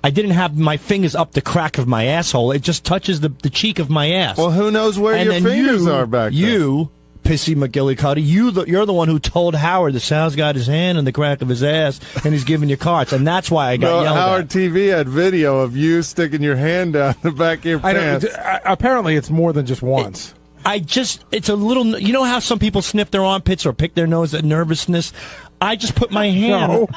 S20: I didn't have my fingers up the crack of my asshole. It just touches the cheek of my ass.
S19: Well, who knows where your fingers are back there?
S20: You... Pissy McGillicuddy, you're the one who told Howard that Sal's got his hand in the crack of his ass and he's giving you carts, and that's why I got yelled
S19: Howard
S20: at.
S19: TV had video of you sticking your hand down the back of your pants.
S7: Apparently, it's more than just once.
S20: It's a little... You know how some people snip their armpits or pick their nose at nervousness? I just put my hand.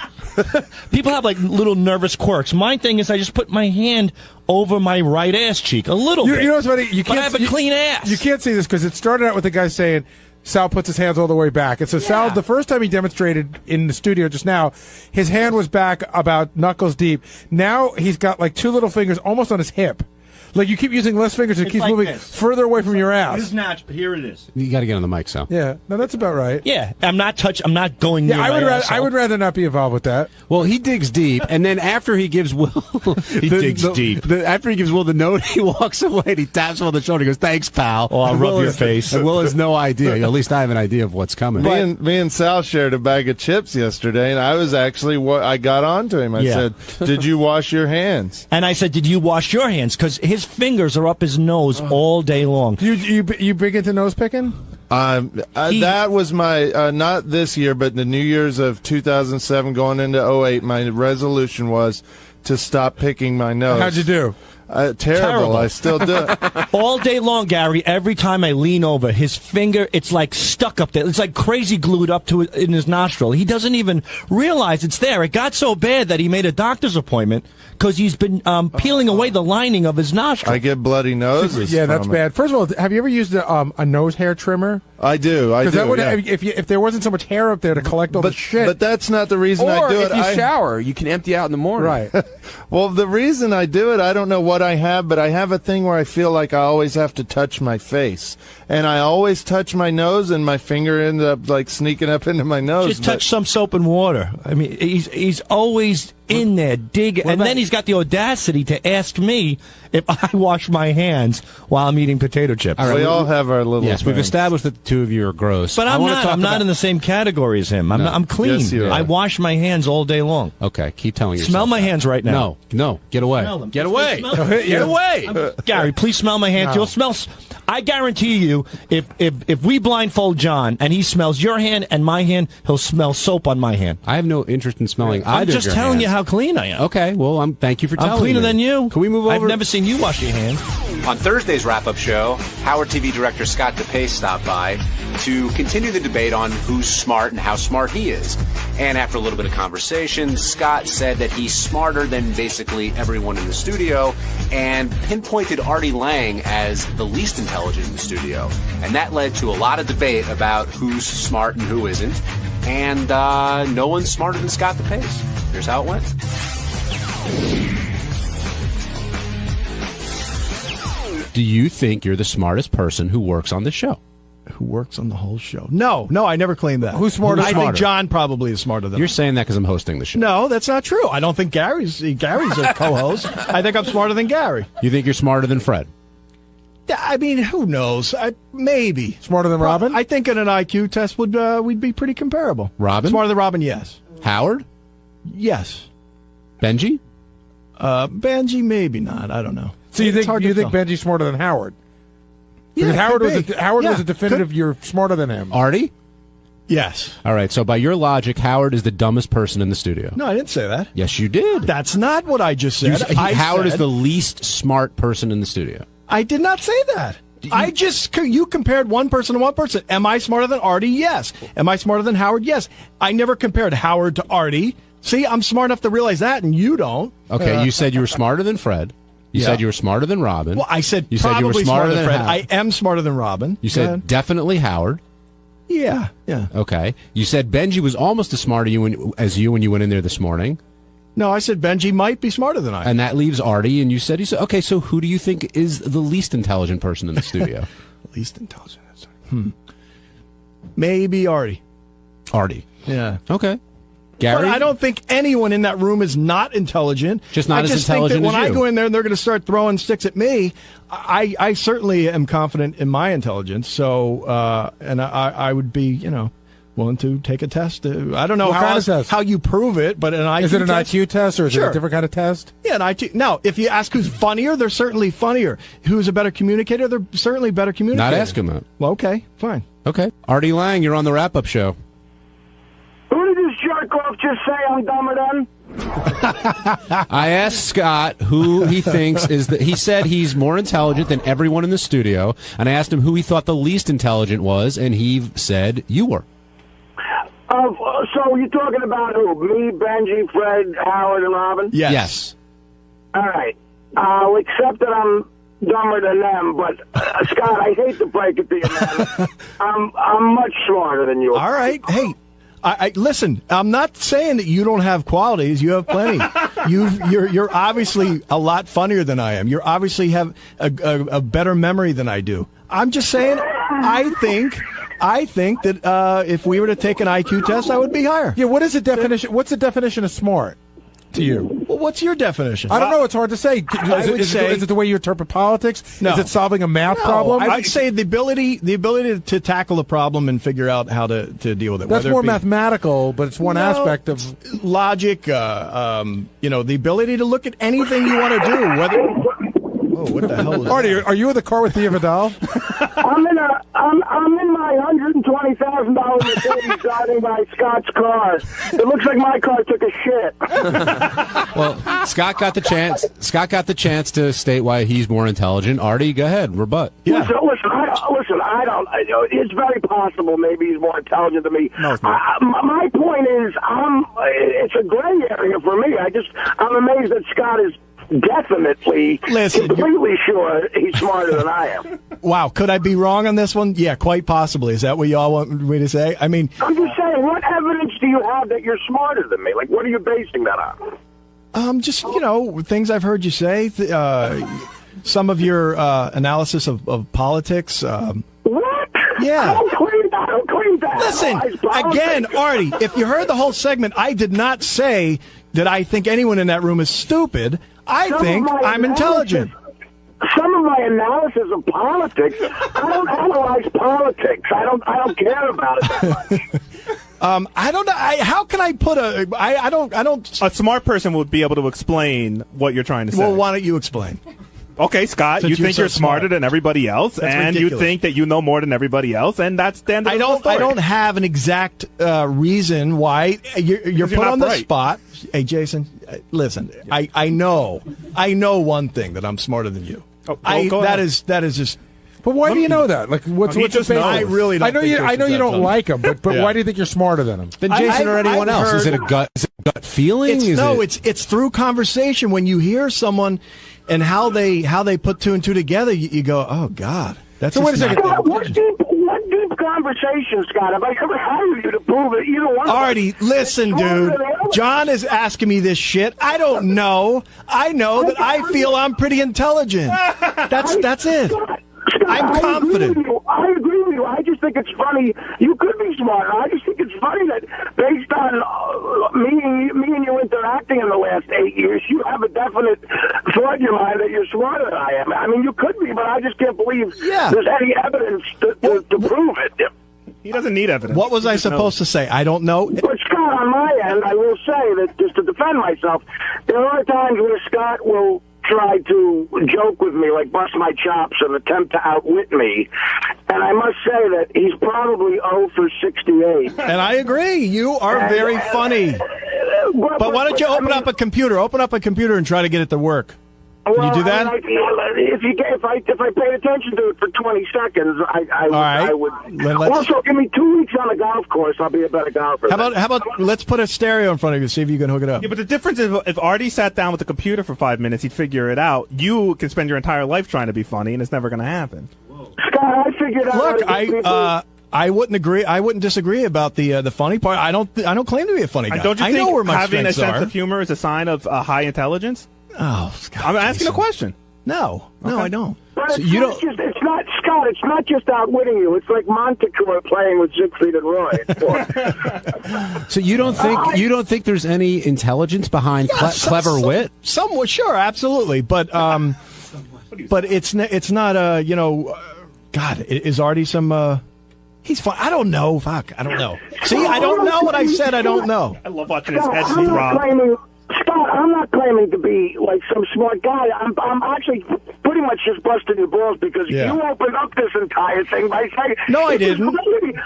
S20: People have like little nervous quirks. My thing is I just put my hand over my right ass cheek a little bit.
S7: You know what's funny? You
S20: but I have a clean ass.
S7: You can't see this because it started out with the guy saying Sal puts his hands all the way back. And so Sal, the first time he demonstrated in the studio just now, his hand was back about knuckles deep. Now he's got like 2 little fingers almost on his hip. Like you keep using less fingers, it keeps like moving further away from your ass.
S20: It's not, but here it is.
S23: You got to get on the mic, Sal.
S7: Yeah, no, that's about right.
S20: Yeah, I'm not going near my asshole.
S7: I would rather not be involved with that.
S23: Well, he digs deep, and then after he gives Will, after he gives Will the note, he walks away and he taps him on the shoulder. He goes, "Thanks, pal."
S20: Oh, I'll rub your face.
S23: And Will has no idea. At least I have an idea of what's coming.
S19: Me and Sal shared a bag of chips yesterday, and I was actually I got on to him. I said, "Did you wash your hands?"
S20: And I said, "Did you wash your hands?" Because his fingers are up his nose all day long.
S7: You big into nose picking?
S19: That was my not this year, but the New Year's of 2007 going into 2008. My resolution was to stop picking my nose.
S7: How'd you do?
S19: Terrible. I still do.
S20: All day long, Gary, every time I lean over, his finger, it's like stuck up there. It's like crazy glued up to it in his nostril. He doesn't even realize it's there. It got so bad that he made a doctor's appointment because he's been peeling away the lining of his nostril.
S19: I get bloody noses.
S7: Yeah, that's bad. First of all, have you ever used a nose hair trimmer?
S19: I do.
S7: Because that would if there wasn't so much hair up there to collect all the shit.
S19: But that's not the reason I do it.
S10: Or if you shower, you can empty out in the morning.
S7: Right.
S19: Well, the reason I do it, I don't know what I have, but I have a thing where I feel like I always have to touch my face. And I always touch my nose, and my finger ends up like sneaking up into my nose.
S20: Just touch some soap and water. I mean, he's always in there digging, and then he's got the audacity to ask me if I wash my hands while I'm eating potato chips.
S19: All right, we all have our little.
S23: Yes,
S19: things.
S23: we've established that the two of you are gross.
S20: But I'm not in the same category as him. I'm clean.
S19: Yes, you are.
S20: I wash my hands all day long.
S23: Okay, keep telling yourself.
S20: Smell my hands right now.
S23: No, get away. Get away. Get away.
S20: Gary, please smell my hands.
S7: No.
S20: You'll smell. I guarantee you, if we blindfold John and he smells your hand and my hand, he'll smell soap on my hand.
S23: I have no interest in smelling either.
S20: I'm just
S23: of your
S20: telling
S23: hands.
S20: you how clean I am.
S23: Okay, well, thank you for telling me.
S20: I'm cleaner than you.
S23: Can we move over?
S20: I've never seen you wash your hands.
S8: On Thursday's wrap-up show, Howard TV director Scott Depace stopped by to continue the debate on who's smart and how smart he is. And after a little bit of conversation, Scott said that he's smarter than basically everyone in the studio and pinpointed Artie Lang as the least intelligent in the studio. And that led to a lot of debate about who's smart and who isn't. And no one's smarter than Scott Depace. Here's how it went.
S23: Do you think you're the smartest person who works on the show?
S5: Who works on the whole show? No, I never claimed that.
S7: Who's smarter?
S5: I think John probably is smarter than
S23: You're
S5: I.
S23: saying that because I'm hosting the show.
S5: No, that's not true. I don't think Gary's a co-host. I think I'm smarter than Gary.
S23: You think you're smarter than Fred?
S5: I mean, who knows? Maybe.
S7: Smarter than Robin?
S5: I think in an IQ test we'd be pretty comparable.
S23: Robin?
S5: Smarter than Robin, yes.
S23: Howard?
S5: Yes.
S23: Benji?
S5: Benji, maybe not. I don't know.
S7: So you think Benji's smarter than Howard?
S5: Yeah,
S7: Because Howard was a definitive. You're smarter than him.
S23: Artie?
S5: Yes.
S23: All right, so by your logic, Howard is the dumbest person in the studio.
S5: No, I didn't say that.
S23: Yes, you did.
S5: That's not what I just said.
S23: Howard is the least smart person in the studio.
S5: I did not say that. You compared one person to one person. Am I smarter than Artie? Yes. Am I smarter than Howard? Yes. I never compared Howard to Artie. See, I'm smart enough to realize that, and you don't.
S23: Okay, you said you were smarter than Fred. You said you were smarter than Robin.
S5: Well, I said
S23: you
S5: probably
S23: said you were smarter than
S5: Fred.
S23: Howard.
S5: I am smarter than Robin.
S23: You said definitely Howard.
S5: Yeah.
S23: Okay. You said Benji was almost as smart as you when you went in there this morning.
S5: No, I said Benji might be smarter than I am.
S23: And that leaves Artie, and you said, okay, so who do you think is the least intelligent person in the studio?
S5: Least intelligent? Maybe Artie.
S23: Artie.
S5: Yeah.
S23: Okay. Gary?
S5: But I don't think anyone in that room is not intelligent.
S23: Just not as intelligent
S5: think that when
S23: as
S5: I
S23: you.
S5: go in there and they're going to start throwing sticks at me, I certainly am confident in my intelligence. So, and I would be, willing to take a test. I don't know
S7: What kind of test?
S5: how you prove it, but an IQ test.
S7: Is it an IQ test or is it
S5: Sure.
S7: a different kind of test?
S5: Yeah, an IQ. Now, if you ask who's funnier, they're certainly funnier. Who's a better communicator? They're certainly better communicators.
S23: Not asking that.
S5: Well, okay, fine.
S23: Okay. Artie Lang, you're on the wrap-up show.
S15: Who did this jerk off just say I'm dumber than?
S23: I asked Scott who he thinks is he said he's more intelligent than everyone in the studio, and I asked him who he thought the least intelligent was, and he said you were.
S6: So you're talking about who? Me, Benji, Fred, Howard, and Robin?
S20: Yes.
S6: All right. I'll accept that I'm dumber than them, but Scott, I hate to break it to you, man. I'm much smarter than you.
S20: All right. Hey, I listen. I'm not saying that you don't have qualities. You have plenty. You're obviously a lot funnier than I am. You obviously have a better memory than I do. I'm just saying. I think that if we were to take an IQ test, I would be higher.
S7: Yeah. What is the definition? What's the definition of smart to you?
S20: Well, what's your definition?
S7: I don't know. It's hard to say. Is it the way you interpret politics?
S20: No.
S7: Is it solving a math problem?
S20: I would say the ability to tackle a problem and figure out how to deal with it.
S7: That's more mathematical, but it's one aspect of
S20: logic. The ability to look at anything you want to do. Whether what the hell is
S7: Artie, are you in the car with Thea Vidal?
S6: I'm in my $120,000 Mercedes driving by Scott's car. It looks like my car took a shit.
S23: Well, Scott got the chance. Scott got the chance to state why he's more intelligent. Artie, go ahead, rebut.
S6: Yeah. Listen, I don't. It's very possible. Maybe he's more intelligent than me.
S7: No, it's not.
S6: My point is, it's a gray area for me. I'm amazed that Scott is definitely, completely sure he's smarter than I am.
S20: Wow, could I be wrong on this one? Yeah, quite possibly. Is that what y'all want me to say? I mean,
S6: I'm just saying, what evidence do you have that you're smarter than me? Like, what are you basing that on?
S20: Just, things I've heard you say, some of your analysis of politics.
S6: What?
S20: Yeah.
S6: I don't claim that.
S20: Listen, again, Artie, if you heard the whole segment, I did not say that I think anyone in that room is stupid. I think I'm intelligent.
S6: Some of my analysis of politics, I don't analyze politics. I don't care about it that much.
S20: I don't know. How can I put I don't.
S13: A smart person would be able to explain what you're trying to say.
S20: Well, why don't you explain?
S13: Okay, Scott,
S20: Since
S13: you think you're smarter than everybody else,
S20: That's
S13: and
S20: ridiculous.
S13: you think that you know more than everybody else, and that's the end of the story.
S20: I don't have an exact reason why you're put on the spot. Hey, Jason, listen. I know one thing, that I'm smarter than you.
S13: Go ahead.
S20: That is just.
S7: But why do you know that? Like, what's
S13: just
S7: the
S13: knows.
S20: I really don't.
S7: I know you don't like him, but
S20: Yeah.
S7: why do you think you're smarter than him?
S23: Then Jason or anyone
S20: I've
S23: else?
S20: heard-
S23: Is it a gut feeling?
S20: It's through conversation. When you hear someone and how they put two and two together, you go, oh God. That's
S7: So wait a
S20: just
S7: second.
S20: not-
S6: What deep conversation, Scott? Have I ever hired you to prove it? Either one.
S20: Artie, listen, dude. John is asking me this shit. I don't know. I know that I feel I'm pretty intelligent. That's it. I'm confident.
S6: I agree with you. I just think it's funny. You could be smarter. I just think it's funny that based on me and you interacting in the last 8 years, you have a definite thought in your mind that you're smarter than I am. I mean, you could be, but I just can't believe there's any evidence to prove it.
S13: He doesn't need evidence.
S20: What was I supposed to say? I don't know.
S6: But Scott, on my end, I will say that just to defend myself, there are times where Scott will try to joke with me, like bust my chops and attempt to outwit me. And I must say that he's probably 0 for 68.
S20: And I agree. You are very funny. But why don't you open up a computer? Open up a computer and try to get it to work. Can you do that?
S6: If I paid attention to it for 20 seconds, I would.
S20: Let's-
S6: Also, give me 2 weeks on the golf course. I'll be a better golfer.
S20: How about let's put a stereo in front of you, see if you can hook it up.
S13: Yeah, but the difference is if Artie sat down with the computer for 5 minutes, he'd figure it out. You can spend your entire life trying to be funny, and it's never going to happen.
S6: Scott, I figured out.
S20: Look, I wouldn't agree. I wouldn't disagree about the funny part. I don't claim to be a funny guy.
S13: And don't you
S20: I
S13: think
S20: know where my
S13: having a
S20: strengths
S13: sense
S20: are.
S13: of humor is a sign of high intelligence?
S20: Oh, Scott,
S13: I'm asking a question.
S20: No, I don't.
S6: But it's not, Scott, it's not just outwitting you. It's like Montecore playing with Siegfried and Roy.
S23: So you don't think there's any intelligence behind clever wit?
S20: Somewhat, sure, absolutely, but it's not God, is Artie some? He's fun. I don't know. Fuck, I don't know. See, I don't know what I said. I don't know.
S13: I love watching his head throb.
S18: Scott, I'm not claiming to be like some smart guy. I'm actually pretty much just busting your balls because you opened up this entire thing by saying
S21: No, I didn't.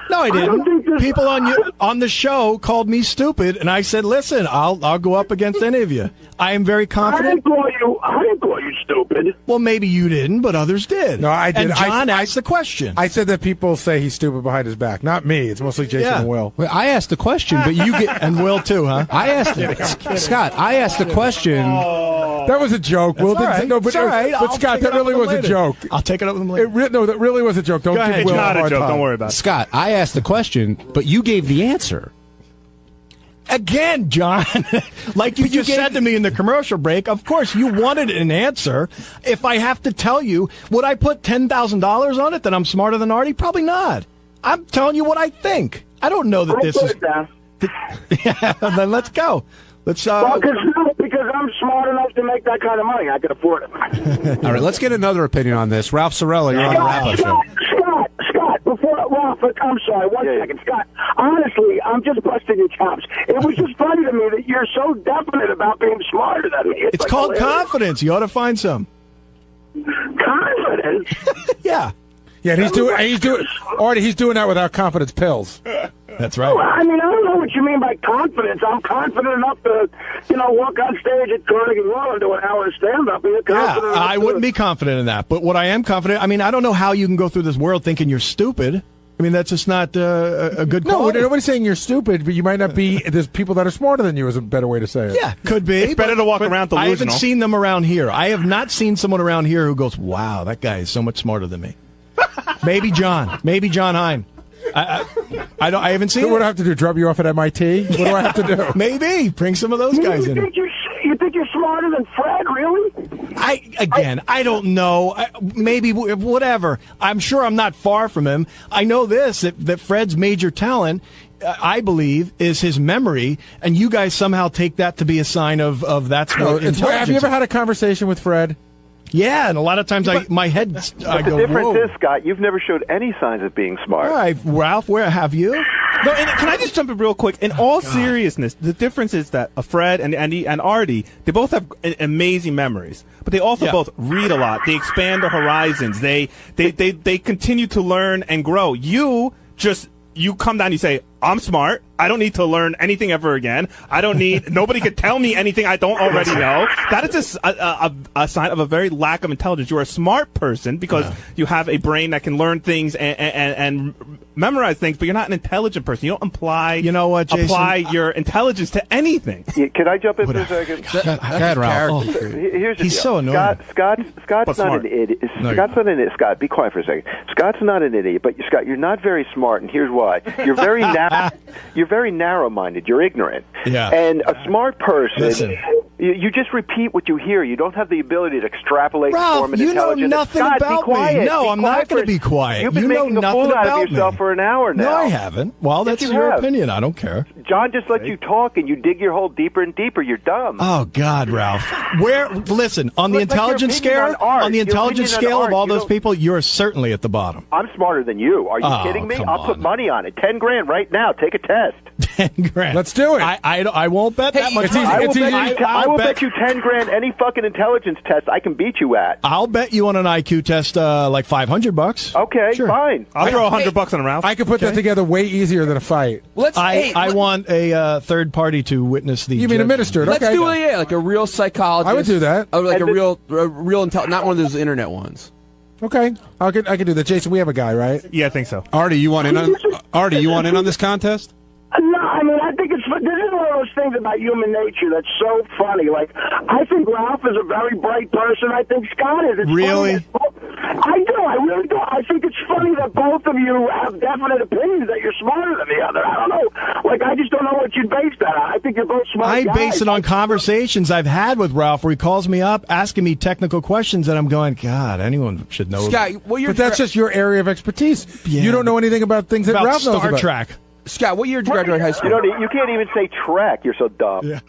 S21: No, I didn't. People on the show called me stupid, and I said, "Listen, I'll go up against any of you. I am very confident."
S18: I didn't call you stupid.
S21: Well, maybe you didn't, but others did.
S7: No, I did.
S21: And John asked the question.
S7: I said that people say he's stupid behind his back. Not me. It's mostly Jason and Will.
S23: Well, I asked the question, but you get
S21: and Will too, huh?
S23: I asked Scott. I asked the question.
S7: That was a joke. Will didn't.
S21: Right.
S7: No, but,
S21: It's all right.
S7: but Scott, that really was a joke.
S21: I'll take it up with him later.
S7: No, that really was a joke. Don't
S21: Go ahead.
S7: give Will
S21: It's not
S7: a hard
S21: a joke.
S7: time.
S21: Don't worry about it.
S23: Scott, I asked the question, but you gave the answer.
S21: Again, John, like you just said to me in the commercial break, of course you wanted an answer. If I have to tell you, would I put $10,000 on it that I'm smarter than Artie? Probably not. I'm telling you what I think. I don't know that this is. Yeah, then let's go. Let's.
S18: Because I'm smart enough to make that kind of money. I can afford it.
S23: All right, let's get another opinion on this. Ralph Sorella, you're on the wrap-up show.
S18: Scott, before Ralph, I'm sorry, one second. Scott, honestly, I'm just busting your chops. It was just funny to me that you're so definite about being smarter than me.
S21: It's like called confidence. You ought to find some.
S18: Confidence?
S21: Yeah.
S7: Yeah, and he's doing that without confidence pills.
S21: That's right.
S18: Well, I mean, I don't know what you mean by confidence. I'm confident enough to, walk on stage at Carnegie Hall and do an hour of stand-up.
S21: Yeah, I wouldn't be confident in that. But what I am confident, I mean, I don't know how you can go through this world thinking you're stupid. I mean, that's just not a good quality.
S7: No, nobody's saying you're stupid, but you might not be. There's people that are smarter than you is a better way to say it.
S21: Yeah, could be.
S13: It's better to walk around delusional.
S21: I haven't seen them around here. I have not seen someone around here who goes, wow, that guy is so much smarter than me. Maybe John Hein. I haven't seen.
S7: So what do I have to do? Drop you off at MIT? What do I have to do?
S21: Maybe bring some of those guys in.
S18: You think you're smarter than Fred? Really?
S21: I don't know. Maybe whatever. I'm sure I'm not far from him. I know this that Fred's major talent, I believe, is his memory, and you guys somehow take that to be a sign of that's what intelligence.
S7: Have you ever had a conversation with Fred?
S21: Yeah, and a lot of times my head. I go,
S22: the difference
S21: whoa.
S22: is, Scott, you've never showed any signs of being smart.
S21: All right, Ralph, where have you?
S13: No, and can I just jump in real quick? In all seriousness, the difference is that Fred and Artie, they both have amazing memories, but they also both read a lot. They expand their horizons. They continue to learn and grow. You come down, you say, I'm smart. I don't need to learn anything ever again. Nobody could tell me anything I don't already know. That is just a sign of a very lack of intelligence. You're a smart person because you have a brain that can learn things and memorize things, but you're not an intelligent person. You don't apply your intelligence to anything.
S22: Yeah, can I jump in for a second?
S21: Go ahead, Ralph.
S22: Here's the
S21: He's
S22: deal.
S21: so annoying.
S22: Scott's not an idiot. Scott's not an idiot. Scott, be quiet for a second. Scott's not an idiot, but Scott, you're not very smart, and here's why. You're very narrow-minded. You're ignorant.
S21: Yeah.
S22: And a smart person, you just repeat what you hear. You don't have the ability to extrapolate and form an intelligence.
S21: You know nothing
S22: Scott,
S21: about
S22: be quiet.
S21: me. No,
S22: be
S21: I'm not going to be quiet.
S22: You've been
S21: you know
S22: making a
S21: nothing
S22: fool out
S21: about
S22: of yourself
S21: me.
S22: for an hour now.
S21: No, I haven't. Well, that's
S22: yes,
S21: your
S22: have.
S21: opinion. I don't care.
S22: John just let you talk, and you dig your hole deeper and deeper. You're dumb.
S21: Oh God, Ralph. Listen, on the intelligence scale, on the intelligence scale of all those people, you're certainly at the bottom.
S22: I'm smarter than you. Are you kidding me? I'll put money on it. $10,000 right now. Take a test.
S21: $10,000.
S7: Let's do it.
S21: I won't bet that much.
S22: I will bet you $10,000 any fucking intelligence test I can beat you at.
S21: I'll bet you on an IQ test like $500.
S22: Okay,
S21: sure.
S22: fine.
S13: I'll throw $100 on Ralph.
S7: I could put that together way easier than a fight.
S21: I want a third party to witness the.
S7: You mean administered?
S10: Let's
S7: okay.
S10: do it, like a real psychologist.
S7: I would do that.
S10: Or like a real not one of those internet ones.
S7: Okay, I can do that. Jason, we have a guy, right?
S13: Yeah, I think so.
S23: Artie, you want in on this contest?
S18: No, I mean, I think this is one of those things about human nature that's so funny. Like, I think Ralph is a very bright person. I think Scott is. It's
S21: really?
S18: I do. I really do. I think it's funny that both of you have definite opinions that you're smarter than the other. I don't know. Like, I just don't know what you'd base that on. I think you're both smart
S21: I
S18: guys.
S21: base it on conversations I've had with Ralph where he calls me up asking me technical questions, and I'm going, God, anyone should know.
S10: Scott,
S7: but that's just your area of expertise. Yeah. You don't know anything about things that Ralph knows about.
S21: Star Trek.
S10: Scott, what year did you graduate high school?
S22: You can't even say Trek. You're so dumb.
S21: Yeah.